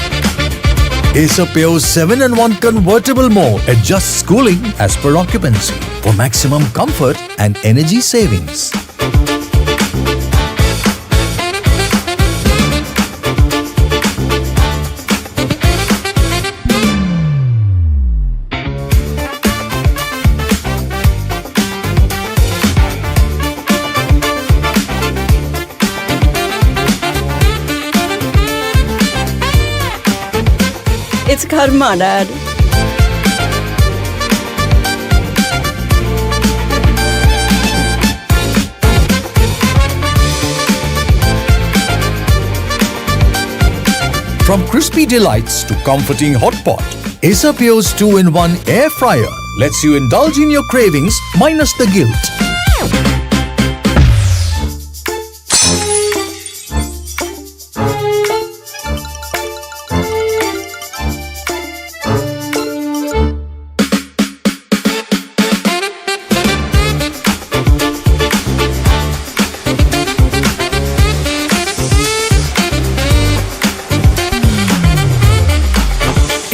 Asopure's 7-in-1 convertible mode adjusts cooling as per occupancy for maximum comfort and energy savings. It's karma, Dad. From crispy delights to comforting hot pot, Asopure's 2-in-1 air fryer lets you indulge in your cravings minus the guilt.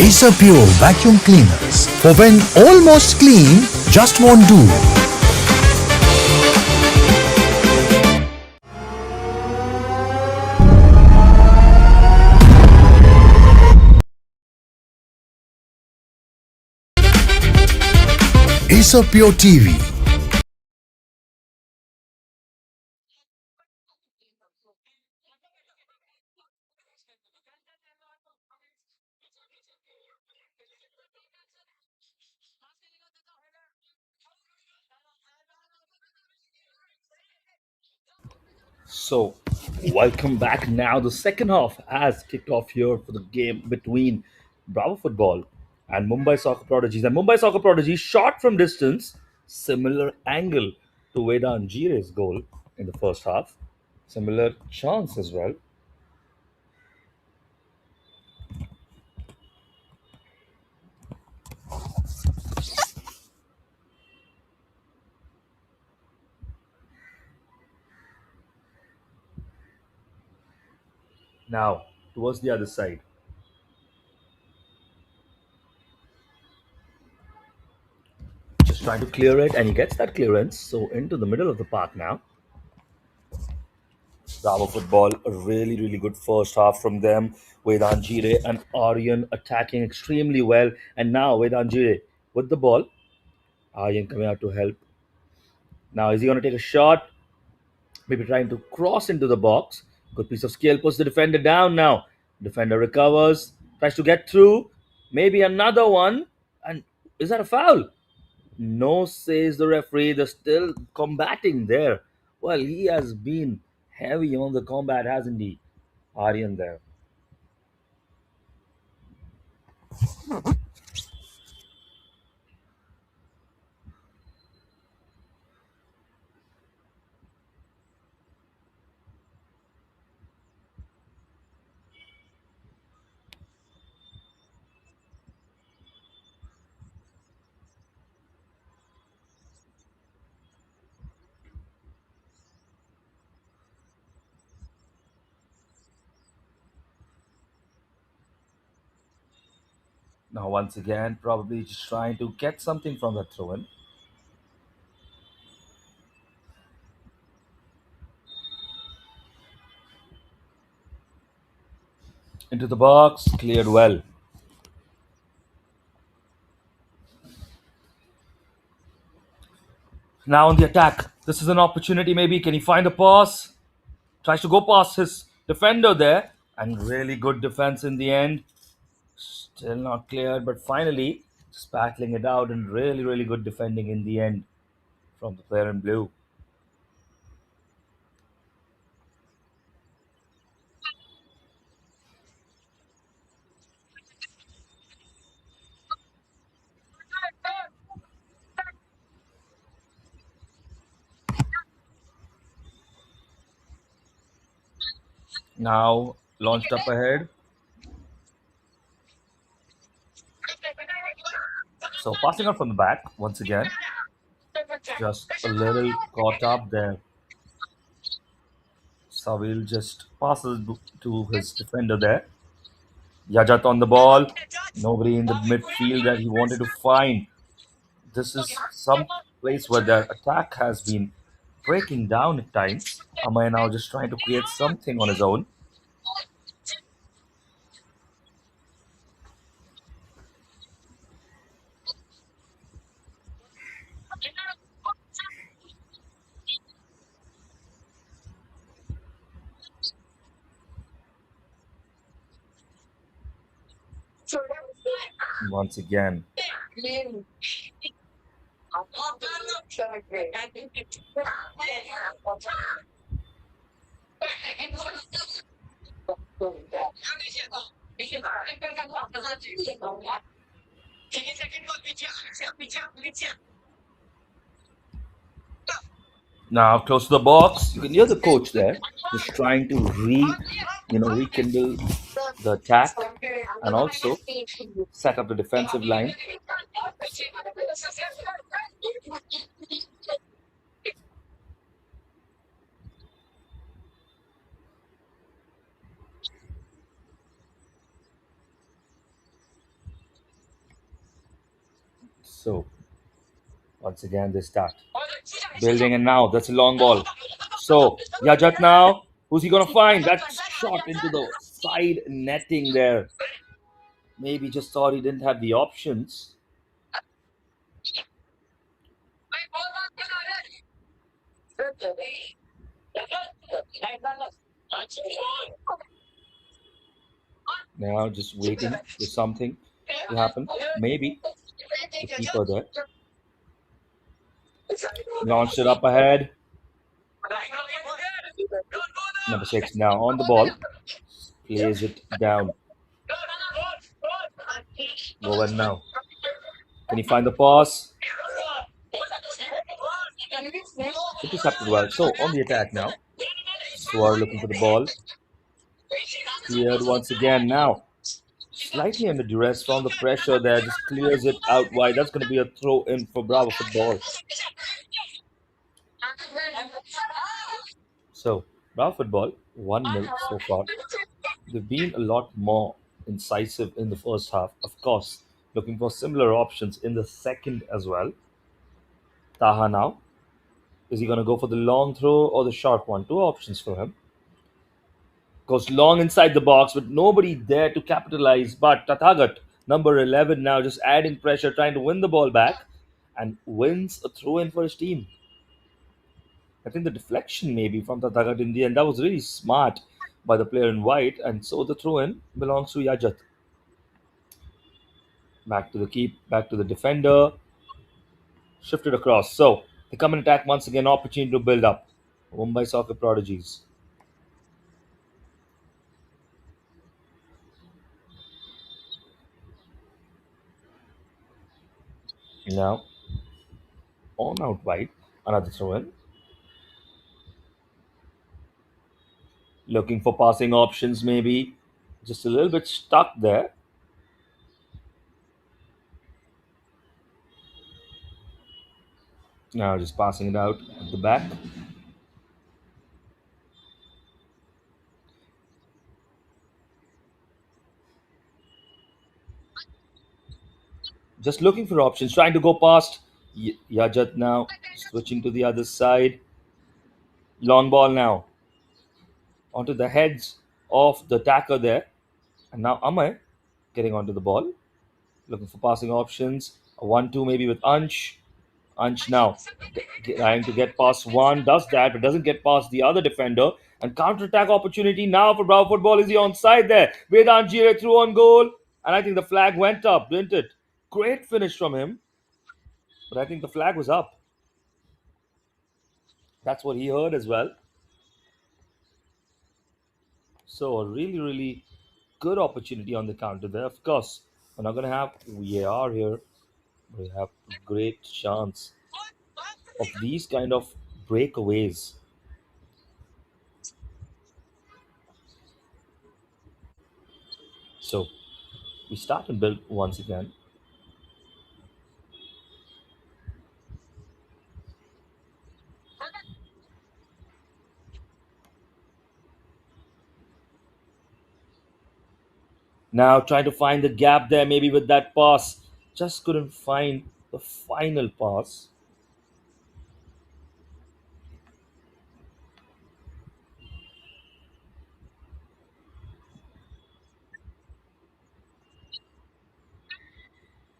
Asopure vacuum cleaners for when almost clean just won't do. Asopure TV. So, welcome back now. The second half has kicked off here for the game between Bravo Football and Mumbai Soccer Prodigies. And Mumbai Soccer Prodigies shot from distance, similar angle to Vedan Gire's goal in the first half. Similar chance as well. Now, towards the other side. Just trying to clear it, and he gets that clearance. So, into the middle of the park now. Bravo Football, a really, really good first half from them. Vedan Gire and Aryan attacking extremely well. And now Vedan Gire with the ball. Aryan coming out to help. Now, is he going to take a shot? Maybe trying to cross into the box. Good piece of skill, puts the defender down now. Defender recovers, tries to get through. Maybe another one. And is that a foul? No, says the referee. They're still combating there. Well, he has been heavy on the combat, hasn't he? Aryan there. Now, once again, probably just trying to get something from that throw in. Into the box, cleared well. Now on the attack. This is an opportunity, maybe. Can he find a pass? Tries to go past his defender there. And really good defense in the end. Still not cleared, but finally just battling it out and really, really good defending in the end from the player in blue. Now launched up ahead. So passing out from the back once again. Just a little caught up there. Savil just passes to his defender there. Yajat on the ball. Nobody in the midfield that he wanted to find. This is some place where their attack has been breaking down at times. Amaya now just trying to create something on his own. Once again. Now close to the box. You can hear the coach there, just trying to rekindle the attack and also set up the defensive line. So once again they start building, and now that's a long ball. So Yajat now, who's he gonna find? That shot into the side netting there. Maybe just thought he didn't have the options. Now just waiting for something to happen. Maybe the keeper there launched it up ahead. Number 6 now on the ball. Plays it down. Govan now. Can he find the pass? Intercepted well. So on the attack now. Swar looking for the ball. Cleared once again now. Slightly under duress from the pressure there. Just clears it out wide. That's going to be a throw in for Bravo Football. So Bravo Football 1-0 so far. They've been a lot more incisive in the first half. Of course, looking for similar options in the second as well. Taha now. Is he going to go for the long throw or the short one? Two options for him. Goes long inside the box, but nobody there to capitalize. But Tathagat, number 11, now just adding pressure, trying to win the ball back, and wins a throw in for his team. I think the deflection maybe from Tathagat in the end, that was really smart by the player in white, and so the throw in belongs to Yajat. Back to the defender, shifted across. So they come and attack once again, opportunity to build up. Mumbai Soccer Prodigies. Now on out wide, another throw in. Looking for passing options, maybe. Just a little bit stuck there. Now just passing it out at the back. Just looking for options, trying to go past Yajat now. Switching to the other side. Long ball now. Onto the heads of the attacker there. And now Amay getting onto the ball. Looking for passing options. A 1-2 maybe with Ansh. Ansh now trying to get past one. Does that, but doesn't get past the other defender. And counter-attack opportunity now for Bravo Football. Is he onside there? Vedant Jire threw on goal. And I think the flag went up, didn't it? Great finish from him. But I think the flag was up. That's what he heard as well. So a really, really good opportunity on the counter there. Of course, we're not going to have VAR here. We have a great chance of these kind of breakaways. So we start and build once again. Now trying to find the gap there, maybe with that pass. Just couldn't find the final pass.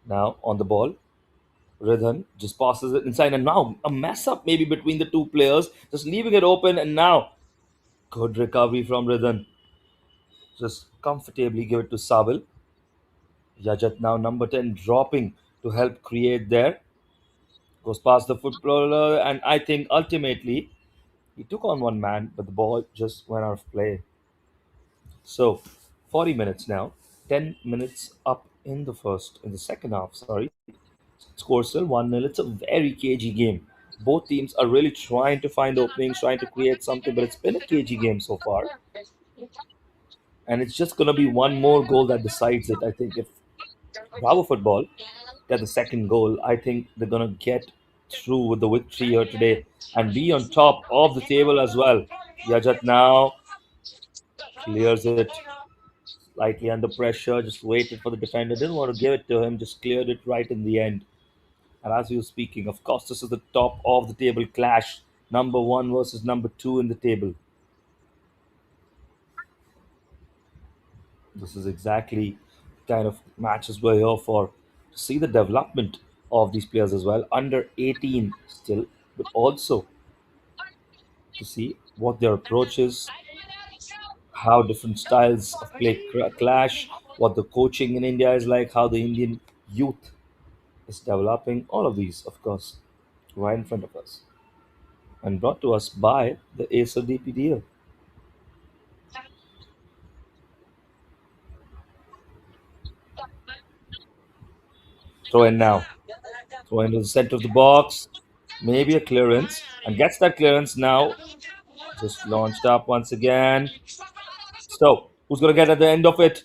Now on the ball. Ridhan just passes it inside, and now a mess up maybe between the two players, just leaving it open. And now good recovery from Ridhan. Just comfortably give it to Sabil. Yajat now number 10 dropping to help create there. Goes past the footballer, and I think ultimately he took on one man, but the ball just went out of play. So 40 minutes now, 10 minutes up in the second half, sorry. Score still 1-0. It's a very cagey game. Both teams are really trying to find openings, trying to create something, but it's been a cagey game so far. And it's just going to be one more goal that decides it. I think if Bravo Football get the second goal, I think they're going to get through with the victory here today and be on top of the table as well. Yajat now clears it slightly under pressure, just waited for the defender, didn't want to give it to him, just cleared it right in the end. And as we were speaking, of course, this is the top of the table clash. Number one versus number two in the table. This is exactly the kind of matches we're here for. To see the development of these players as well. Under 18 still, but also to see what their approach is, how different styles of play clash, what the coaching in India is like, how the Indian youth is developing. All of these, of course, right in front of us. And brought to us by the ASODPDL. Throw in now. Throw into the center of the box. Maybe a clearance. And gets that clearance now. Just launched up once again. So, who's going to get at the end of it?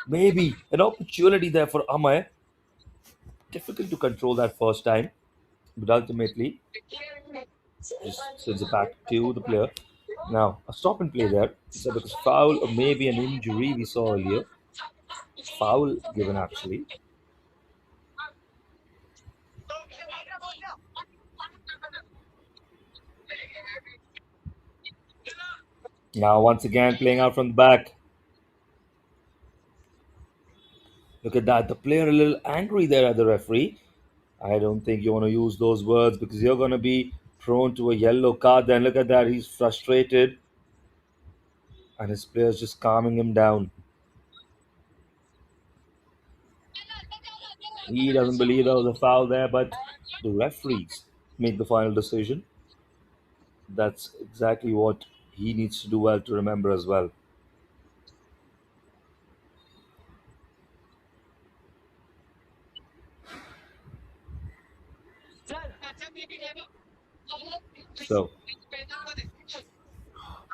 Maybe an opportunity there for Amay. Difficult to control that first time. But ultimately, just sends it back to the player. Now, a stop and play there. So, because foul or maybe an injury we saw earlier. Foul given actually. Now, once again, playing out from the back. Look at that. The player a little angry there at the referee. I don't think you want to use those words because you're going to be thrown to a yellow card. Then look at that. He's frustrated. And his player's just calming him down. He doesn't believe there was a foul there, but the referees make the final decision. That's exactly what he needs to do well to remember as well. So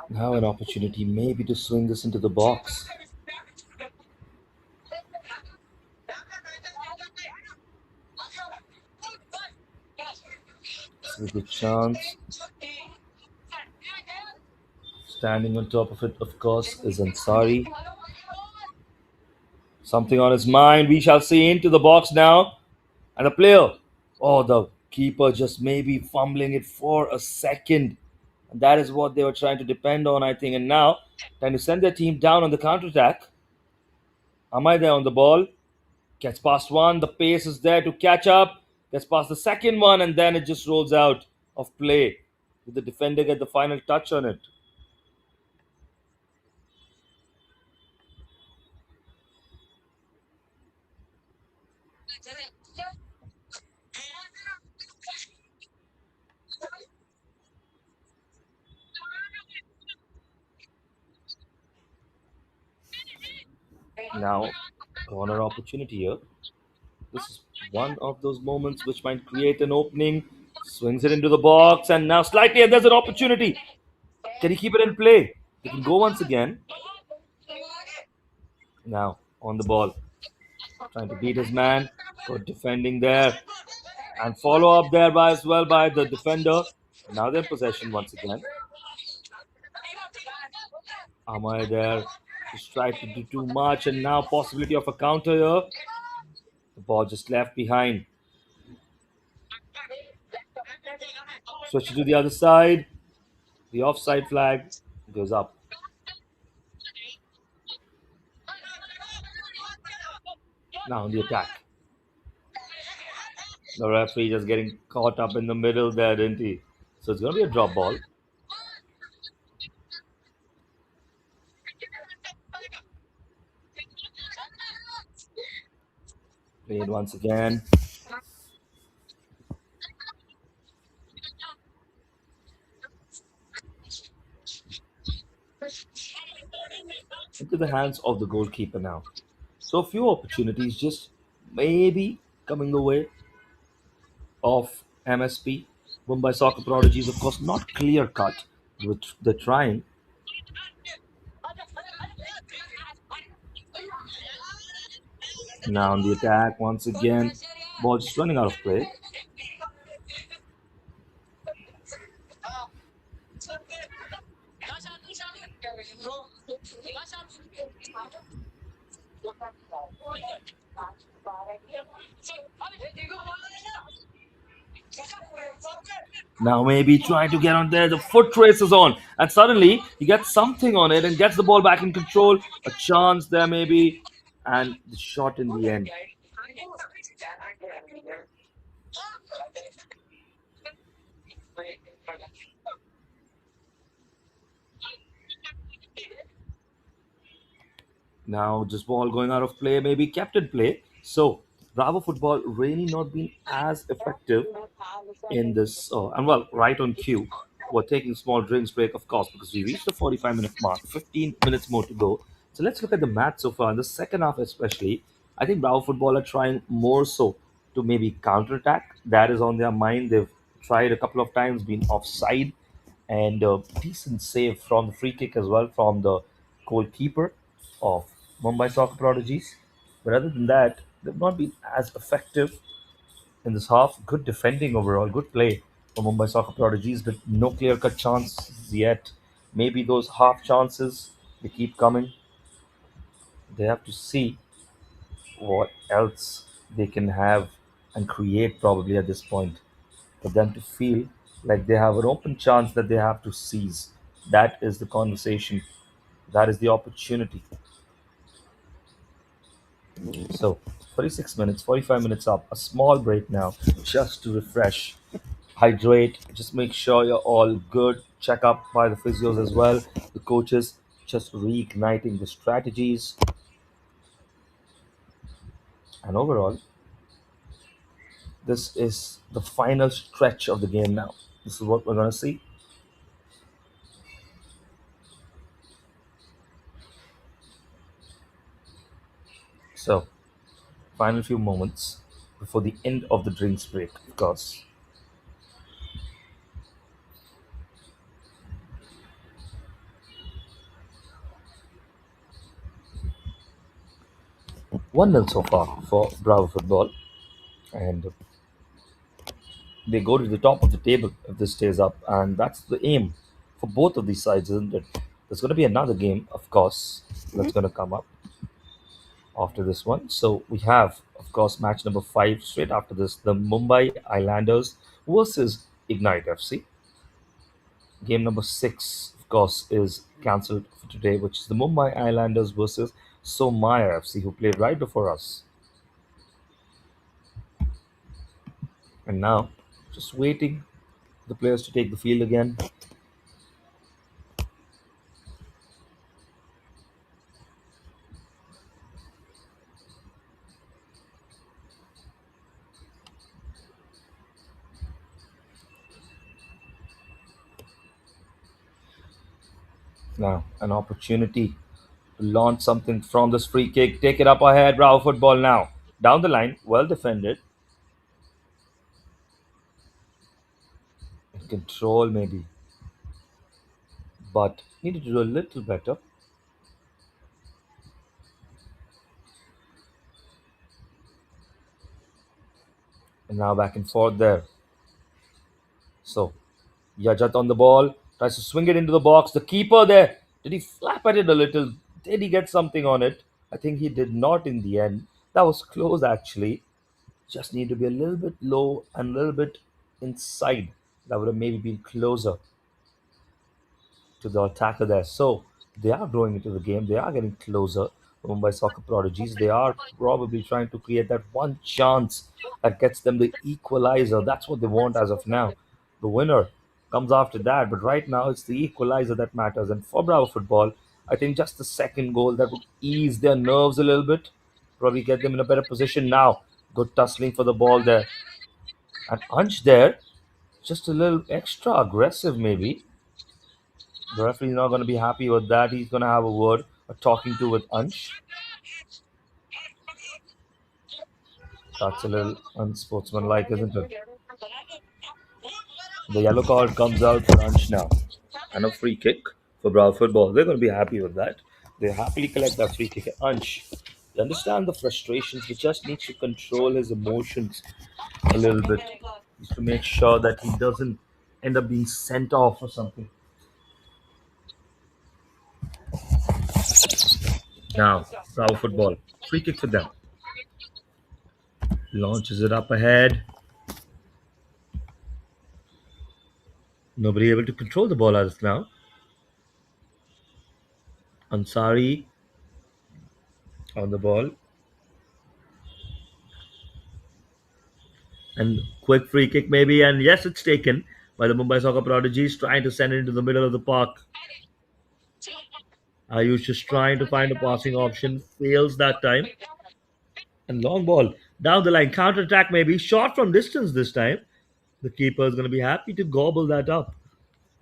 now an opportunity maybe to swing this into the box. This is a good chance. Standing on top of it, of course, is Ansari. Something on his mind. We shall see into the box now. And the player, oh, the keeper just maybe fumbling it for a second. And that is what they were trying to depend on, I think. And now, trying to send their team down on the counter attack. Am I there on the ball? Gets past one. The pace is there to catch up. Gets past the second one. And then it just rolls out of play. Did the defender get the final touch on it? Now, corner opportunity here. This is one of those moments which might create an opening. Swings it into the box, and now slightly, and there's an opportunity. Can he keep it in play? He can go once again. Now on the ball, trying to beat his man. Good defending there. And follow up there by as well by the defender. Now they're in possession once again. Amaya there just tried to do too much, and now possibility of a counter here. The ball just left behind. Switch it to the other side. The offside flag goes up. Now on the attack. The referee just getting caught up in the middle there, didn't he? So it's going to be a drop ball. Played once again. Into the hands of the goalkeeper now. So a few opportunities just maybe coming the way of MSP. Mumbai Soccer Prodigies, of course, not clear cut. Which they're trying. Now on the attack once again. Ball just running out of play. Now maybe trying to get on there. The foot race is on, and suddenly he gets something on it and gets the ball back in control. A chance there maybe, and the shot in the end. Now just ball going out of play, maybe kept in play. So Bravo football really not been as effective in this. And well, right on cue, we're taking small drinks break, of course, because we reached the 45-minute mark. 15 minutes more to go. So let's look at the match so far. In the second half, especially, I think Bravo football are trying more so to maybe counterattack. That is on their mind. They've tried a couple of times, been offside, and a decent save from the free kick as well from the goalkeeper of Mumbai Soccer Prodigies. But other than that, they've not been as effective in this half. Good defending overall, good play for Mumbai Soccer Prodigies, but no clear cut chances yet. Maybe those half chances they keep coming. They have to see what else they can have and create probably at this point for them to feel like they have an open chance that they have to seize. That is the conversation. That is the opportunity. So 46 minutes, 45 minutes up, a small break now just to refresh, hydrate, just make sure you're all good. Check up by the physios as well, the coaches, just reigniting the strategies. And overall, this is the final stretch of the game now. This is what we're going to see. So, final few moments before the end of the drinks break, of course. 1-0 so far for Bravo Football, and they go to the top of the table if this stays up, and that's the aim for both of these sides, isn't it? There's going to be another game, of course, that's going to come up after this one. So we have, of course, match number 5 straight after this, the Mumbai Islanders versus Ignite FC. Game number 6, of course, is cancelled for today, which is the Mumbai Islanders versus Somaya FC, who played right before us. And now, just waiting the players to take the field again. Now, an opportunity to launch something from this free kick. Take it up ahead. Bravo football now. Down the line. Well defended. In control, maybe. But needed to do a little better. And now back and forth there. So Yajat on the ball, tries to swing it into the box. The keeper there, did he flap at it a little? Did he get something on it? I think he did not in the end. That was close actually. Just need to be a little bit low and a little bit inside. That would have maybe been closer to the attacker there. So they are growing into the game. They are getting closer. The Mumbai Soccer Prodigies. They are probably trying to create that one chance that gets them the equalizer. That's what they want as of now. The winner comes after that. But right now, it's the equalizer that matters. And for Bravo Football, I think just the second goal that would ease their nerves a little bit, probably get them in a better position now. Good tussling for the ball there. And Ansh there, just a little extra aggressive maybe. The referee's not going to be happy with that. He's going to have a word, a talking to with Ansh. That's a little unsportsmanlike, isn't it? The yellow card comes out for Ansh now. And a free kick for Bravo Football. They're going to be happy with that. They happily collect that free kick. Ansh, you understand the frustrations. He just needs to control his emotions a little bit. He needs to make sure that he doesn't end up being sent off or something. Now, Bravo Football. Free kick for them. Launches it up ahead. Nobody able to control the ball as of now. Ansari on the ball. And quick free kick maybe. And yes, it's taken by the Mumbai Soccer Prodigies, trying to send it into the middle of the park. Ayush just trying to find a passing option. Fails that time. And long ball down the line. Counter attack maybe. Shot from distance this time. The keeper is going to be happy to gobble that up.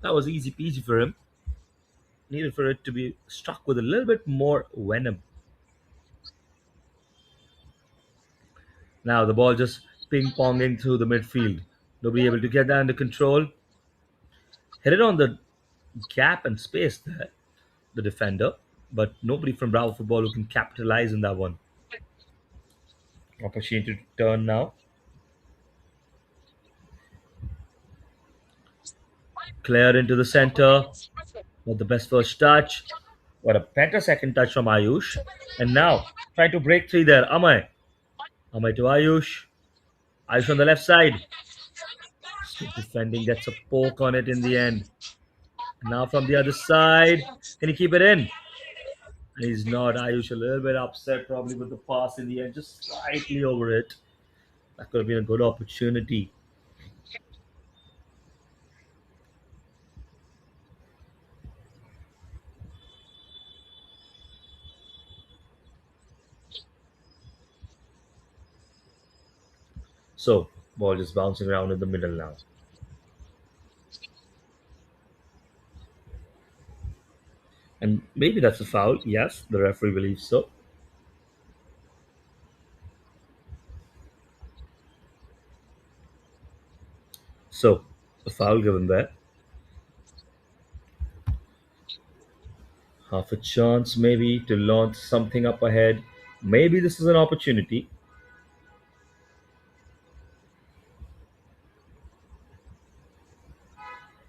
That was easy peasy for him. Needed for it to be struck with a little bit more venom. Now the ball just ping ponging through the midfield. Nobody able to get that under control. Hit it on the gap and space there, the defender, but nobody from Bravo Football who can capitalize on that one. Opportunity to turn now. Cleared into the center. Not the best first touch. What a better second touch from Ayush. And now try to break through there. Amay. Amay to Ayush. Ayush on the left side. Still defending, gets a poke on it in the end. Now from the other side. Can he keep it in? He's not. Ayush a little bit upset probably with the pass in the end, just slightly over it. That could have been a good opportunity. So, ball just bouncing around in the middle now. And maybe that's a foul. Yes, the referee believes so. So, a foul given there. Half a chance maybe to launch something up ahead. Maybe this is an opportunity.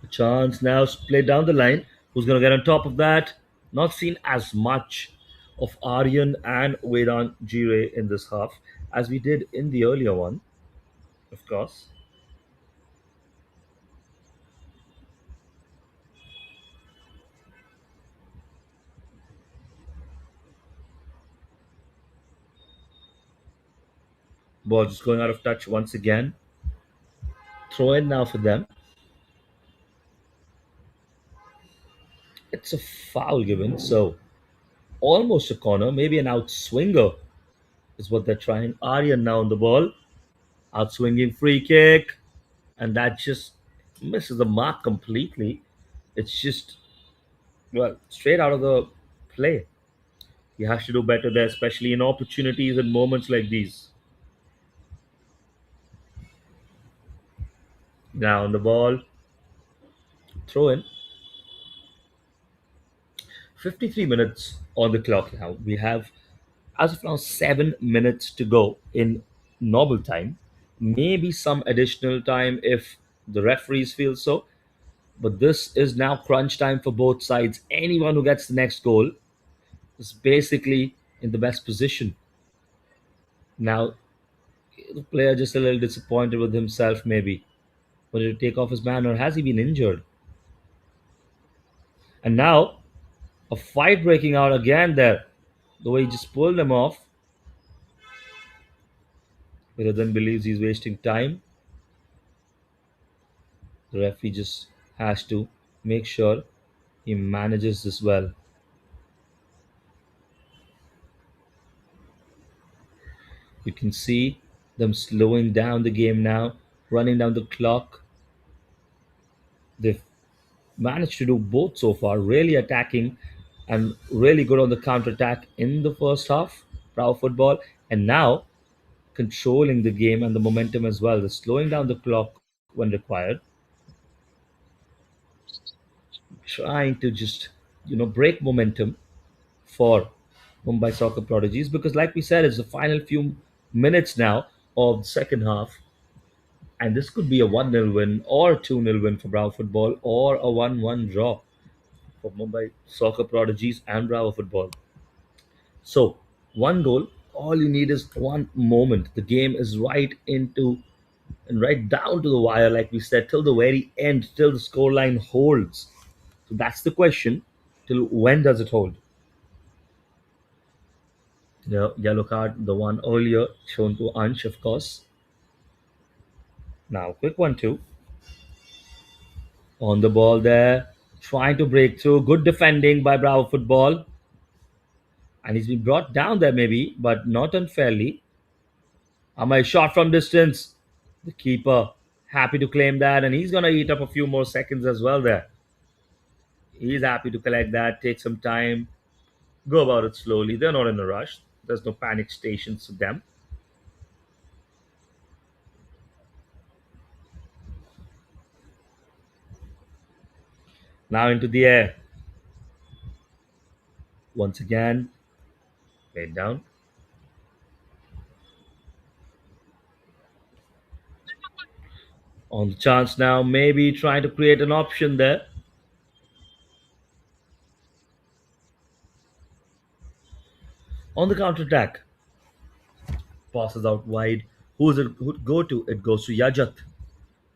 A chance now split down the line. Who's going to get on top of that? Not seen as much of Aryan and Vedan Jire in this half as we did in the earlier one, of course. Ball just going out of touch once again. Throw in now for them. It's a foul given, so almost a corner, maybe an outswinger is what they're trying. Aryan now on the ball. Outswinging free kick. And that just misses the mark completely. It's just, well, straight out of the play. He has to do better there, especially in opportunities and moments like these. Now on the ball. Throw in. 53 minutes on the clock now. We have, as of now, 7 minutes to go in normal time. maybe some additional time if the referees feel so. But this is now crunch time for both sides. Anyone who gets the next goal is basically in the best position. Now, the player just a little disappointed with himself, maybe. Wanted to take off his man, or has he been injured? And now, a fight breaking out again there. The way he just pulled him off. But then believes he's wasting time. The referee just has to make sure he manages this well. You can see them slowing down the game now, running down the clock. They've managed to do both so far, really attacking and really good on the counter attack in the first half, Bravo football, and now controlling the game and the momentum as well. They're slowing down the clock when required, trying to just break momentum for Mumbai Soccer Prodigies because, like we said, it's the final few minutes now of the second half, and this could be a 1-0 win or 2-0 win for Bravo Football or a 1-1 draw for Mumbai Soccer Prodigies and Bravo Football. So, one goal, all you need is one moment. The game is right into and right down to the wire, like we said, till the very end, till the scoreline holds. So that's the question. Till when does it hold? The yellow card, the one earlier shown to Ansh, of course. Now, quick one too. On the ball there, trying to break through. Good defending by Bravo Football. And he's been brought down there, maybe, but not unfairly. Amai shot from distance. The keeper happy to claim that, and he's going to eat up a few more seconds as well there. He's happy to collect that, take some time, go about it slowly. They're not in a rush. There's no panic stations to them. Now into the air. Once again, laid down. On the chance now, maybe trying to create an option there. On the counter attack, passes out wide. Who's it who'd go to? It goes to Yajat.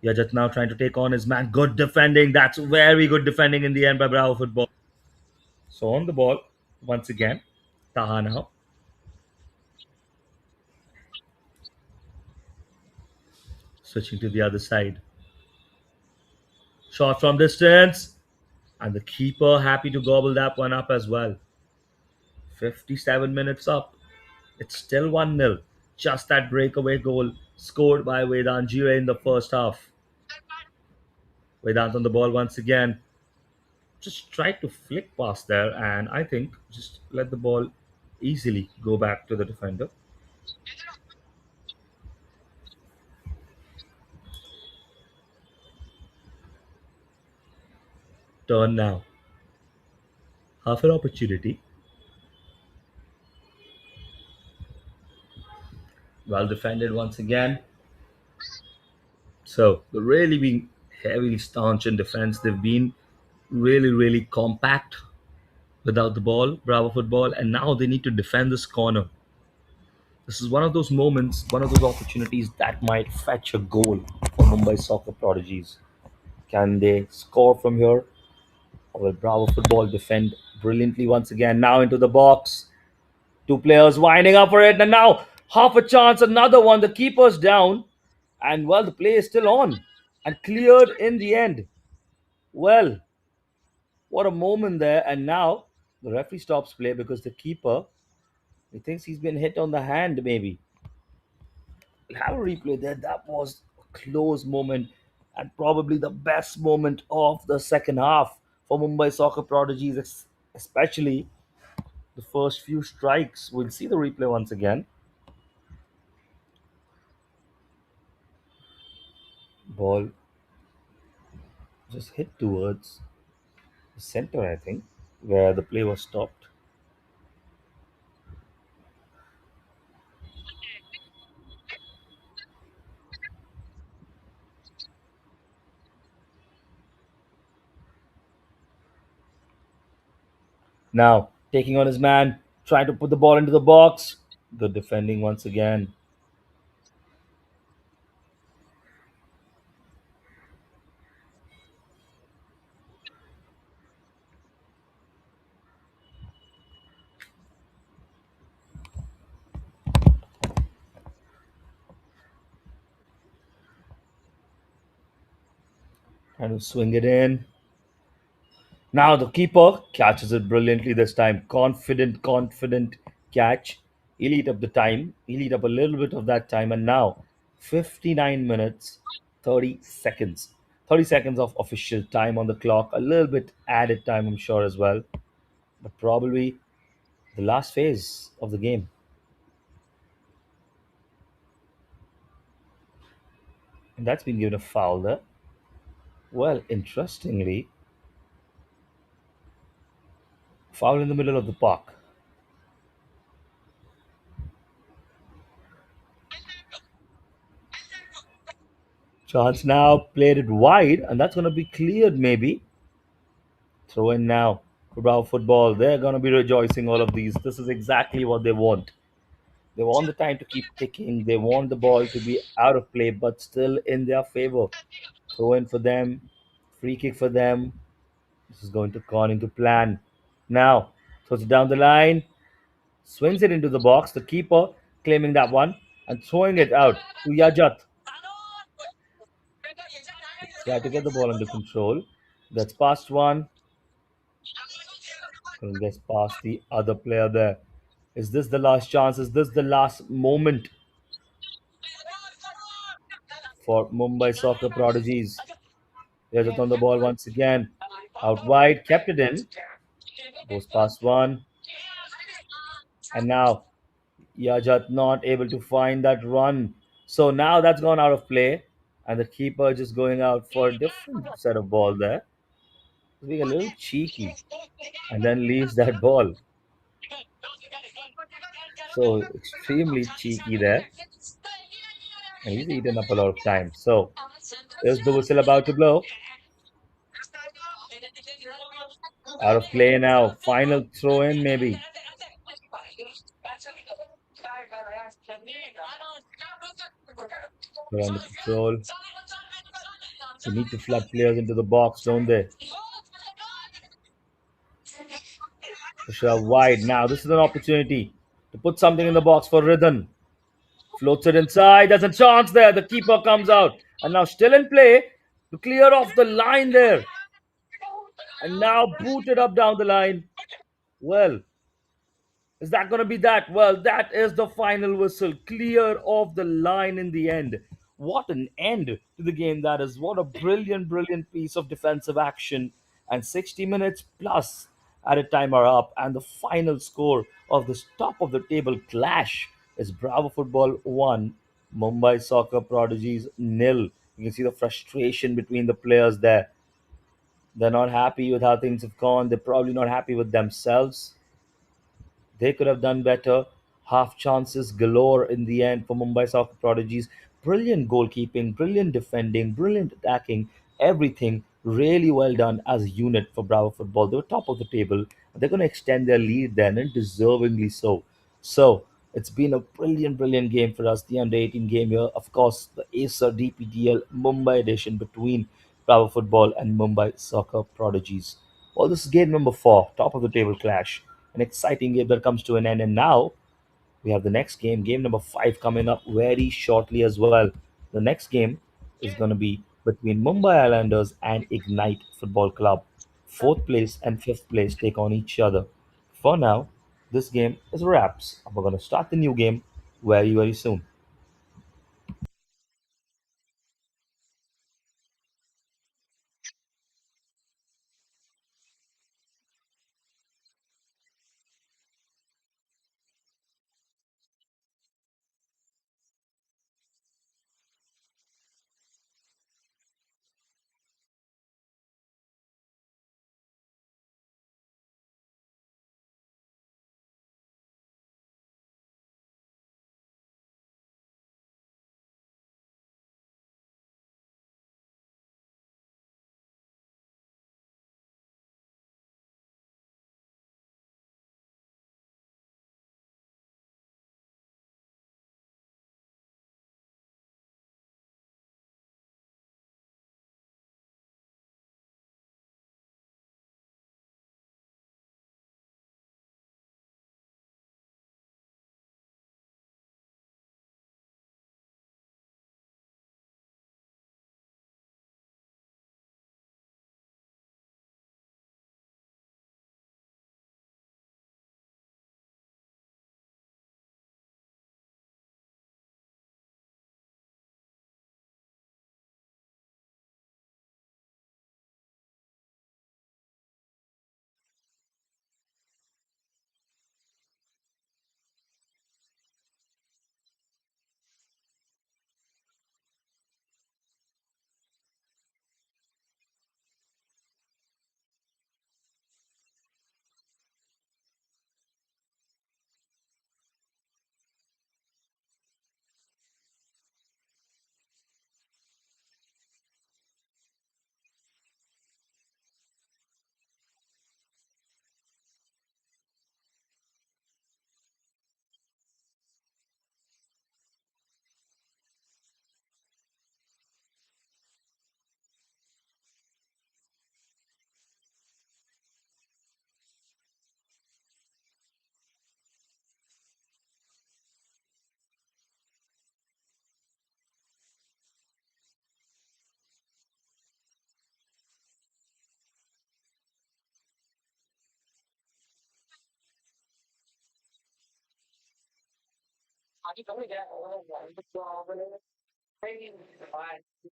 Yajat now trying to take on his man. Good defending. That's very good defending in the end by Bravo Football. So on the ball, once again, Taha now. Switching to the other side. Shot from distance. And the keeper happy to gobble that one up as well. 57 minutes up. It's still 1-0. Just that breakaway goal scored by Vedant Jire in the first half. Vedant on the ball once again. Just tried to flick past there, and I think just let the ball easily go back to the defender. Turn now. Half an opportunity. Well defended once again. So they're really being heavily staunch in defense. They've been really, really compact without the ball, Bravo Football, and now they need to defend this corner. This is one of those moments, one of those opportunities that might fetch a goal for Mumbai Soccer Prodigies. Can they score from here? Or will Bravo Football defend brilliantly once again? Now into the box. Two players winding up for it, and now half a chance, another one. The keeper's down, and well, the play is still on and cleared in the end. Well, what a moment there, and now the referee stops play because the keeper he thinks he's been hit on the hand, maybe. We'll have a replay there. That was a close moment and probably the best moment of the second half for Mumbai Soccer Prodigies, especially the first few strikes. We'll see the replay once again. Ball just hit towards the center, I think, where the play was stopped. Now, taking on his man, trying to put the ball into the box. Good defending once again. Trying to swing it in. Now the keeper catches it brilliantly this time. Confident catch. He'll eat up the time. He'll eat up a little bit of that time. And now, 59 minutes, 30 seconds. 30 seconds of official time on the clock. A little bit added time, I'm sure, as well. But probably the last phase of the game. And that's been given a foul there. Well, interestingly, foul in the middle of the park. Chance now played it wide, and that's going to be cleared maybe. Throw in now for Bravo Football. They're going to be rejoicing all of these. This is exactly what they want. They want the time to keep ticking. They want the ball to be out of play, but still in their favor. Throw in for them. Free kick for them. This is going to according to plan. Now, throws it down the line. Swings it into the box. The keeper claiming that one and throwing it out to Yajat. Try to get the ball under control. That's past one. Couldn't get past the other player there. Is this the last chance? Is this the last moment for Mumbai soccer prodigies? Yajat on the ball once again. Out wide, kept it in. Goes past one. And now Yajat not able to find that run. So now that's gone out of play. And the keeper just going out for a different set of ball there. Being a little cheeky. And then leaves that ball. So extremely cheeky there. And he's eaten up a lot of time. So is the whistle about to blow? Out of play now. Final throw in, maybe. They're under control. They need to flood players into the box, don't they? Push it out wide. Now, this is an opportunity to put something in the box for Ridhan. Floats it inside. There's a chance there. The keeper comes out. And now, still in play to clear off the line there. And now, boot it up down the line. Well, is that going to be that? Well, that is the final whistle. Clear off the line in the end. What an end to the game that is. What a brilliant piece of defensive action. And 60 minutes plus added time are up. And the final score of this top of the table clash is Bravo Football 1, Mumbai Soccer Prodigies nil. You can see the frustration between the players there. They're not happy with how things have gone. They're probably not happy with themselves. They could have done better. Half chances galore in the end for Mumbai Soccer Prodigies. Brilliant goalkeeping, brilliant defending, brilliant attacking. Everything really well done as a unit for Bravo Football. They were top of the table. They're going to extend their lead then, and deservingly so. So it's been a brilliant game for us. The under 18 game here. Of course, the Acer DPDL Mumbai edition between Bravo Football and Mumbai Soccer Prodigies. Well, this is game number 4, top of the table clash. An exciting game that comes to an end. And now we have the next game, game number 5, coming up very shortly as well. The next game is going to be between Mumbai Islanders and Ignite Football Club. Fourth place and fifth place take on each other. For now, this game is wraps. We're going to start the new game very soon.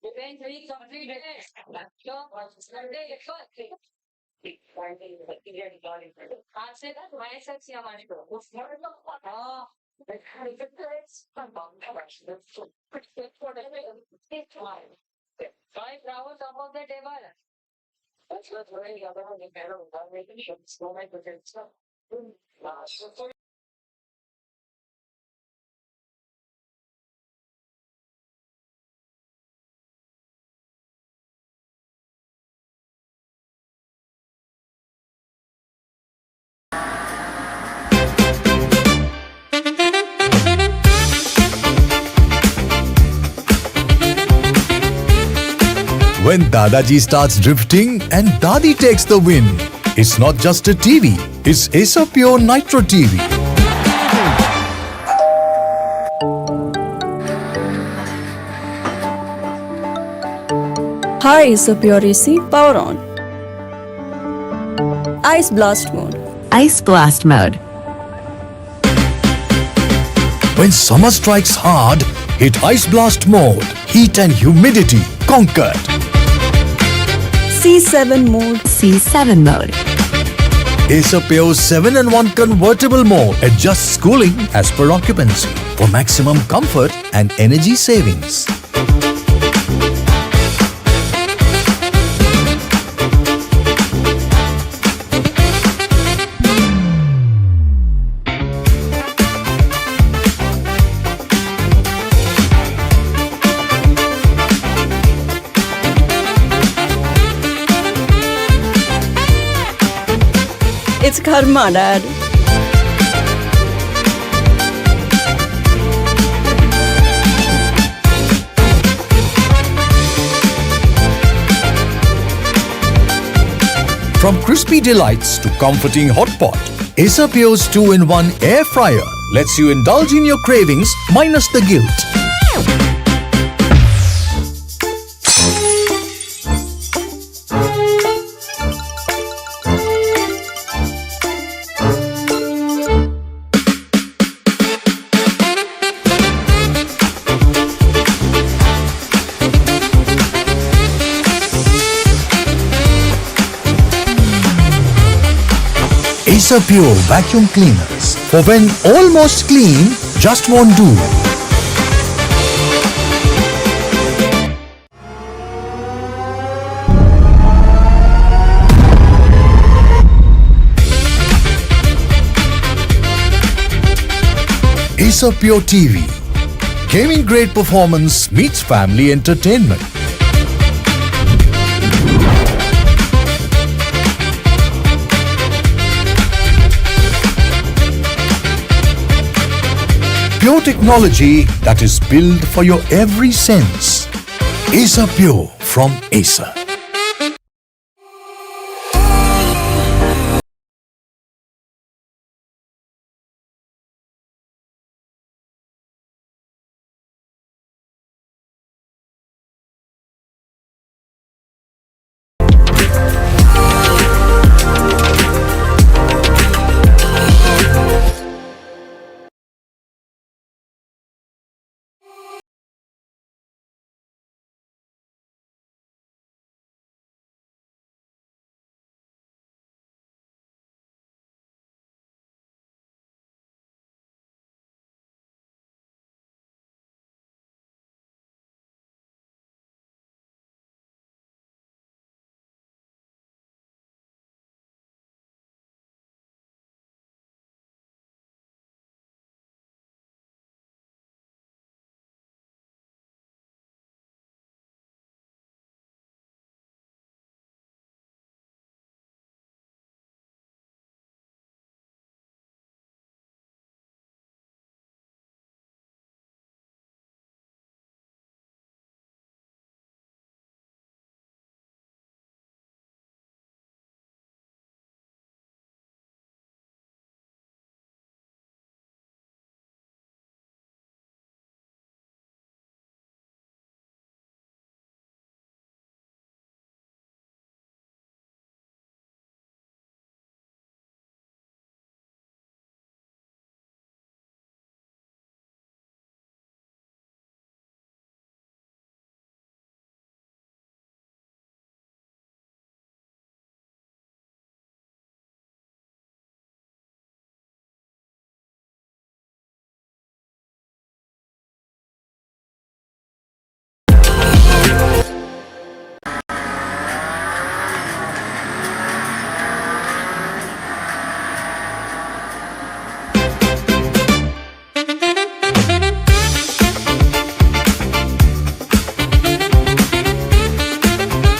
Eventually completed. आज से ना मैं सबसे हमारे को हाँ five hours above the table. That's what's really about the better. I'm making sure it's not like it's not. When Dadaji starts drifting and Dadi takes the win, it's not just a TV, it's Asopure Nitro TV. High Asopure AC, power on. Ice blast mode. Ice blast mode. When summer strikes hard, hit Ice Blast mode. Heat and humidity conquered. C7 mode. C7 mode. Asopure 7-in-1 convertible mode adjusts cooling as per occupancy for maximum comfort and energy savings. It's karma, Dad. From crispy delights to comforting hot pot, Asopure's 2-in-1 air fryer lets you indulge in your cravings minus the guilt. Asopure vacuum cleaners for when almost clean just won't do. Asopure TV. Gaming grade performance meets family entertainment. Pure technology that is built for your every sense. Asopure from Acer.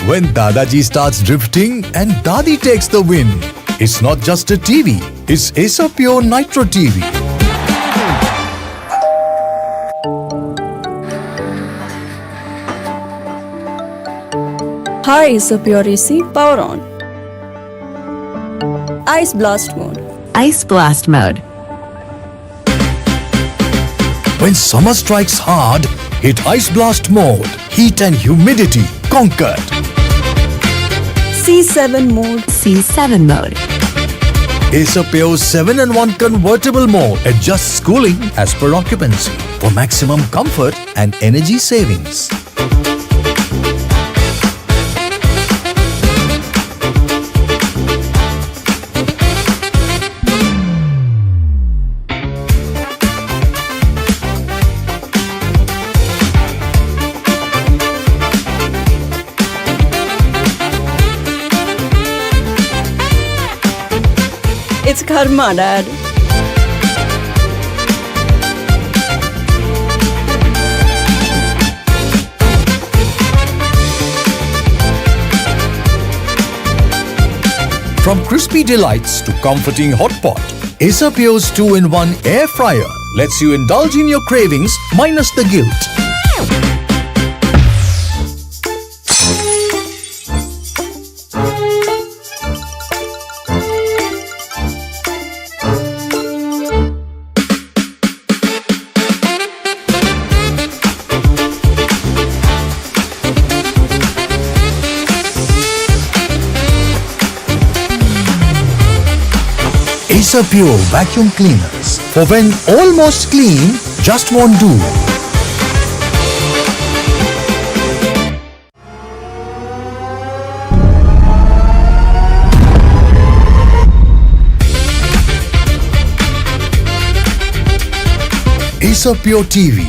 When Dadaji starts drifting and Dadi takes the win, it's not just a TV, it's Asopure Nitro TV. Hi, Asopure AC, power on. Ice blast mode. Ice blast mode. When summer strikes hard, hit Ice Blast mode. Heat and humidity conquered. C7 mode. C7 mode. Asopure's 7-in-1 convertible mode adjusts cooling as per occupancy for maximum comfort and energy savings. It's karma, Dad. From crispy delights to comforting hot pot, Asopure's 2-in-1 air fryer lets you indulge in your cravings minus the guilt. Asopure vacuum cleaners for when almost clean just won't do. Asopure TV.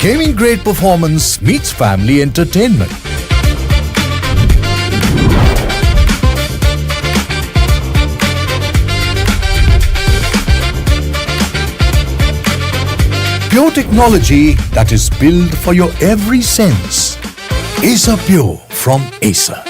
Gaming grade performance meets family entertainment. Pure technology that is built for your every sense. Asopure from Acer.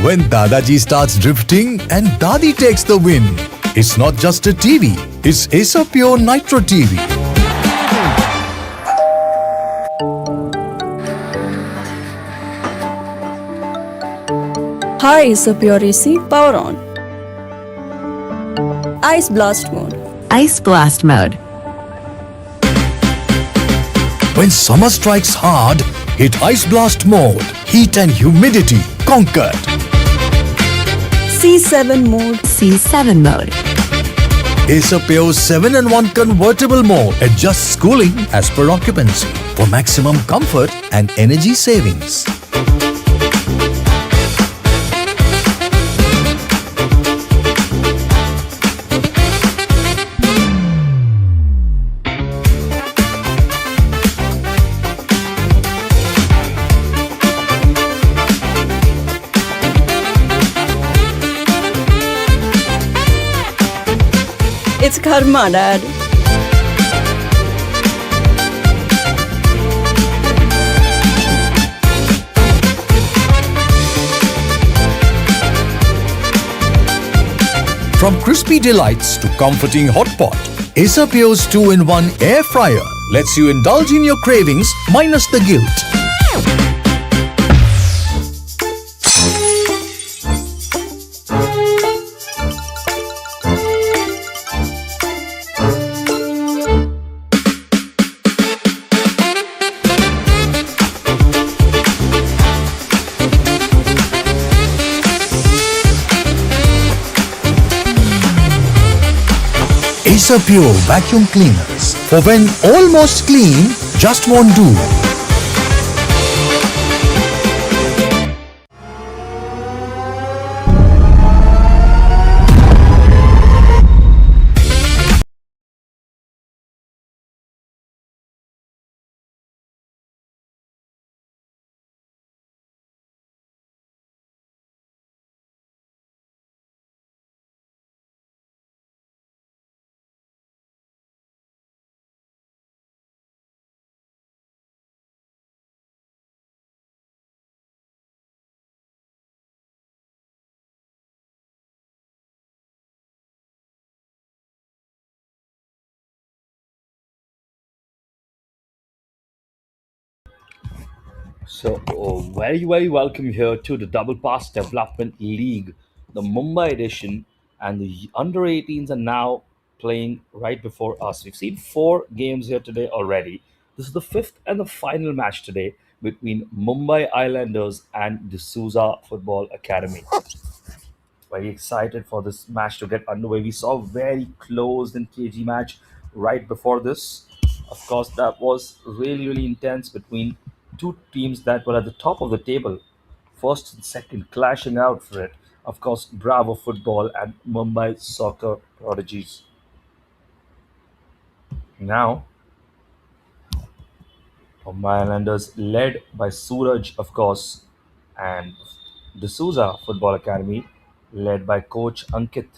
When Dadaji starts drifting and Dadi takes the win, it's not just a TV, it's Asopure Nitro TV. Hi, Asopure AC, power on. Ice blast mode. Ice blast mode. When summer strikes hard, hit Ice Blast mode. Heat and humidity conquered. C7 mode. C7 mode. Asopure 7-in-1 convertible mode. Adjusts cooling as per occupancy for maximum comfort and energy savings. It's karma, Dad. From crispy delights to comforting hot pot, Asopure's 2-in-1 air fryer lets you indulge in your cravings minus the guilt. Asopure vacuum cleaners. For when almost clean just won't do. So, very welcome here to the Double Pass Development League, the Mumbai edition, and the under 18s are now playing right before us. We've seen four games here today already. This is the fifth and the final match today between Mumbai Islanders and D'Souza Football Academy. Very excited for this match to get underway. We saw a very close and cagey match right before this. Of course, that was really intense between two teams that were at the top of the table, first and second, clashing out for it. Of course, Bravo Football and Mumbai Soccer Prodigies. Now, Mumbai Islanders led by Suraj, of course, and D'Souza Football Academy led by coach Ankit,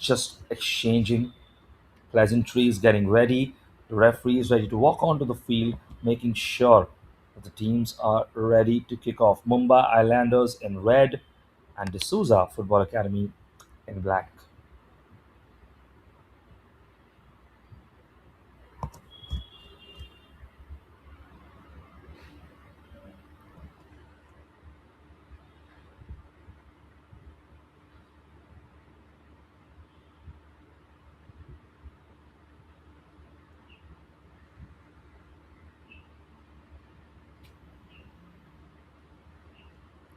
just exchanging pleasantries, getting ready. The referee is ready to walk onto the field, making sure that the teams are ready to kick off. Mumbai Islanders in red and D'Souza Football Academy in black.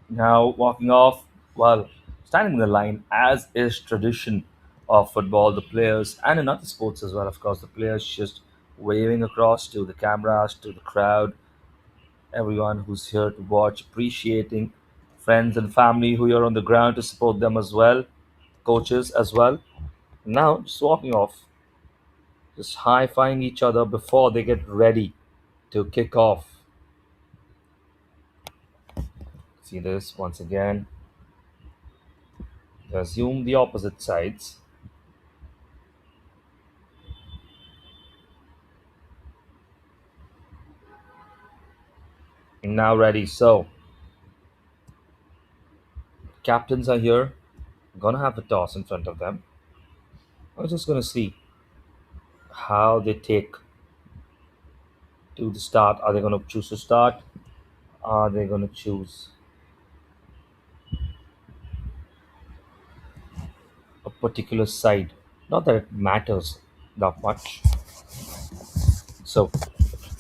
Now walking off, well, standing in the line as is tradition of football, the players and in other sports as well, of course, the players just waving across to the cameras, to the crowd, everyone who's here to watch, appreciating friends and family who are on the ground to support them as well, coaches as well. Now, just walking off, just high-fiving each other before they get ready to kick off. See this once again. They assume the opposite sides. Now ready. So, captains are here. Gonna have a toss in front of them. We're just gonna see how they take to the start. Are they gonna choose to start? Are they gonna choose particular side. Not that it matters that much. So,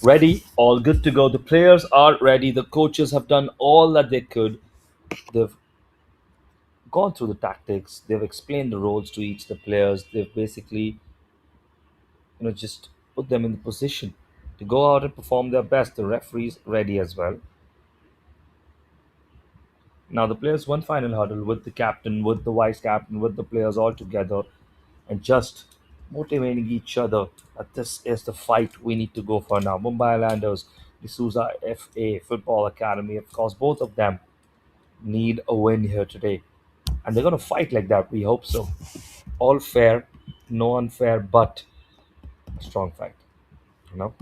ready, all good to go. The players are ready. The coaches have done all that they could. They've gone through the tactics. They've explained the roles to each of the players. They've basically, just put them in the position to go out and perform their best. The referees ready as well. Now the players one final hurdle with the captain, with the vice captain, with the players all together, and just motivating each other that this is the fight we need to go for now. Mumbai Islanders, the Sousa FA Football Academy, of course, both of them need a win here today. And they're going to fight like that. We hope so. All fair, no unfair, but a strong fight. You know,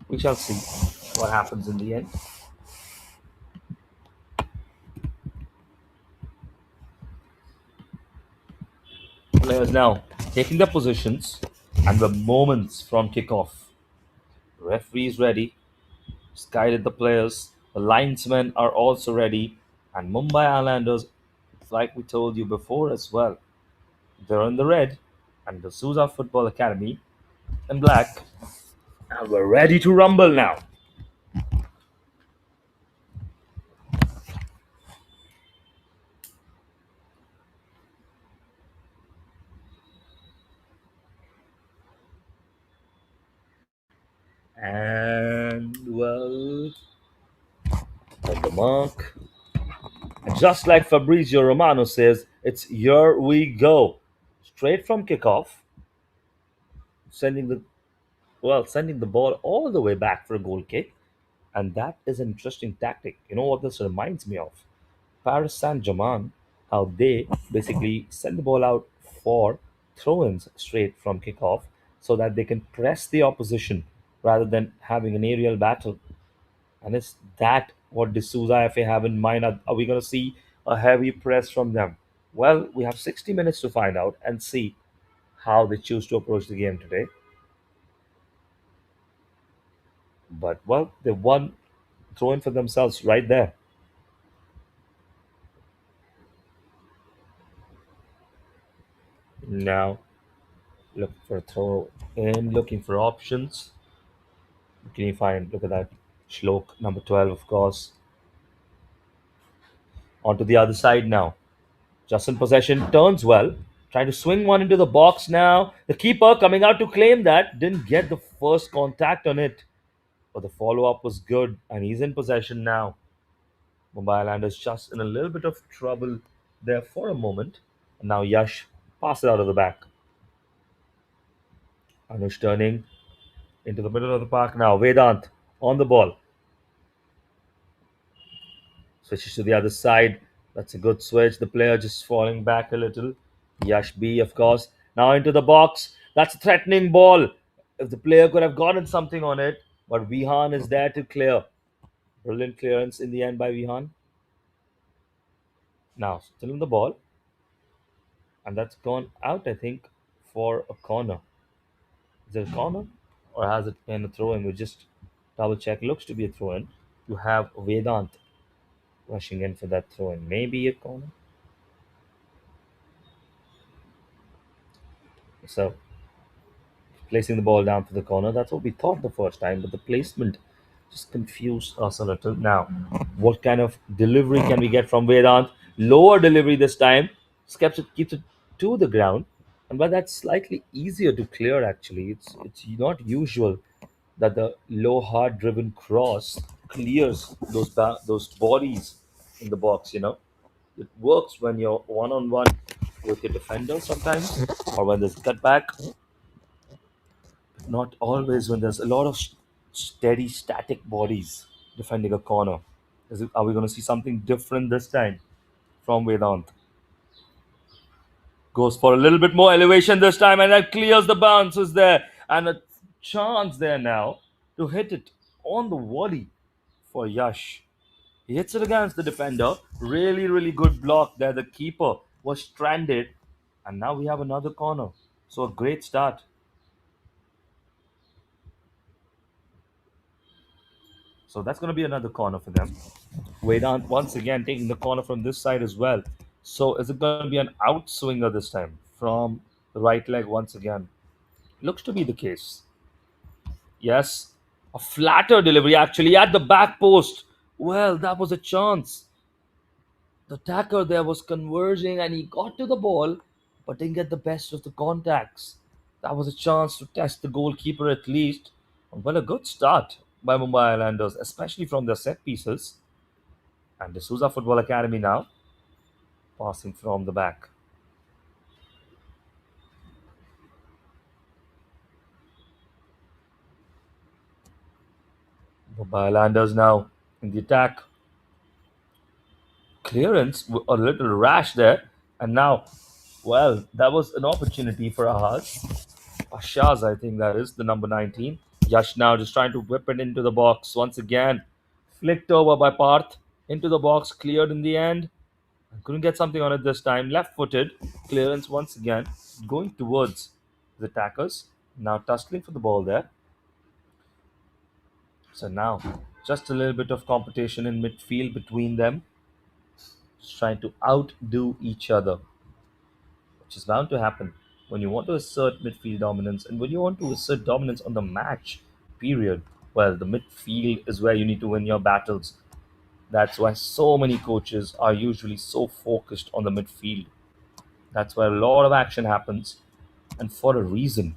we shall see what happens in the end. Players now taking their positions, and we're moments from kickoff. Referee is ready. He's guided the players. The linesmen are also ready. And Mumbai Islanders, like we told you before as well, they're in the red. And the Sousa Football Academy in black. And we're ready to rumble now. And well, on the mark. And just like Fabrizio Romano says, it's here we go. Straight from kickoff, sending the sending the ball all the way back for a goal kick. And that is an interesting tactic. You know what this reminds me of? Paris Saint Germain, how they basically send the ball out for throw ins straight from kickoff so that they can press the opposition rather than having an aerial battle. And is that what the Sousa FA have in mind? Are we going to see a heavy press from them? Well, we have 60 minutes to find out and see how they choose to approach the game today. But, well, they won throw in for themselves right there. Now, look for a throw in, looking for options. Can you find? Look at that. Shlok, number 12, of course. Onto the other side now. Just in possession, turns well. Trying to swing one into the box now. The keeper coming out to claim that. Didn't get the first contact on it. But the follow up was good. And he's in possession now. Mumbai Islanders just in a little bit of trouble there for a moment. And now Yash passes it out of the back. Anush turning into the middle of the park now. Vedant on the ball. Switches to the other side. That's a good switch. The player just falling back a little. Yash B, of course. Now into the box. That's a threatening ball. If the player could have gotten something on it, but Vihan is there to clear. Brilliant clearance in the end by Vihan. Now, still in the ball. And that's gone out, I think, for a corner. Is it a corner? Or has it been a throw in? We just double check. Looks to be a throw in. You have Vedant rushing in for that throw in. Maybe a corner. So placing the ball down to the corner. That's what we thought the first time, but the placement just confused us a little. Now, what kind of delivery can we get from Vedant? Lower delivery this time. Keeps it to the ground, and but that's slightly easier to clear. Actually, it's not usual that the low hard driven cross clears those bodies in the box. It works when you're one on one with your defender sometimes, or when there's cutback. Not always when there's a lot of steady, static bodies defending a corner. Are we going to see something different this time from Vedant? Goes for a little bit more elevation this time, and that clears the bounces there. And a chance there now to hit it on the volley for Yash. He hits it against the defender. Really, really good block there. The keeper was stranded, and now we have another corner. So a great start. So that's going to be another corner for them. Vedant once again taking the corner from this side as well. So is it going to be an outswinger this time from the right leg once again? Looks to be the case. Yes, a flatter delivery actually at the back post. Well, that was a chance. The attacker there was converging and he got to the ball but didn't get the best of the contacts. That was a chance to test the goalkeeper at least. Well, a good start by Mumbai Islanders, especially from their set pieces. And D'Souza Football Academy now passing from the back. Mumbai Islanders now in the attack. Clearance a little rash there, and now, well, that was an opportunity for Ashaz, I think that is the number 19. Yash now just trying to whip it into the box once again. Flicked over by Parth into the box, cleared in the end. Couldn't get something on it this time. Left footed clearance once again, going towards the attackers. Now tussling for the ball there. So now, just a little bit of competition in midfield between them, just trying to outdo each other, which is bound to happen when you want to assert midfield dominance and when you want to assert dominance on the match period. Well, the midfield is where you need to win your battles. That's why so many coaches are usually so focused on the midfield. That's where a lot of action happens, and for a reason.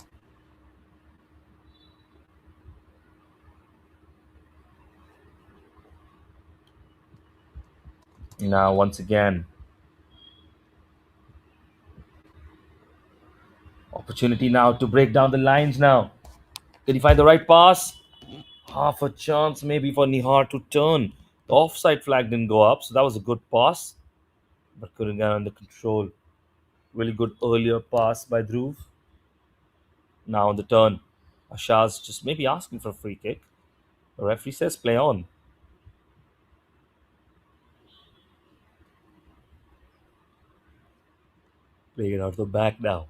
Now, once again, opportunity now to break down the lines now. Did he find the right pass? Half a chance maybe for Nihar to turn. The offside flag didn't go up, so that was a good pass, but couldn't get under control. Really good earlier pass by Dhruv. Now on the turn, Ashaz just maybe asking for a free kick. The referee says play on. Playing it out of the back now.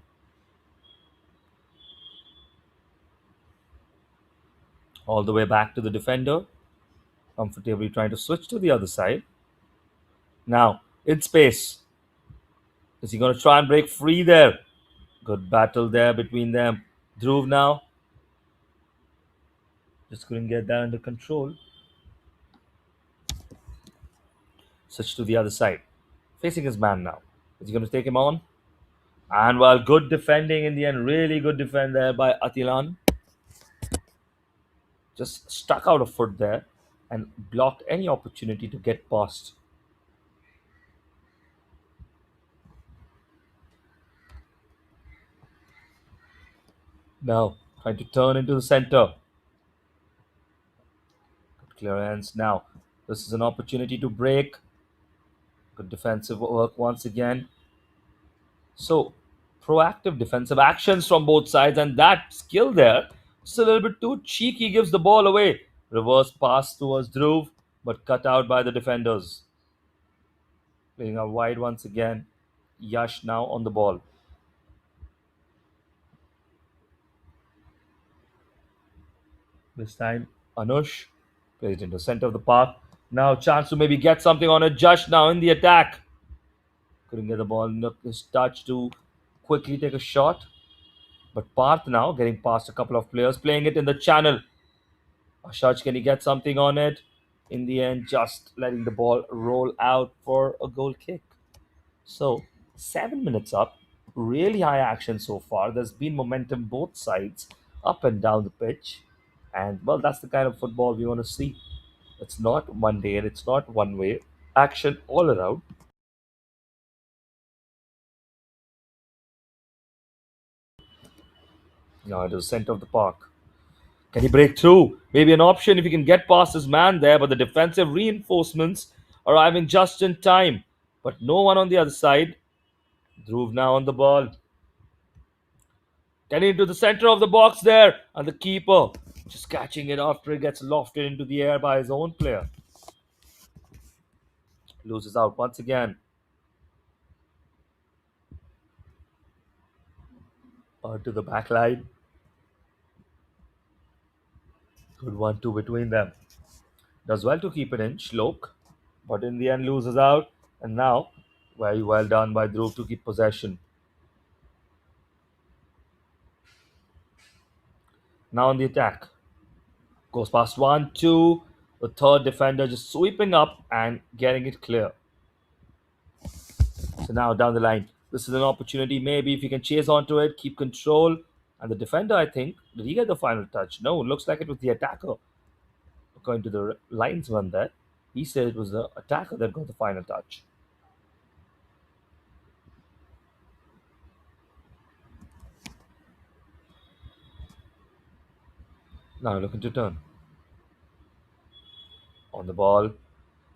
All the way back to the defender. Comfortably trying to switch to the other side. Now, in space. Is he going to try and break free there? Good battle there between them. Dhruv now. Just couldn't get that under control. Switch to the other side. Facing his man now. Is he going to take him on? And well, good defending in the end. Really good defend there by Atilan. Just stuck out a foot there and blocked any opportunity to get past. Now, trying to turn into the center. Good clearance now. This is an opportunity to break. Good defensive work once again. So, proactive defensive actions from both sides, and that skill there, just a little bit too cheeky, gives the ball away. Reverse pass towards Dhruv, but cut out by the defenders. Playing out wide once again. Yash now on the ball. This time, Anush plays it into the center of the park. Now, chance to maybe get something on it. Josh now in the attack. Couldn't get the ball in his touch to quickly take a shot. But Parth now getting past a couple of players, playing it in the channel. Ashaj, can he get something on it? In the end, just letting the ball roll out for a goal kick. So, 7 minutes up. Really high action so far. There's been momentum both sides, up and down the pitch. And, well, that's the kind of football we want to see. It's not one day and it's not one way. Action all around. Now into the center of the park. Can he break through? Maybe an option if he can get past his man there, but the defensive reinforcements arriving just in time. But no one on the other side. Dhruv now on the ball. Getting into the center of the box there, and the keeper just catching it after it gets lofted into the air by his own player. Loses out once again. To the back line. Good 1-2 between them. Does well to keep it in, Shlok, but in the end loses out. And now Very well done by Dhruv to keep possession. Now on the attack. Goes past one, two. The third defender just sweeping up and getting it clear. So now down the line, this is an opportunity. Maybe if you can chase onto it, keep control. And the defender, I think, did he get the final touch? No, looks like it was the attacker. According to the linesman there, he said it was the attacker that got the final touch. Now looking to turn on the ball.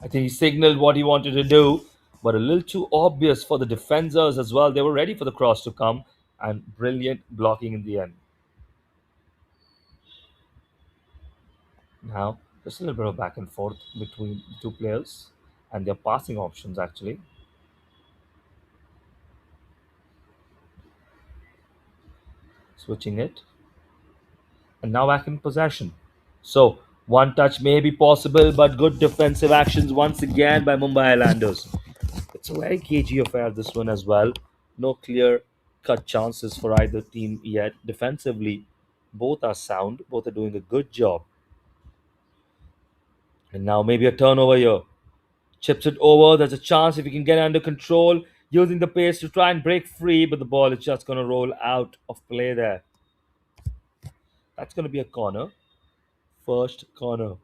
I think he signaled what he wanted to do, but a little too obvious for the defenders as well. They were ready for the cross to come, and brilliant blocking in the end. Now, just a little bit of back and forth between the two players and their passing options actually. Switching it, and now back in possession. So, one touch may be possible, but good defensive actions once again by Mumbai Islanders. It's a very cagey affair, this one as well. No clear cut chances for either team yet. Defensively, both are sound, both are doing a good job. And now maybe a turnover here. Chips it over. There's a chance if he can get under control, using the pace to try and break free, but the ball is just going to roll out of play there. That's going to be a corner. First corner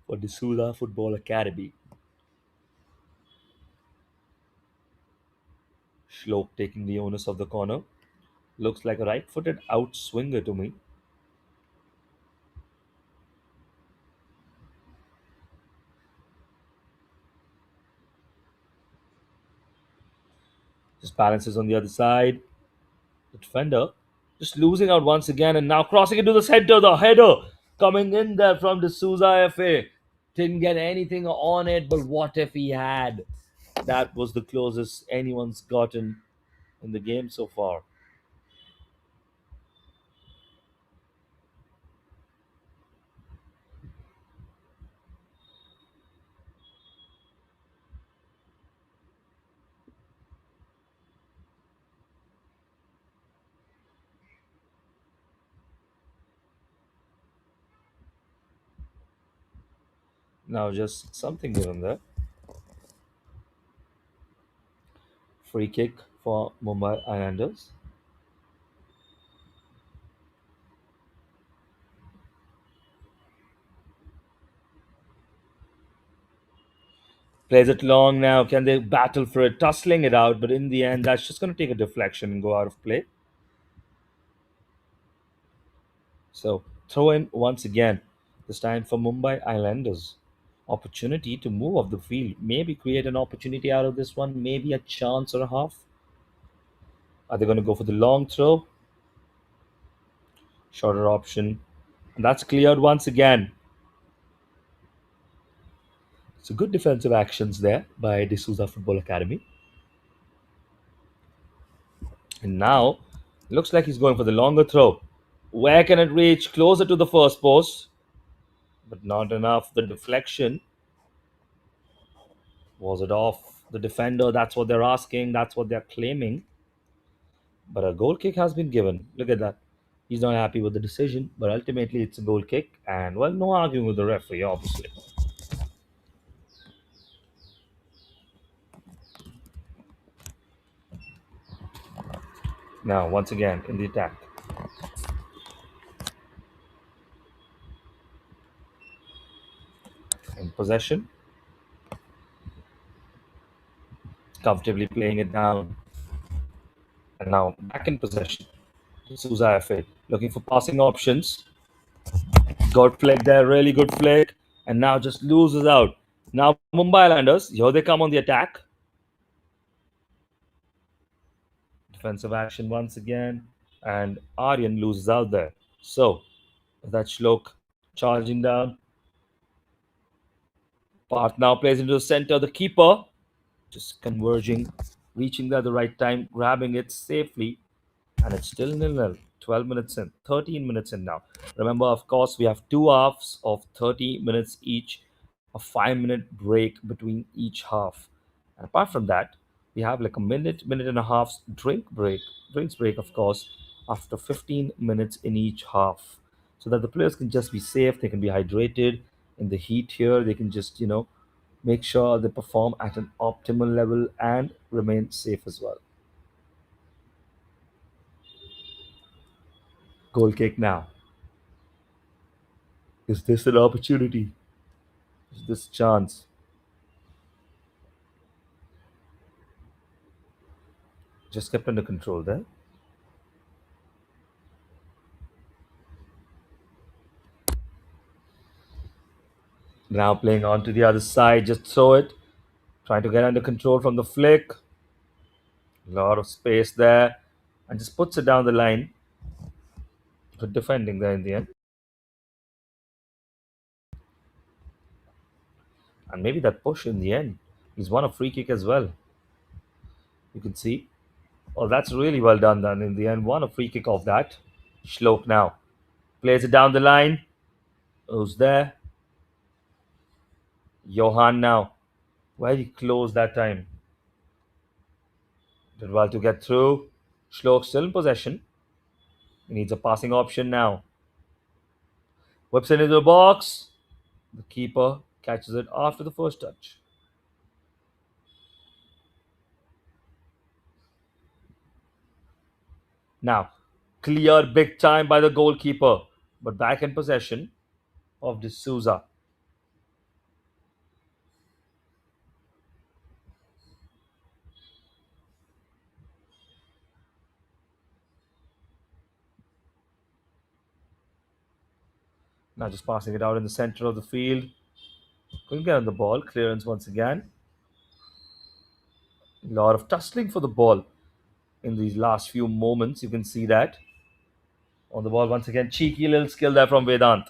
for D'Souza Football Academy. Shlok taking the onus of the corner. Looks like a right footed out swinger to me. Just balances on the other side. The defender just losing out once again and now crossing into the center. The header coming in there from D'Souza FA. Didn't get anything on it, but what if he had? That was the closest anyone's gotten in the game so far. Now just something given there. Free kick for Mumbai Islanders. Plays it long now. Can they battle for it? Tussling it out, but in the end, that's just going to take a deflection and go out of play. So throw in once again. This time for Mumbai Islanders. Opportunity to move off the field. Maybe create an opportunity out of this one. Maybe a chance or a half. Are they going to go for the long throw? Shorter option. And that's cleared once again. So good defensive actions there by D'Souza Football Academy. And now, looks like he's going for the longer throw. Where can it reach? Closer to the first post. But not enough. The deflection. Was it off the defender? That's what they're asking. That's what they're claiming. But a goal kick has been given. Look at that. He's not happy with the decision, but ultimately it's a goal kick. And, well, no arguing with the referee, obviously. Now, once again, in the attack. In possession. Comfortably playing it down. And now back in possession. D'Souza FA looking for passing options. Got flick there, really good flick. And now just loses out. Now Mumbai Islanders, here they come on the attack. Defensive action once again. And Aryan loses out there. So that Shlok charging down. Parth now plays into the center. The keeper just converging, reaching there at the right time, grabbing it safely. And it's still 0-0. 12 minutes in, 13 minutes in now. Remember, of course, we have 2 halves of 30 minutes each, a 5-minute break between each half. And apart from that, We have like a minute and a half drinks break, of course, after 15 minutes in each half, so that the players can just be safe. They can be hydrated in the heat here. They can just, make sure they perform at an optimal level and remain safe as well. Goal kick now. Is this an opportunity? Is this a chance? Just kept under control there. Now playing on to the other side, just throw it. Trying to get under control from the flick. A lot of space there. And just puts it down the line. Good defending there in the end. And maybe that push in the end. He's won a free kick as well. You can see. Oh, that's really well done then in the end. Won a free kick off that. Shlok now. Plays it down the line. Who's there? Johan now. Very close that time. Did well to get through. Shlok still in possession. He needs a passing option now. Whips it into the box. The keeper catches it after the first touch. Now, clear big time by the goalkeeper, but back in possession of D'Souza. Now just passing it out in the center of the field. Couldn't get on the ball. Clearance once again. A lot of tussling for the ball in these last few moments. You can see that. On the ball once again. Cheeky little skill there from Vedant.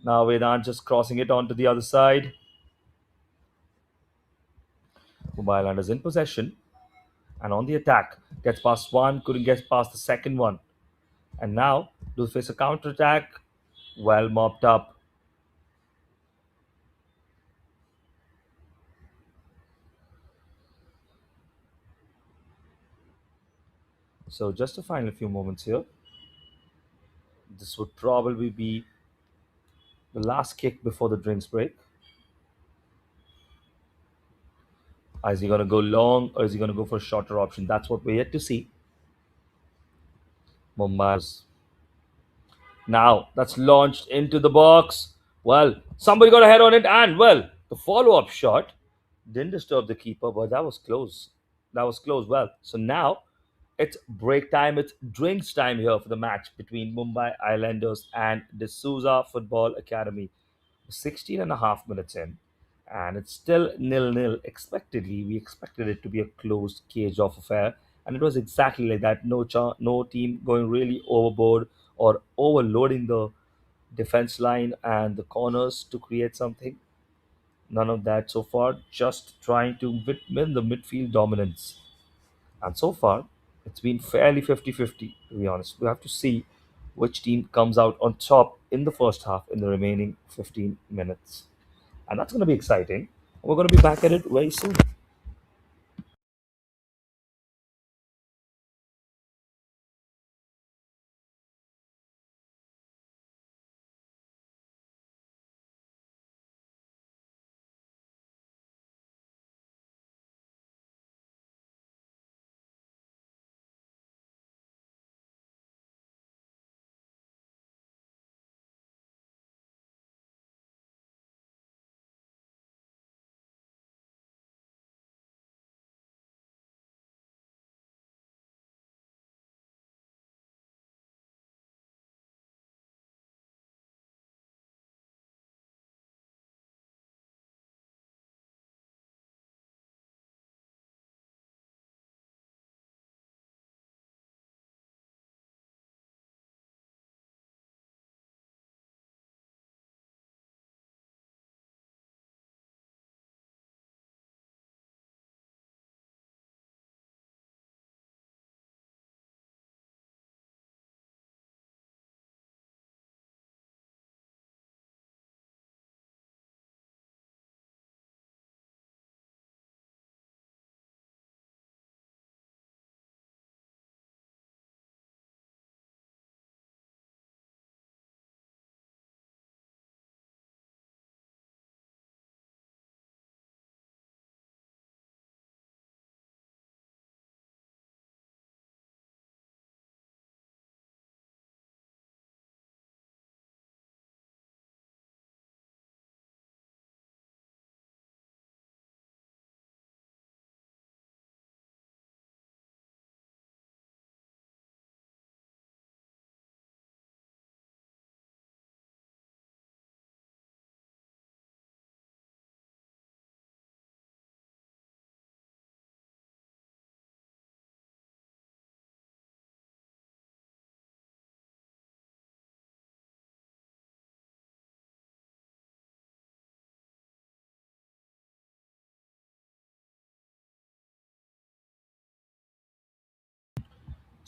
Now Vedant just crossing it onto the other side. Mumbai Islanders in possession and on the attack. Gets past one, couldn't get past the second one. And now do face a counter attack. Well mopped up. So just a final few moments here. This would probably be the last kick before the drinks break. Is he going to go long or is he going to go for a shorter option? That's what we're yet to see. Mumbai. Now that's launched into the box. Well, somebody got a head on it, and well, the follow up shot didn't disturb the keeper, but that was close. That was close. Well, so now it's break time, it's drinks time here for the match between Mumbai Islanders and D'Souza Football Academy. 16 and a half minutes in, and it's still nil-nil. Expectedly, we expected it to be a closed cage-off affair, and it was exactly like that. No team going really overboard or overloading the defense line and the corners to create something. None of that so far. Just trying to win the midfield dominance. And so far, it's been fairly 50-50, to be honest. We have to see which team comes out on top in the first half in the remaining 15 minutes. And that's going to be exciting. We're going to be back at it very soon.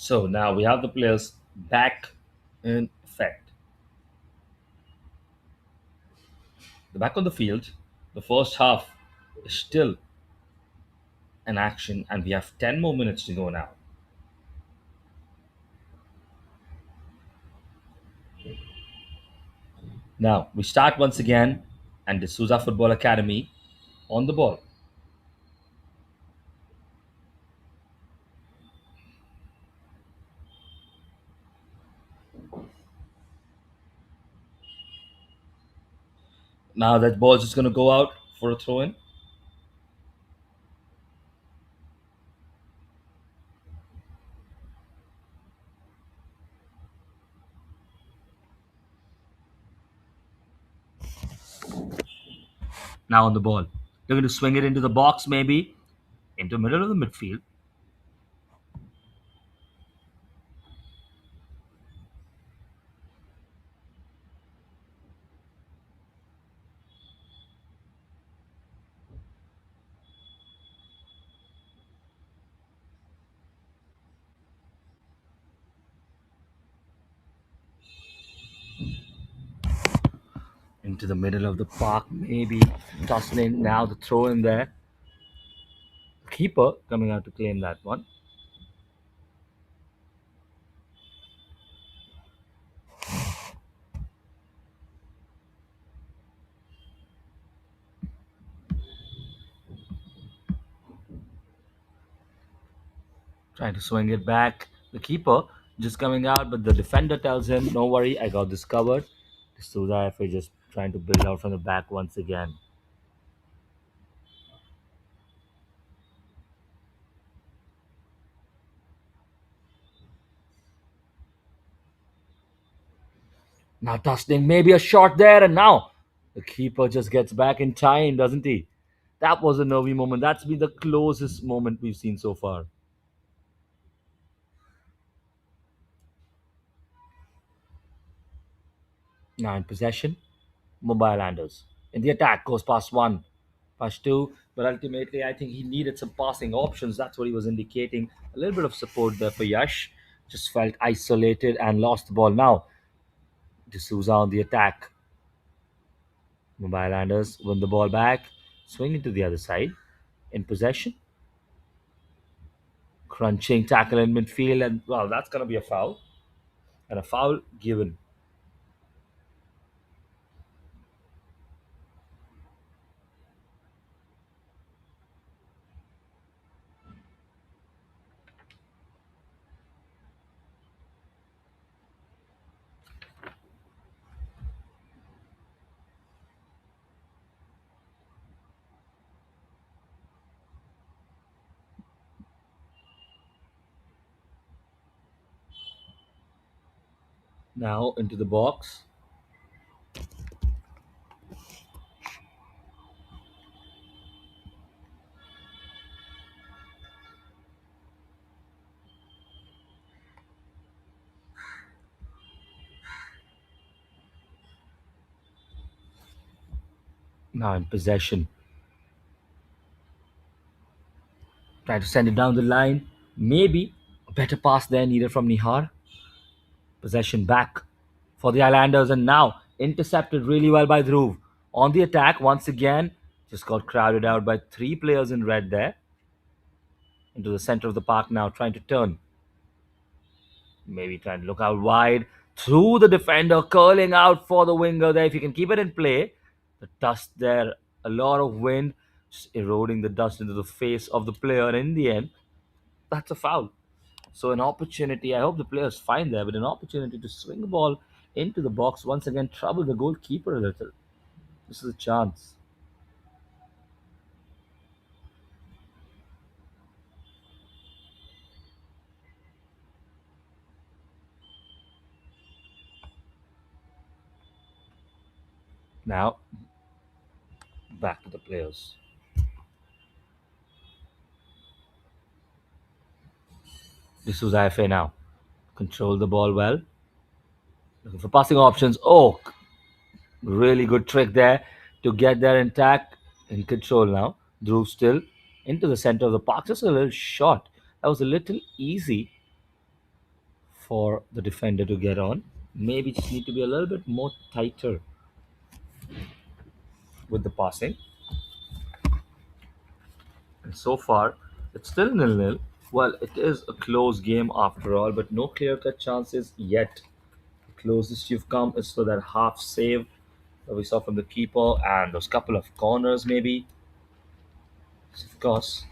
So now we have the players back in effect. The back on the field, the first half is still in action, and we have 10 more minutes to go now. Now we start once again, and the Souza Football Academy on the ball. Now that ball is just going to go out for a throw in. Now on the ball. They're going to swing it into the box, maybe into the middle of the midfield. Into the middle of the park, maybe tossing now the throw in there. Keeper coming out to claim that one. Trying to swing it back. The keeper just coming out, but the defender tells him, "No worry, I got this covered." The Souza FA just trying to build out from the back once again. Now tossing maybe a shot there, and now the keeper just gets back in time, doesn't he? That was a nervy moment. That's been the closest moment we've seen so far. Now in possession, Mumbai Landers. In the attack, goes past one, past two, but ultimately I think he needed some passing options. That's what he was indicating. A little bit of support there for Yash. Just felt isolated and lost the ball. Now, D'Souza on the attack. Mumbai Landers win the ball back, swing it to the other side. In possession, crunching tackle in midfield, and well, that's going to be a foul. And a foul given. Now into the box. Now in possession. Try to send it down the line. Maybe a better pass there needed from Nihar. Possession back for the Islanders, and now intercepted really well by Dhruv. On the attack once again, just got crowded out by three players in red there. Into the center of the park now, trying to turn. Maybe trying to look out wide. Through the defender, curling out for the winger there. If you can keep it in play, the dust there, a lot of wind, just eroding the dust into the face of the player. And in the end, that's a foul. So an opportunity, I hope the players find there, but an opportunity to swing the ball into the box once again, trouble the goalkeeper a little. This is a chance. Now, back to the players. This was IFA now. Control the ball well. Looking for passing options. Oh, really good trick there to get there intact, in control now. Dhruv still into the center of the park. Just a little shot. That was a little easy. for the defender to get on. Maybe just need to be a little bit more tighter with the passing. And so far, it's still nil-nil. Well, it is a close game after all, but no clear-cut chances yet. The closest you've come is for that half save that we saw from the keeper and those couple of corners, maybe. Of course,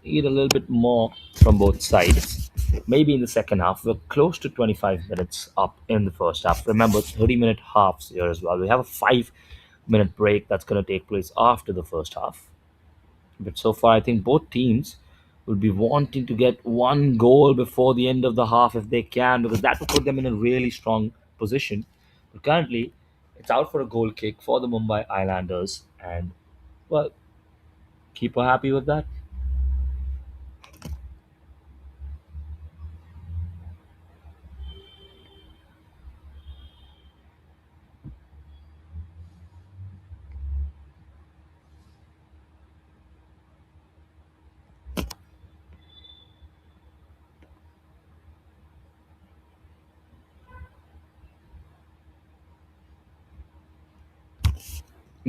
need a little bit more from both sides. Maybe in the second half, we're close to 25 minutes up in the first half. Remember, 30-minute halves here as well. We have a 5-minute break that's going to take place after the first half. But so far, I think both teams will be wanting to get one goal before the end of the half if they can, because that will put them in a really strong position. But currently, it's out for a goal kick for the Mumbai Islanders, and well, keeper happy with that.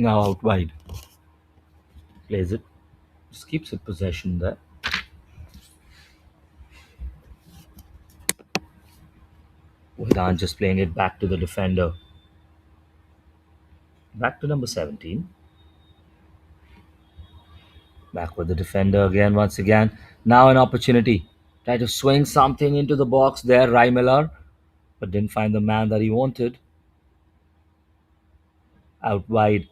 Now out wide, plays it, just keeps it possession there. Vedant just playing it back to the defender, back to number 17. Back with the defender again, once again. Now an opportunity. Try to swing something into the box there, Rai Miller, but didn't find the man that he wanted. Out wide.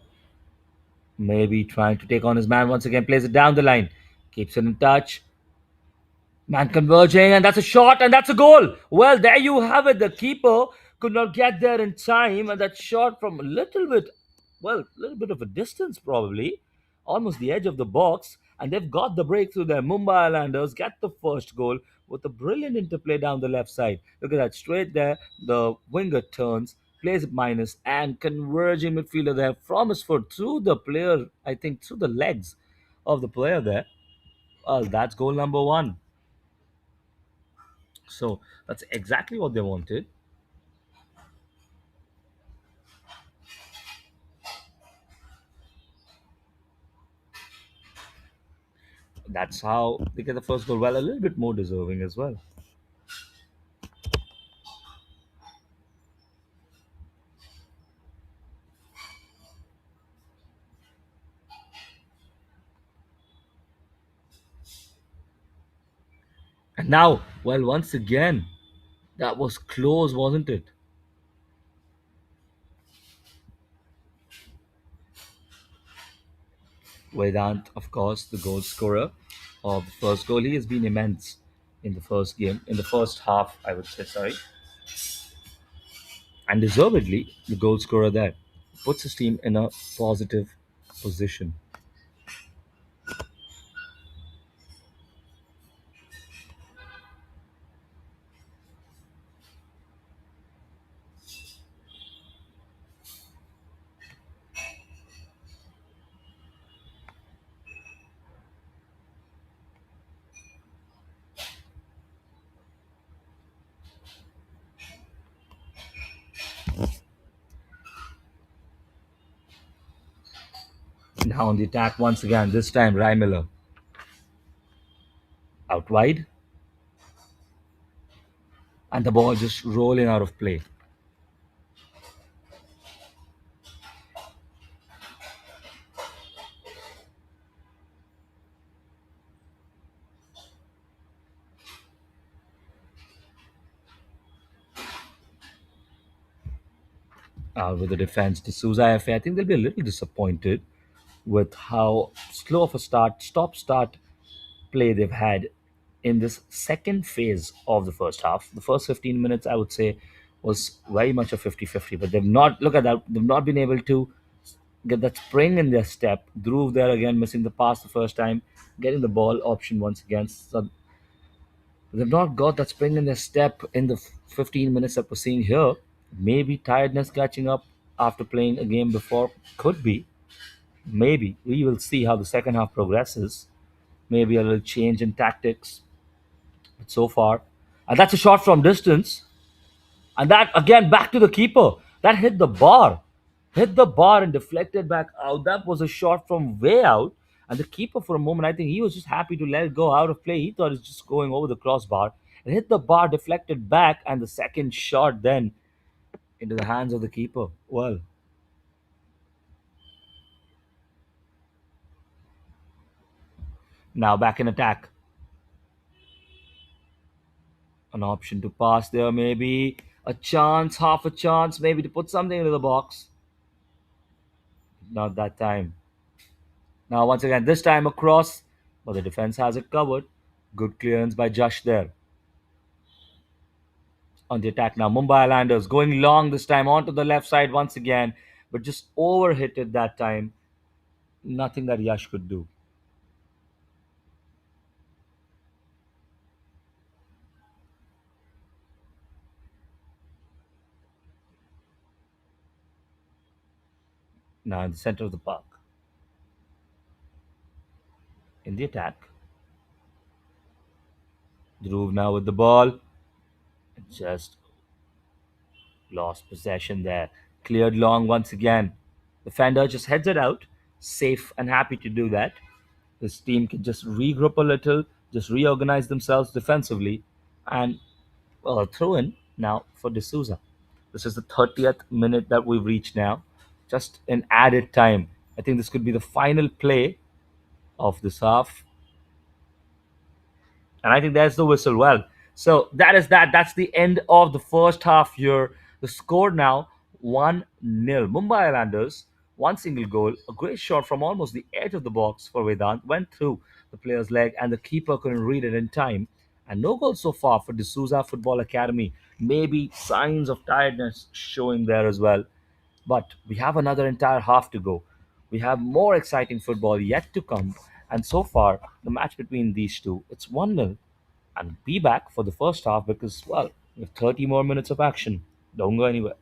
Maybe trying to take on his man once again. Plays it down the line. Keeps it in touch. Man converging, and that's a shot, and that's a goal. Well, there you have it. The keeper could not get there in time, and that shot from a little bit, well, a little bit of a distance probably, almost the edge of the box, and they've got the breakthrough there. Mumbai Islanders get the first goal with a brilliant interplay down the left side. Look at that, straight there. The winger turns, plays it minus, and converging midfielder there from his foot through the player, I think through the legs of the player there. Well, that's goal number one. So that's exactly what they wanted. That's how they get the first goal. Well, a little bit more deserving as well. And now, well, once again, that was close, wasn't it? Vedant, of course, the goal scorer of the first goal. He has been immense in the first game, in the first half, I would say, sorry. And deservedly, the goal scorer there puts his team in a positive position. Now on the attack once again, this time Rai Miller out wide, and the ball just rolling out of play. With the defense. The Souza FA, I think they'll be a little disappointed with how slow of a stop start play they've had in this second phase of the first half. The first 15 minutes, I would say, was very much a 50-50, but they've not, look at that, they've not been able to get that spring in their step. Dhruv there again, missing the pass the first time, getting the ball option once again. So they've not got that spring in their step in the 15 minutes that we're seeing here. Maybe tiredness catching up after playing a game before. Could be. Maybe. We will see how the second half progresses. Maybe a little change in tactics. But so far, And that's a shot from distance. And that again back to the keeper. That hit the bar. Hit the bar and deflected back out. That was a shot from way out. And the keeper, for a moment, I think he was just happy to let it go out of play. He thought it was just going over the crossbar. It hit the bar, deflected back, and the second shot then into the hands of the keeper. Well, now back in attack. An option to pass there, maybe. A chance, half a chance, maybe to put something into the box. Not that time. Now, once again, this time across, but the defense has it covered. Good clearance by Josh there. On the attack now, Mumbai Islanders going long this time onto the left side once again, but just overhit it that time. Nothing that Yash could do. Now in the center of the park. In the attack. Dhruv now with the ball. Just lost possession there. Cleared long once again. Defender just heads it out. Safe and happy to do that. This team can just regroup a little, just reorganize themselves defensively, and well, a throw in now for D'Souza. This is the 30th minute that we've reached now. Just an added time. I think this could be the final play of this half. And I think there's the whistle. Well, so that is that. That's the end of the first half here. The score now 1-0. Mumbai Islanders, one single goal, a great shot from almost the edge of the box for Vedant, went through the player's leg, and the keeper couldn't read it in time. And no goal so far for D'Souza Football Academy. Maybe signs of tiredness showing there as well. But we have another entire half to go. We have more exciting football yet to come. And so far, the match between these two, it's 1-0. And be back for the first half because, well, we have 30 more minutes of action. Don't go anywhere.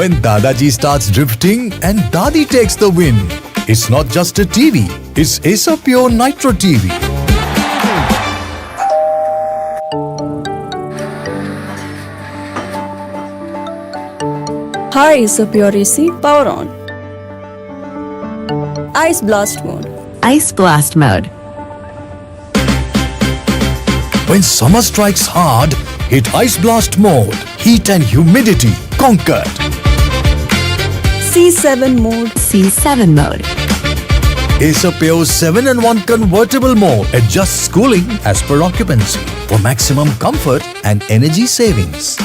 When Dadaji starts drifting and Dadi takes the win, it's not just a TV, it's Asopure Nitro TV. Hi, Asopure AC, power on. Ice blast mode. Ice blast mode. When summer strikes hard, hit Ice Blast mode. Heat and humidity conquered. C7 mode. C7 mode. Asopure 7-in-1 convertible mode adjusts cooling as per occupancy for maximum comfort and energy savings.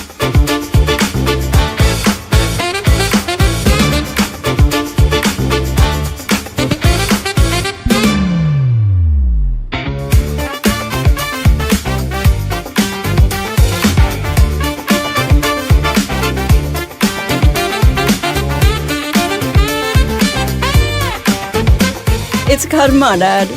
It's karma, Dad.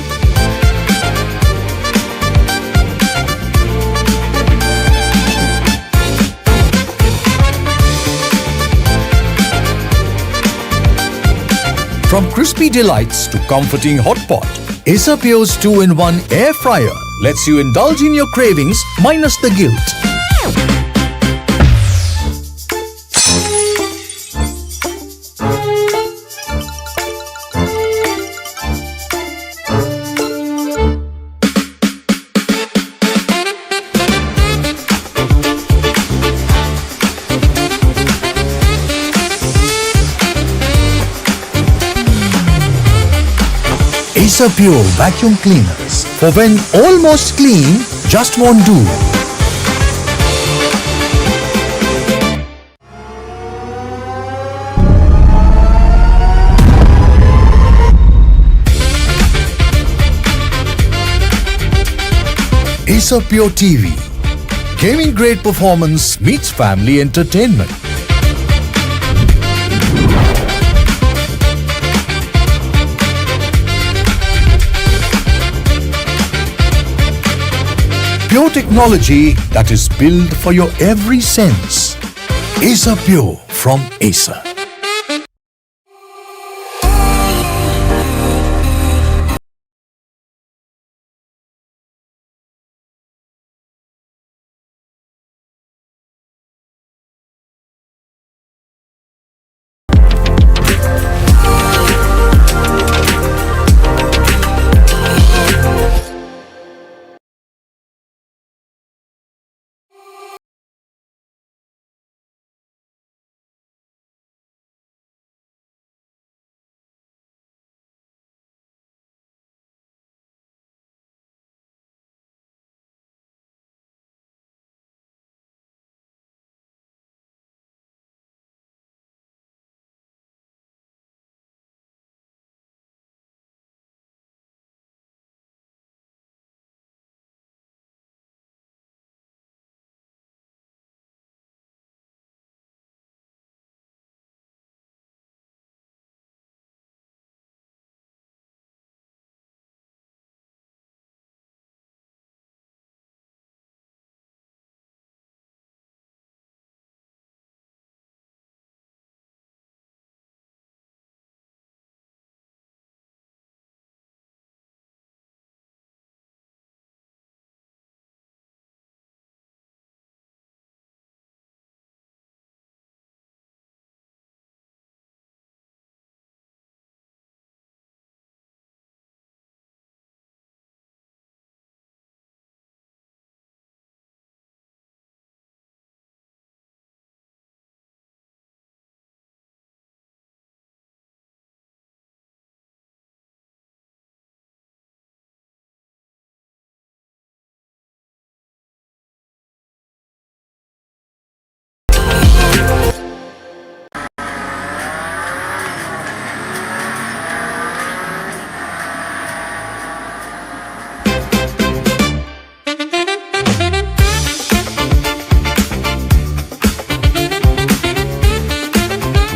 From crispy delights to comforting hot pot, Asopure's 2-in-1 air fryer lets you indulge in your cravings minus the guilt. Asopure vacuum cleaners for when almost clean just won't do. Asopure TV. Gaming grade performance meets family entertainment. Pure technology that is built for your every sense. Asopure from Acer.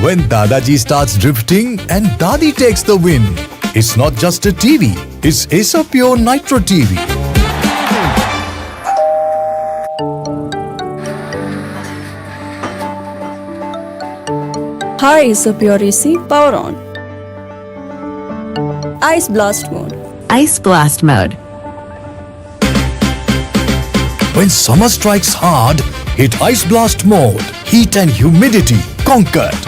When Dadaji starts drifting and Dadi takes the win, it's not just a TV, it's Asopure Nitro TV. Hi, Asopure AC, power on. Ice blast mode. Ice blast mode. When summer strikes hard, hit Ice Blast mode. Heat and humidity conquered.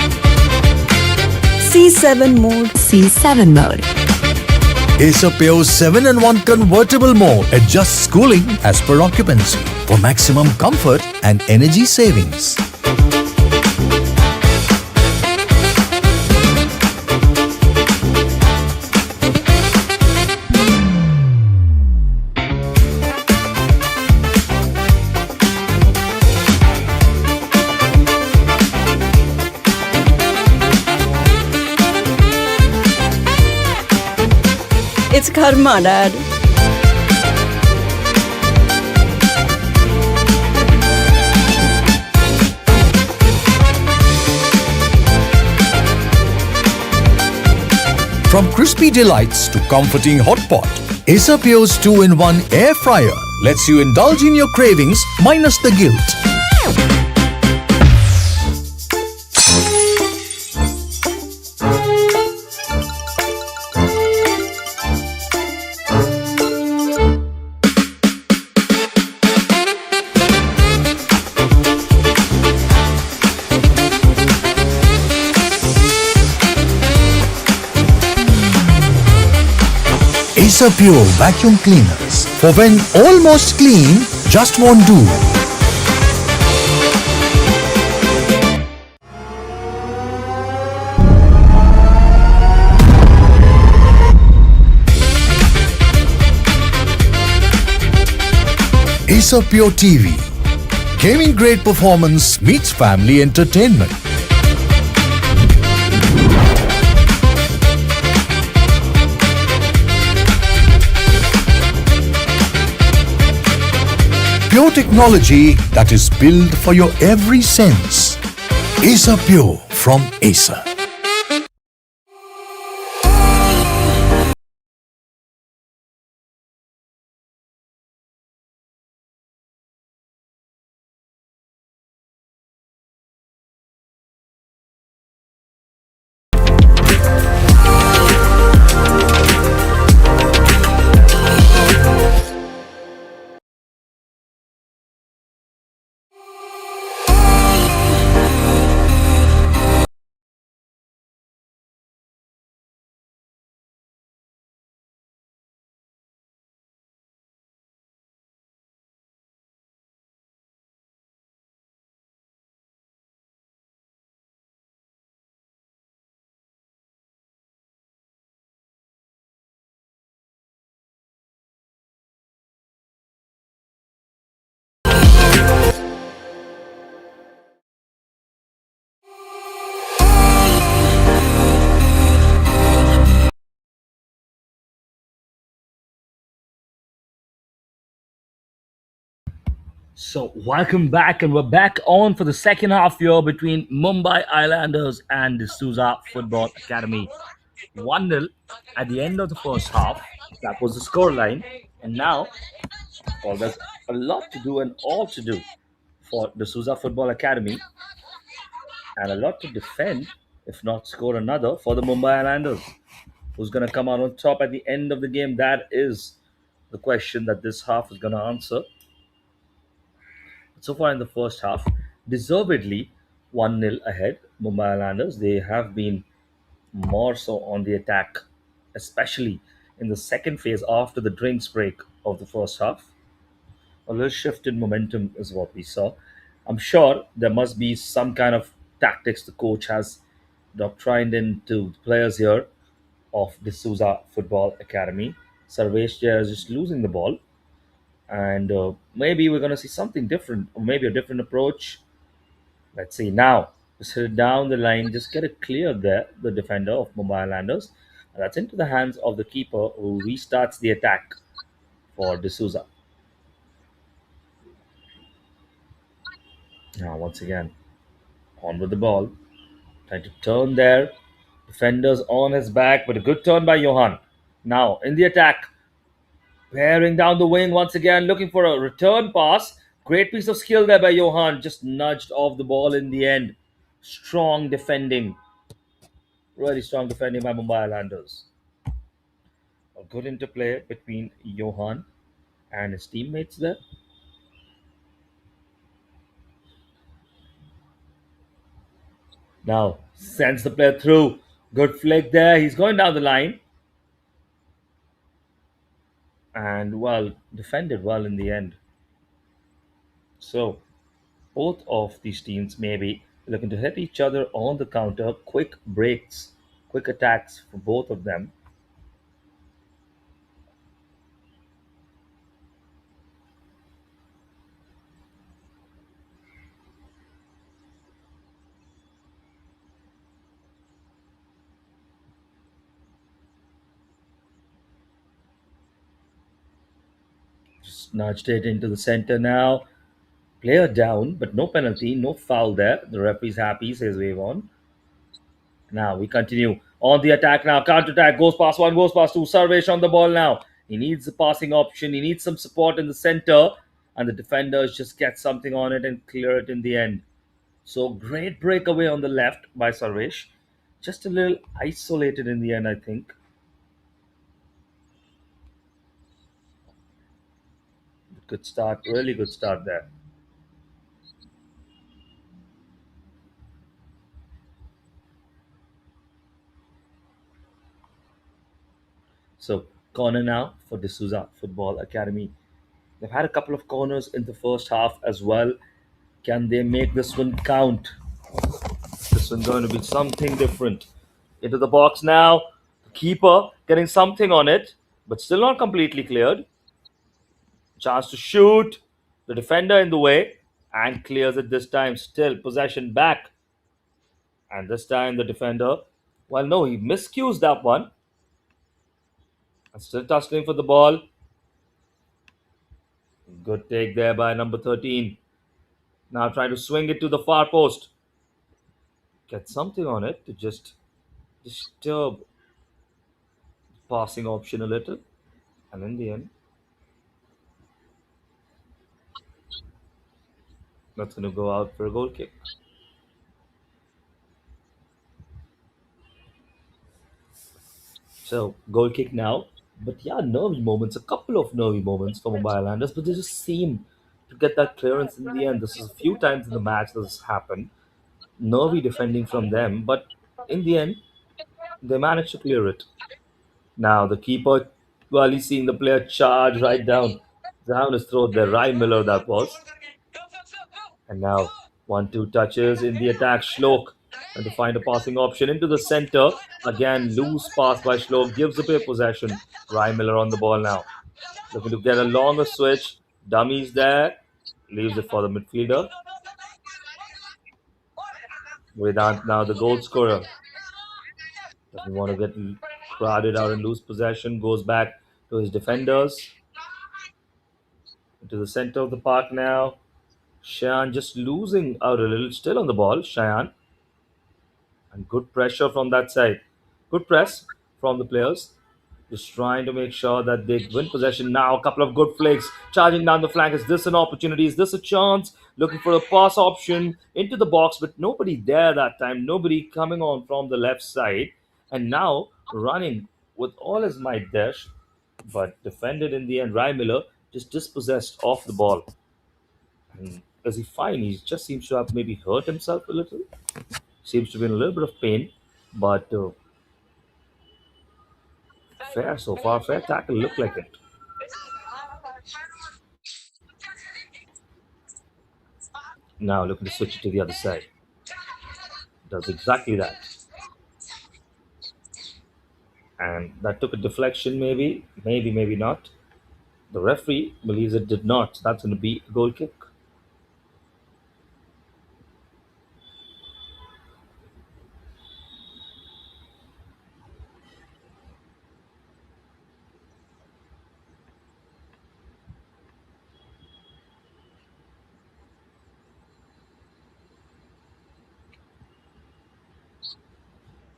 C7 mode. C7 mode. Asopure's 7-in-1 convertible mode adjusts cooling as per occupancy for maximum comfort and energy savings. It's karma, Dad. From crispy delights to comforting hot pot, Asopure's 2-in-1 air fryer lets you indulge in your cravings minus the guilt. Asopure vacuum cleaners for when almost clean just won't do. Asopure TV. Gaming grade performance meets family entertainment. Pure technology that is built for your every sense. Asopure from Acer. So, welcome back, and we're back on for the second half here between Mumbai Islanders and the D'Souza Football Academy. 1-0 at the end of the first half. That was the scoreline. And now, well, there's a lot to do and all to do for the D'Souza Football Academy, and a lot to defend, if not score another, for the Mumbai Islanders. Who's going to come out on top at the end of the game? That is the question that this half is going to answer. So far in the first half, deservedly 1-0 ahead, Mumbai Islanders. They have been more so on the attack, especially in the second phase after the drinks break of the first half. A little shift in momentum is what we saw. I'm sure there must be some kind of tactics the coach has doctrined into the players here of the D'Souza Football Academy. Sarvesh is just losing the ball, and maybe we're going to see something different, or maybe a different approach. Let's see now. Just hit it down the line, just get it clear there, the defender of Mumbai Landers. And that's into the hands of the keeper who restarts the attack for D'Souza. Now, once again, on with the ball. Trying to turn there. Defenders on his back, but a good turn by Johan. Now, in the attack, bearing down the wing once again, looking for a return pass. Great piece of skill there by Johan. Just nudged off the ball in the end. Strong defending Really strong defending by Mumbai Islanders. A good interplay between Johan and his teammates there. Now sends the player through. Good flick there. He's going down the line. And well, defended well in the end. So both of these teams may be looking to hit each other on the counter. Quick breaks, quick attacks for both of them. Just nudged it into the center now. Player down, but no penalty, no foul there. The referee's happy, says wave on. Now we continue on the attack now. Counter attack goes past one, goes past two. Sarvesh on the ball now. He needs a passing option. He needs some support in the center, and the defenders just get something on it and clear it in the end. So great breakaway on the left by Sarvesh. Just a little isolated in the end, I think. Good start, really good start there. So corner now for D'Souza Football Academy. They've had a couple of corners in the first half as well. Can they make this one count? This one's going to be something different. Into the box now. The keeper getting something on it, but still not completely cleared. Chance to shoot. The defender in the way and clears it this time. Still possession back. And this time the defender, well, no, he miscues that one. And still tussling for the ball. Good take there by number 13. Now try to swing it to the far post. Get something on it to just disturb the passing option a little. And in the end, that's going to go out for a goal kick. So goal kick now. But yeah, nervy moments, a couple of nervy moments for Mumbai Islanders, but they just seem to get that clearance in the end. This is a few times in the match this has happened. Nervy defending from them, but in the end, they managed to clear it. Now the keeper, well, he's seeing the player charge right down his throat there. Ryan Miller that was. And now 1-2 touches in the attack. Shlok and to find a passing option into the center. Again, loose pass by Shlok gives away possession. Ryan Miller on the ball now. Looking to get a longer switch. Dummies there. Leaves it for the midfielder. Vedant now the goal scorer. Doesn't want to get crowded out and lose possession. Goes back to his defenders. Into the center of the park now. Shayan just losing out a little. Still on the ball. Shayan. And good pressure from that side. Good press from the players. Just trying to make sure that they win possession now. A couple of good flicks. Charging down the flank. Is this an opportunity? Is this a chance? Looking for a pass option into the box, but nobody there that time. Nobody coming on from the left side. And now running with all his might there, but defended in the end. Ryan Miller just dispossessed of the ball. And as he fine, he just seems to have maybe hurt himself a little. Seems to be in a little bit of pain, but fair so far. Fair tackle, look like it. Now looking to switch it to the other side. Does exactly that. And that took a deflection, maybe, maybe not. The referee believes it did not. So that's going to be a goal kick.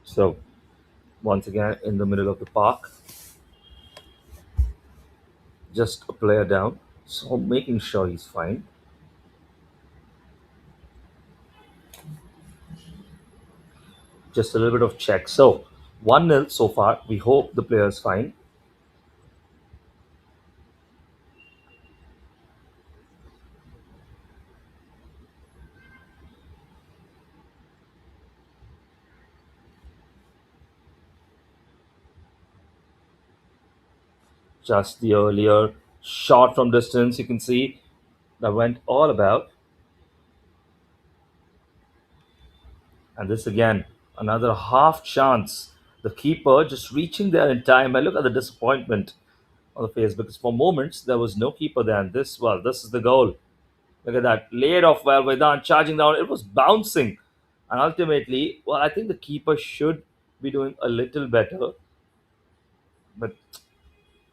So once again in the middle of the park, just a player down. So making sure he's fine. Just a little bit of check. So 1-0 so far. We hope the player's fine. Just the earlier shot from distance, you can see that went all about. And this again, another half chance. The keeper just reaching there in time. I look at the disappointment on the face because for moments there was no keeper there. And this is the goal. Look at that. Laid off well, Vedant charging down. It was bouncing. And ultimately, well, I think the keeper should be doing a little better. But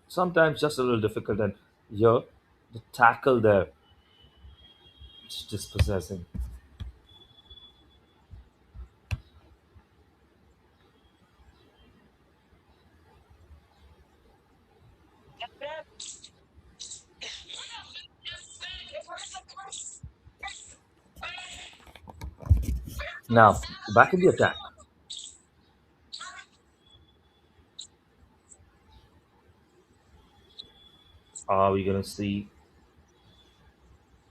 sometimes just a little difficult. And here, the tackle there, it's dispossessing. Now, back in the attack. Are we going to see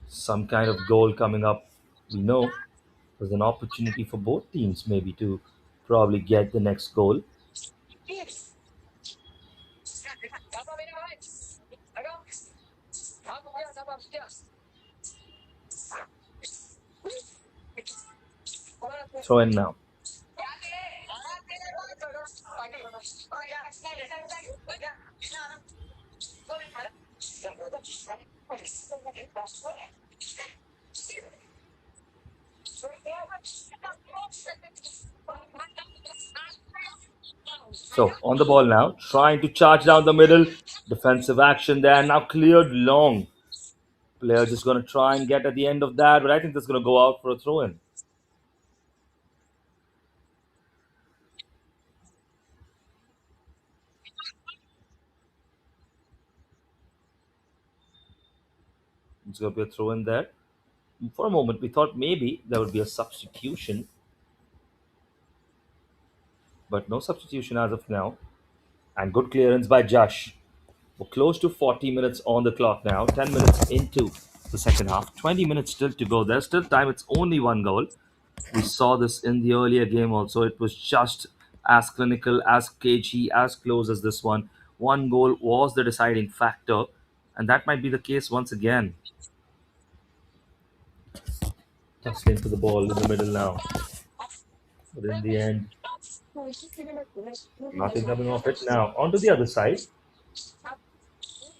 some kind of goal coming up? We know there's an opportunity for both teams maybe to probably get the next goal. Throw in now. So on the ball now, trying to charge down the middle. Defensive action there, now cleared long. Player just going to try and get at the end of that, but I think that's going to go out for a throw in. It's going to be a throw in there. For a moment, we thought maybe there would be a substitution, but no substitution as of now. And good clearance by Josh. We're close to 40 minutes on the clock now. 10 minutes into the second half. 20 minutes still to go. There's still time. It's only one goal. We saw this in the earlier game also. It was just as clinical, as cagey, as close as this one. One goal was the deciding factor, and that might be the case once again. Tucked into the ball in the middle now. But in the end, nothing coming off it now. On to the other side.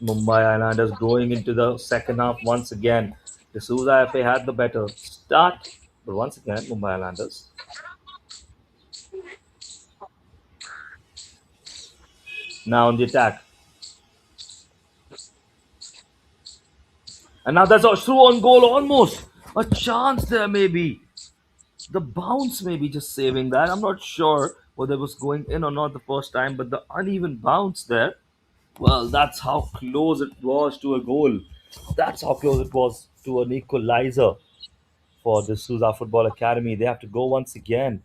Mumbai Islanders going into the second half once again. D'Souza FA had the better start, but once again, Mumbai Islanders. Now on the attack. And now that's a through on goal almost. A chance there maybe. The bounce maybe just saving that. I'm not sure whether it was going in or not the first time, but the uneven bounce there. Well, that's how close it was to a goal. That's how close it was to an equalizer for the D'Souza Football Academy. They have to go once again.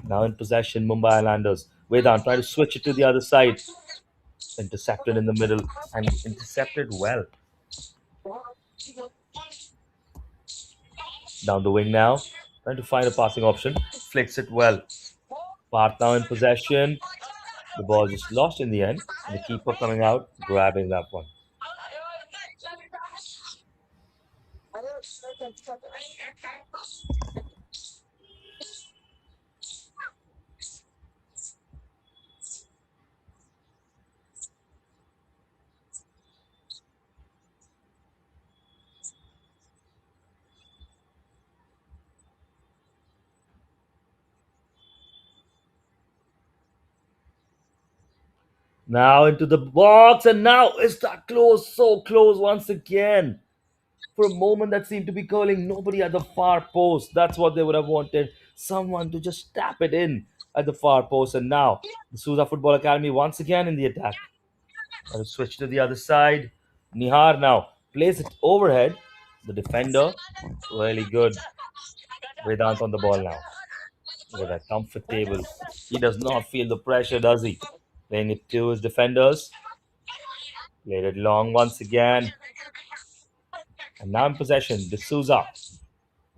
Now in possession, Mumbai Islanders. Vedant trying to switch it to the other side. Intercepted in the middle and intercepted well. Down the wing now. Trying to find a passing option. Flicks it well. Part now in possession. The ball just lost in the end. And the keeper coming out, grabbing that one. Now into the box, and now it's that close, so close once again. For a moment, that seemed to be curling. Nobody at the far post. That's what they would have wanted. Someone to just tap it in at the far post. And now, the D'Souza Football Academy once again in the attack. And switch to the other side. Nihar now plays it overhead. The defender, really good. Vedant on the ball now. Look at that, comfortable. He does not feel the pressure, does he? Playing it to his defenders. Played it long once again. And now in possession, D'Souza.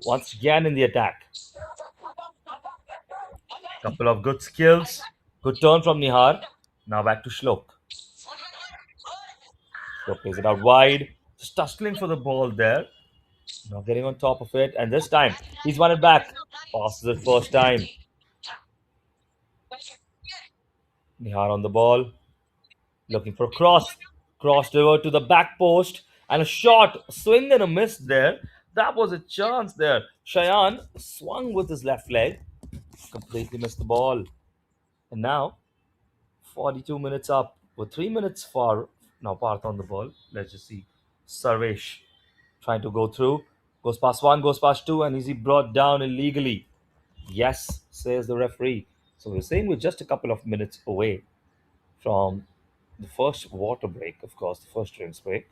Once again in the attack. Couple of good skills. Good turn from Nihar. Now back to Shlok. Shlok plays it out wide. Just tussling for the ball there. Not getting on top of it. And this time, he's won it back. Passes it first time. Nihar on the ball. Looking for a cross. Crossed over to the back post. And a shot. A swing and a miss there. That was a chance there. Shayan swung with his left leg. Completely missed the ball. And now, 42 minutes up. With 3 minutes far. Now Parth on the ball. Let's just see. Sarvesh trying to go through. Goes past one, goes past two, and is he brought down illegally? Yes, says the referee. So we're saying we're just a couple of minutes away from the first water break, of course, the first drinks break.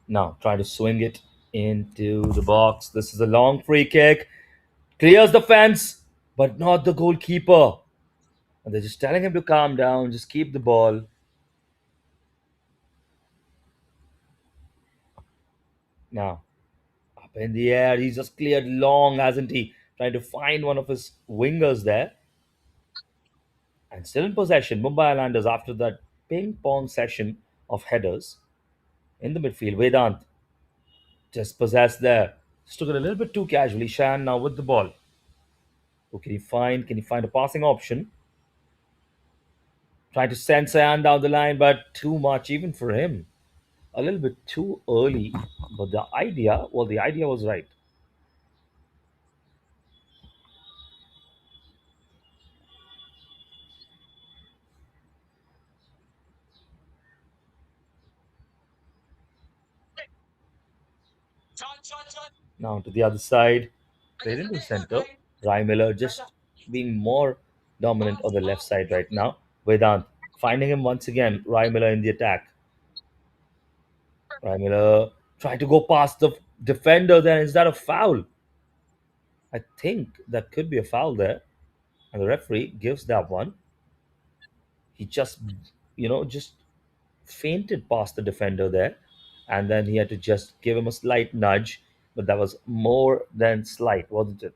Now try to swing it into the box. This is a long free kick. Clears the fence, but not the goalkeeper. And they're just telling him to calm down, just keep the ball. Now, up in the air, he's just cleared long, hasn't he? Trying to find one of his wingers there. And still in possession, Mumbai Islanders after that ping pong session of headers in the midfield. Vedant just possessed there. Just took it a little bit too casually. Shan now with the ball. Who can he find? Can he find a passing option? Trying to send Sayan down the line, but too much even for him. A little bit too early. But the idea was right. Now to the other side. Played into the center. Rai Miller just being more dominant on the left side right now. Vedant finding him once again. Rai Miller in the attack. Rai Miller tried to go past the defender there. Is that a foul? I think that could be a foul there. And the referee gives that one. He just fainted past the defender there. And then he had to just give him a slight nudge. But that was more than slight, wasn't it?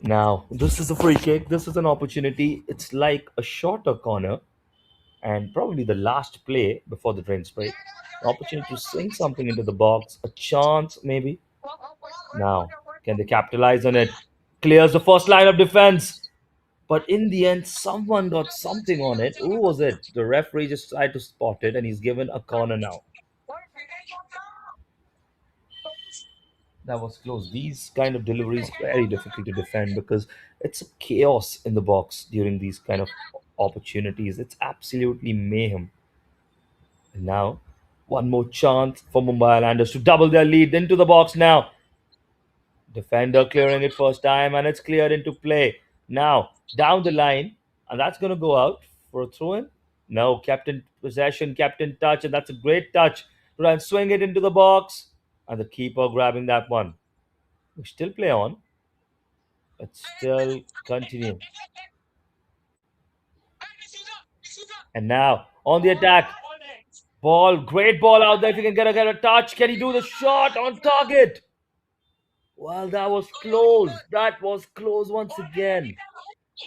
Now, this is a free kick. This is an opportunity. It's like a shorter corner and probably the last play before the drinks break. An opportunity to swing something into the box, a chance maybe. Now, can they capitalize on it? Clears the first line of defense. But in the end, someone got something on it. Who was it? The referee just tried to spot it and he's given a corner now. That was close. These kind of deliveries very difficult to defend because it's a chaos in the box during these kind of opportunities. It's absolutely mayhem. And now, one more chance for Mumbai Islanders to double their lead into the box now. Defender clearing it first time and it's cleared into play. Now, down the line, and that's going to go out for a throw in. No, captain possession, captain touch, and that's a great touch to try and swing it into the box. And the keeper grabbing that one. We still play on. Let's still continue. And now on the attack. Ball, great ball out there. If you can get a touch, can he do the shot on target? Well, that was close. That was close once again.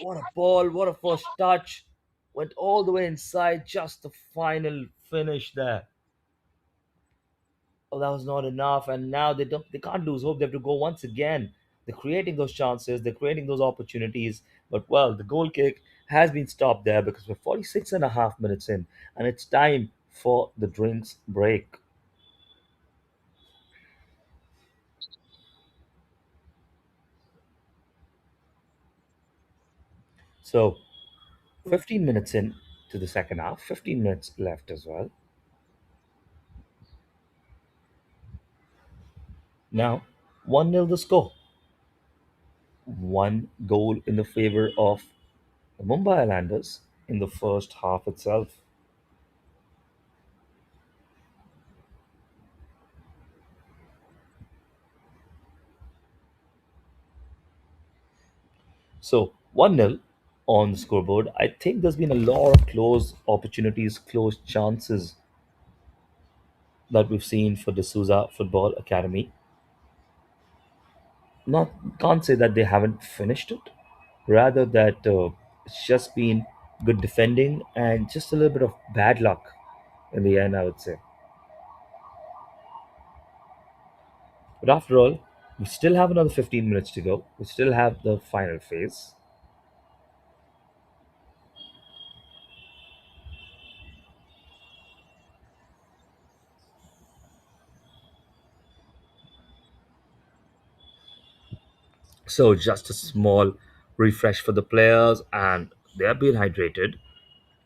What a ball, what a first touch. Went all the way inside, just the final finish there. Oh, that was not enough. And now they can't lose hope. They have to go once again. They're creating those chances, they're creating those opportunities. But well, the goal kick has been stopped there because we're 46 and a half minutes in, and it's time for the drinks break. So 15 minutes in to the second half, 15 minutes left as well. Now, 1-0 the score. One goal in the favor of the Mumbai Islanders in the first half itself. So 1-0 on the scoreboard. I think there's been a lot of close opportunities, close chances that we've seen for the Souza Football Academy. Not can't say that they haven't finished it, rather that it's just been good defending and just a little bit of bad luck in the end, I would say. But after all, we still have another 15 minutes to go. We still have the final phase. So just a small refresh for the players, and they are being hydrated,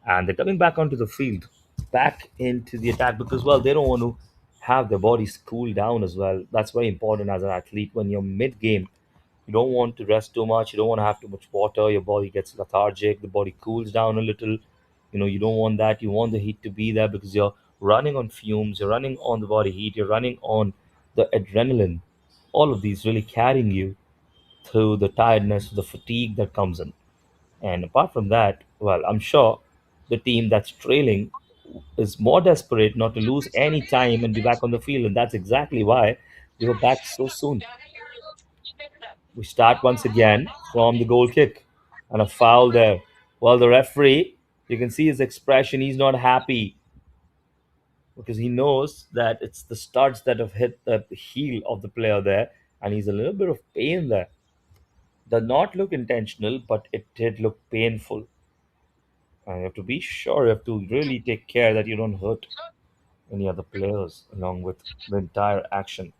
and they're coming back onto the field, back into the attack because well, they don't want to have their bodies cool down as well. That's very important as an athlete when you're mid game. You don't want to rest too much. You don't want to have too much water. Your body gets lethargic. The body cools down a little. You don't want that. You want the heat to be there because you're running on fumes. You're running on the body heat. You're running on the adrenaline. All of these really carrying you through the tiredness, the fatigue that comes in. And apart from that, well, I'm sure the team that's trailing is more desperate not to lose any time and be back on the field. And that's exactly why they were back so soon. We start once again from the goal kick and a foul there. Well, the referee, you can see his expression. He's not happy because he knows that it's the studs that have hit the heel of the player there, and he's a little bit of pain there. Does not look intentional, but it did look painful. And you have to be sure, you have to really take care that you don't hurt any other players along with the entire action.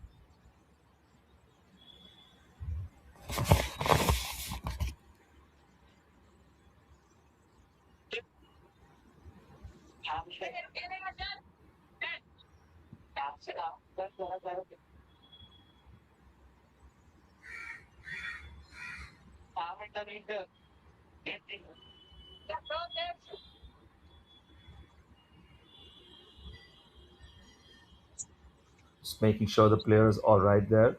Just making sure the players are right there.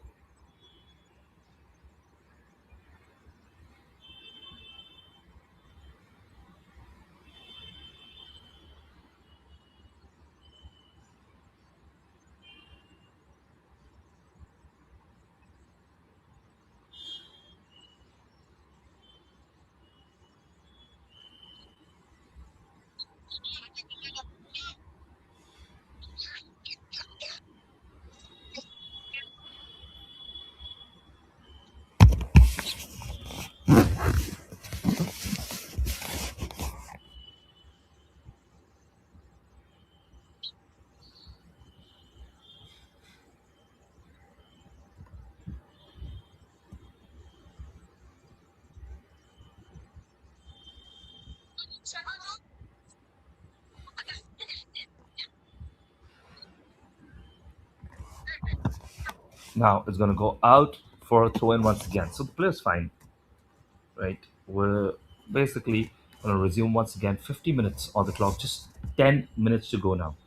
Now it's going to go out for a throw in once again. So the player's fine, right? We're basically going to resume once again. 50 minutes on the clock, just 10 minutes to go now.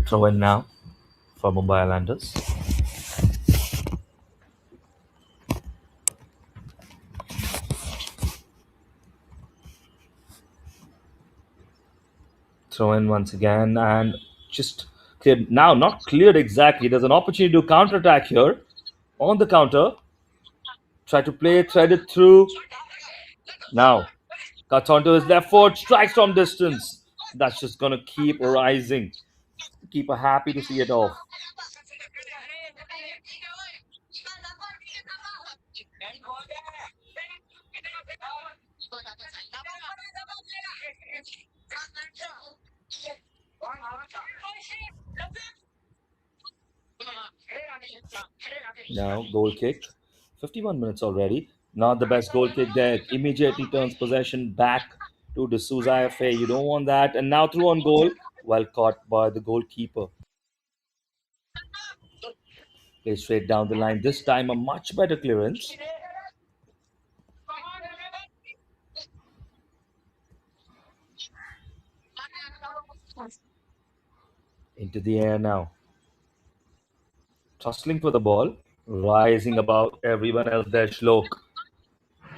Throw in now for Mumbai Islanders. Throw in once again and just cleared. Now, not cleared exactly. There's an opportunity to counter attack here on the counter. Try to play, thread it through. Now, cuts onto his left foot, strikes from distance. That's just gonna keep rising. Keeper happy to see it off. Now goal kick. 51 minutes already. Not the best goal kick there. Immediately turns possession back to the Somaya FC. You don't want that. And now through on goal. Well caught by the goalkeeper. Play straight down the line. This time a much better clearance. Into the air now. Tussling for the ball. Rising above everyone else there. Shlok.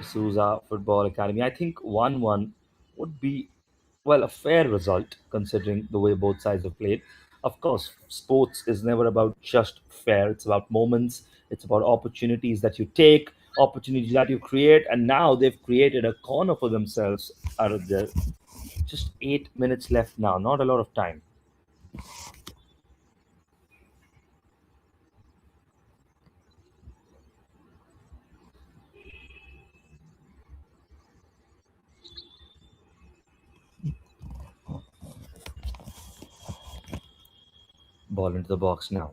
D'Souza Football Academy. I think 1-1 would be, well, a fair result considering the way both sides have played. Of course, sports is never about just fair. It's about moments. It's about opportunities that you take, opportunities that you create, and now they've created a corner for themselves out of there. Just 8 minutes left now. Not a lot of time. Ball into the box now.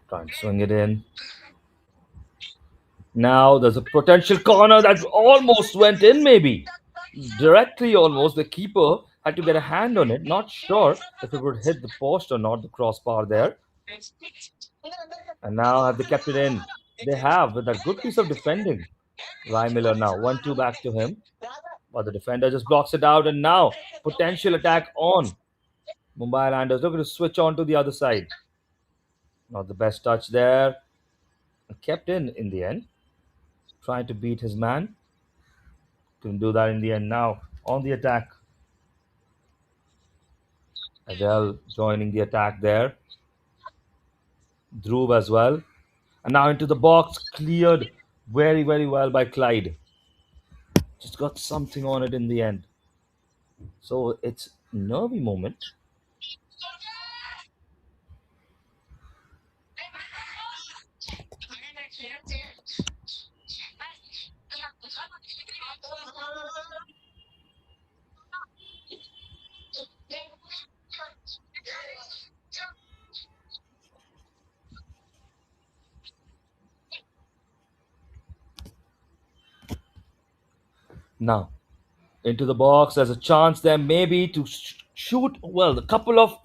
Trying to swing it in. Now there's a potential corner that almost went in, maybe. Directly almost. The keeper had to get a hand on it. Not sure if it would hit the post or not, the crossbar there. And now have they kept it in? They have with that good piece of defending. Ryan Miller now 1-2 back to him. But the defender just blocks it out. And now potential attack on. Mumbai Landers looking to switch on to the other side. Not the best touch there. Kept in the end. Trying to beat his man. Couldn't do that in the end. Now on the attack. Adele joining the attack there. Dhruv as well. And now into the box. Cleared very, very well by Clyde. Just got something on it in the end. So it's nervy moment. Now into the box. There's a chance there maybe to shoot. Well, a couple of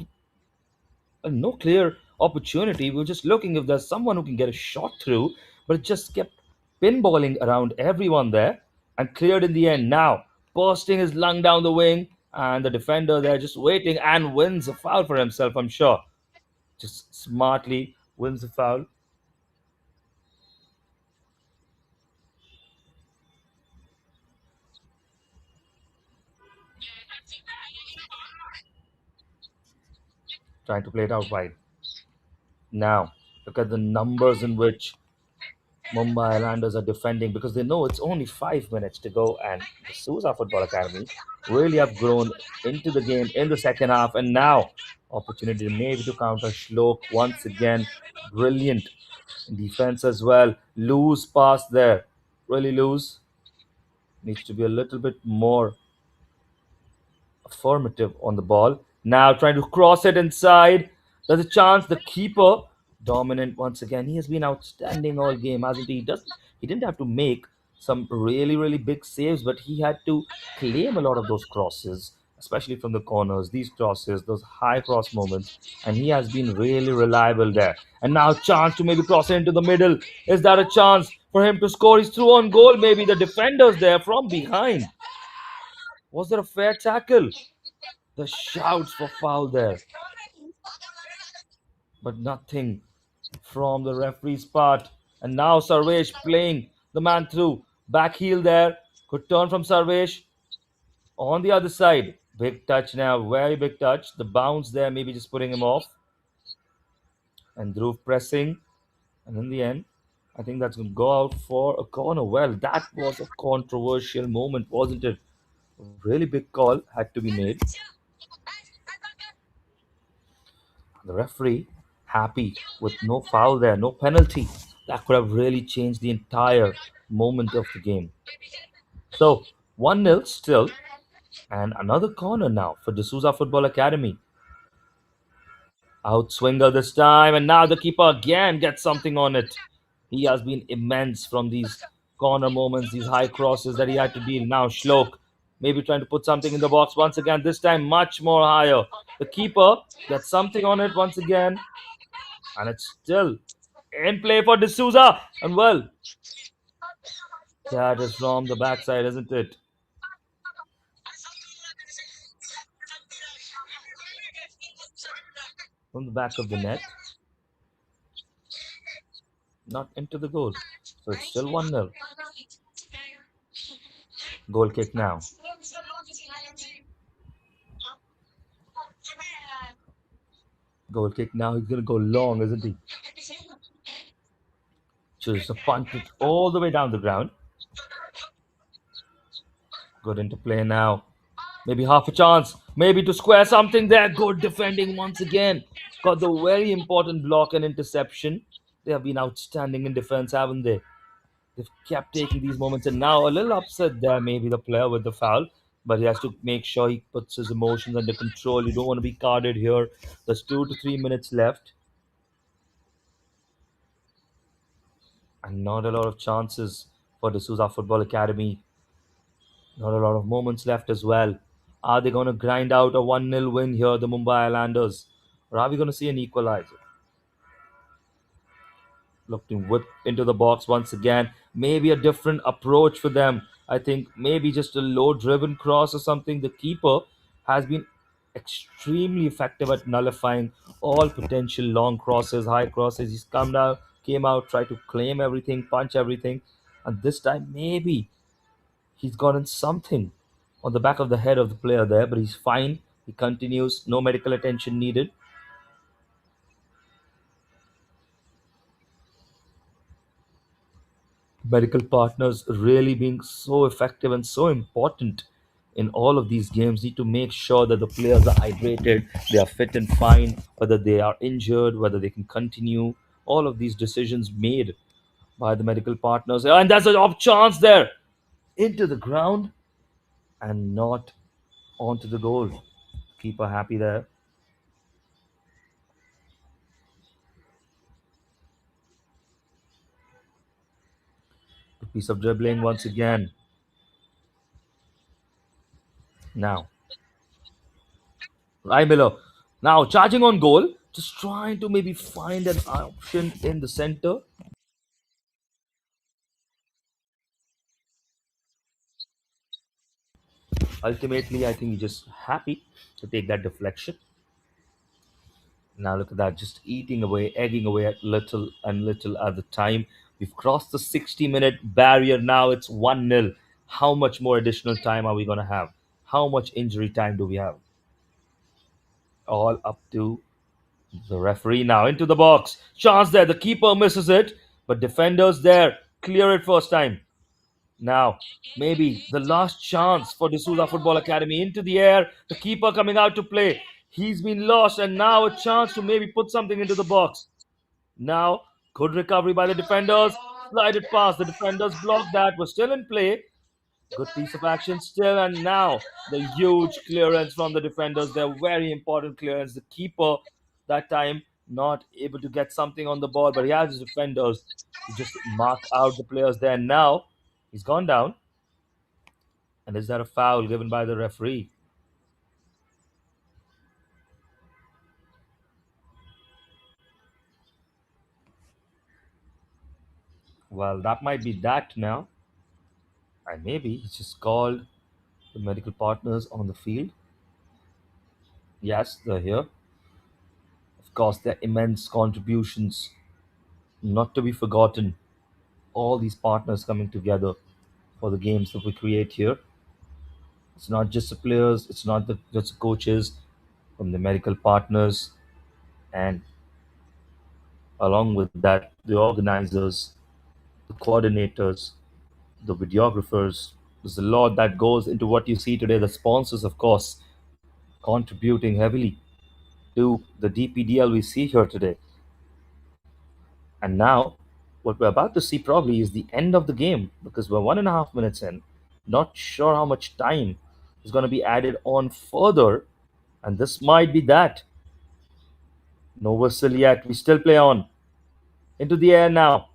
no clear opportunity. We were just looking if there's someone who can get a shot through, but it just kept pinballing around everyone there and cleared in the end. Now bursting his lung down the wing, and the defender there just waiting and wins a foul for himself. I'm sure. Just smartly wins the foul. Trying to play it out wide. Now look at the numbers in which Mumbai Islanders are defending because they know it's only 5 minutes to go, and the Sousa Football Academy really have grown into the game in the second half, and now opportunity maybe to counter Shlok once again. Brilliant defense as well. Loose pass there, really loose. Needs to be a little bit more affirmative on the ball. Now trying to cross it inside. There's a chance. The keeper dominant once again. He has been outstanding all game, hasn't he? He didn't have to make some really, really big saves, but he had to claim a lot of those crosses, especially from the corners, these crosses, those high cross moments, and he has been really reliable there. And now chance to maybe cross it into the middle. Is that a chance for him to score? He's through on goal, maybe the defenders there from behind. Was there a fair tackle? The shouts for foul there. But nothing from the referee's part. And now Sarvesh playing the man through. Back heel there. Good turn from Sarvesh. On the other side. Big touch now. Very big touch. The bounce there maybe just putting him off. And Dhruv pressing. And in the end, I think that's going to go out for a corner. Well, that was a controversial moment, wasn't it? A really big call had to be made. The referee happy with no foul there, no penalty. That could have really changed the entire moment of the game. So 1-0 still, and another corner now for D'Souza Football Academy. Outswinger this time, and now the keeper again gets something on it. He has been immense from these corner moments, these high crosses that he had to deal. Now Shlok maybe trying to put something in the box once again, this time much more higher. The keeper gets something on it once again, and it's still in play for D'Souza. And well, that is from the backside, isn't it? From the back of the net, not into the goal. So it's still 1-0. Goal kick now. Goal kick now. He's going to go long, isn't he? Just a punch it all the way down the ground. Good into play now. Maybe half a chance. Maybe to square something there. Good defending once again. Got the very important block and interception. They have been outstanding in defense, haven't they? They've kept taking these moments, and now a little upset there, maybe the player with the foul, but he has to make sure he puts his emotions under control. You don't want to be carded here. There's 2 to 3 minutes left, and not a lot of chances for the D'Souza Football Academy. Not a lot of moments left as well. Are they going to grind out a 1-0 win here, the Mumbai Islanders? Or are we going to see an equalizer? Looking whip into the box once again. Maybe a different approach for them. I think maybe just a low driven cross or something. The keeper has been extremely effective at nullifying all potential long crosses, high crosses. He's come down, came out, tried to claim everything, punch everything. And this time, maybe he's gotten something on the back of the head of the player there, but he's fine. He continues, no medical attention needed. Medical partners really being so effective and so important in all of these games need to make sure that the players are hydrated, they are fit and fine, whether they are injured, whether they can continue. All of these decisions made by the medical partners, and there's an off chance there into the ground and not onto the goal. Keeper happy there. Good piece of dribbling once again. Now right below. Now charging on goal, just trying to maybe find an option in the center. Ultimately, I think he's just happy to take that deflection. Now look at that, just eating away, egging away at little and little at the time. We've crossed the 60-minute barrier. Now it's 1-0. How much more additional time are we going to have? How much injury time do we have? All up to the referee now into the box. Chance there. The keeper misses it, but defenders there clear it first time. Now, maybe the last chance for D'Souza Football Academy into the air. The keeper coming out to play. He's been lost, and now a chance to maybe put something into the box. Now, good recovery by the defenders. Slide it past. The defenders blocked that. Was still in play. Good piece of action still, and now the huge clearance from the defenders. They're very important clearance. The keeper that time not able to get something on the ball, but he has his defenders to just mark out the players there. Now he's gone down, and is that a foul given by the referee? Well, that might be that now, and maybe he's just called the medical partners on the field. Yes, they're here. Of course, their immense contributions not to be forgotten. All these partners coming together for the games that we create here. It's not just the players, it's not just the coaches, from the medical partners, and Along with that, the organizers, the coordinators, the videographers. There's a lot that goes into what you see today. The sponsors, of course, contributing heavily to the DPDL we see here today. And now, what we're about to see probably is the end of the game because we're 1.5 minutes in. Not sure how much time is going to be added on further, and this might be that. No whistle yet. We still play on. Into the air now.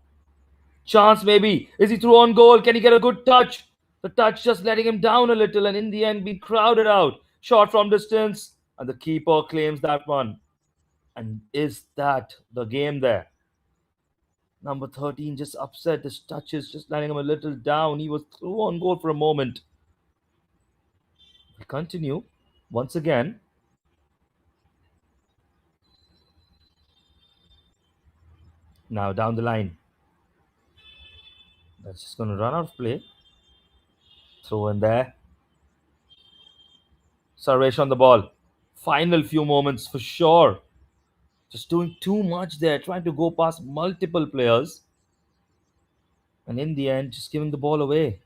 Chance maybe. Is he through on goal? Can he get a good touch? The touch just letting him down a little, and in the end, being crowded out. Shot from distance, and the keeper claims that one. And is that the game there? Number 13 just upset. His touches just letting him a little down. He was through on goal for a moment. We continue once again. Now down the line. That's just going to run out of play. Throw in there. Saresh on the ball. Final few moments for sure. Just doing too much there, trying to go past multiple players. And in the end, just giving the ball away.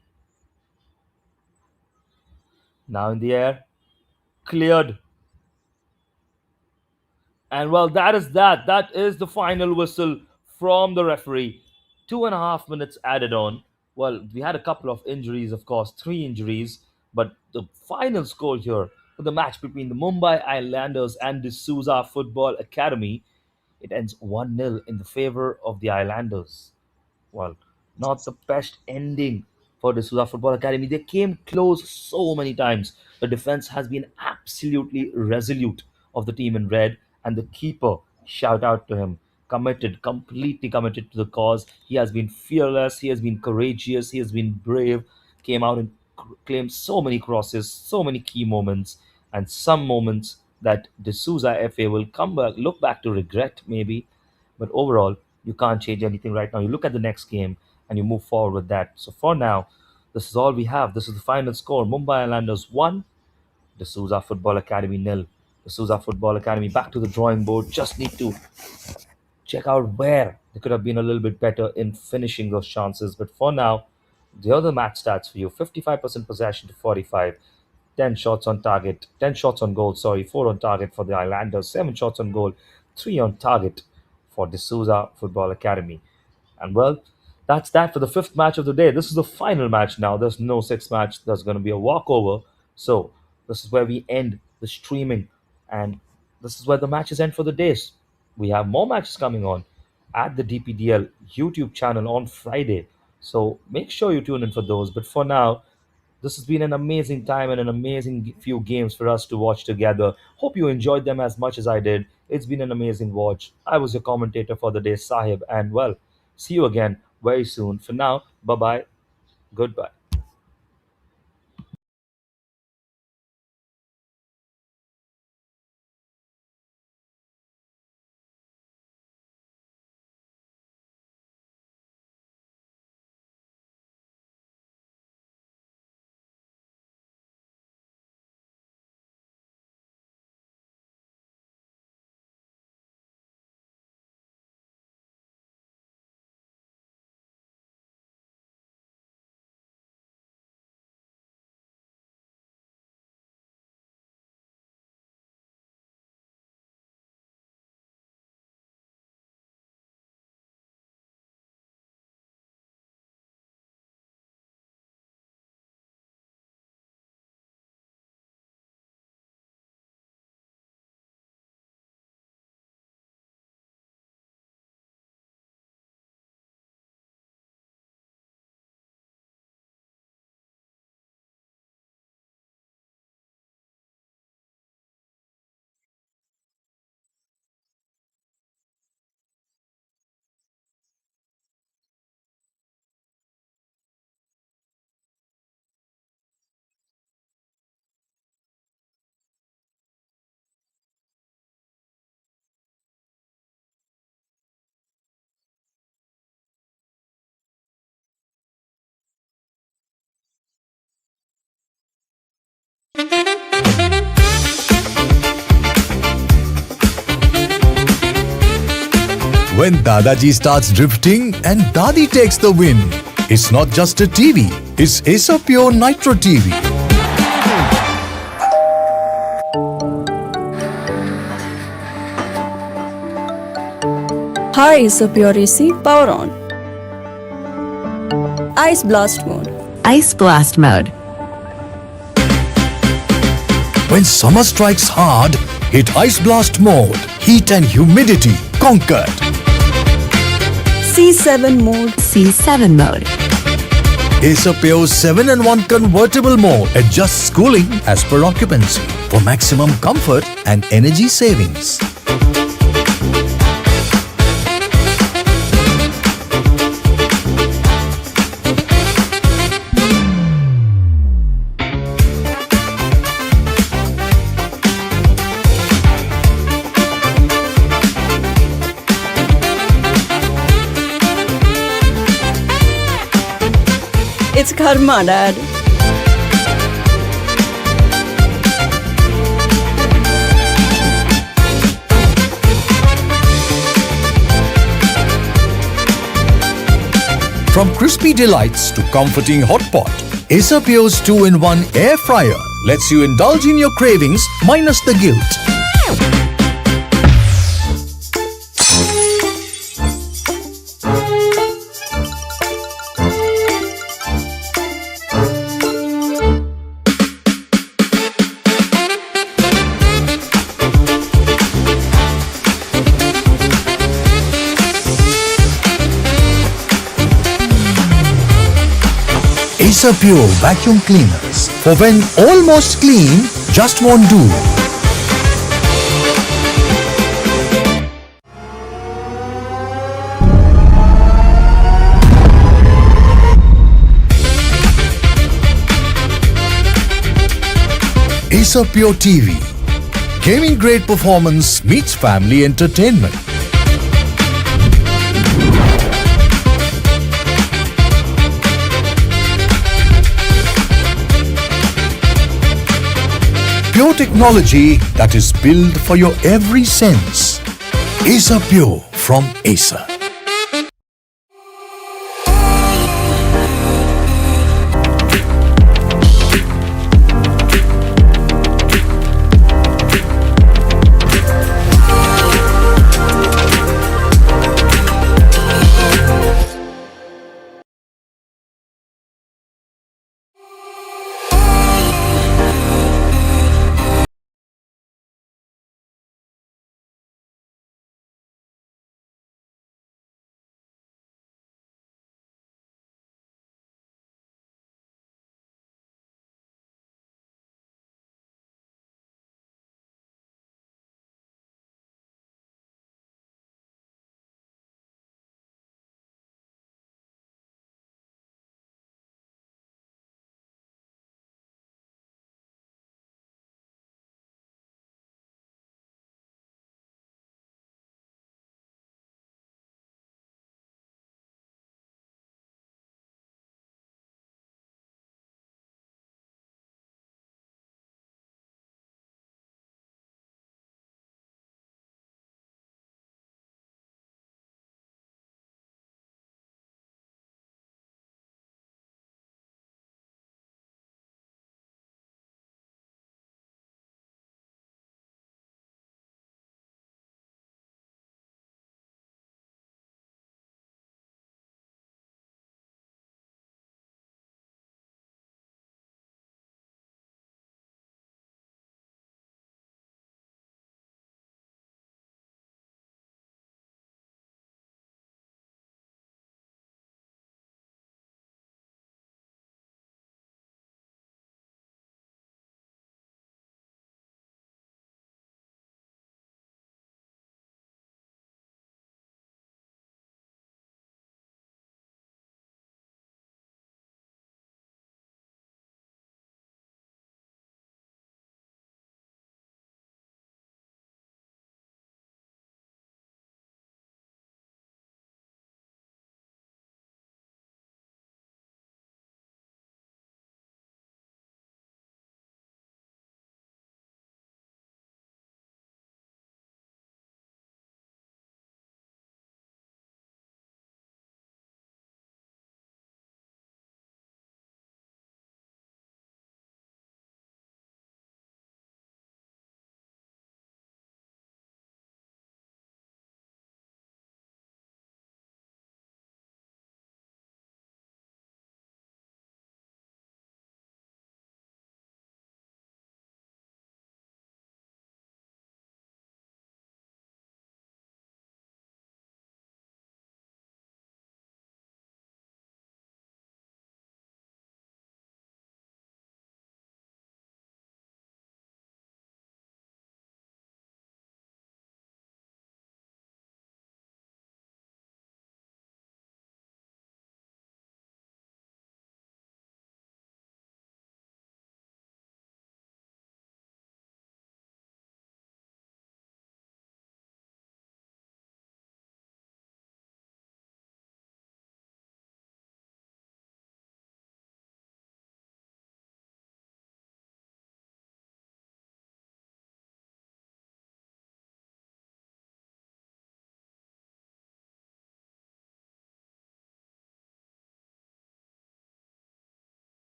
Now in the air. Cleared. And well, that is that. That is the final whistle from the referee. 2.5 minutes added on. Well, we had a couple of injuries, of course, 3 injuries. But the final score here for the match between the Mumbai Islanders and the Sousa Football Academy, it ends 1-0 in the favor of the Islanders. Well, not the best ending for the Sousa Football Academy. They came close so many times. The defense has been absolutely resolute of the team in red, and the keeper, shout out to him, committed, completely committed to the cause. He has been fearless, he has been courageous, he has been brave, came out and claimed so many crosses, so many key moments, and some moments that the Sousa FA will come back, look back to regret maybe. But overall, you can't change anything right now. You look at the next game and you move forward with that. So for now, this is all we have. This is the final score. Mumbai Islanders 1, the Sousa Football Academy nil. The Sousa Football Academy back to the drawing board. Just need to check out where they could have been a little bit better in finishing those chances. But for now, the other match stats for you: 55% possession to 45, 10 shots on target, 10 shots on goal, sorry, 4 on target for the Islanders, 7 shots on goal, 3 on target for the Sousa Football Academy. And well, that's that for the fifth match of the day. This is the final match now. There's no sixth match. There's going to be a walkover. So this is where we end the streaming, and this is where the matches end for the days. We have more matches coming on at the DPDL YouTube channel on Friday. So make sure you tune in for those. But for now, this has been an amazing time and an amazing few games for us to watch together. Hope you enjoyed them as much as I did. It's been an amazing watch. I was your commentator for the day, Sahib, and well, see you again very soon. For now, bye bye. Goodbye. When Dadaji starts drifting and Dadi takes the win. It's not just a TV, it's Asopure Nitro TV. High Asopure AC, power on. Ice blast mode. Ice blast mode. When summer strikes hard, hit Ice Blast mode. Heat and humidity conquered. C7 mode. C7 mode. Asopure 7-in-1 convertible mode adjusts cooling as per occupancy for maximum comfort and energy savings. It's karma, Dad. From crispy delights to comforting hot pot, Asopure's 2-in-1 air fryer lets you indulge in your cravings minus the guilt. Asopure vacuum cleaners for when almost clean just won't do. Asopure TV. Gaming grade performance meets family entertainment. Pure technology that is built for your every sense. Asopure from Acer.